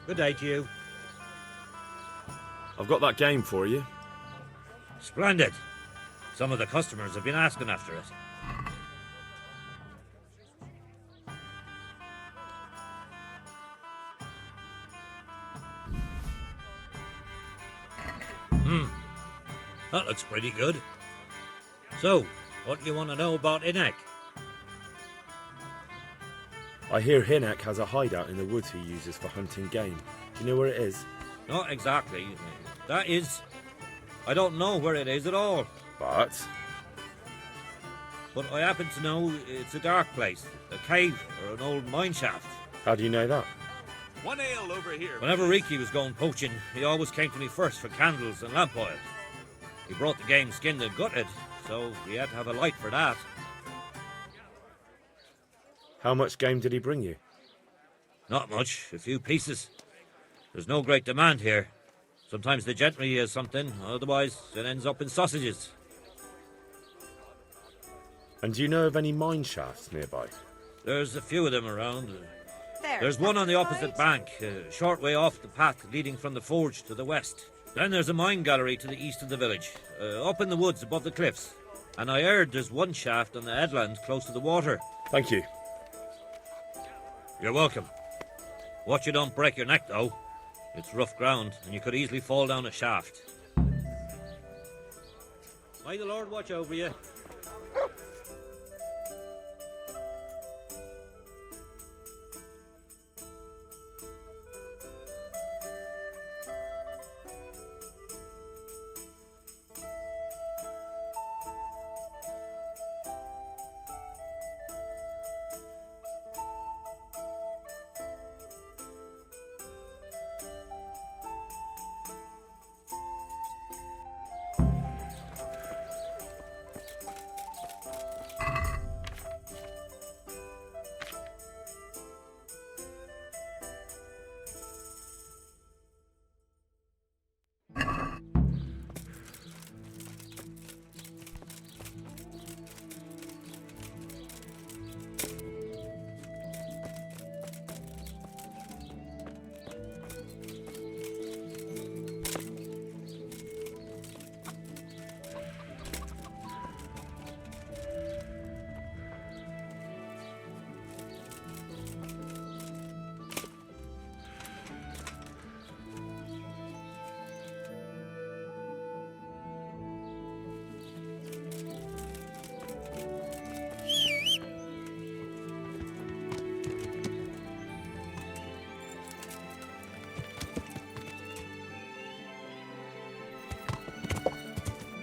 Good day to you. I've got that game for you. Splendid. Some of the customers have been asking after it. That looks pretty good. So, what do you want to know about Inek? I hear Hinek has a hideout in the woods he uses for hunting game. Do you know where it is? Not exactly. That is... I don't know where it is at all. But I happen to know it's a dark place, a cave or an old mine shaft. how do you know that? One ale over here. Whenever Riki was going poaching, he always came to me first for candles and lamp oil. He brought the game skinned and gutted, so we had to have a light for that. How much game did he bring you? Not much, a few pieces. There's no great demand here. Sometimes the gentry has something, otherwise it ends up in sausages. And do you know of any mine shafts nearby? There's a few of them around. There's one on the opposite bank, a short way off the path leading from the forge to the west. Then there's a mine gallery to the east of the village, up in the woods above the cliffs. And I heard there's one shaft on the headland close to the water. Thank you. You're welcome. Watch you don't break your neck, though. It's rough ground, and you could easily fall down a shaft. May the Lord watch over you.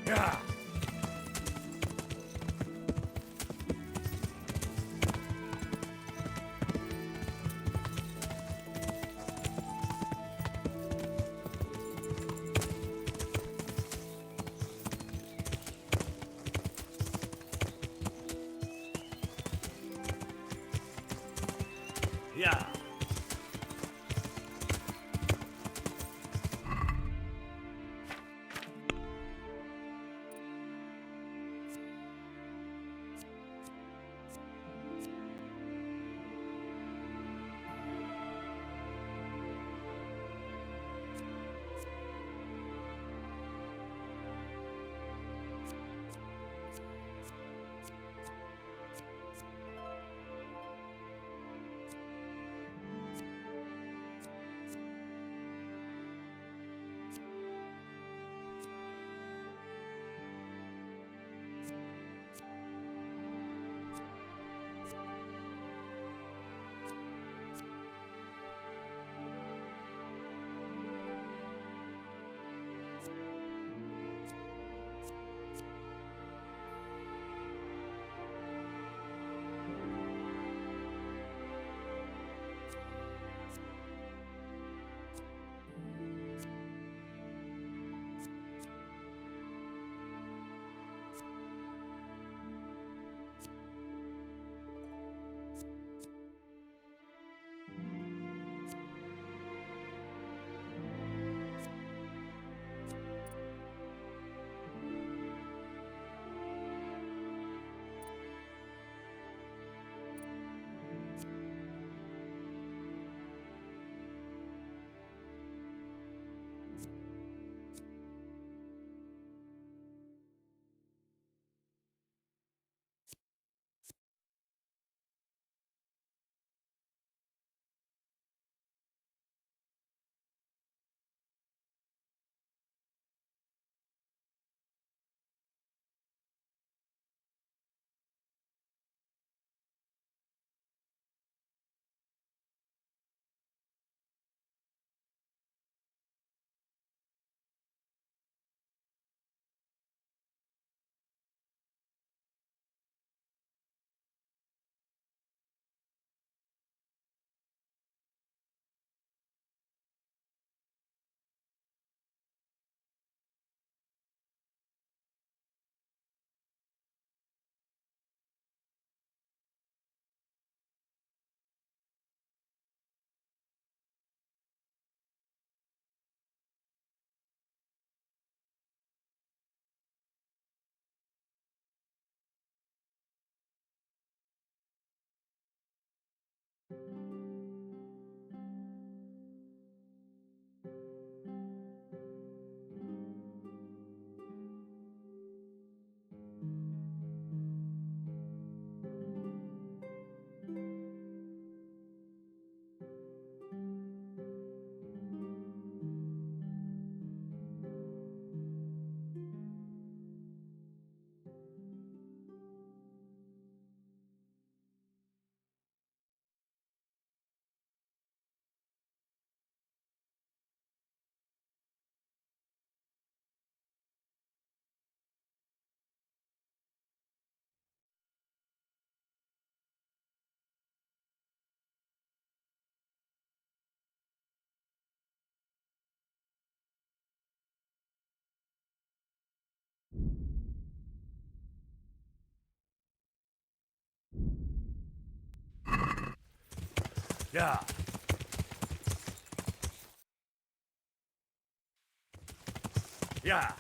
Yeah. Yeah. Yeah. Yeah.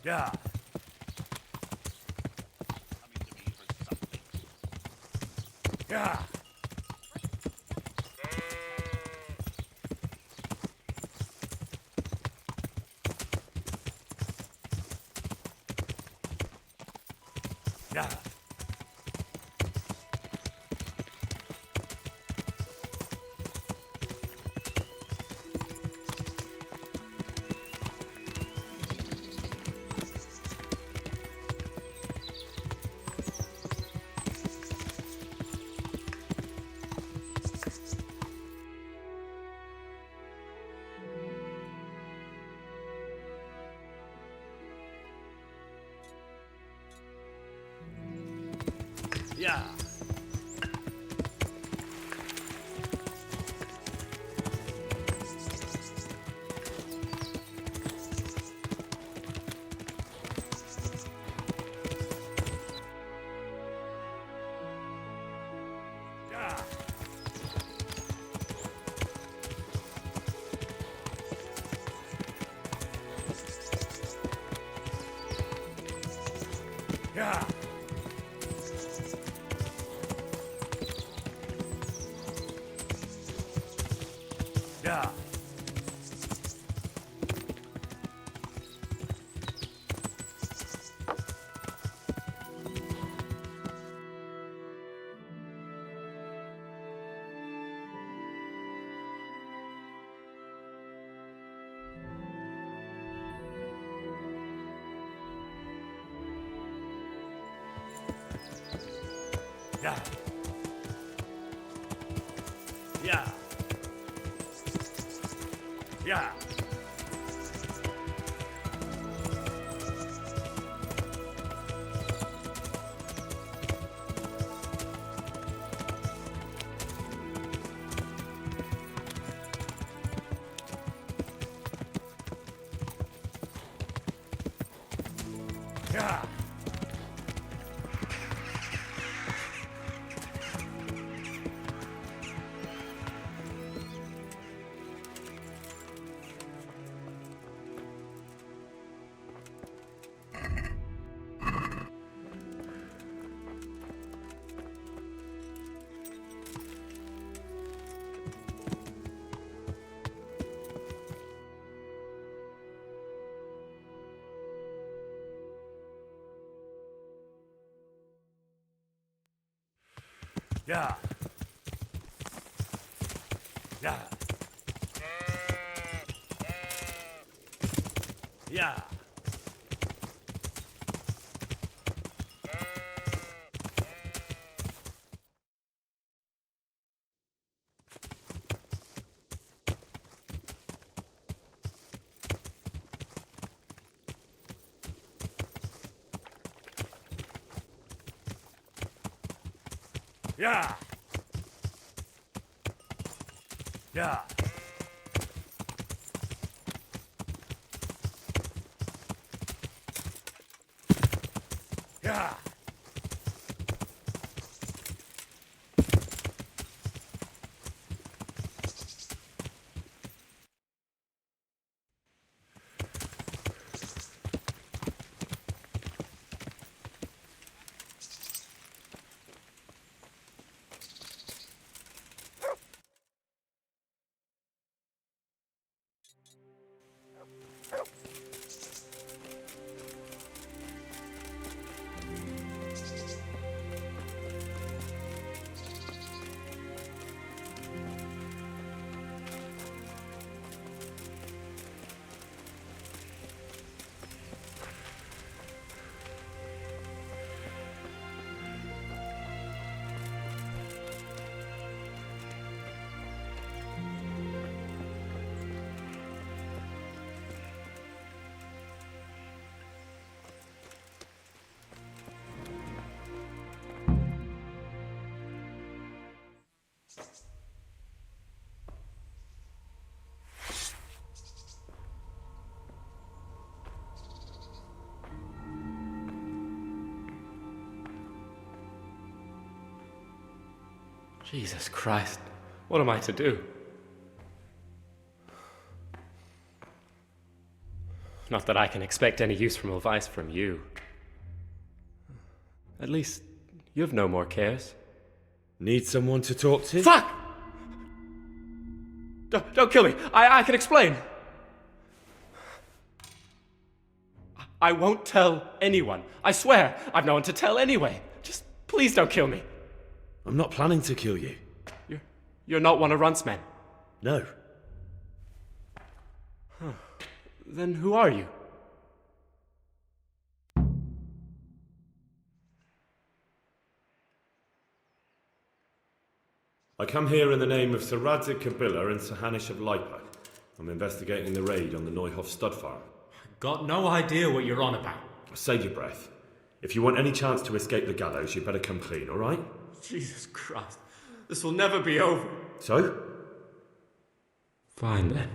Yeah. Yeah. Yeah. Yeah. Yeah. Yeah. Yeah. Yeah. Yeah. Yeah. Yeah. Yeah. Yeah. Yeah. Yeah. Yeah. Jesus Christ, what am I to do? Not that I can expect any useful advice from you. At least, you've no more cares. Need someone to talk to? Fuck! Don't kill me. I can explain. I won't tell anyone. I swear. I've no one to tell anyway. Just please don't kill me. I'm not planning to kill you. You're not one of Runt's men? No. Huh. Then who are you? I come here in the name of Sir Radzig Kabila and Sir Hanish of Lipa. I'm investigating the raid on the Neuhoff stud farm. Got no idea what you're on about. Save your breath. If you want any chance to escape the gallows, you better come clean, all right? Jesus Christ. This will never be over. So? Fine then.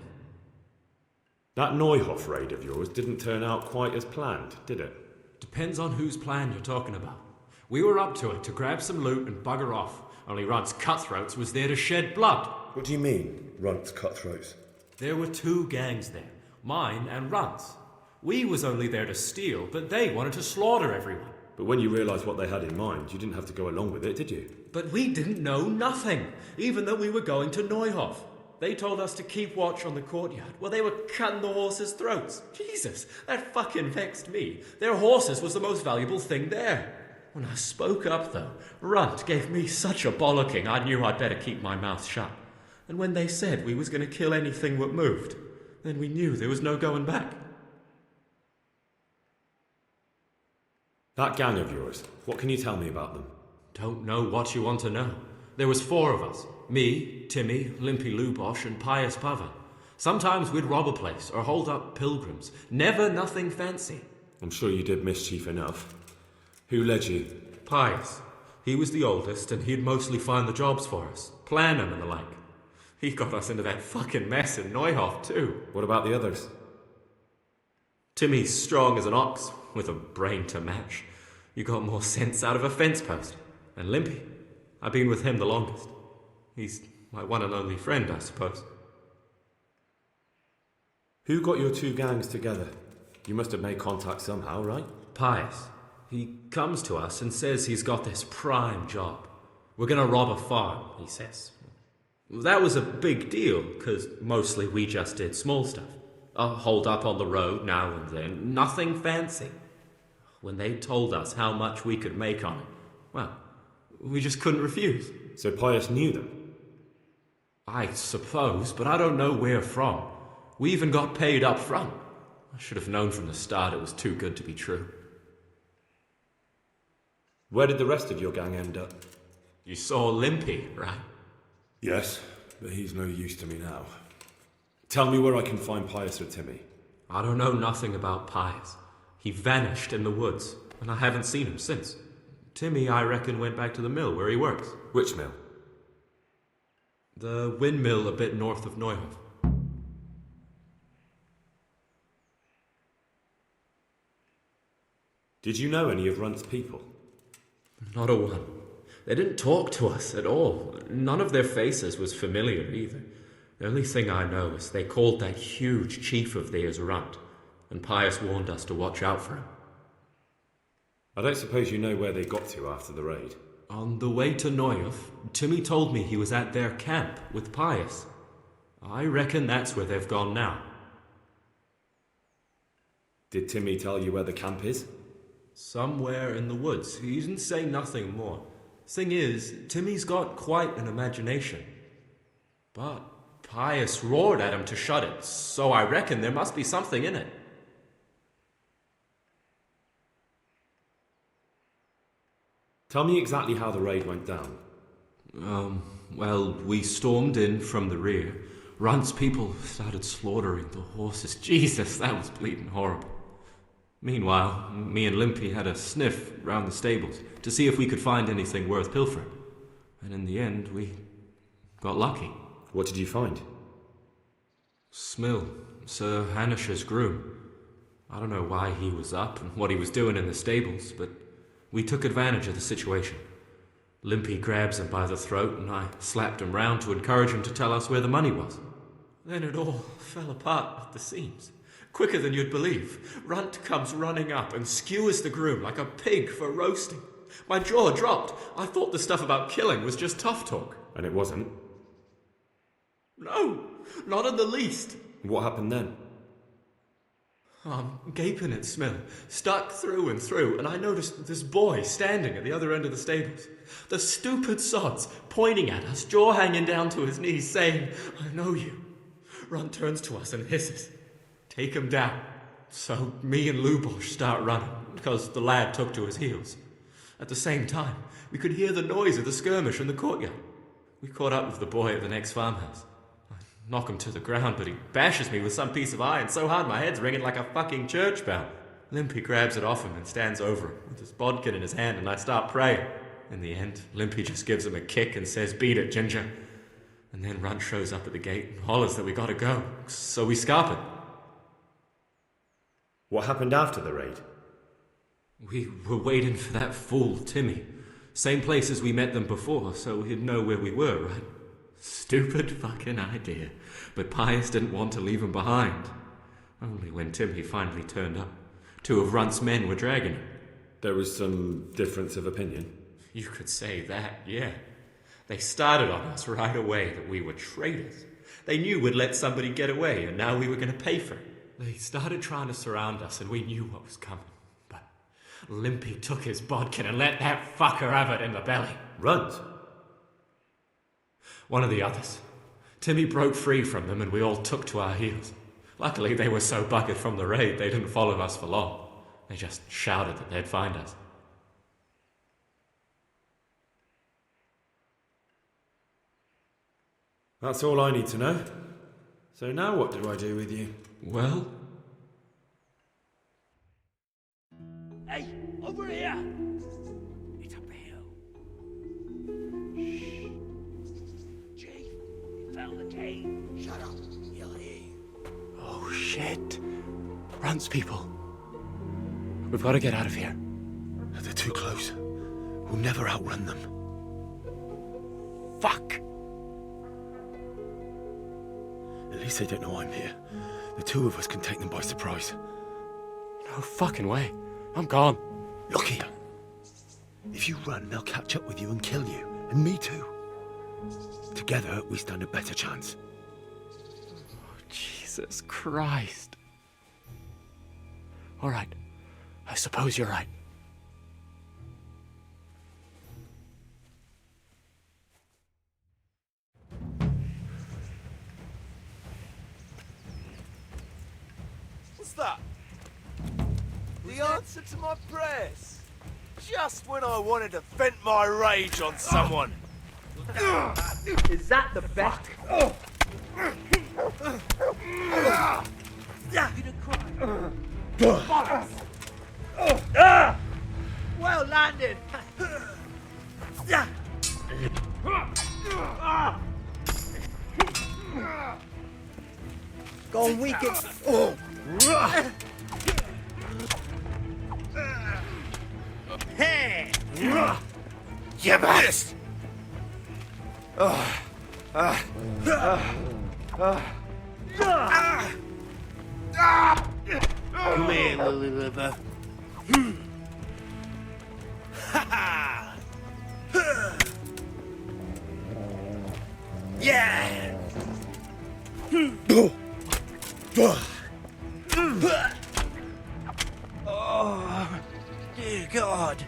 That Neuhoff raid of yours didn't turn out quite as planned, did it? Depends on whose plan you're talking about. We were up to it to grab some loot and bugger off. Only Runt's cutthroats was there to shed blood. What do you mean, Runt's cutthroats? There were two gangs there, mine and Runt's. We was only there to steal, but they wanted to slaughter everyone. But when you realised what they had in mind, you didn't have to go along with it, did you? But we didn't know nothing, even though we were going to Neuhoff. They told us to keep watch on the courtyard while they were cutting the horses' throats. Jesus, that fucking vexed me. Their horses was the most valuable thing there. When I spoke up, though, Runt gave me such a bollocking I knew I'd better keep my mouth shut. And when they said we was going to kill anything that moved, then we knew there was no going back. That gang of yours, what can you tell me about them? Don't know what you want to know. There was 4 of us. Me, Timmy, Limpy Lubosh, and Pius Pavan. Sometimes we'd rob a place or hold up pilgrims. Never nothing fancy. I'm sure you did mischief enough. Who led you? Pius. He was the oldest, and he'd mostly find the jobs for us. Plan them and the like. He got us into that fucking mess in Neuhoff, too. What about the others? Timmy's strong as an ox, with a brain to match. You got more sense out of a fence post. And Limpy, I've been with him the longest. He's my one and only friend, I suppose. Who got your 2 gangs together? You must have made contact somehow, right? Pius. He comes to us and says he's got this prime job. We're going to rob a farm, he says. That was a big deal, because mostly we just did small stuff. A hold up on the road now and then, nothing fancy. When they told us how much we could make on it, well, we just couldn't refuse. So Pius knew them? I suppose, but I don't know where from. We even got paid up front. I should have known from the start it was too good to be true. Where did the rest of your gang end up? You saw Limpy, right? Yes, but he's no use to me now. Tell me where I can find Pius or Timmy. I don't know nothing about Pius. He vanished in the woods, and I haven't seen him since. Timmy, I reckon, went back to the mill where he works. Which mill? The windmill a bit north of Neuhoff. Did you know any of Runt's people? Not a one. They didn't talk to us at all. None of their faces was familiar either. The only thing I know is they called that huge chief of theirs Runt, and Pius warned us to watch out for him. I don't suppose you know where they got to after the raid? On the way to Neuhoff, Timmy told me he was at their camp with Pius. I reckon that's where they've gone now. Did Timmy tell you where the camp is? Somewhere in the woods. He didn't say nothing more. Thing is, Timmy's got quite an imagination. But Pius roared at him to shut it, so I reckon there must be something in it. Tell me exactly how the raid went down. Well, we stormed in from the rear. Runt's people started slaughtering the horses. Jesus, that was bleeding horrible. Meanwhile, me and Limpy had a sniff round the stables to see if we could find anything worth pilfering. And in the end, we got lucky. What did you find? Smill, Sir Hanish's groom. I don't know why he was up and what he was doing in the stables, but we took advantage of the situation. Limpy grabs him by the throat and I slapped him round to encourage him to tell us where the money was. Then it all fell apart at the seams. Quicker than you'd believe. Runt comes running up and skewers the groom like a pig for roasting. My jaw dropped. I thought the stuff about killing was just tough talk. And it wasn't? No, not in the least. What happened then? I'm gaping at Smill, stuck through and through, and I noticed this boy standing at the other end of the stables. The stupid sods pointing at us, jaw hanging down to his knees, saying, "I know you." Runt turns to us and hisses, "Take him down." So me and Lubosh start running, because the lad took to his heels. At the same time, we could hear the noise of the skirmish in the courtyard. We caught up with the boy at the next farmhouse. Knock him to the ground, but he bashes me with some piece of iron so hard my head's ringing like a fucking church bell. Limpy grabs it off him and stands over him with his bodkin in his hand, and I start praying. In the end, Limpy just gives him a kick and says, "Beat it, Ginger." And then Runt shows up at the gate and hollers that we gotta go, so we scarp it. What happened after the raid? We were waiting for that fool, Timmy. Same place as we met them before, so he'd know where we were, right? Stupid fucking idea. But Pius didn't want to leave him behind. Only when Timmy finally turned up, 2 of Runt's men were dragging him. There was some difference of opinion? You could say that, yeah. They started on us right away that we were traitors. They knew we'd let somebody get away, and now we were going to pay for it. They started trying to surround us, and we knew what was coming. But Limpy took his bodkin and let that fucker have it in the belly. Runt? One of the others. Timmy broke free from them and we all took to our heels. Luckily, they were so buggered from the raid they didn't follow us for long. They just shouted that they'd find us. That's all I need to know. So now what do I do with you? Well? Hey, over here! It's up the hill. Shh. Chief, we found the cave. Shut up, he'll hear you. Oh, shit. Runt's people. We've got to get out of here. They're too close. We'll never outrun them. Fuck! At least they don't know I'm here. The 2 of us can take them by surprise. No fucking way. I'm gone. Look here. If you run, they'll catch up with you and kill you. And me too. Together, we stand a better chance. Oh, Jesus Christ. All right. I suppose you're right. What's that? The answer to my prayers. Just when I wanted to vent my rage on someone. Is that the best? Well landed. Gone weakened. Hey! You best! Come here, Lily Liver. Yeah! Oh, dear God.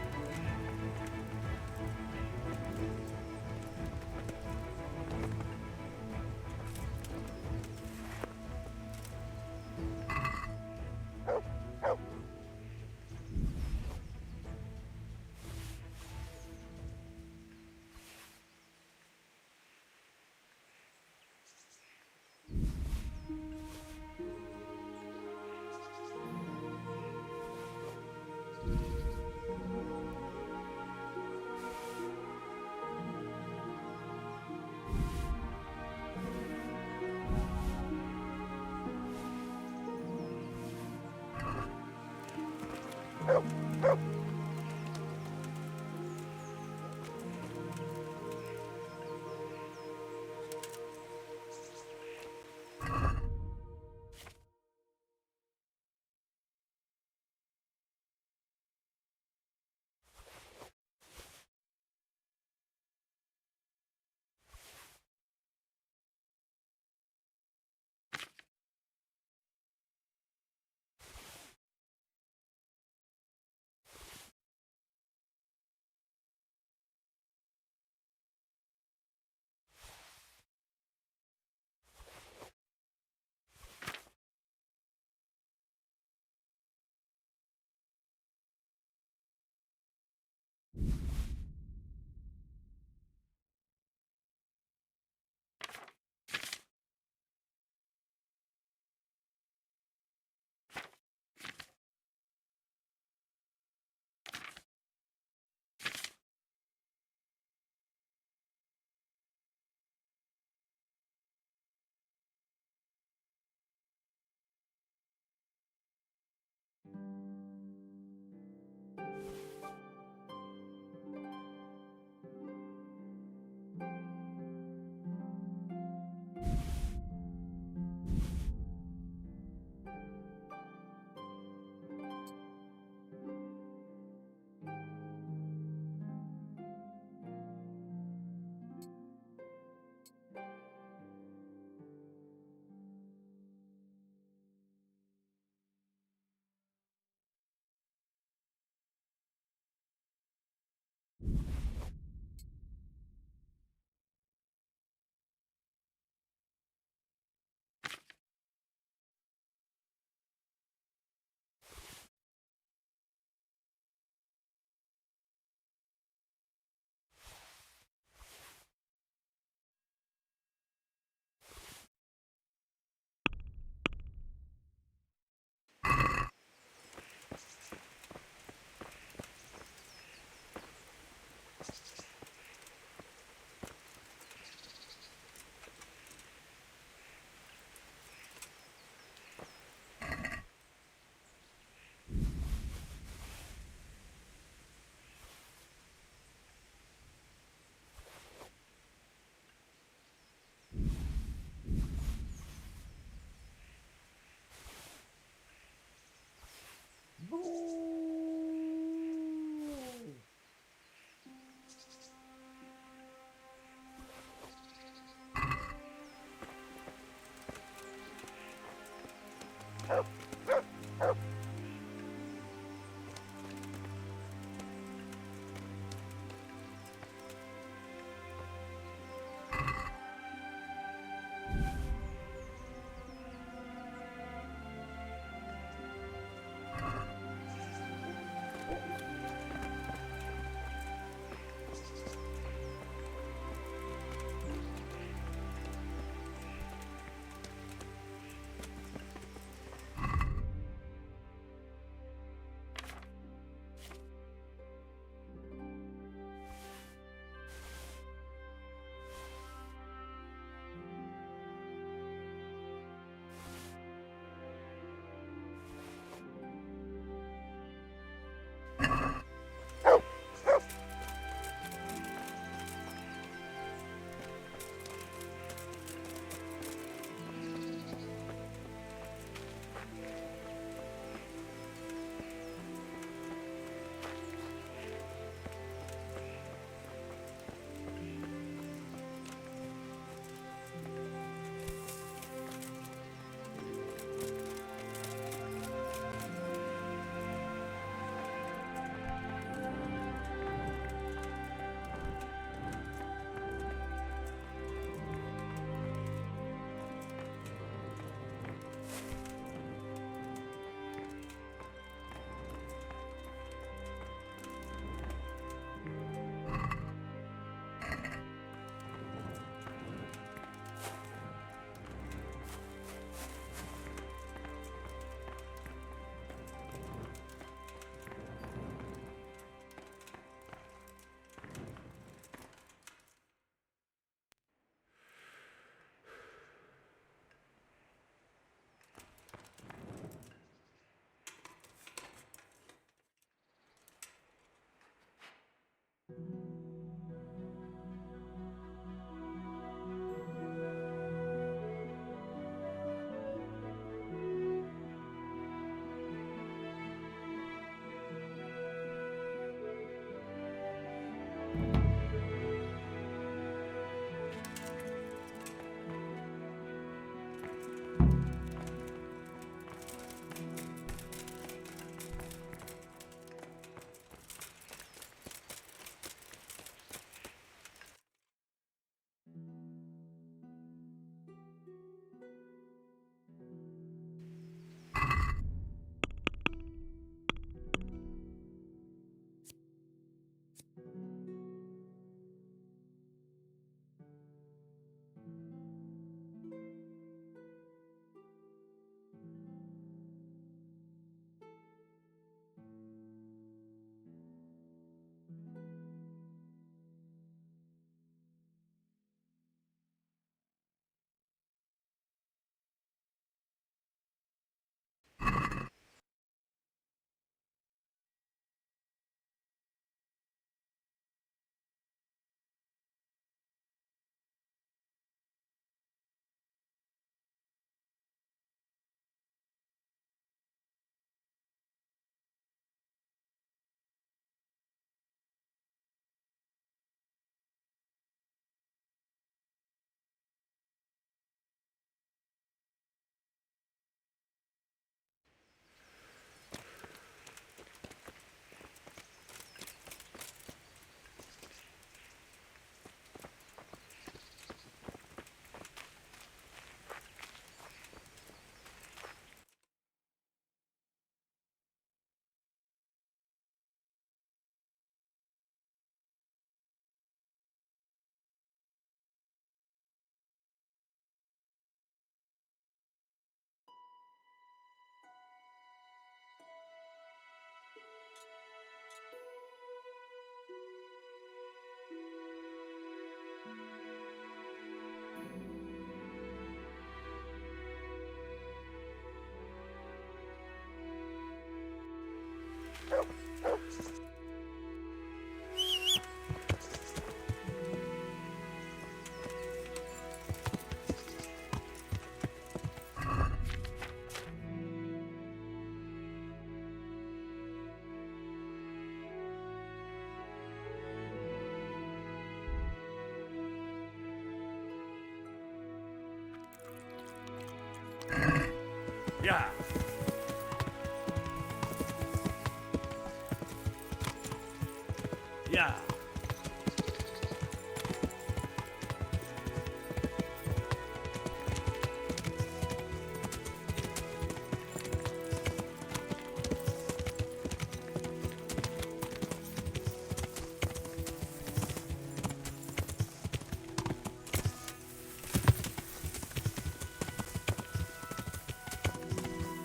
Yeah.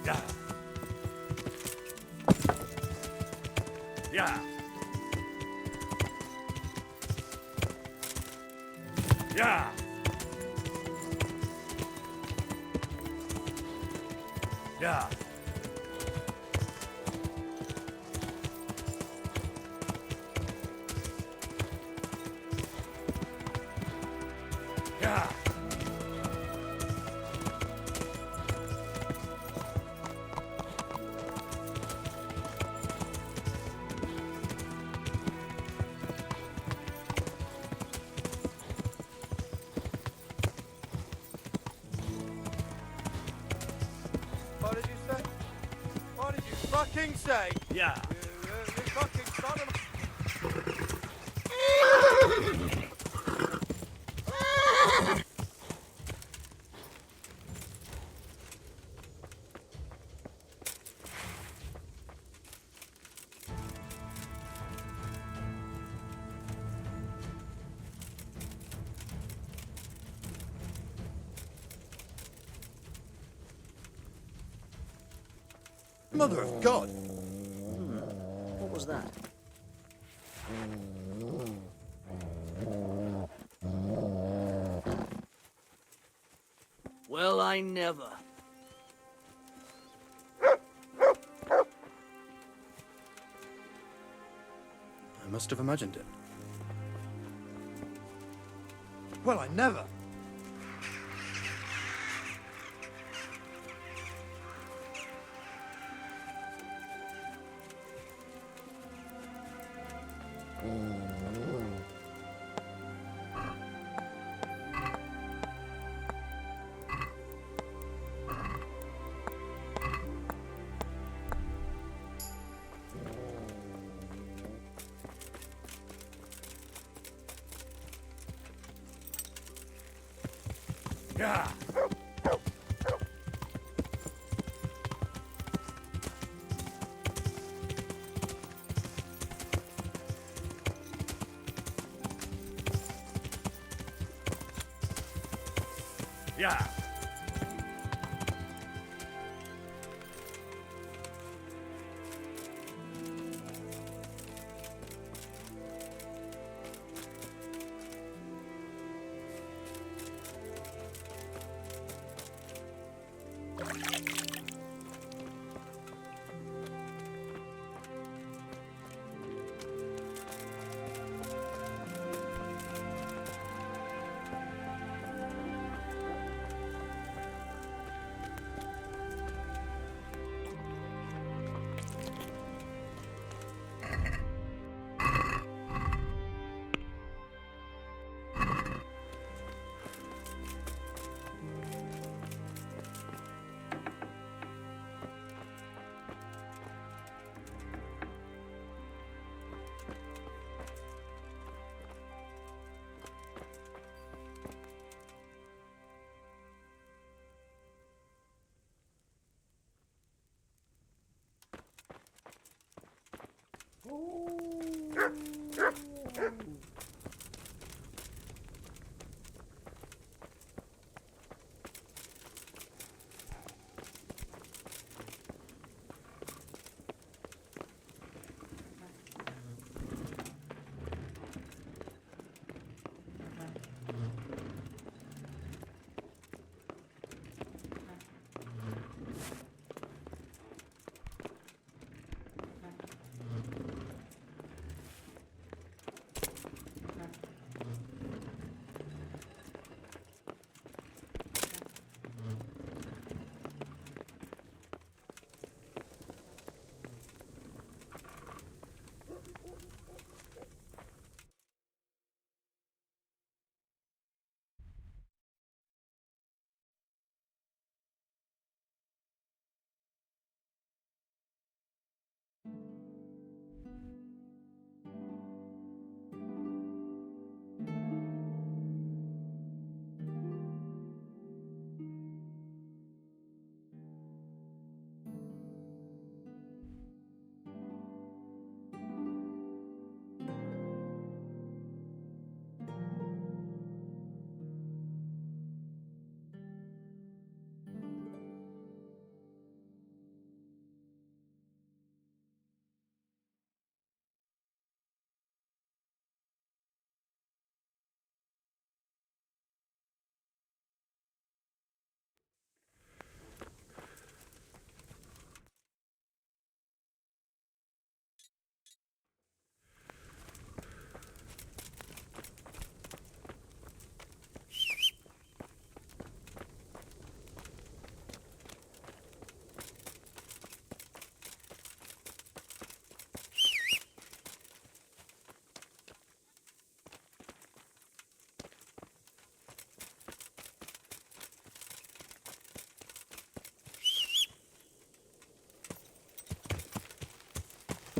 Yeah. Yeah. Yeah. Yeah. What did you say? What did you fucking say? Yeah. You fucking son of a... Mother of God! What was that? Well, I never. I must have imagined it. Well, I never! Yeah. Yeah.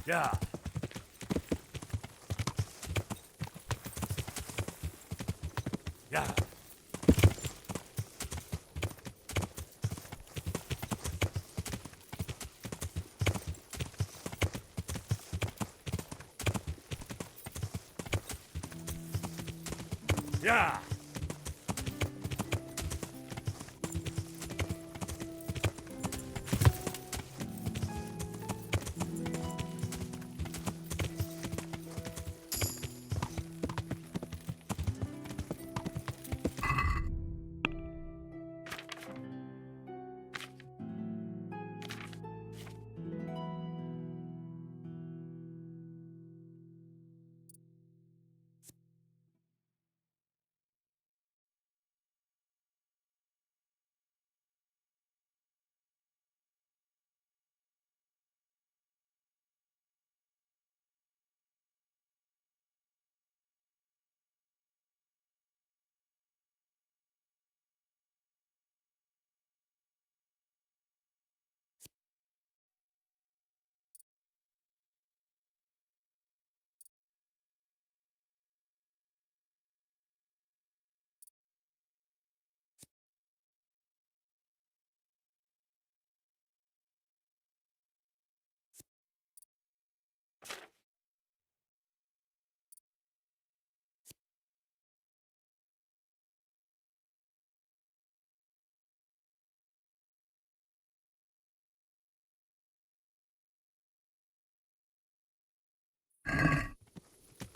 Yeah. Yeah. Yeah.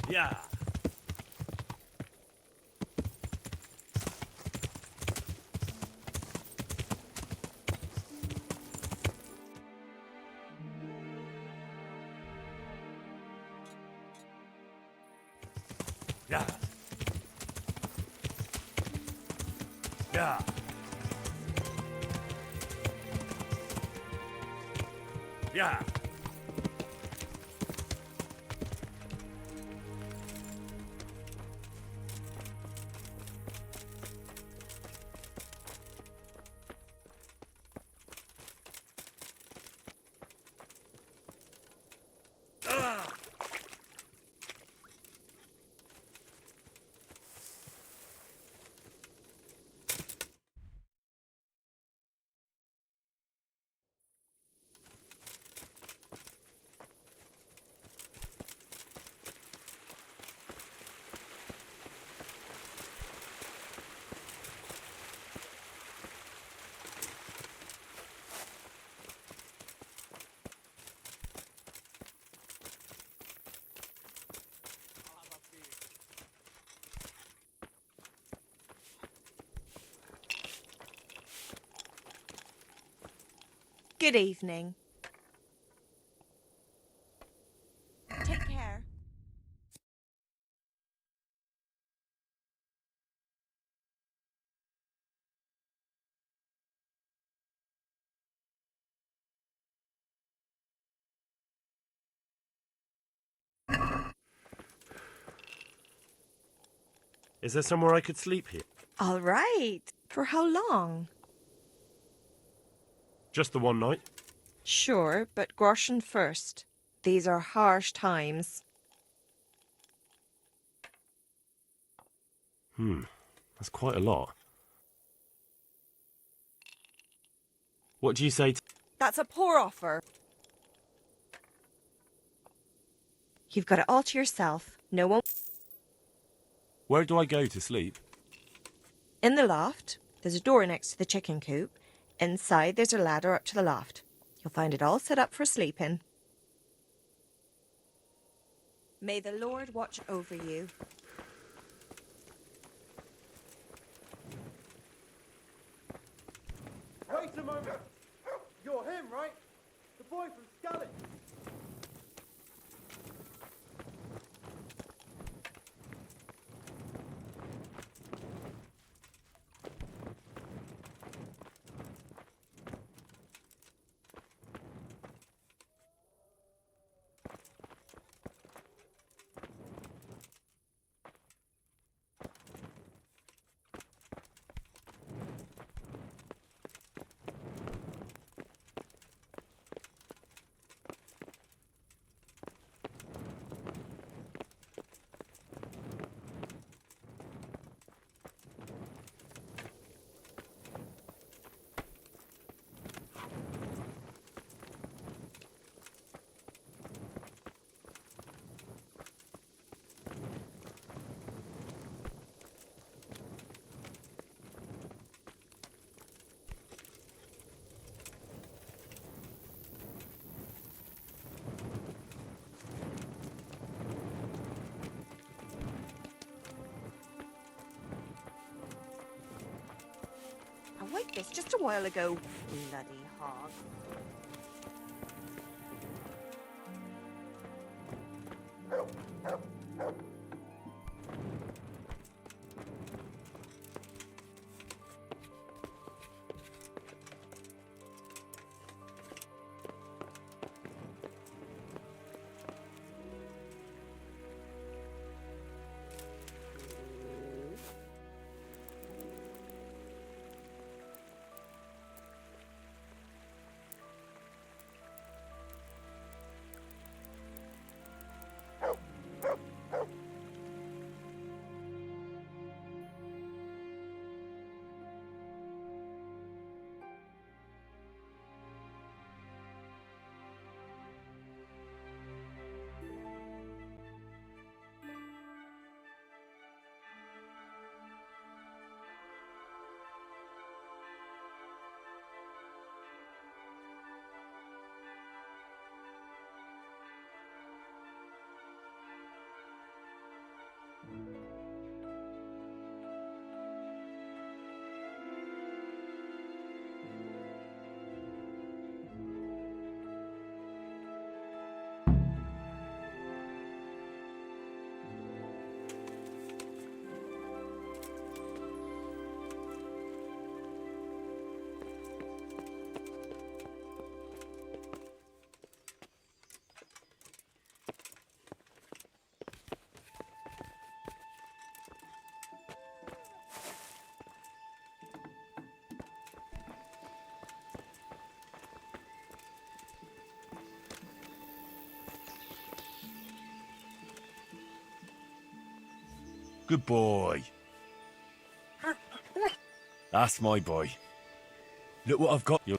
Yeah. Yeah. Yeah. Yeah. Good evening. Take care. Is there somewhere I could sleep here? All right. For how long? Just the one night? Sure, but groschen first. These are harsh times. That's quite a lot. What do you say to... That's a poor offer. You've got it all to yourself. No one... Where do I go to sleep? In the loft, there's a door next to the chicken coop. Inside, there's a ladder up to the loft. You'll find it all set up for sleeping. May the Lord watch over you. Wait a moment! You're him, right? The boy from Scully! like this just a while ago. Bloody hog. Good boy. That's my boy. Look what I've got you.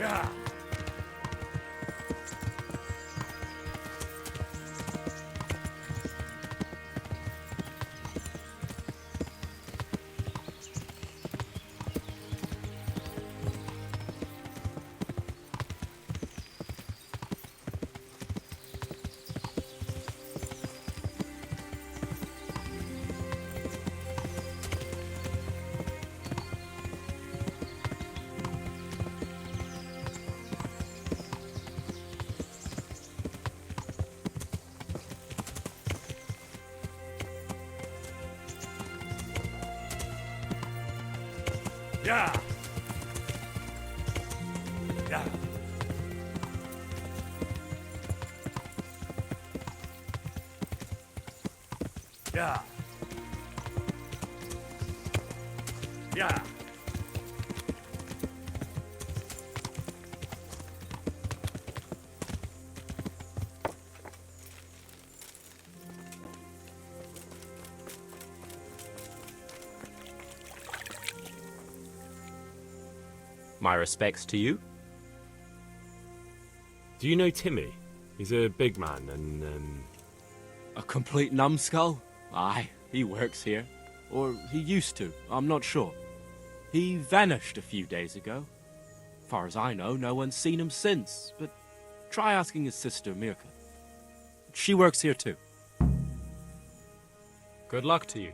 Yeah. Yeah. Yeah. Yeah. Yeah. My respects to you. Do you know Timmy? He's a big man and, A complete numbskull? Aye, he works here. Or he used to, I'm not sure. He vanished a few days ago. Far as I know, no one's seen him since, but try asking his sister, Mirka. She works here too. Good luck to you.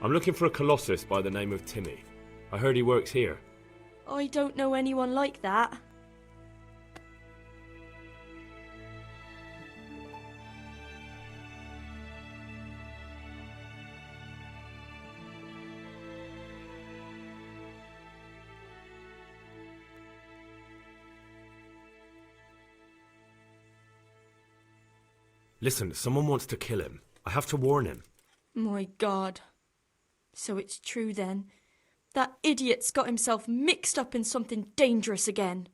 I'm looking for a colossus by the name of Timmy. I heard he works here. I don't know anyone like that. Listen, someone wants to kill him. I have to warn him. My God. So it's true then. That idiot's got himself mixed up in something dangerous again.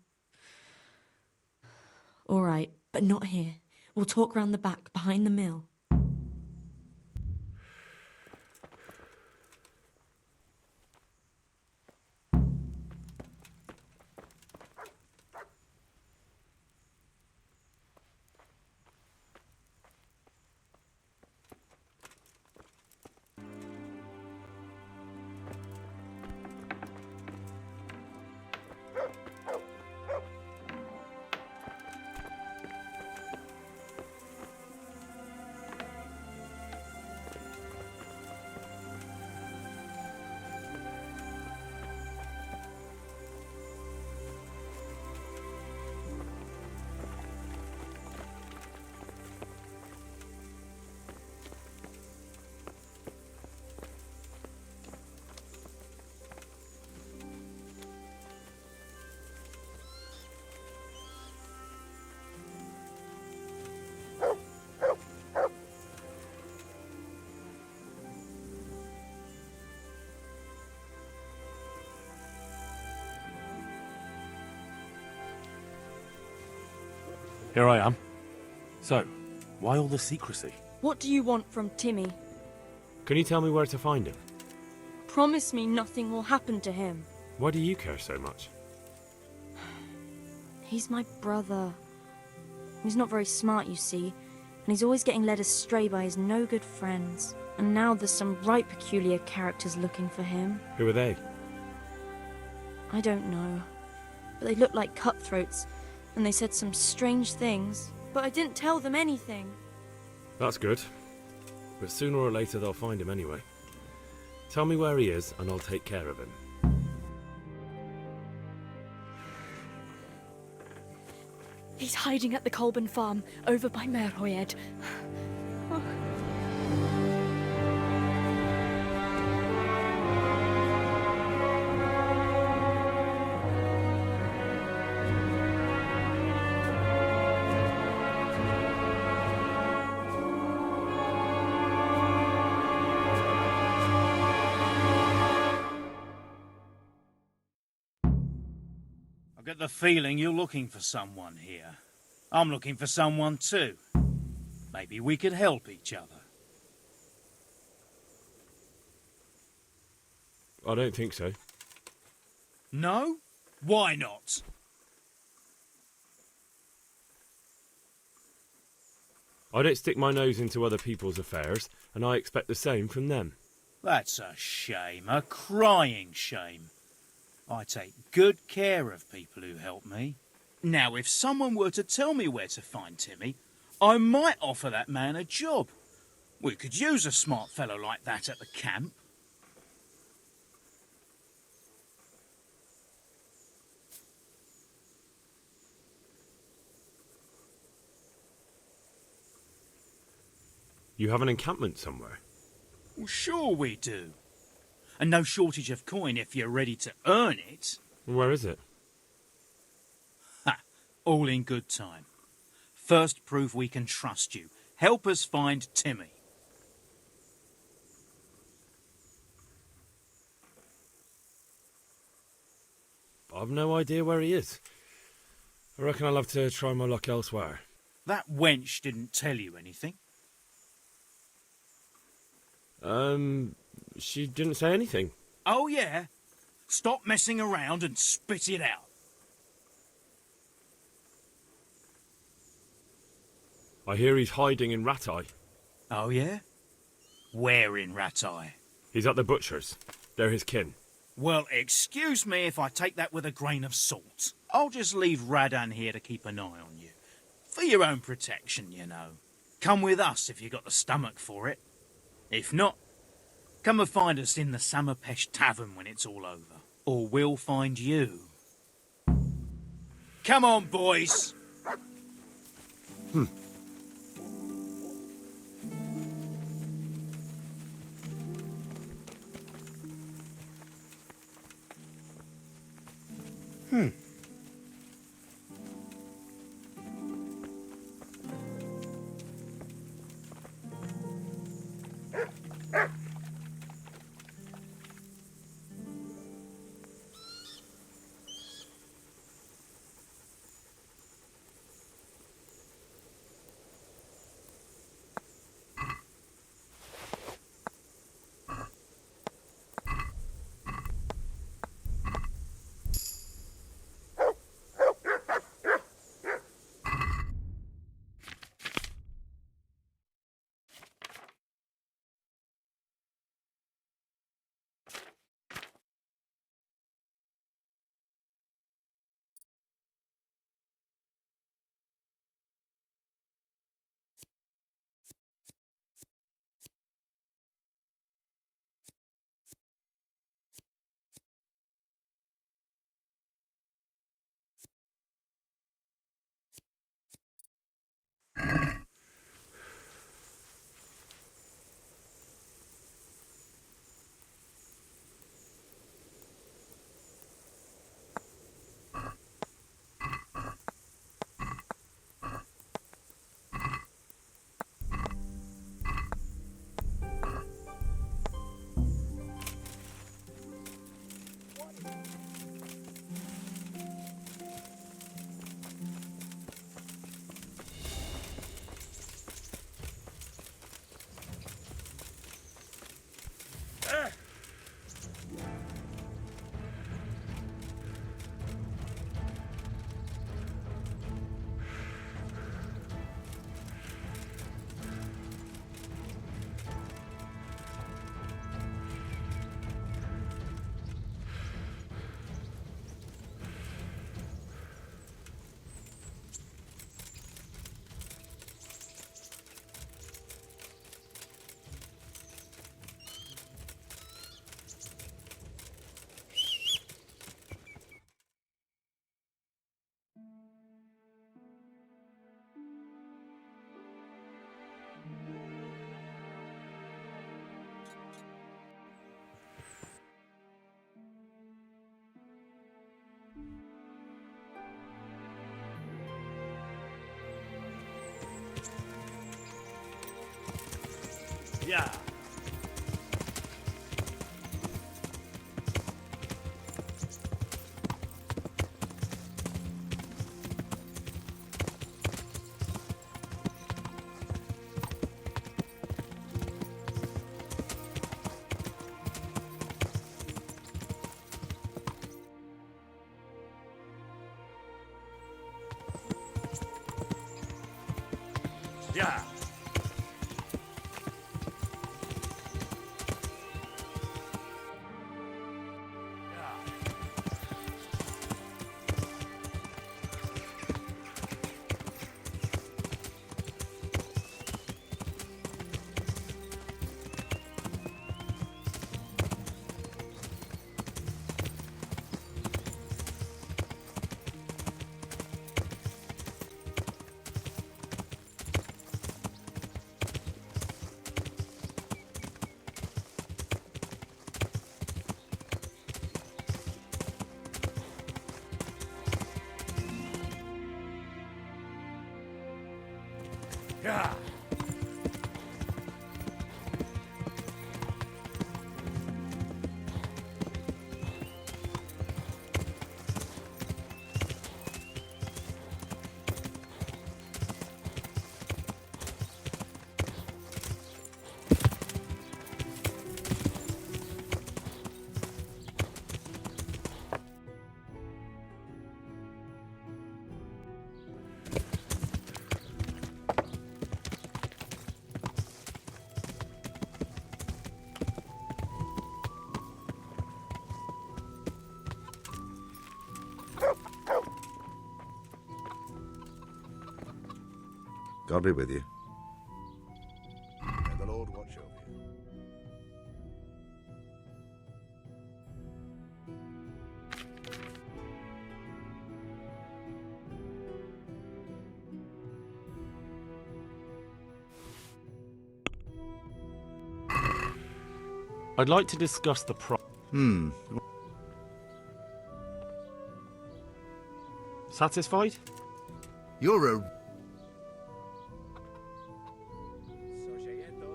All right, but not here. We'll talk round the back, behind the mill. Here I am. So, why all the secrecy? What do you want from Timmy? Can you tell me where to find him? Promise me nothing will happen to him. Why do you care so much? He's my brother. He's not very smart, you see, and he's always getting led astray by his no-good friends. And now there's some right peculiar characters looking for him. Who are they? I don't know, but they look like cutthroats, and they said some strange things, but I didn't tell them anything. That's good. But sooner or later they'll find him anyway. Tell me where he is, and I'll take care of him. He's hiding at the Colburn farm, over by Merhoyed. I get the feeling you're looking for someone here. I'm looking for someone too. Maybe we could help each other. I don't think so. No? Why not? I don't stick my nose into other people's affairs, and I expect the same from them. That's a shame, a crying shame. I take good care of people who help me. Now, if someone were to tell me where to find Timmy, I might offer that man a job. We could use a smart fellow like that at the camp. You have an encampment somewhere? Well, sure we do. And no shortage of coin if you're ready to earn it. Where is it? Ha! All in good time. First prove we can trust you. Help us find Timmy. I've no idea where he is. I reckon I'll have to try my luck elsewhere. That wench didn't tell you anything? She didn't say anything. Oh, yeah? Stop messing around and spit it out. I hear he's hiding in Ratai. Oh, yeah? Where in Ratai? He's at the butcher's. They're his kin. Well, excuse me if I take that with a grain of salt. I'll just leave Radan here to keep an eye on you. For your own protection, you know. Come with us if you got the stomach for it. If not, come and find us in the Samapesh Tavern when it's all over. Or we'll find you. Come on, boys! Yeah. Yeah. Yeah. God be with you. May the Lord watch over you. I'd like to discuss the Satisfied? You're a...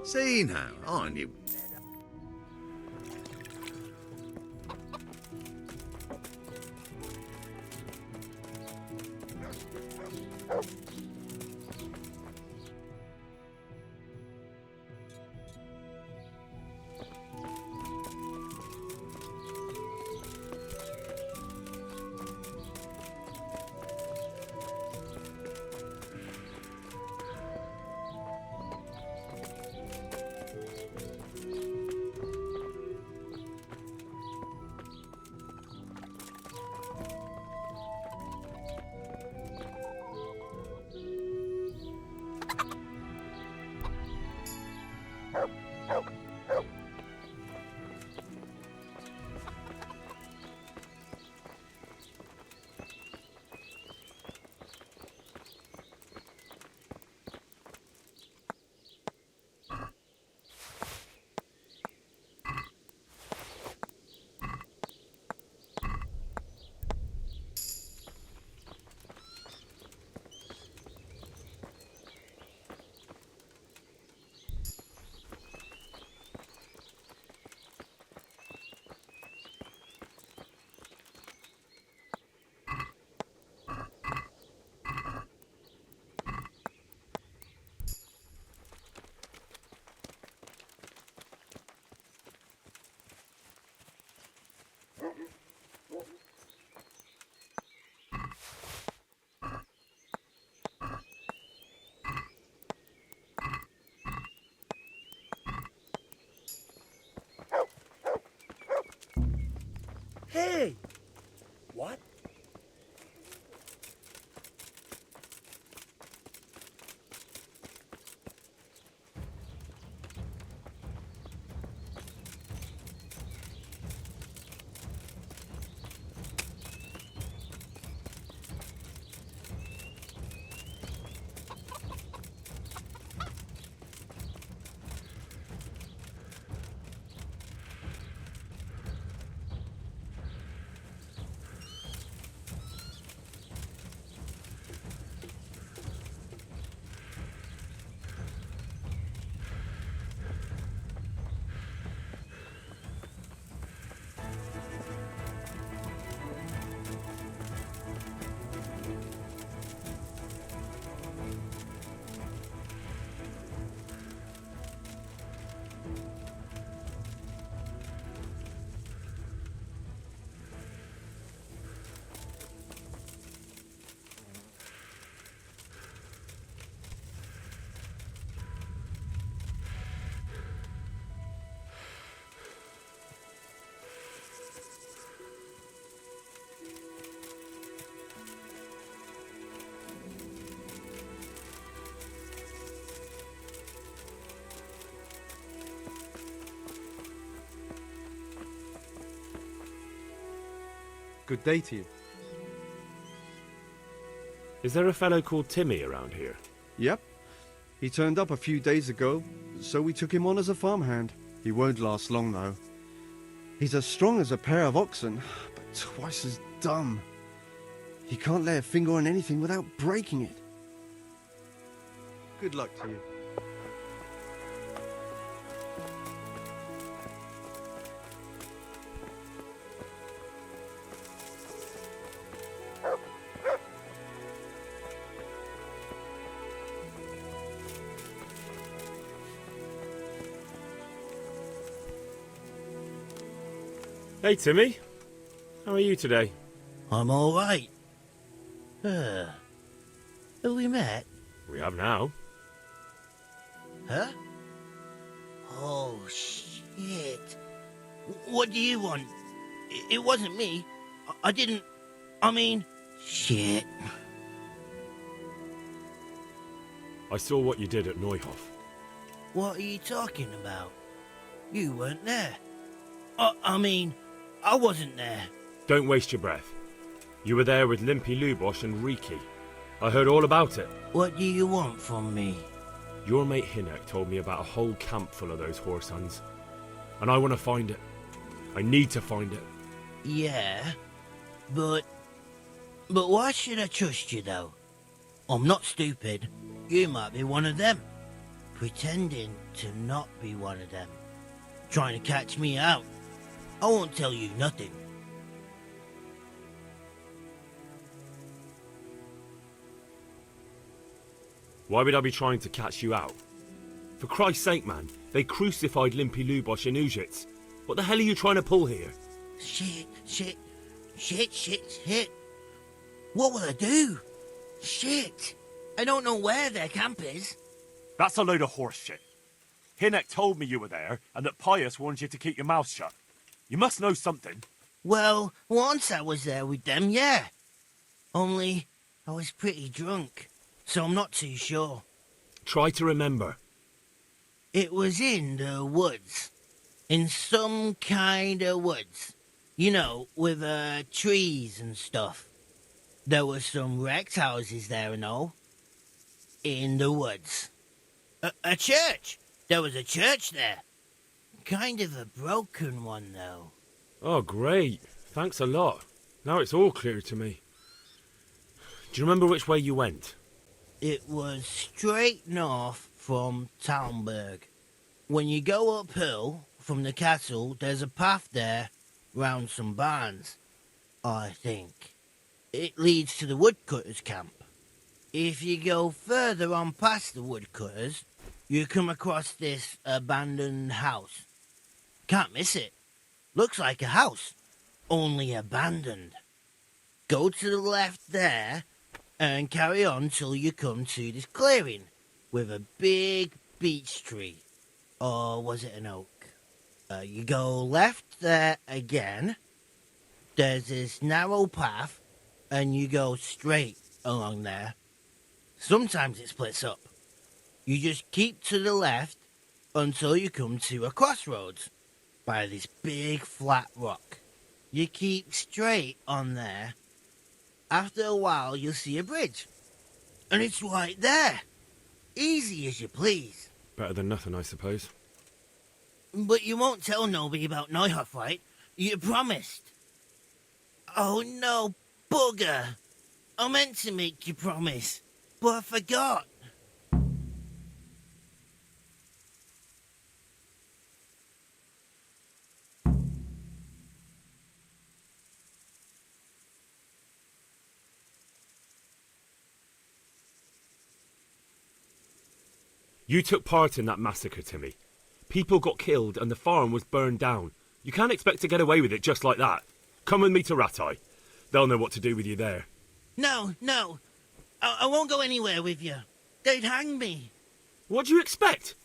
See now, aren't you? Hey! What? Good day to you. Is there a fellow called Timmy around here? Yep. He turned up a few days ago, so we took him on as a farmhand. He won't last long, though. He's as strong as a pair of oxen, but twice as dumb. He can't lay a finger on anything without breaking it. Good luck to you. Hey, Timmy. How are you today? I'm all right. Have we met? We have now. Huh? Oh, shit. What do you want? It wasn't me. I didn't... I mean... Shit. I saw what you did at Neuhof. What are you talking about? You weren't there. I mean, I wasn't there. Don't waste your breath. You were there with Limpy Lubosh and Riki. I heard all about it. What do you want from me? Your mate Hinek told me about a whole camp full of those horse huns. And I want to find it. I need to find it. Yeah, but why should I trust you, though? I'm not stupid. You might be one of them. Pretending to not be one of them. Trying to catch me out. I won't tell you nothing. Why would I be trying to catch you out? For Christ's sake, man, they crucified Limpy Lubosh and Uzhitz. What the hell are you trying to pull here? Shit. What will I do? Shit. I don't know where their camp is. That's a load of horse shit. Hinek told me you were there, and that Pius warned you to keep your mouth shut. You must know something. Well, once I was there with them, yeah. Only, I was pretty drunk, so I'm not too sure. Try to remember. It was in the woods. In some kind of woods. You know, with trees and stuff. There were some wrecked houses there and all. In the woods. A church! There was a church there. Kind of a broken one, though. Oh, great. Thanks a lot. Now it's all clear to me. Do you remember which way you went? It was straight north from Talmberg. When you go uphill from the castle, there's a path there round some barns, I think. It leads to the woodcutters' camp. If you go further on past the woodcutters, you come across this abandoned house. Can't miss it. Looks like a house, only abandoned. Go to the left there and carry on till you come to this clearing with a big beech tree. Or was it an oak? You go left there again. There's this narrow path and you go straight along there. Sometimes it splits up. You just keep to the left until you come to a crossroads by this big flat rock. You keep straight on there. After a while, you'll see a bridge. And it's right there. Easy as you please. Better than nothing, I suppose. But you won't tell nobody about Neuhof, right? You promised. Oh no, bugger. I meant to make you promise, but I forgot. You took part in that massacre, Timmy. People got killed and the farm was burned down. You can't expect to get away with it just like that. Come with me to Ratai. They'll know what to do with you there. No. I won't go anywhere with you. They'd hang me. What do you expect?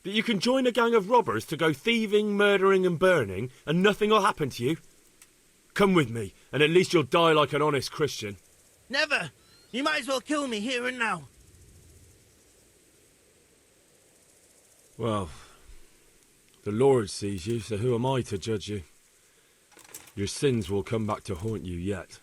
That you can join a gang of robbers to go thieving, murdering and burning and nothing will happen to you? Come with me, and at least you'll die like an honest Christian. Never. You might as well kill me here and now. Well, the Lord sees you, so who am I to judge you? Your sins will come back to haunt you yet.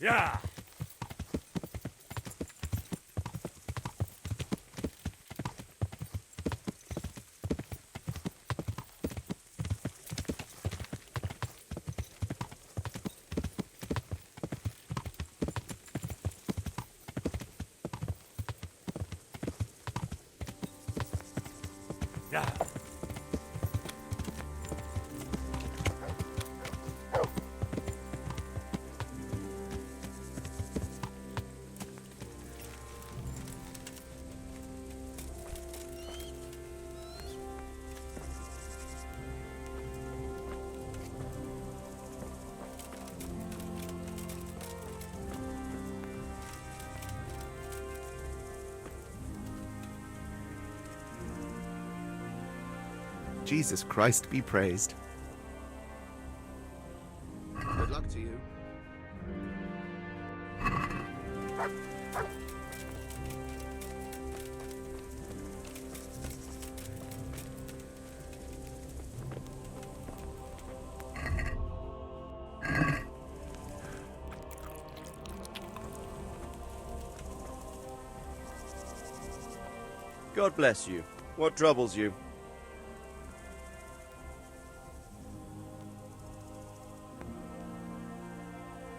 Yeah. Yeah. Jesus Christ be praised. Good luck to you. God bless you. What troubles you?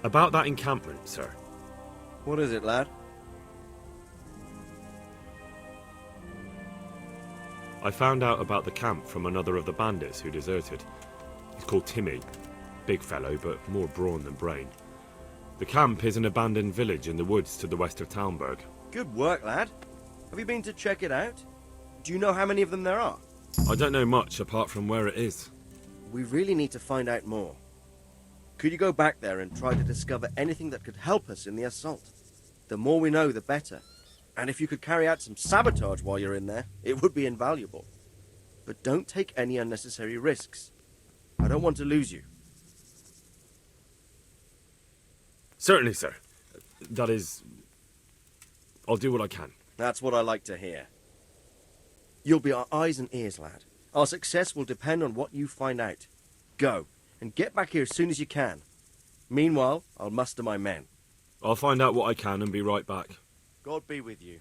About that encampment, sir. What is it, lad? I found out about the camp from another of the bandits who deserted. He's called Timmy. Big fellow, but more brawn than brain. The camp is an abandoned village in the woods to the west of Talmberg. Good work, lad. Have you been to check it out? Do you know how many of them there are? I don't know much apart from where it is. We really need to find out more. Could you go back there and try to discover anything that could help us in the assault? The more we know, the better. And if you could carry out some sabotage while you're in there, it would be invaluable. But don't take any unnecessary risks. I don't want to lose you. Certainly, sir. That is... I'll do what I can. That's what I like to hear. You'll be our eyes and ears, lad. Our success will depend on what you find out. Go, and get back here as soon as you can. Meanwhile, I'll muster my men. I'll find out what I can and be right back. God be with you.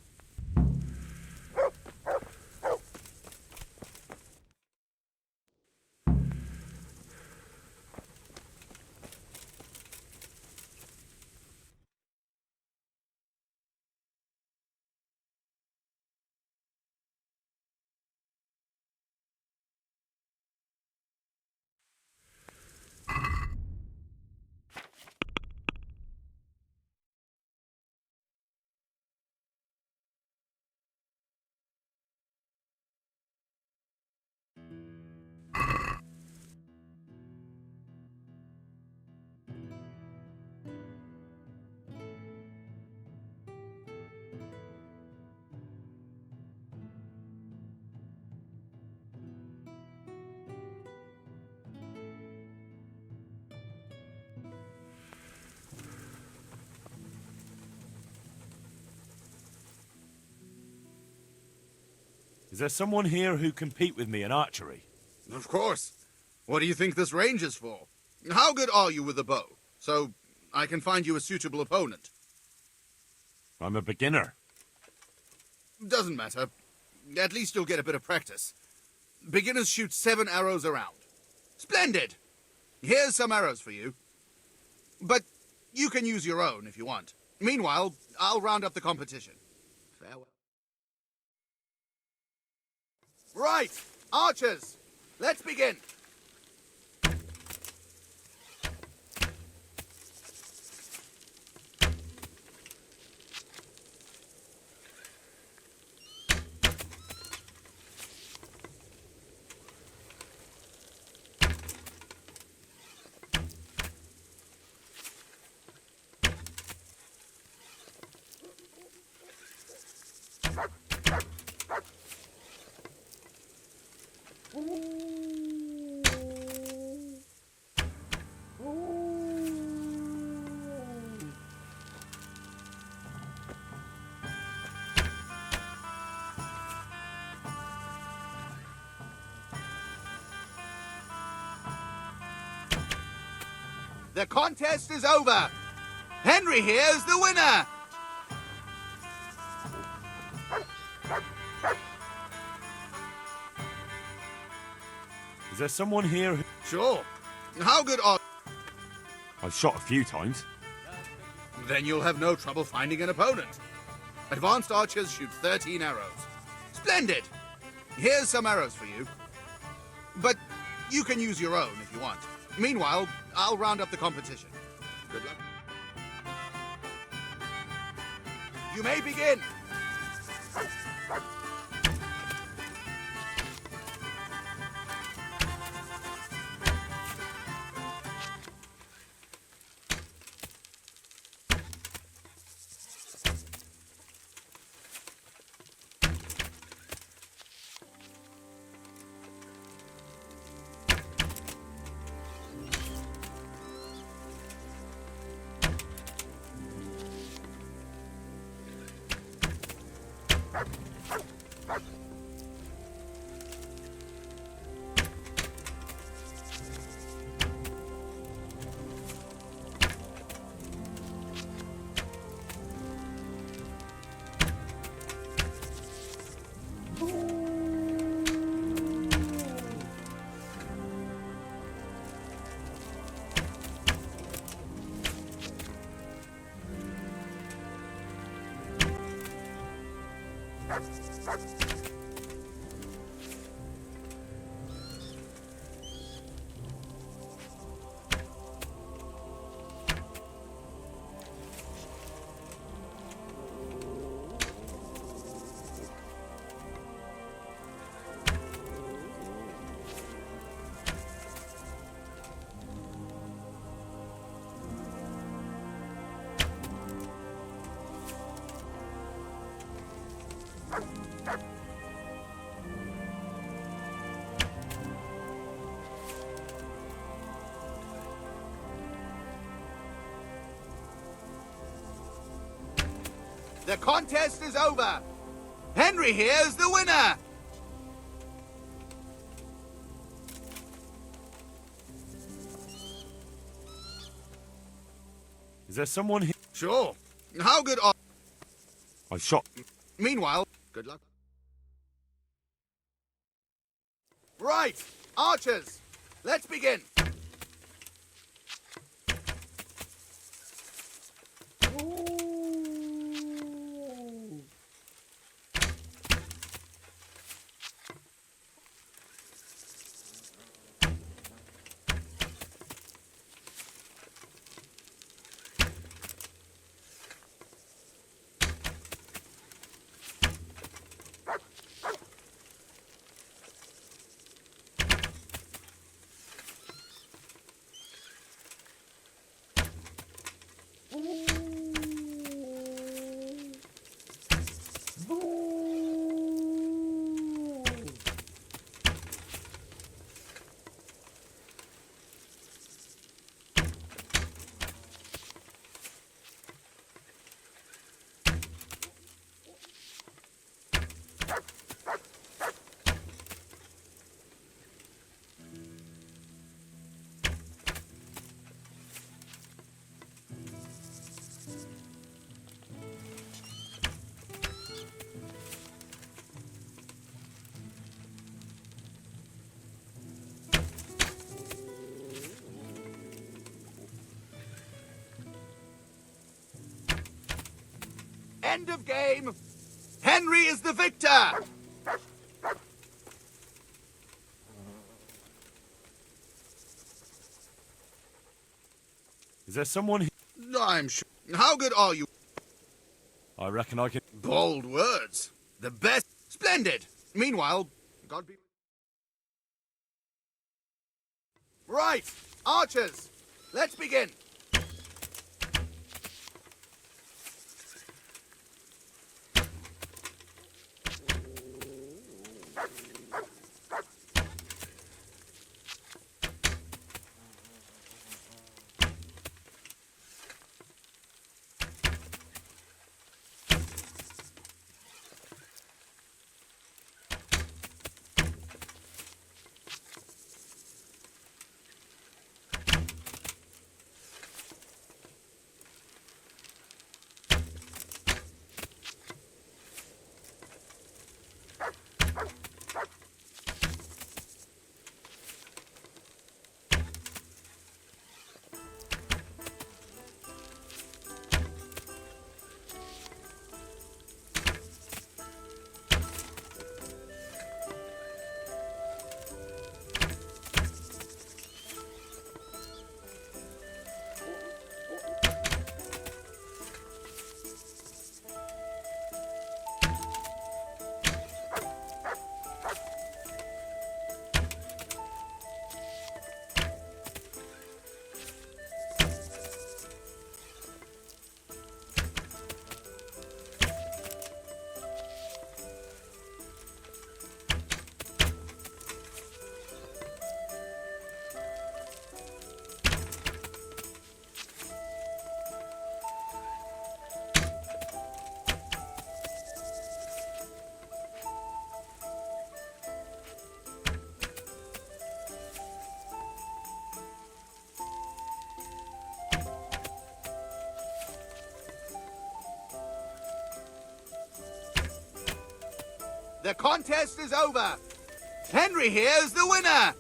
Is there someone here who can compete with me in archery? Of course. What do you think this range is for? How good are you with a bow? So I can find you a suitable opponent. I'm a beginner. Doesn't matter. At least you'll get a bit of practice. Beginners shoot 7 arrows around. Splendid! Here's some arrows for you. But you can use your own if you want. Meanwhile, I'll round up the competition. Farewell. Right! Archers! Let's begin! The contest is over! Henry here's the winner! Is there someone here who... Sure. How good are... I've shot a few times. Then you'll have no trouble finding an opponent. Advanced archers shoot 13 arrows. Splendid! Here's some arrows for you. But you can use your own if you want. Meanwhile, I'll round up the competition. Good luck. You may begin. The contest is over. Henry here's the winner. Is there someone here? Sure. How good are... I've shot... Meanwhile, good luck. Right, archers, let's begin. End of game. Henry is the victor. Is there someone here? I'm sure. How good are you? I reckon I can... Bold words. The best. Splendid. Meanwhile, God be... Right, archers, let's begin. The contest is over. Henry here is the winner.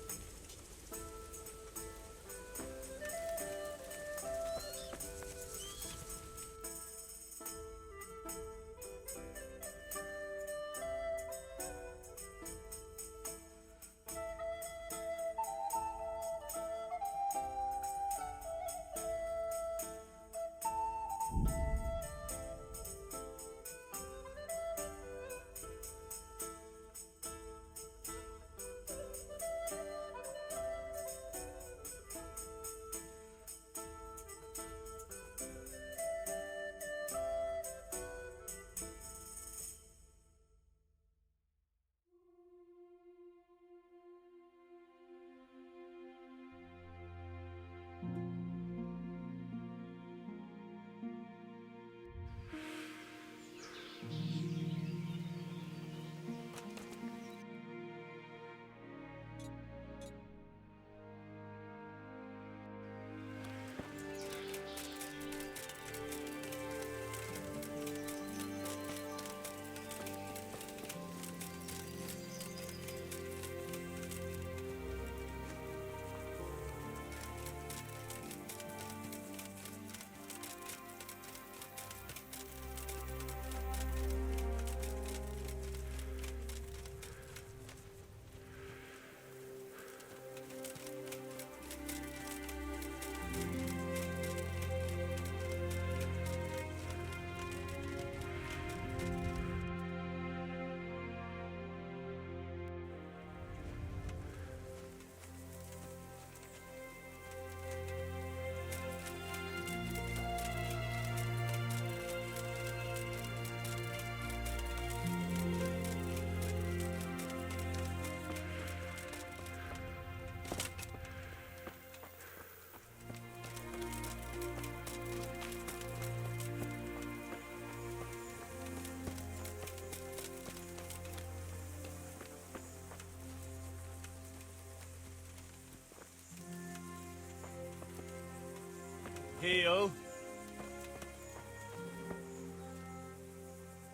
Heel.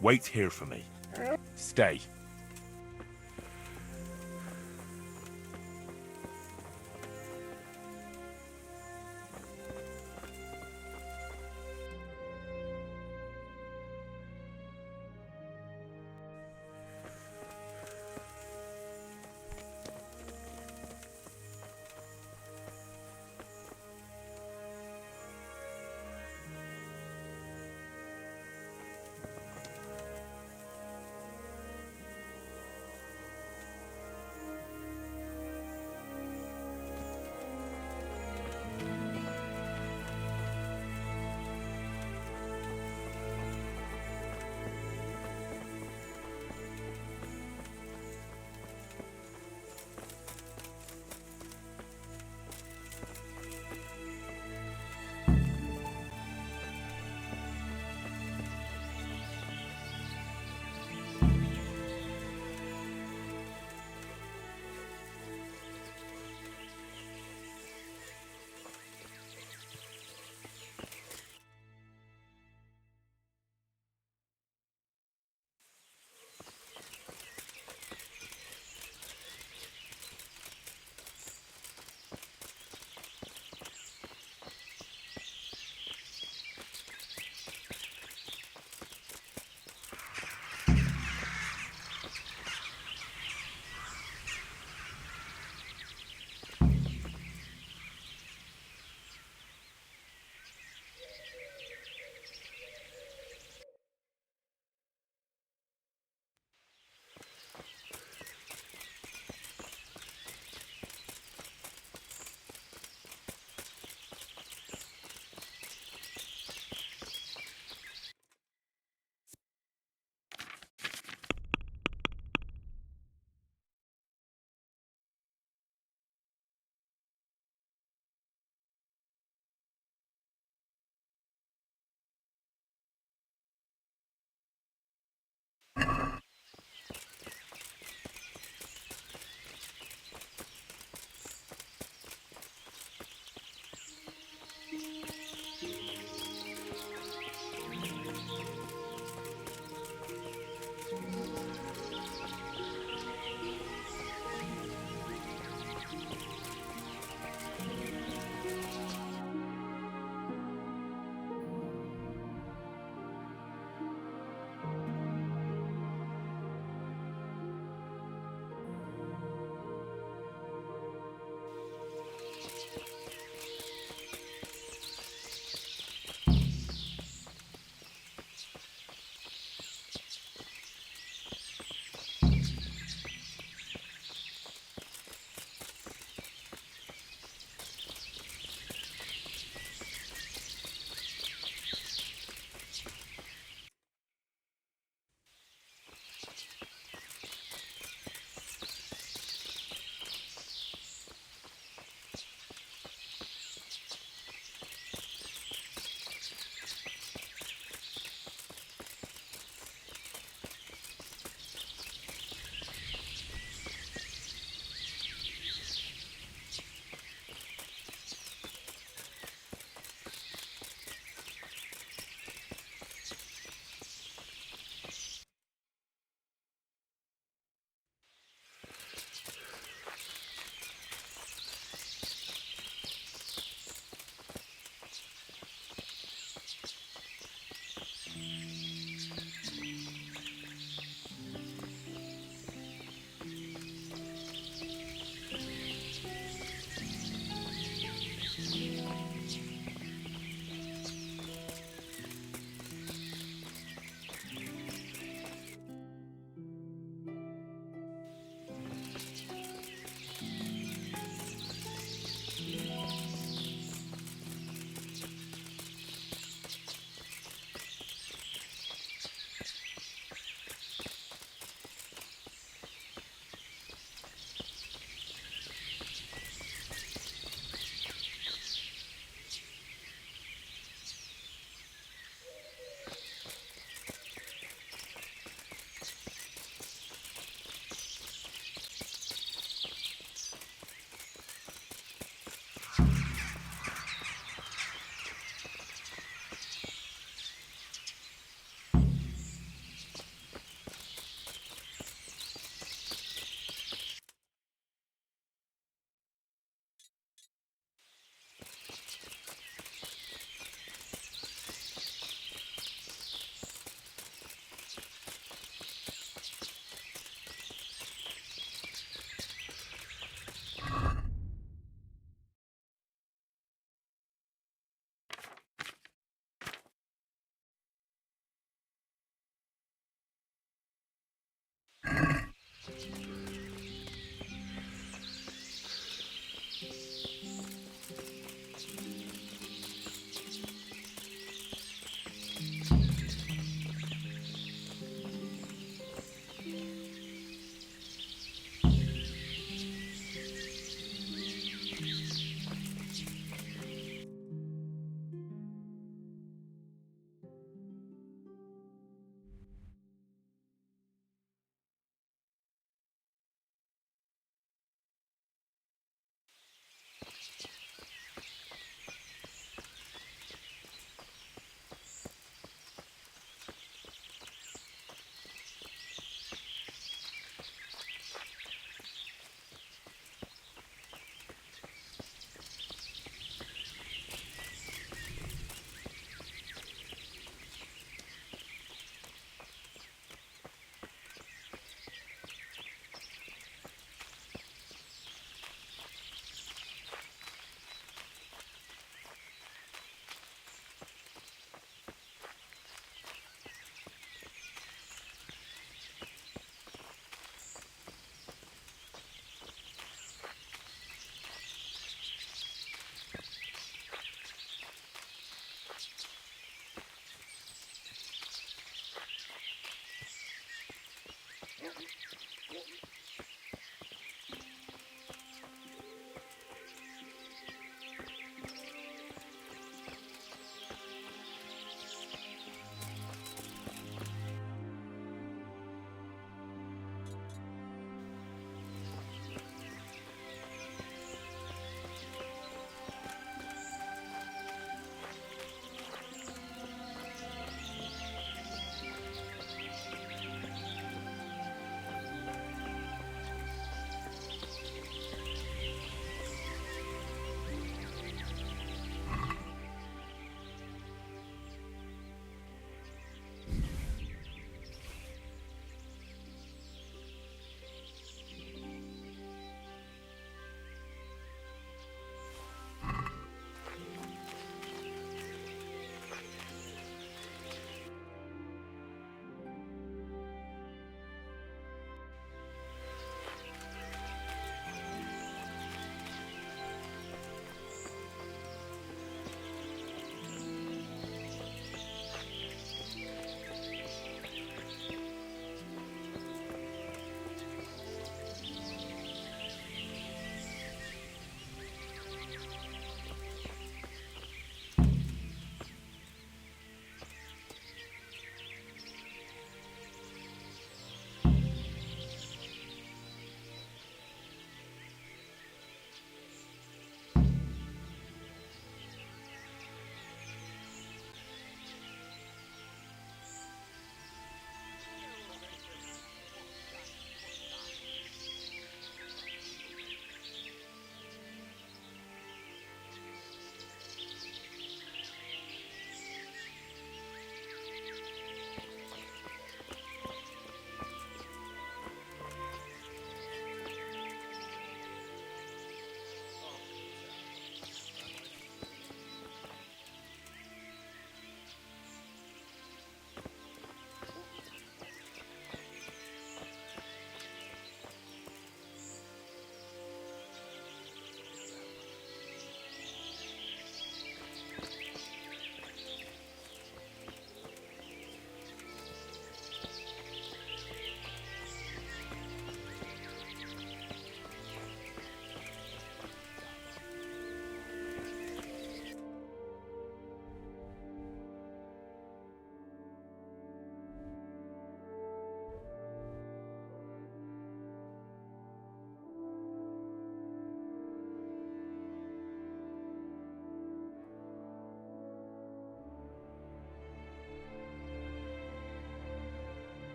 Wait here for me. Stay.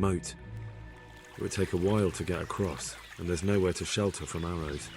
moat. It would take a while to get across, and there's nowhere to shelter from arrows.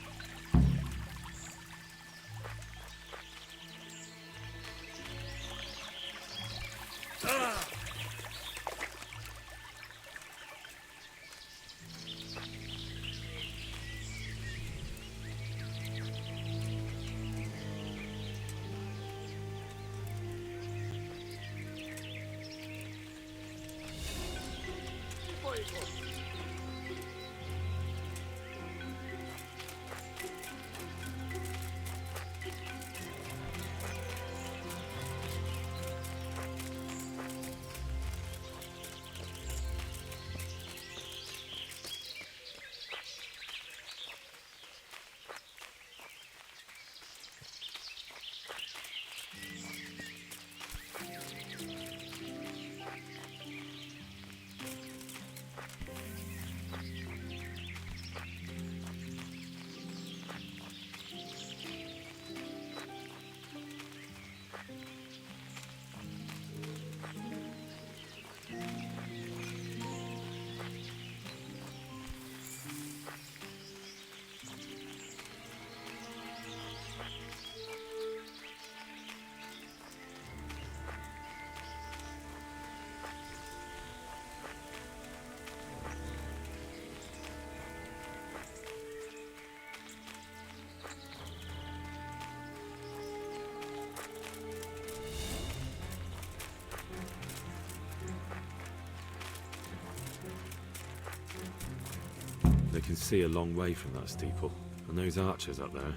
They can see a long way from that steeple, and those archers up there,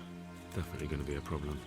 definitely going to be a problem.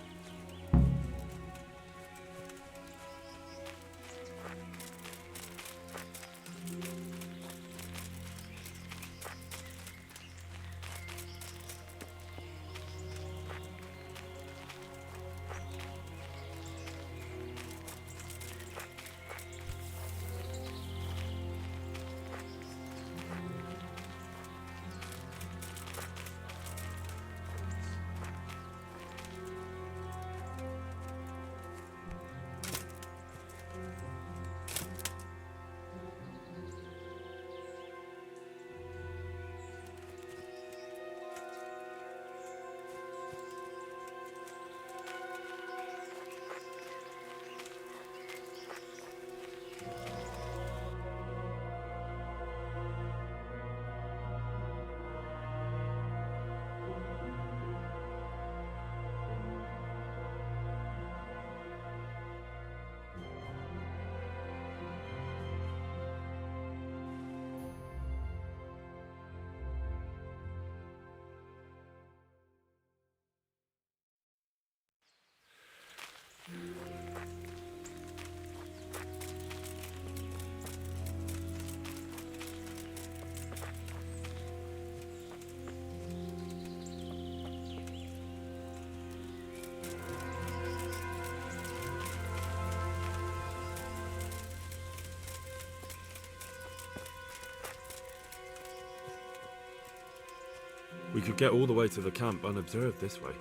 We could get all the way to the camp unobserved this way.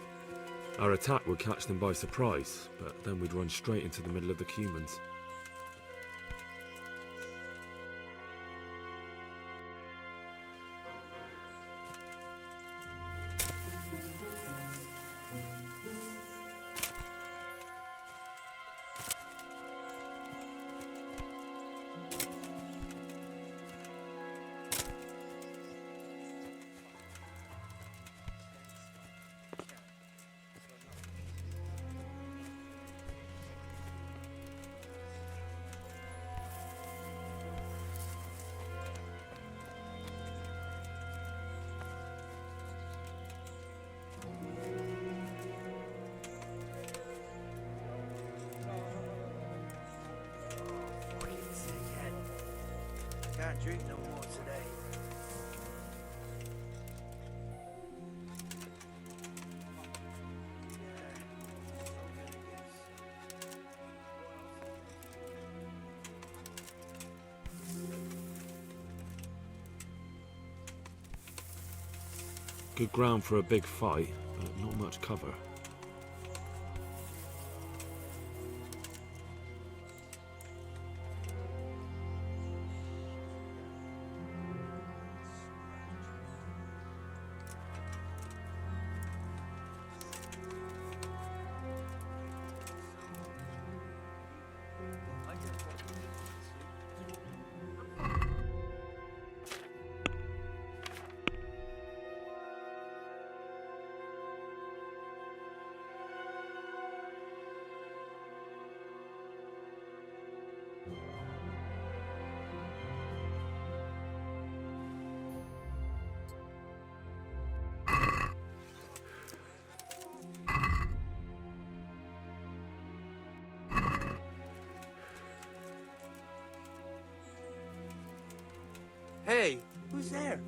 Our attack would catch them by surprise, but then we'd run straight into the middle of the Cumans. Can't drink no more today. Good ground for a big fight, but not much cover. Hey, who's there?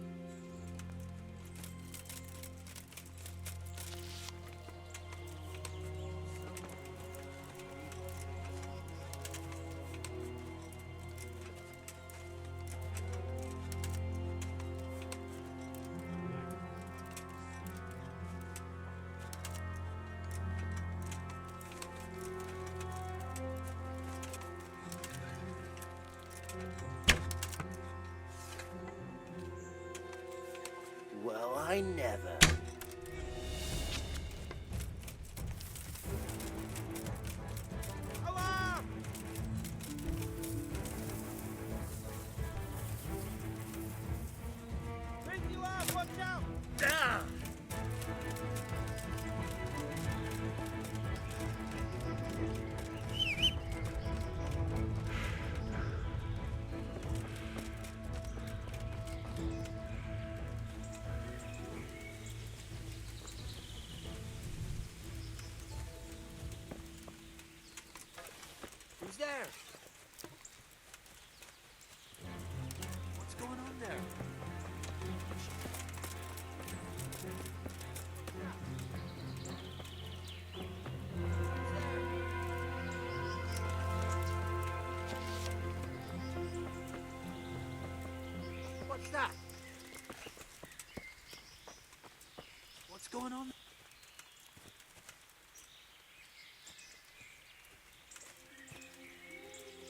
Well, I never. Alarm! Pick you up, watch out! Down! Who's there? What's going on there? What's that? What's going on?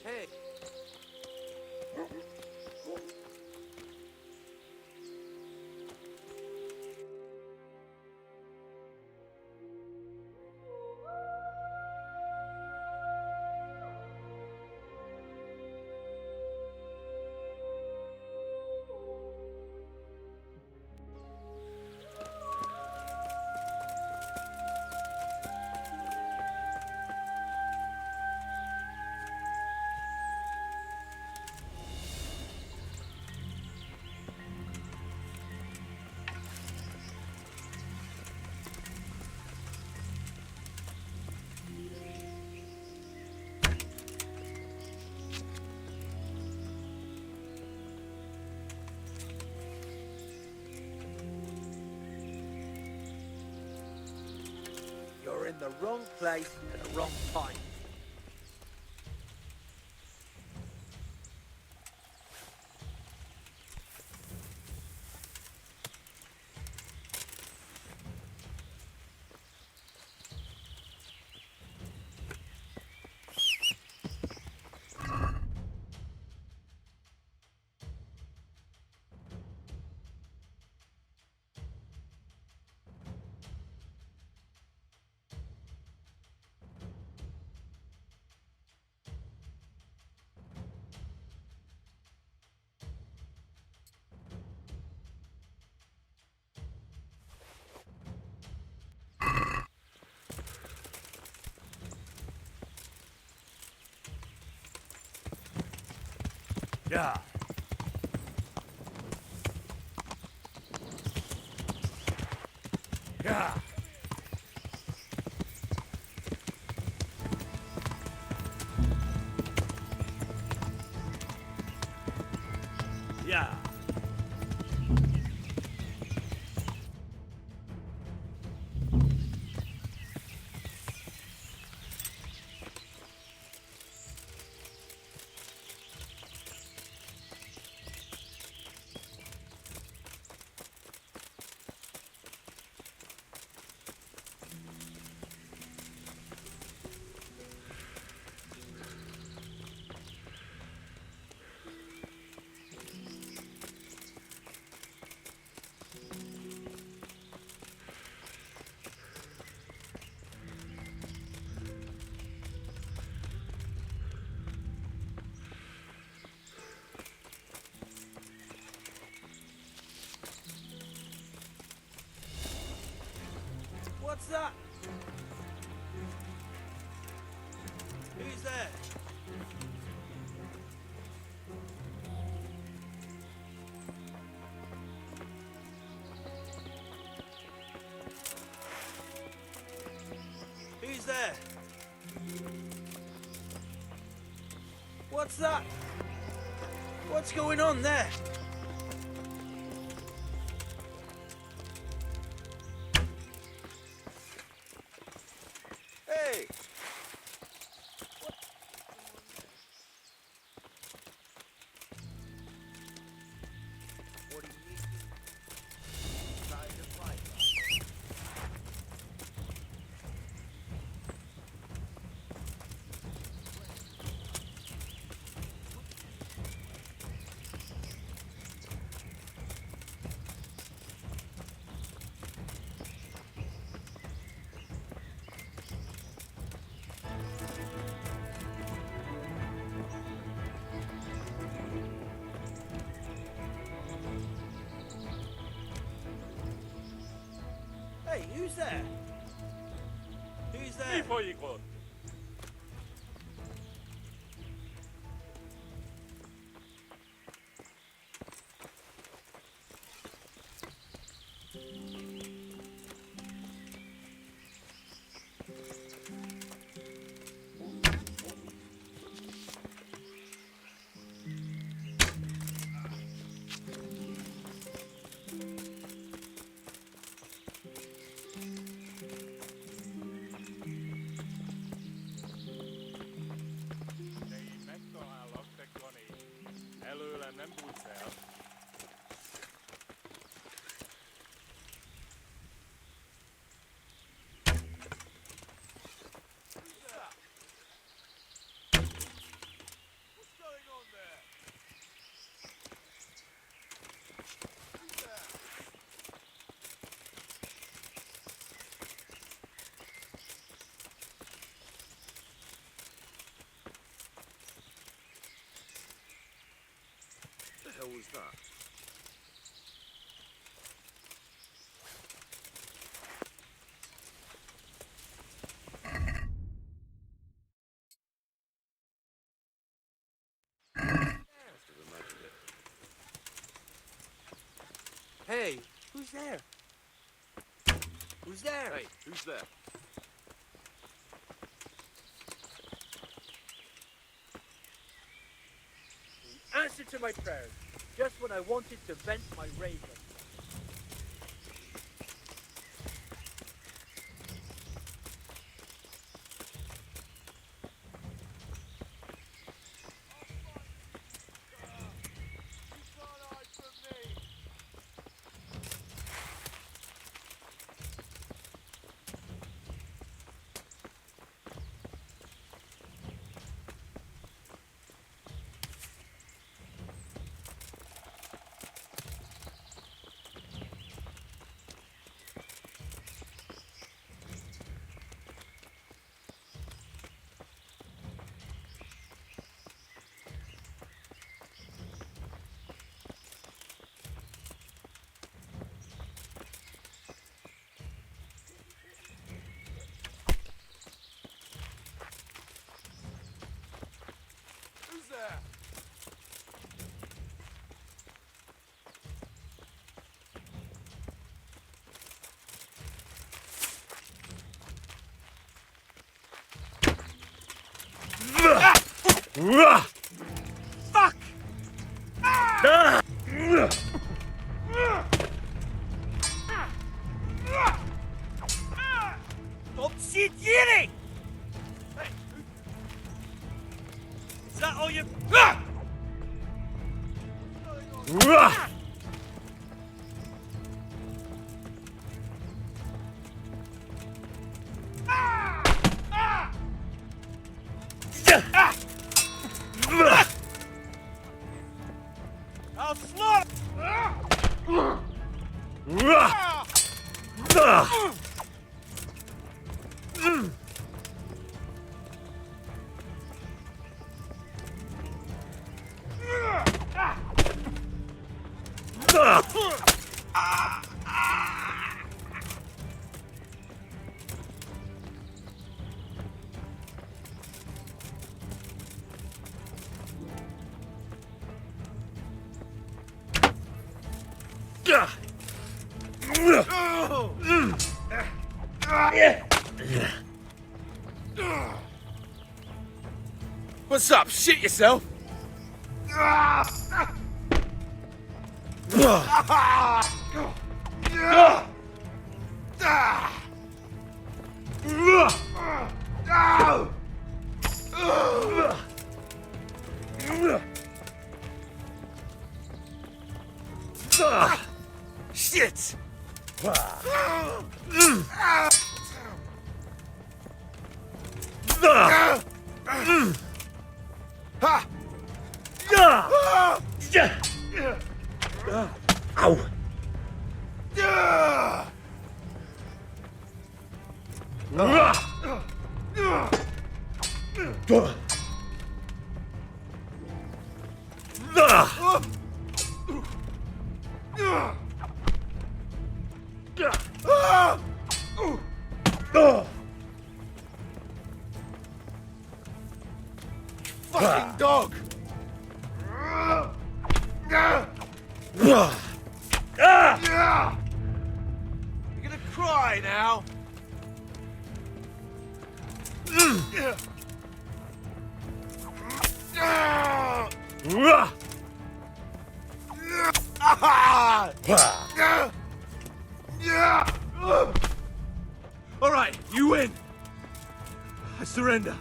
Hey. You're in the wrong place at the wrong time. Yeah. Yeah. Yeah. What's that? Who's there? Who's there? What's that? What's going on there? Who's there? Who's there? What the hell was that? Hey, who's there? Who's there? Hey, who's there? Answer to my prayers, just when I wanted to vent my rage. Fuck! Stop shit yelling! Is that all you... I'll slaughter! What's up? Shit yourself? Shit! Ow! fucking dog! You're gonna cry now? All right, you win. I surrender.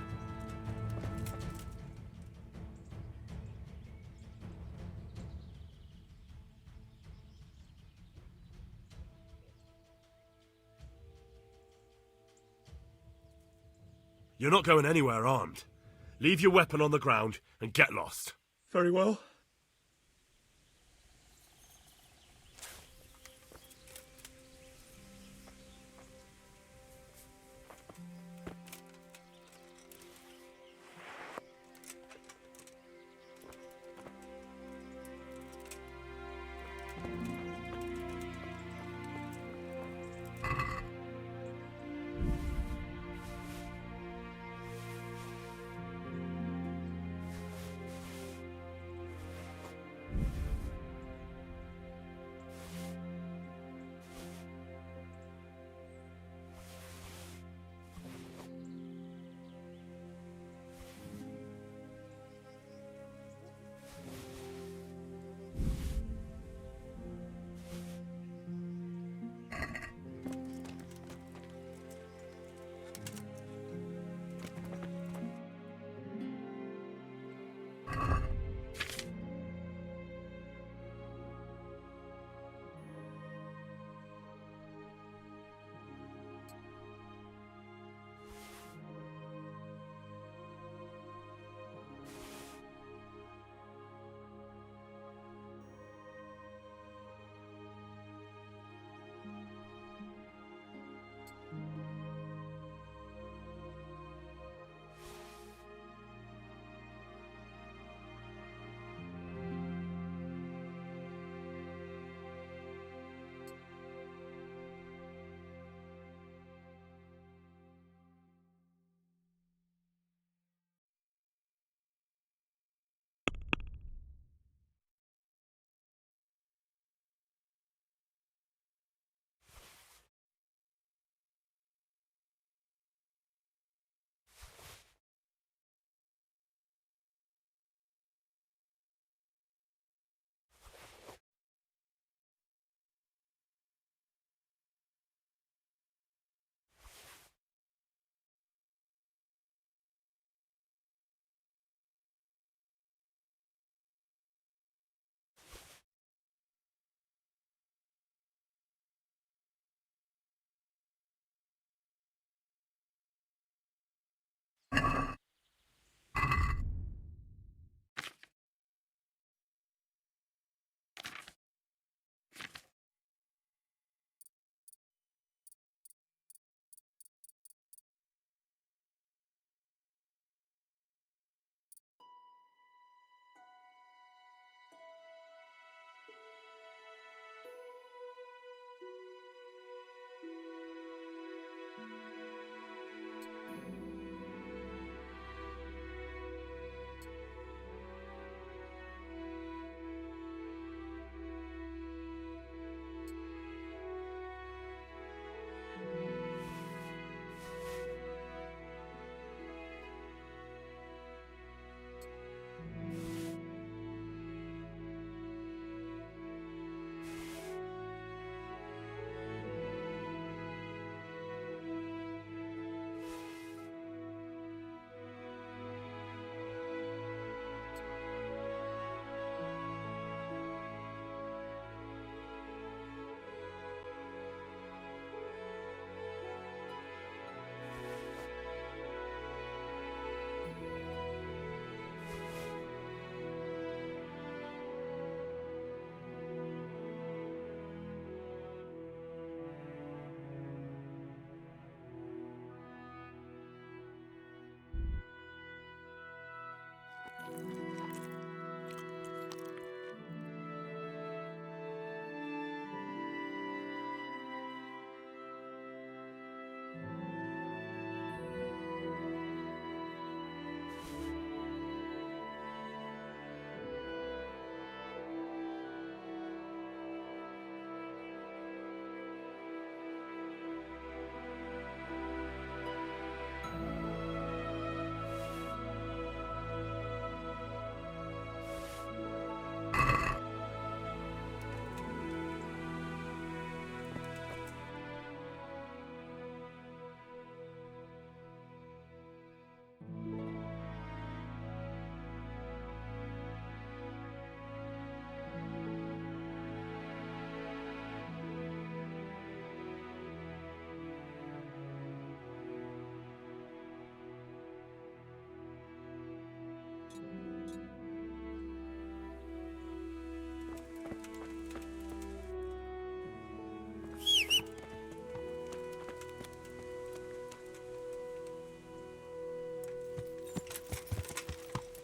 You're not going anywhere armed. Leave your weapon on the ground and get lost. Very well.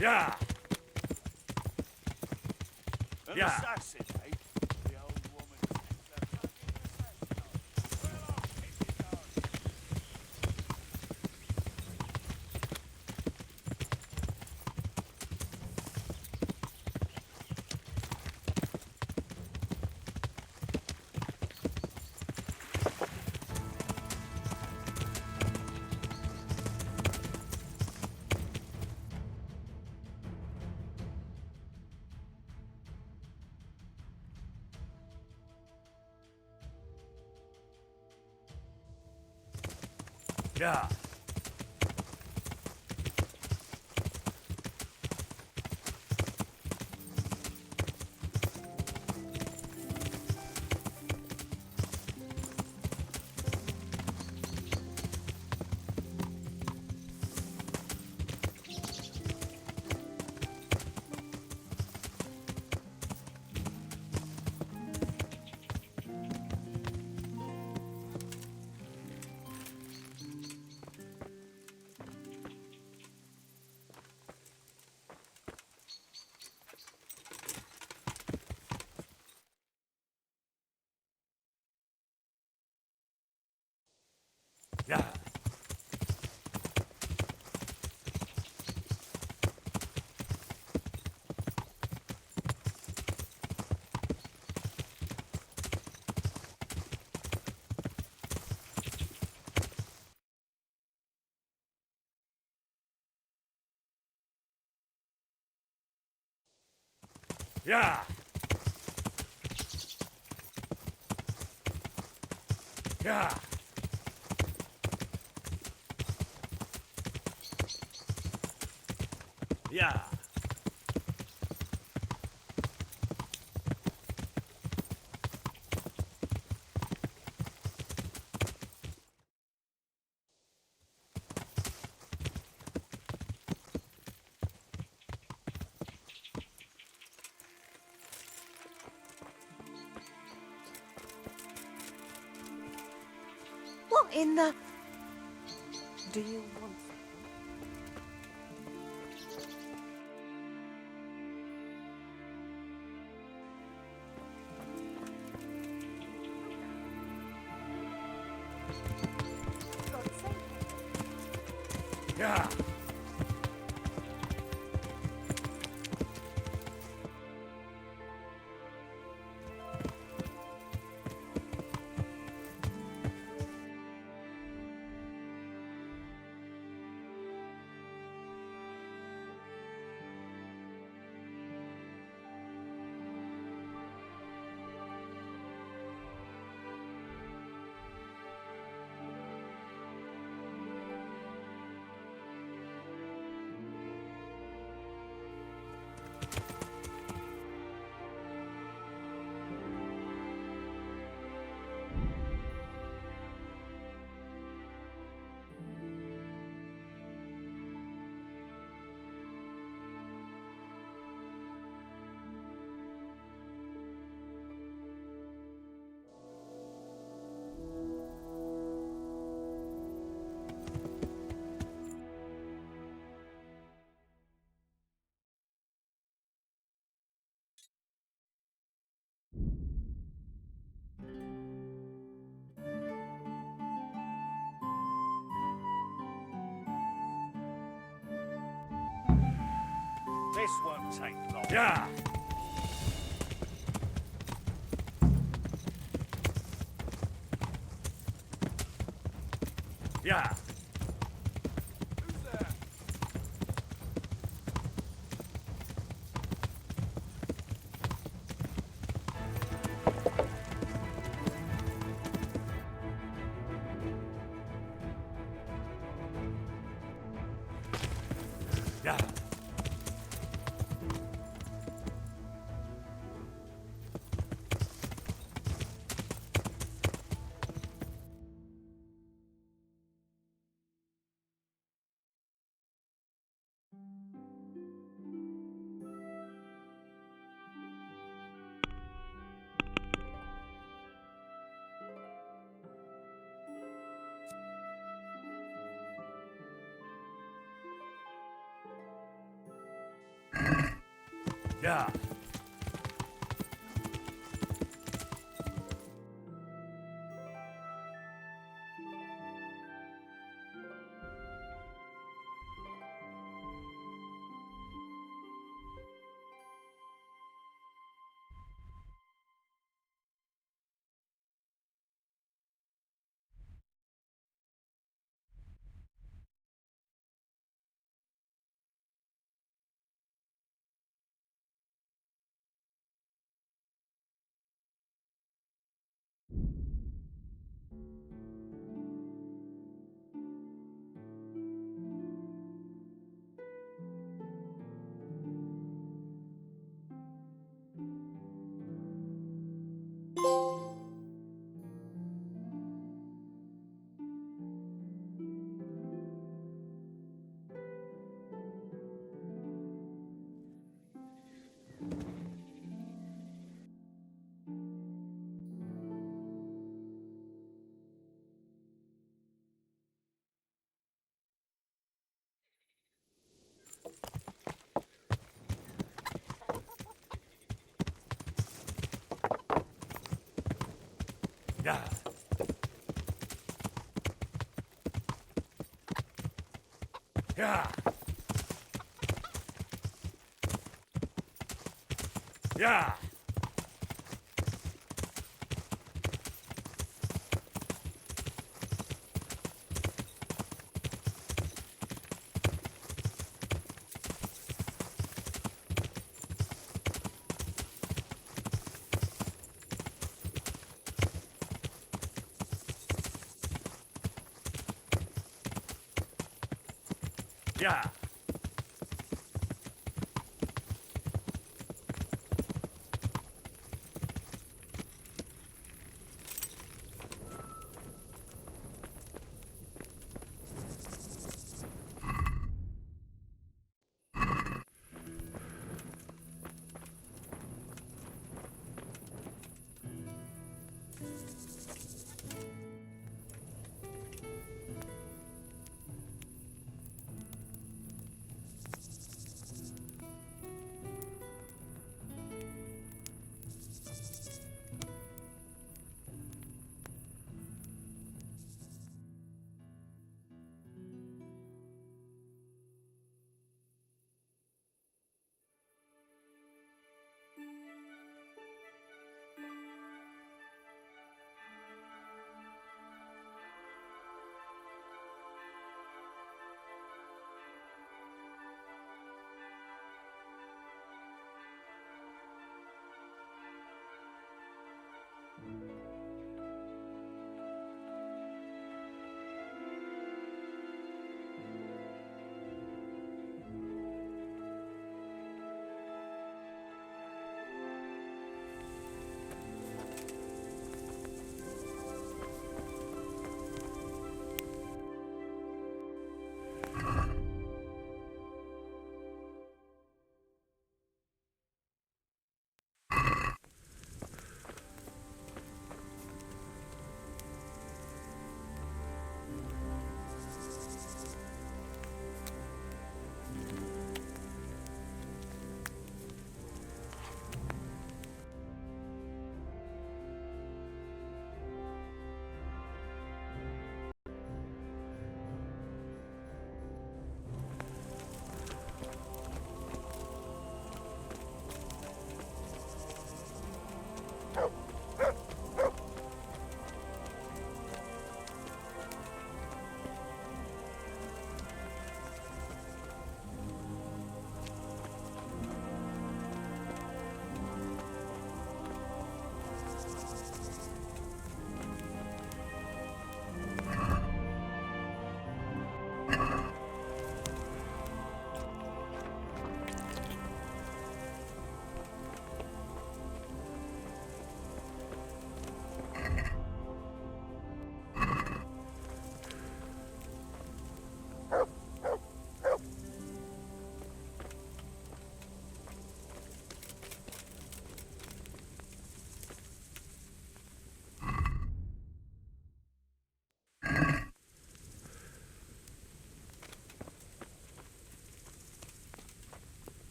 Yeah. An Yeah. assassin, eh? The old woman. Yeah. Yeah. Yeah. Yeah. Yeah. What in the... Do you want... Yeah. This won't take long. Yeah. Yeah. Who's there? Yeah. Yeah. Yeah. Yeah. Yeah. Yeah.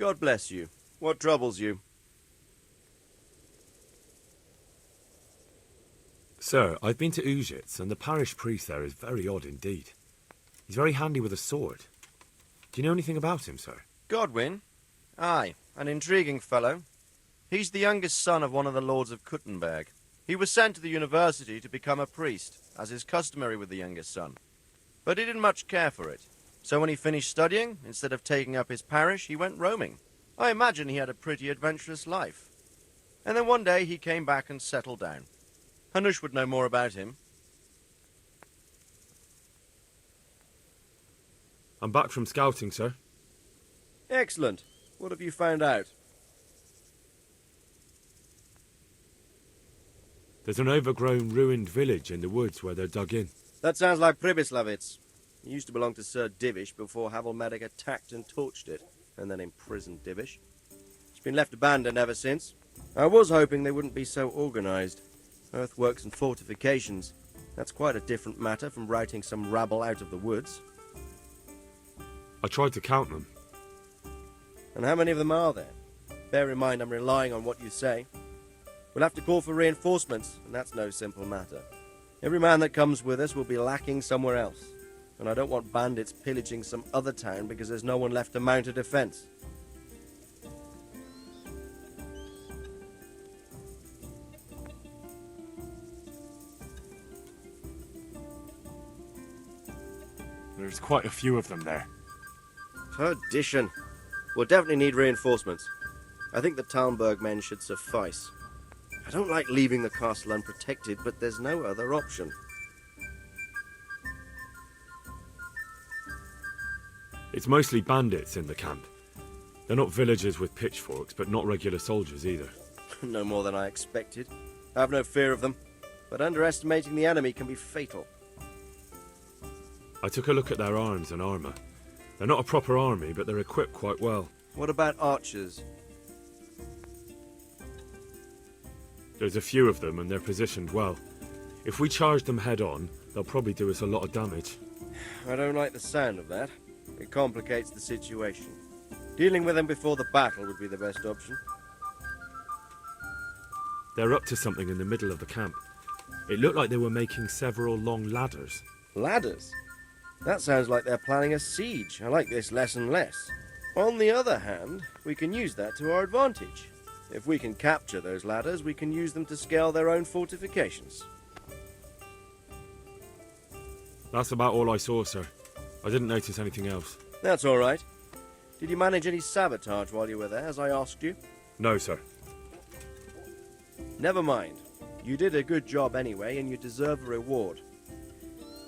God bless you. What troubles you? Sir, I've been to Ujits, and the parish priest there is very odd indeed. He's very handy with a sword. Do you know anything about him, sir? Godwin? Aye, an intriguing fellow. He's the youngest son of one of the lords of Kuttenberg. He was sent to the university to become a priest, as is customary with the youngest son. But he didn't much care for it. So when he finished studying, instead of taking up his parish, he went roaming. I imagine he had a pretty adventurous life. And then one day he came back and settled down. Hanush would know more about him. I'm back from scouting, sir. Excellent. What have you found out? There's an overgrown, ruined village in the woods where they're dug in. That sounds like Pribyslavitz. It used to belong to Sir Divish before Havelmedic attacked and torched it, and then imprisoned Divish. It's been left abandoned ever since. I was hoping they wouldn't be so organised. Earthworks and fortifications. That's quite a different matter from routing some rabble out of the woods. I tried to count them. And how many of them are there? Bear in mind I'm relying on what you say. We'll have to call for reinforcements, and that's no simple matter. Every man that comes with us will be lacking somewhere else. And I don't want bandits pillaging some other town because there's no one left to mount a defence. There's quite a few of them there. Perdition. We'll definitely need reinforcements. I think the Talmberg men should suffice. I don't like leaving the castle unprotected, but there's no other option. It's mostly bandits in the camp. They're not villagers with pitchforks, but not regular soldiers either. No more than I expected. I have no fear of them, but underestimating the enemy can be fatal. I took a look at their arms and armour. They're not a proper army, but they're equipped quite well. What about archers? There's a few of them, and they're positioned well. If we charge them head on, they'll probably do us a lot of damage. I don't like the sound of that. It complicates the situation. Dealing with them before the battle would be the best option. They're up to something in the middle of the camp. It looked like they were making several long ladders. Ladders? That sounds like they're planning a siege. I like this less and less. On the other hand, we can use that to our advantage. If we can capture those ladders, we can use them to scale their own fortifications. That's about all I saw, sir. I didn't notice anything else. That's all right. Did you manage any sabotage while you were there, as I asked you? No, sir. Never mind. You did a good job anyway, and you deserve a reward.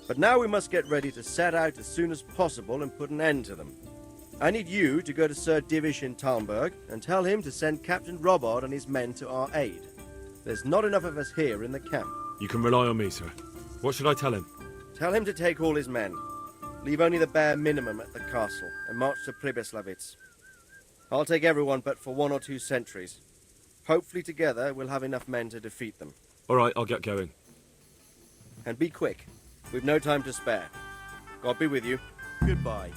But now we must get ready to set out as soon as possible and put an end to them. I need you to go to Sir Divish in Talmberg and tell him to send Captain Robard and his men to our aid. There's not enough of us here in the camp. You can rely on me, sir. What should I tell him? Tell him to take all his men. Leave only the bare minimum at the castle and march to Pribyslavitz. I'll take everyone but for 1 or 2 sentries. Hopefully together we'll have enough men to defeat them. All right, I'll get going. And be quick. We've no time to spare. God be with you. Goodbye.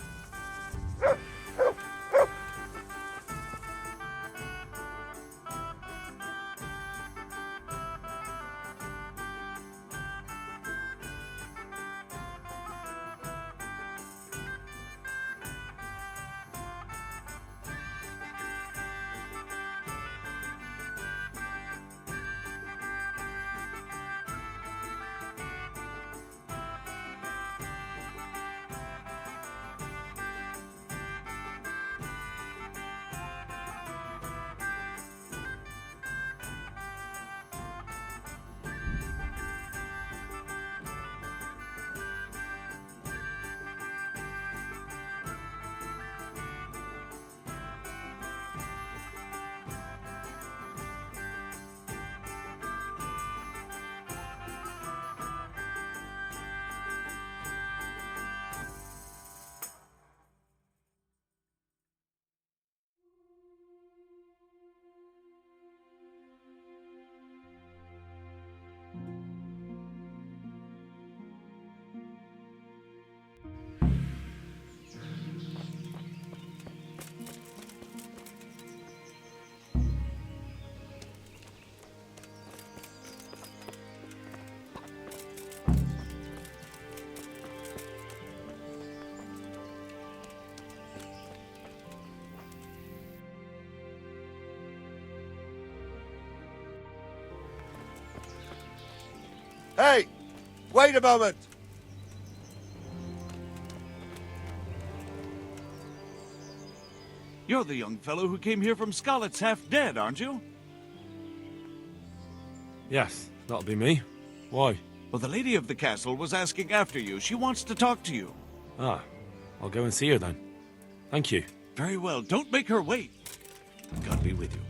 Hey! Wait a moment! You're the young fellow who came here from Scarlet's half dead, aren't you? Yes, that'll be me. Why? Well, the lady of the castle was asking after you. She wants to talk to you. Ah, I'll go and see her then. Thank you. Very well. Don't make her wait. God be with you.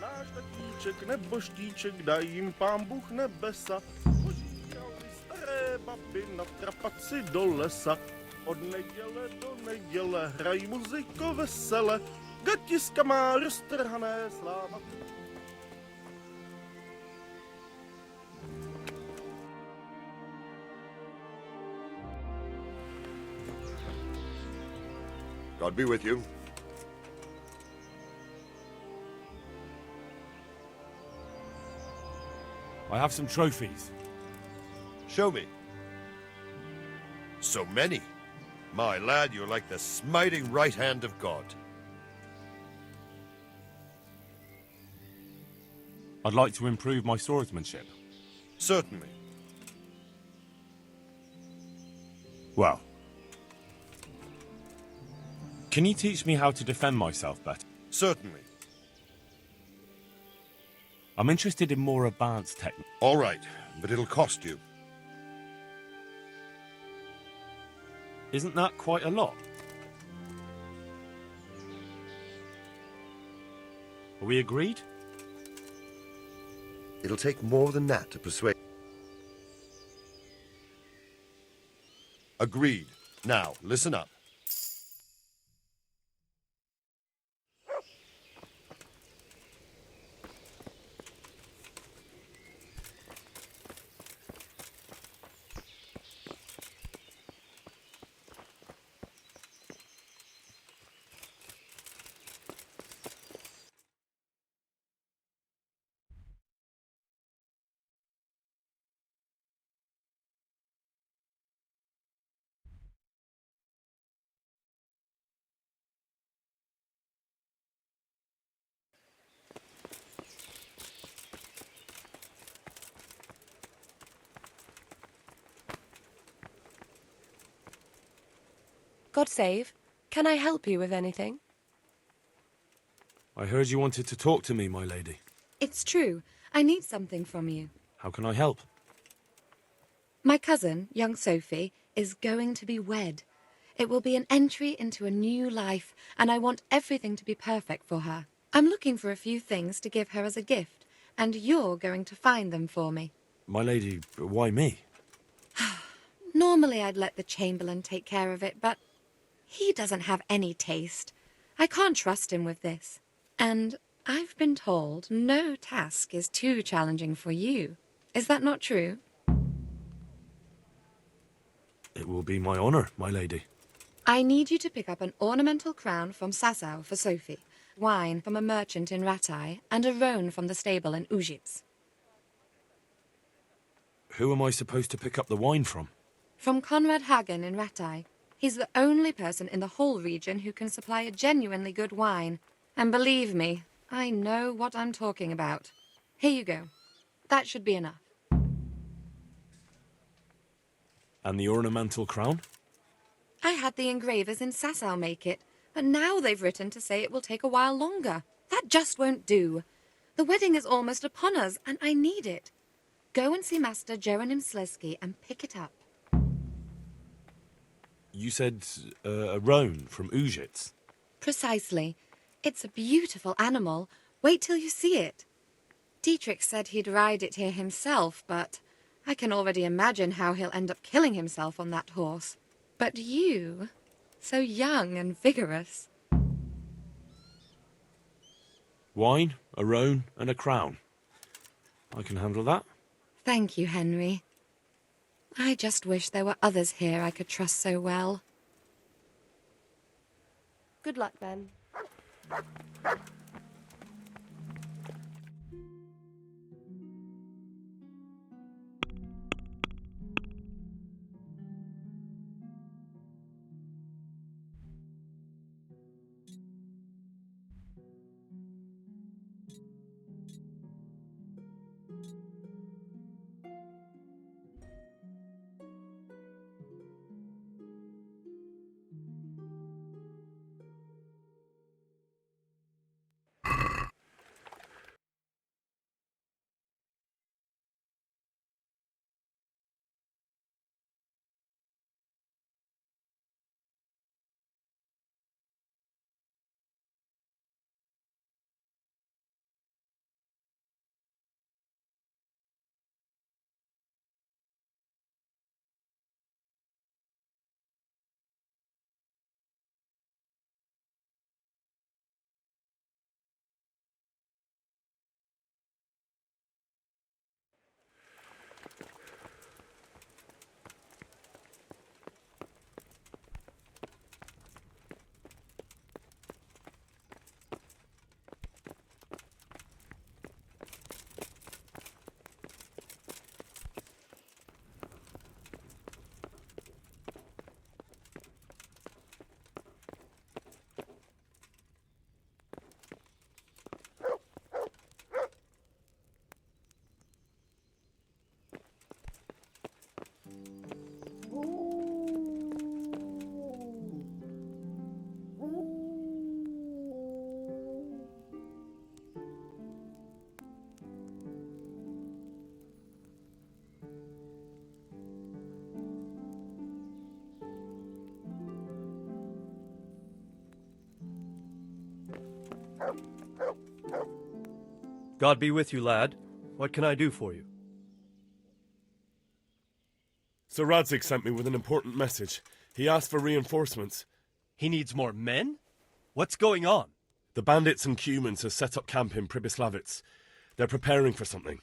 Náš tatíček nebo štíček, daj jim pán Bůh nebesa. Požíhali staré baby na trapaci do lesa. Od neděle do neděle hrají muziko vesele. Gatiska má roztrhané sláva. God be with you. I have some trophies. Show me. So many. My lad, you're like the smiting right hand of God. I'd like to improve my swordsmanship. Certainly. Well, can you teach me how to defend myself better? Certainly. I'm interested in more advanced technique. All right, but it'll cost you. Isn't that quite a lot? Are we agreed? It'll take more than that to persuade. Agreed. Now, listen up. God save. Can I help you with anything? I heard you wanted to talk to me, my lady. It's true. I need something from you. How can I help? My cousin, young Sophie, is going to be wed. It will be an entry into a new life, and I want everything to be perfect for her. I'm looking for a few things to give her as a gift, and you're going to find them for me. My lady, why me? Normally I'd let the Chamberlain take care of it, but he doesn't have any taste. I can't trust him with this. And I've been told no task is too challenging for you. Is that not true? It will be my honor, my lady. I need you to pick up an ornamental crown from Sasau for Sophie, wine from a merchant in Ratai, and a roan from the stable in Ujits. Who am I supposed to pick up the wine from? From Conrad Hagen in Ratai. He's the only person in the whole region who can supply a genuinely good wine. And believe me, I know what I'm talking about. Here you go. That should be enough. And the ornamental crown? I had the engravers in Sasau make it, but now they've written to say it will take a while longer. That just won't do. The wedding is almost upon us, and I need it. Go and see Master Jeronim Slesky and pick it up. You said a roan from Ujits. Precisely. It's a beautiful animal. Wait till you see it. Dietrich said he'd ride it here himself, but I can already imagine how he'll end up killing himself on that horse. But you, so young and vigorous. Wine, a roan, and a crown. I can handle that. Thank you, Henry. I just wish there were others here I could trust so well. Good luck, then. God be with you, lad. What can I do for you? Sir Radzig sent me with an important message. He asked for reinforcements. He needs more men? What's going on? The bandits and Cumans have set up camp in Pribyslavitz. They're preparing for something.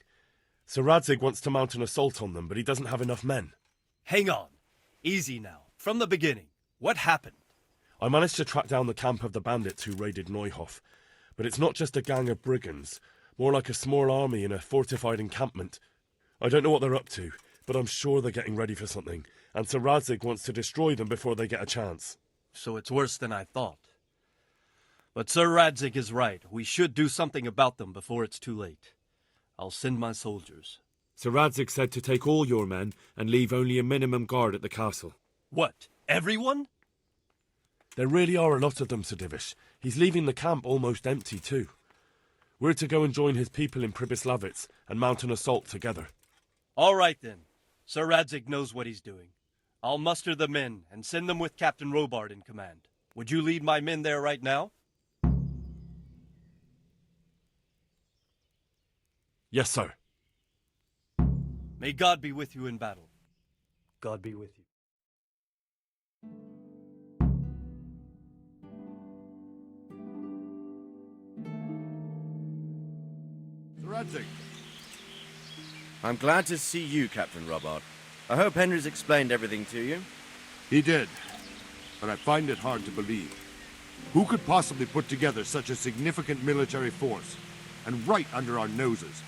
Sir Radzig wants to mount an assault on them, but he doesn't have enough men. Hang on. Easy now. From the beginning. What happened? I managed to track down the camp of the bandits who raided Neuhof. But it's not just a gang of brigands. More like a small army in a fortified encampment. I don't know what they're up to, but I'm sure they're getting ready for something. And Sir Radzig wants to destroy them before they get a chance. So it's worse than I thought. But Sir Radzig is right. We should do something about them before it's too late. I'll send my soldiers. Sir Radzig said to take all your men and leave only a minimum guard at the castle. What? Everyone? There really are a lot of them, Sir Divish. He's leaving the camp almost empty too. We're to go and join his people in Pribyslavitz and mount an assault together. All right then. Sir Radzig knows what he's doing. I'll muster the men and send them with Captain Robard in command. Would you lead my men there right now? Yes, sir. May God be with you in battle. God be with you. Sir Radzig. I'm glad to see you, Captain Robard. I hope Henry's explained everything to you. He did, but I find it hard to believe. Who could possibly put together such a significant military force, and right under our noses?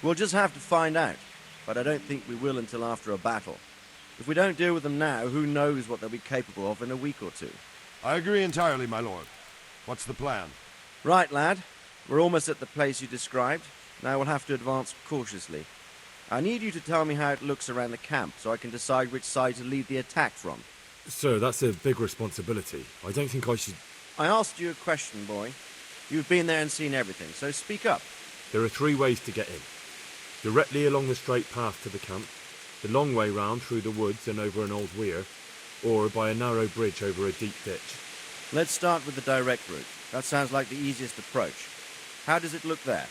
We'll just have to find out, but I don't think we will until after a battle. If we don't deal with them now, who knows what they'll be capable of in a week or two. I agree entirely, my lord. What's the plan? Right, lad. We're almost at the place you described. Now we'll have to advance cautiously. I need you to tell me how it looks around the camp so I can decide which side to lead the attack from. Sir, that's a big responsibility. I don't think I should... I asked you a question, boy. You've been there and seen everything, so speak up. There are 3 ways to get in. Directly along the straight path to the camp, the long way round through the woods and over an old weir, or by a narrow bridge over a deep ditch. Let's start with the direct route. That sounds like the easiest approach. How does it look there?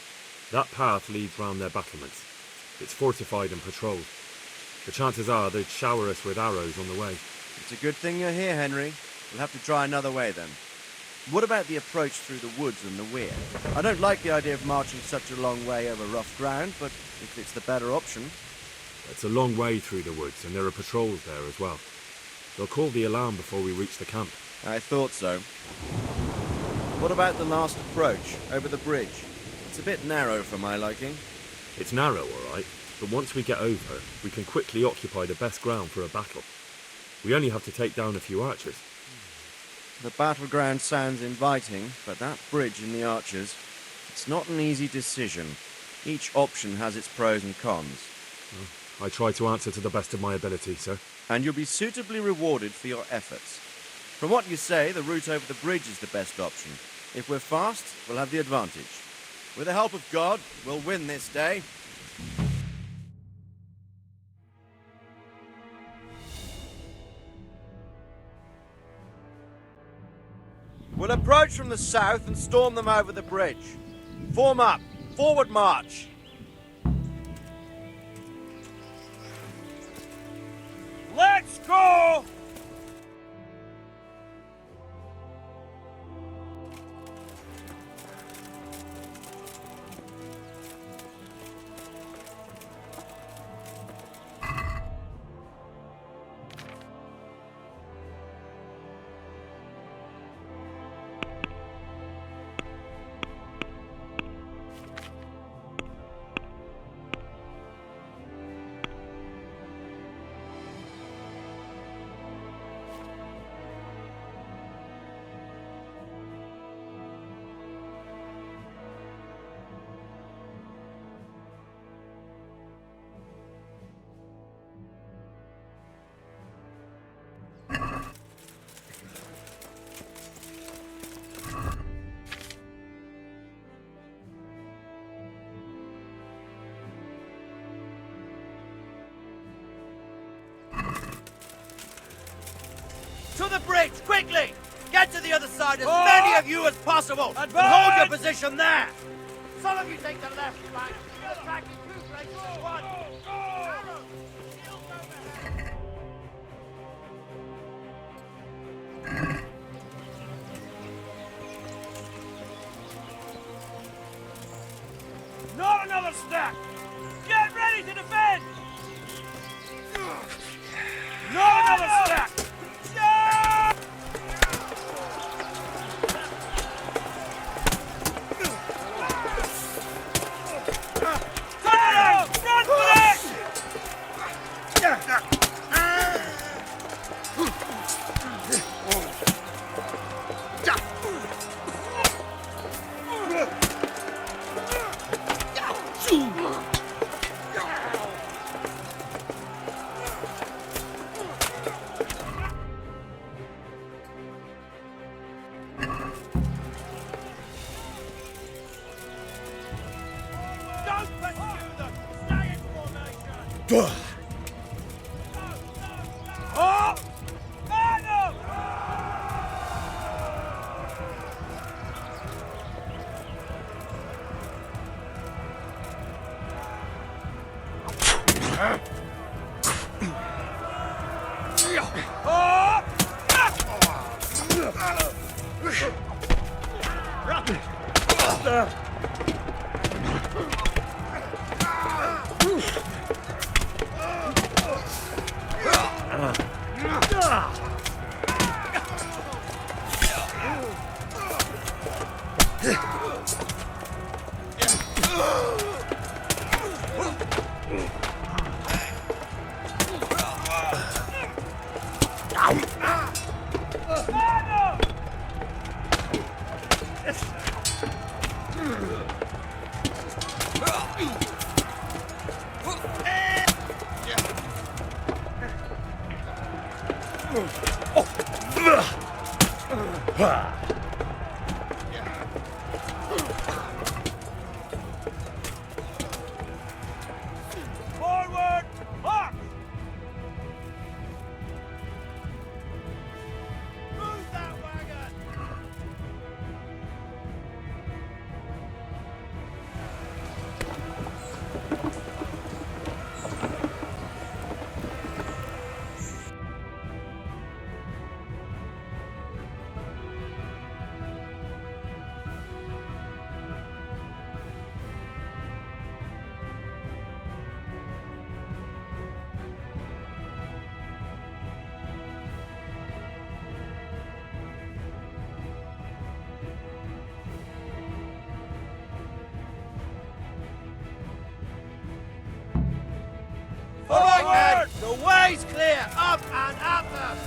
That path leads round their battlements. It's fortified and patrolled. The chances are they'd shower us with arrows on the way. It's a good thing you're here, Henry. We'll have to try another way then. What about the approach through the woods and the weir? I don't like the idea of marching such a long way over rough ground, but if it's the better option... It's a long way through the woods, and there are patrols there as well. They'll call the alarm before we reach the camp. I thought so. What about the last approach, over the bridge? It's a bit narrow for my liking. It's narrow, all right, but once we get over, we can quickly occupy the best ground for a battle. We only have to take down a few archers. The battleground sounds inviting, but that bridge and the archers, it's not an easy decision. Each option has its pros and cons. I try to answer to the best of my ability, sir. And you'll be suitably rewarded for your efforts. From what you say, the route over the bridge is the best option. If we're fast, we'll have the advantage. With the help of God, we'll win this day. We'll approach from the south and storm them over the bridge. Form up. Forward march. Let's go! To the bridge, quickly! Get to the other side, as many of you as possible, and hold your position there! Some of you take the left flank. Attack in two places at once. Arrows! Shields overhead. Not another stack! Get ready to defend! Not another stack! Run for it! Forward! March! Move that wagon! Forward, men! The way's clear! Up and at them!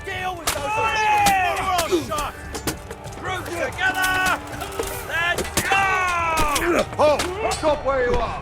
Deal with those on shot! Group together! Let's go! Halt! Stop where you are!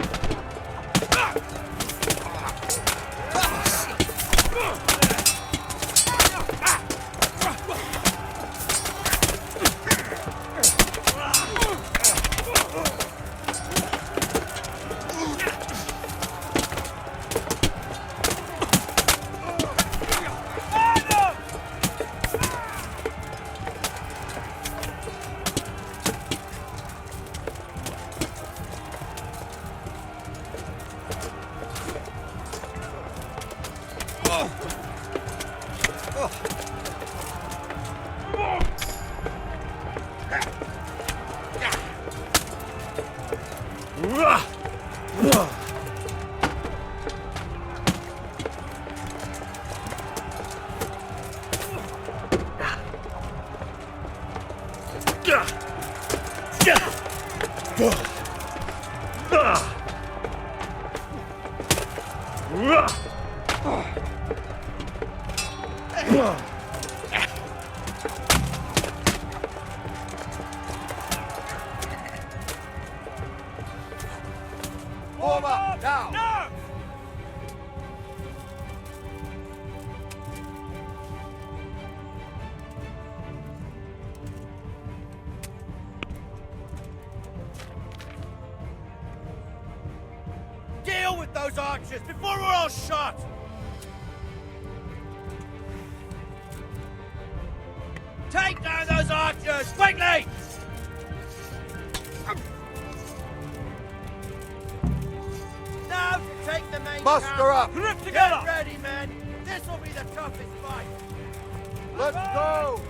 Form up, now! No! Deal with those archers before we're all shot! Take down those archers, quickly! Now to take the main Muster camp. up! Grip together! Get ready, men! This'll be the toughest fight! Let's go!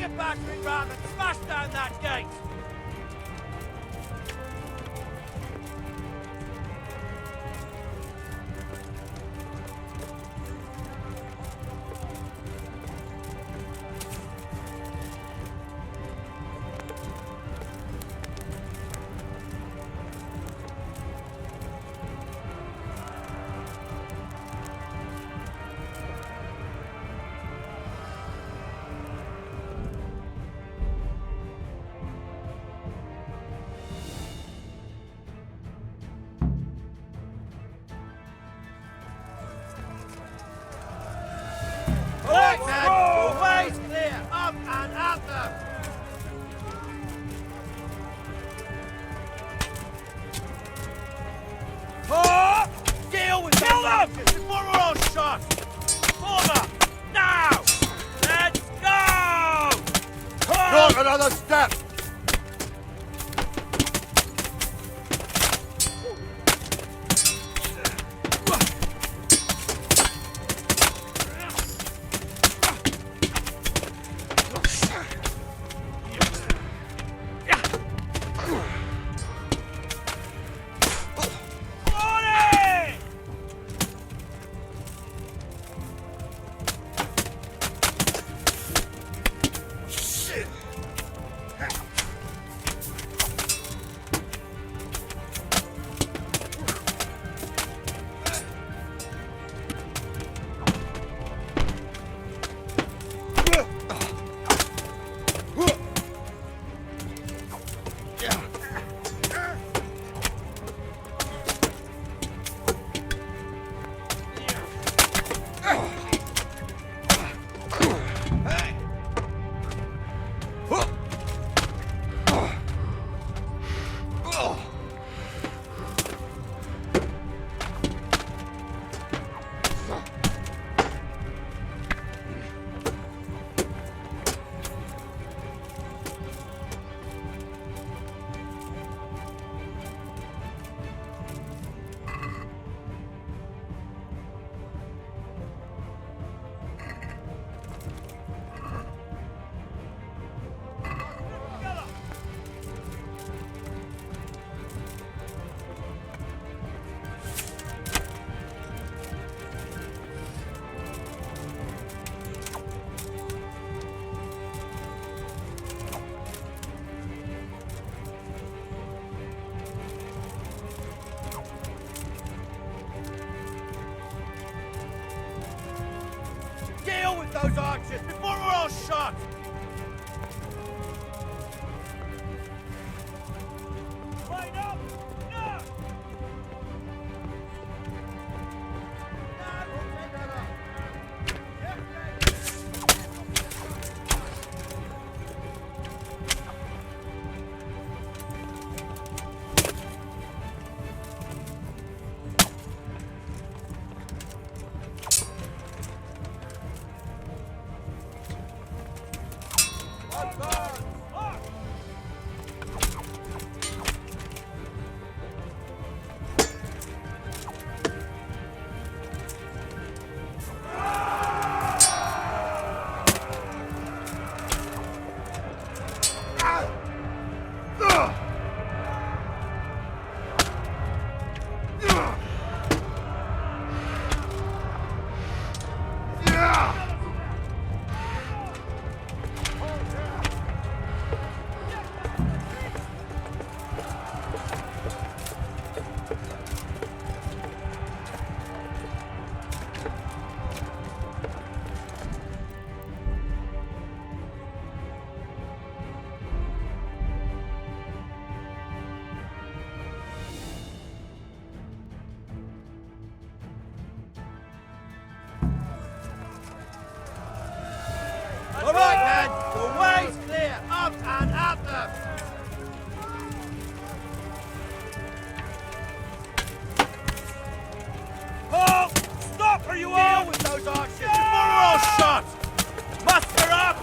your battering ram and smash down that gate! Right then, the way's clear, up and at them! Oh! Deal with them! Kill them! Before we're all shot! Form up! Now! Let's go! Not another step! Deal with those archers before we're all shot! Line up! Now! All right, then. The way's clear. Up and at them. Halt! Stop, or you all! Deal with those archers before we're all shot. Muster up.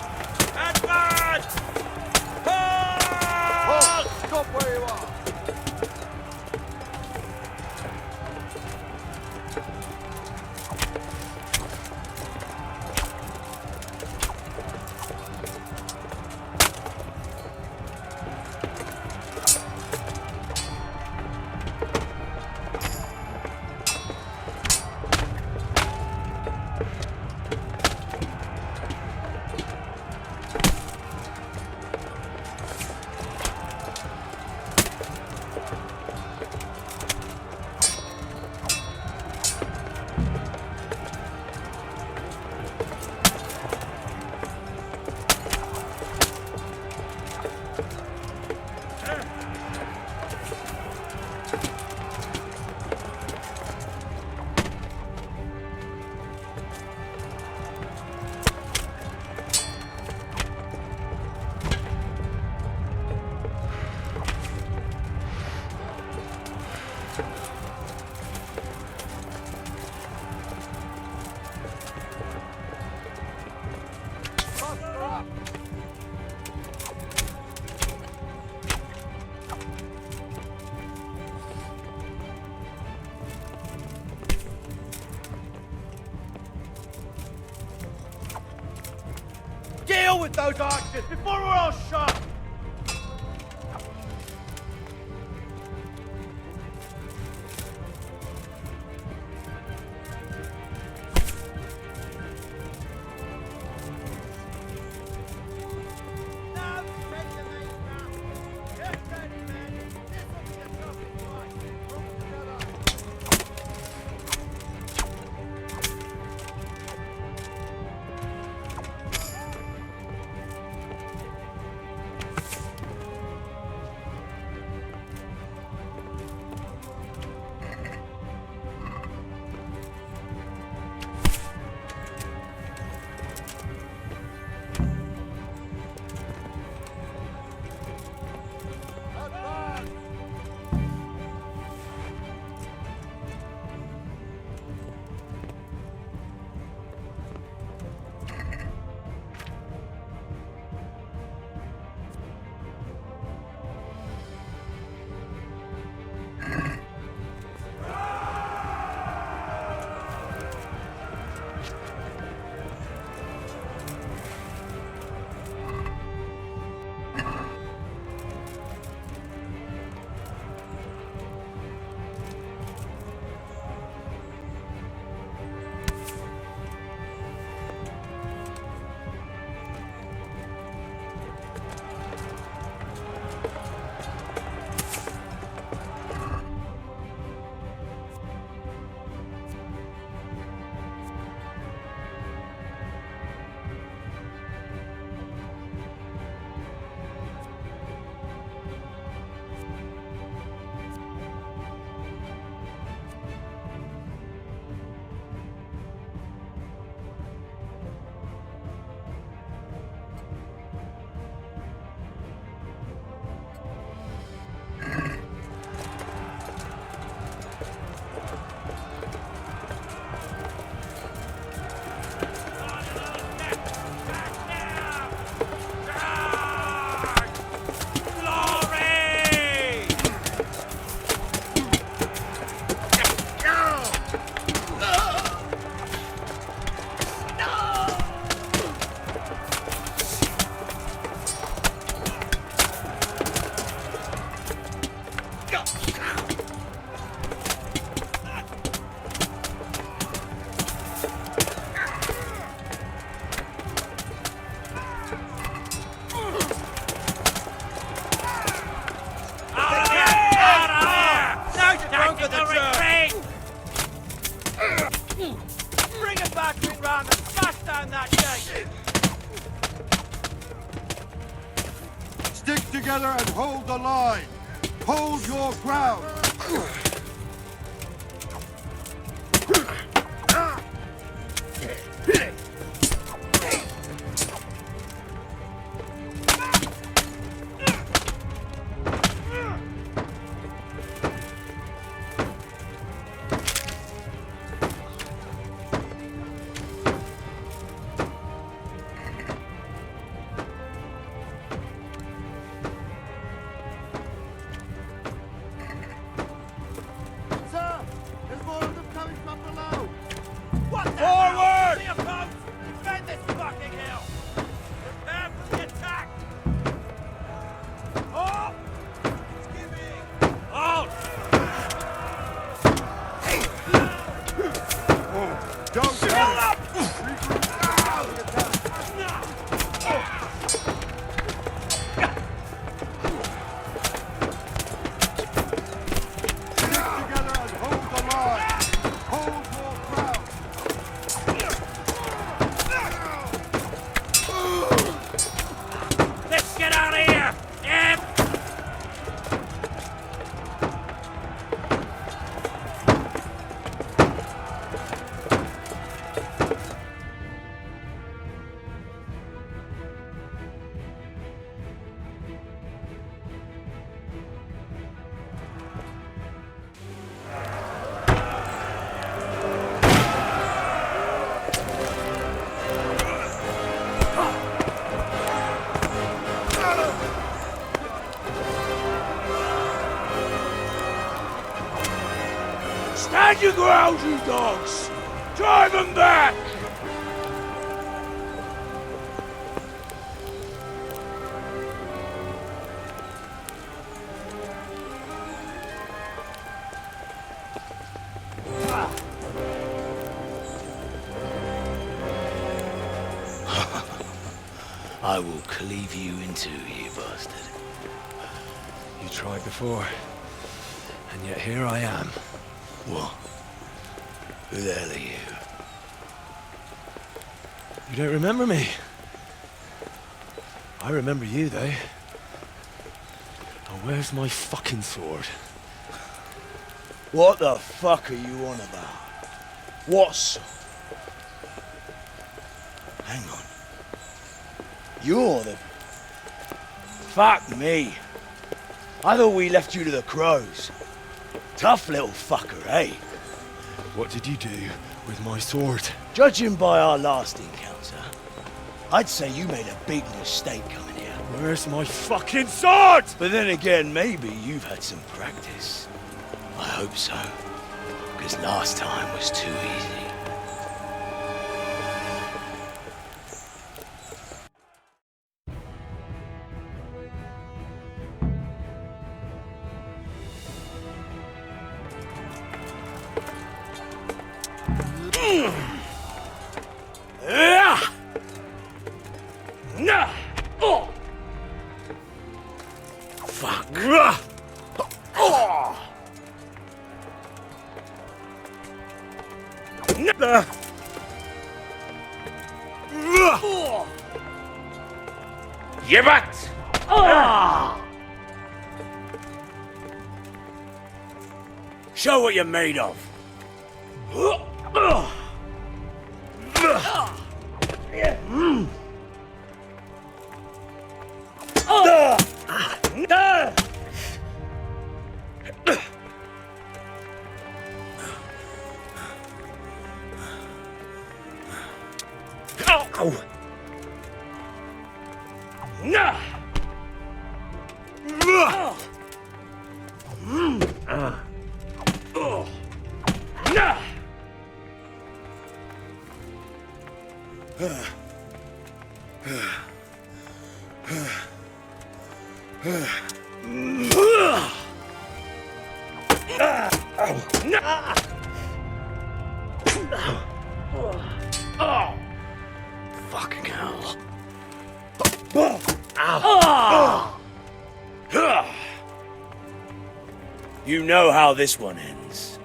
Advance. Halt! Stop where you are. with those archers before we're all shot! Stick together and hold the line. Hold your ground. Stand your ground, you dogs! Drive them back! I will cleave you in two, you bastard. You tried before, and yet here I am. What? Who the hell are you? You don't remember me? I remember you, though. Now, where's my fucking sword? What the fuck are you on about? What sword? Hang on. You're the... Fuck me. I thought we left you to the crows. Tough little fucker, eh? What did you do with my sword? Judging by our last encounter, I'd say you made a big mistake coming here. Where's my fucking sword? But then again, maybe you've had some practice. I hope so. Because last time was too easy. Yebat! Show what you're made of. Fucking hell. You know how this one ends.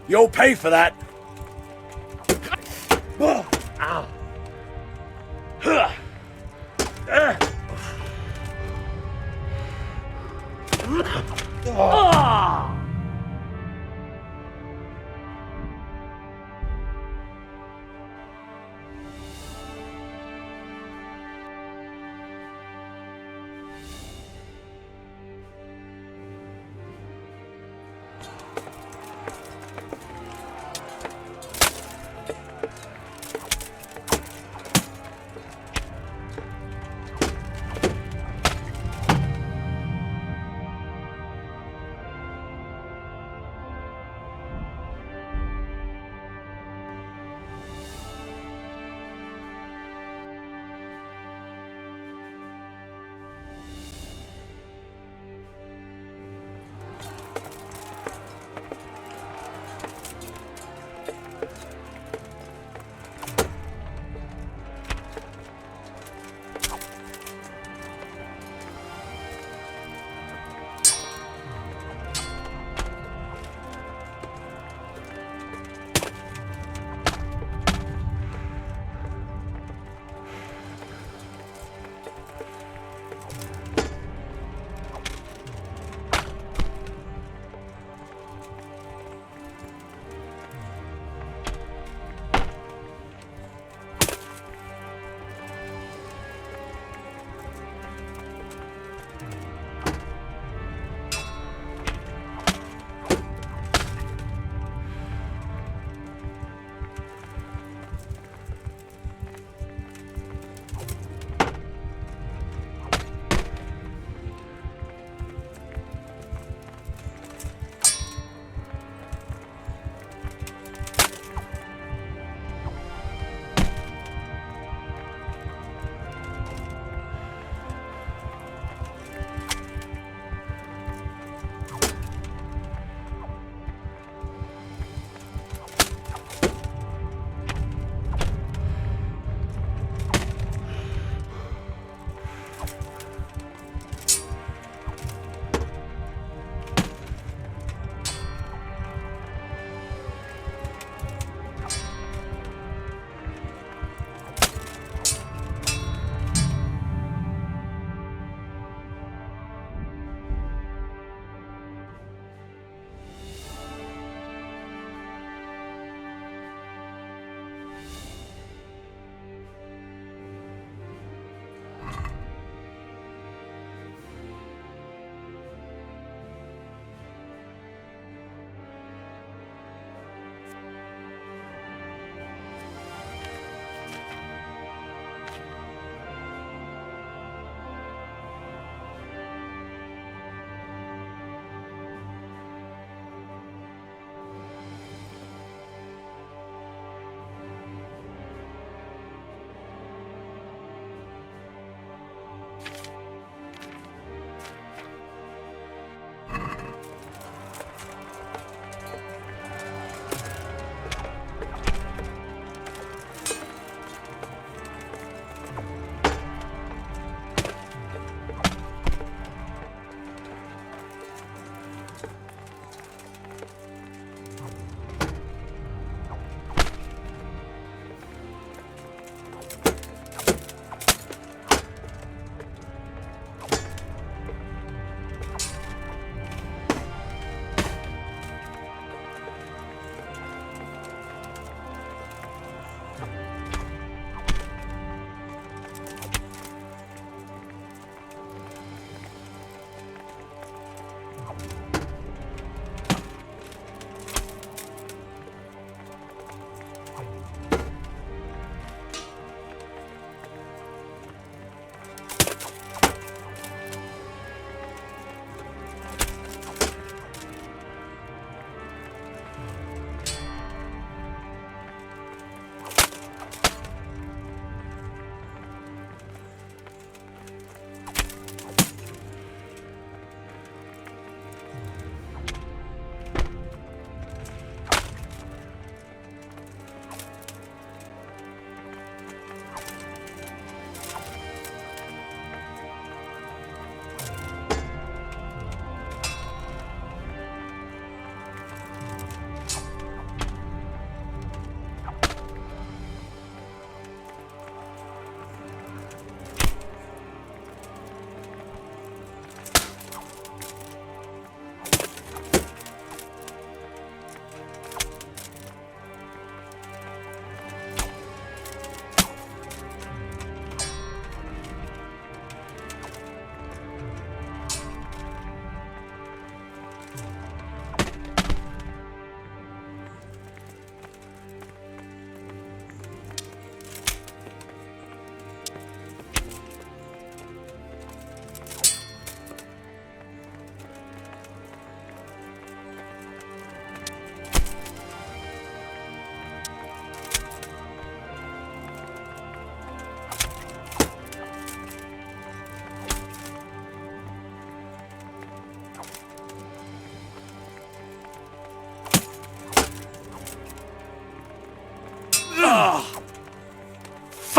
You'll pay for that.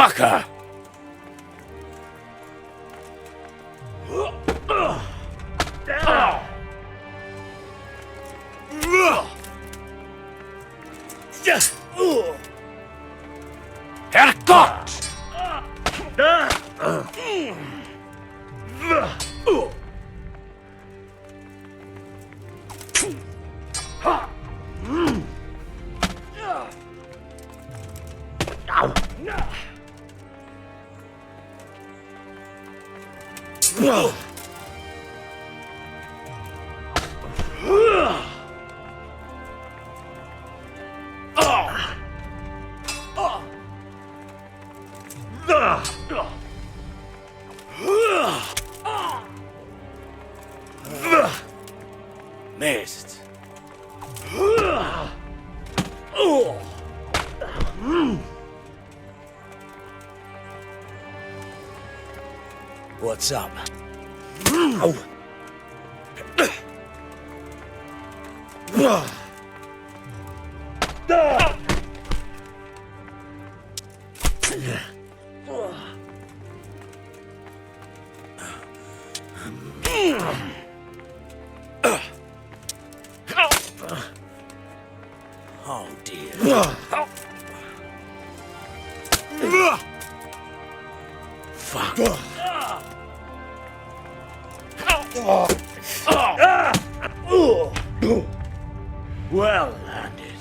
fucker! Herrgott! Missed. What's up? Oh dear. Fuck. Well landed.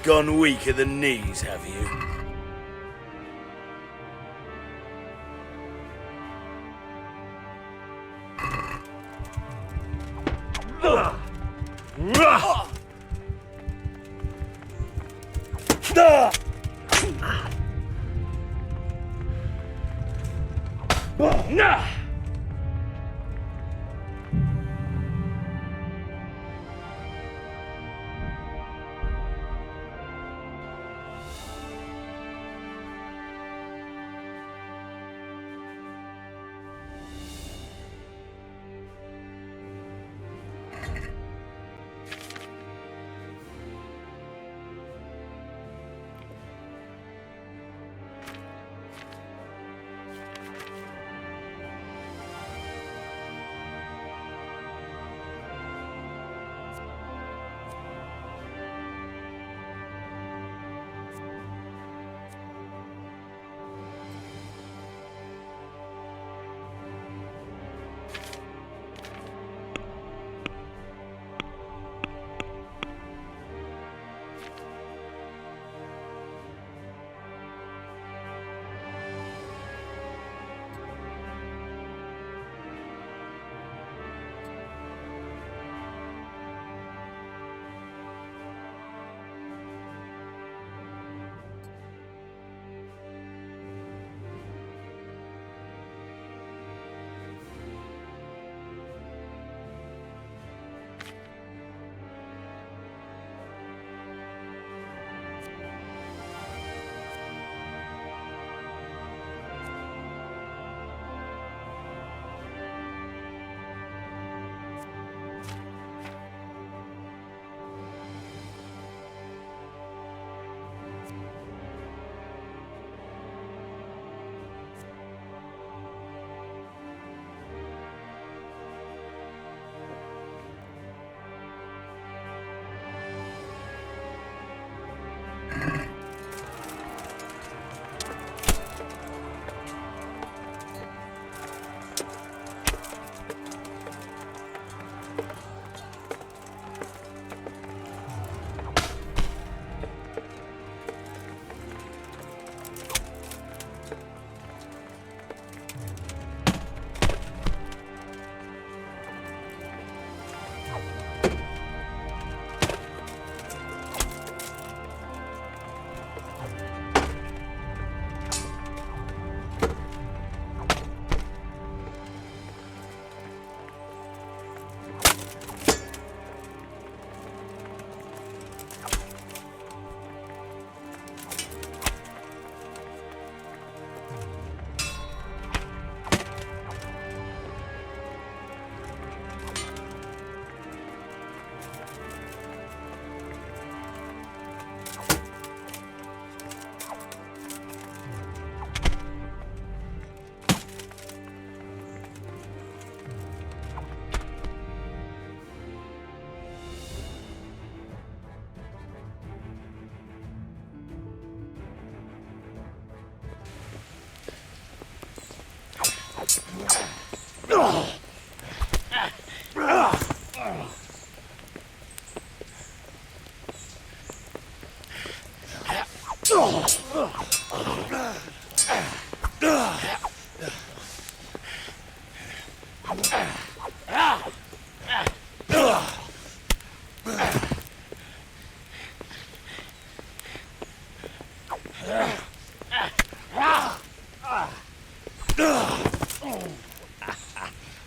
Gone weak at the knees, have you?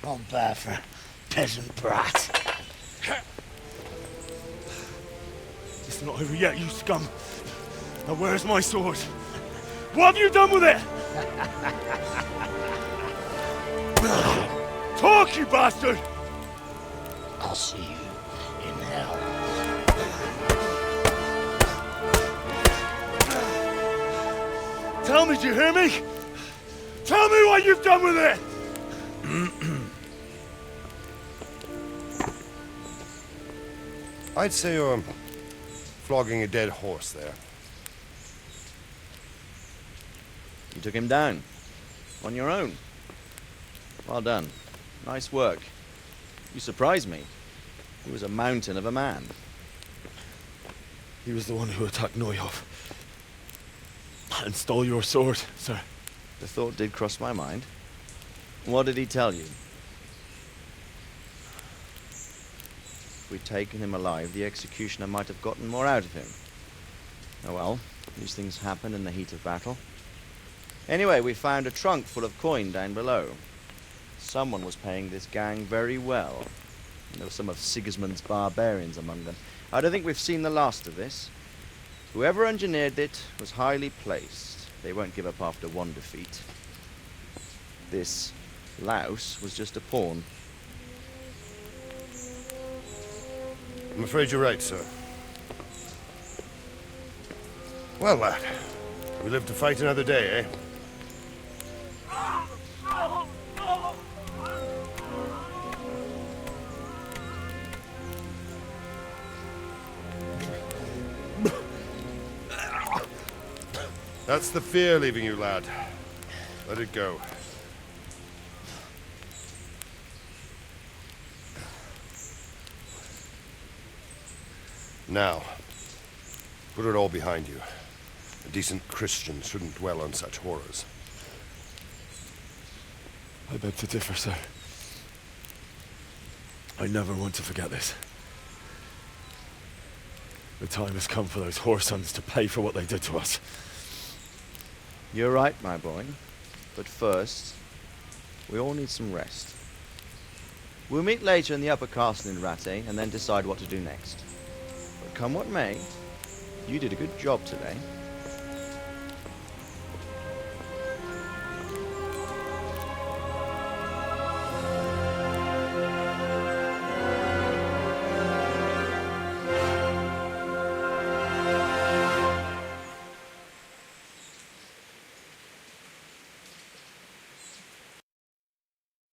Not bad for a peasant brat. It's not over yet, you scum. Now where's my sword? What have you done with it? Talk, you bastard! I'll see you in hell. Tell me, do you hear me? Tell me what you've done with it! I'd say you're flogging a dead horse there. You took him down. On your own. Well done. Nice work. You surprised me. He was a mountain of a man. He was the one who attacked Neuhoff. And stole your sword, sir. The thought did cross my mind. What did he tell you? If we'd taken him alive, the executioner might have gotten more out of him. Oh well, these things happen in the heat of battle. Anyway, we found a trunk full of coin down below. Someone was paying this gang very well. And there were some of Sigismund's barbarians among them. I don't think we've seen the last of this. Whoever engineered it was highly placed. They won't give up after one defeat. This louse was just a pawn. I'm afraid you're right, sir. Well, lad, we live to fight another day, eh? That's the fear leaving you, lad. Let it go. Now, put it all behind you. A decent Christian shouldn't dwell on such horrors. I beg to differ, sir. I never want to forget this. The time has come for those whoresons to pay for what they did to us. You're right, my boy. But first, we all need some rest. We'll meet later in the upper castle in Rattay and then decide what to do next. But come what may, you did a good job today.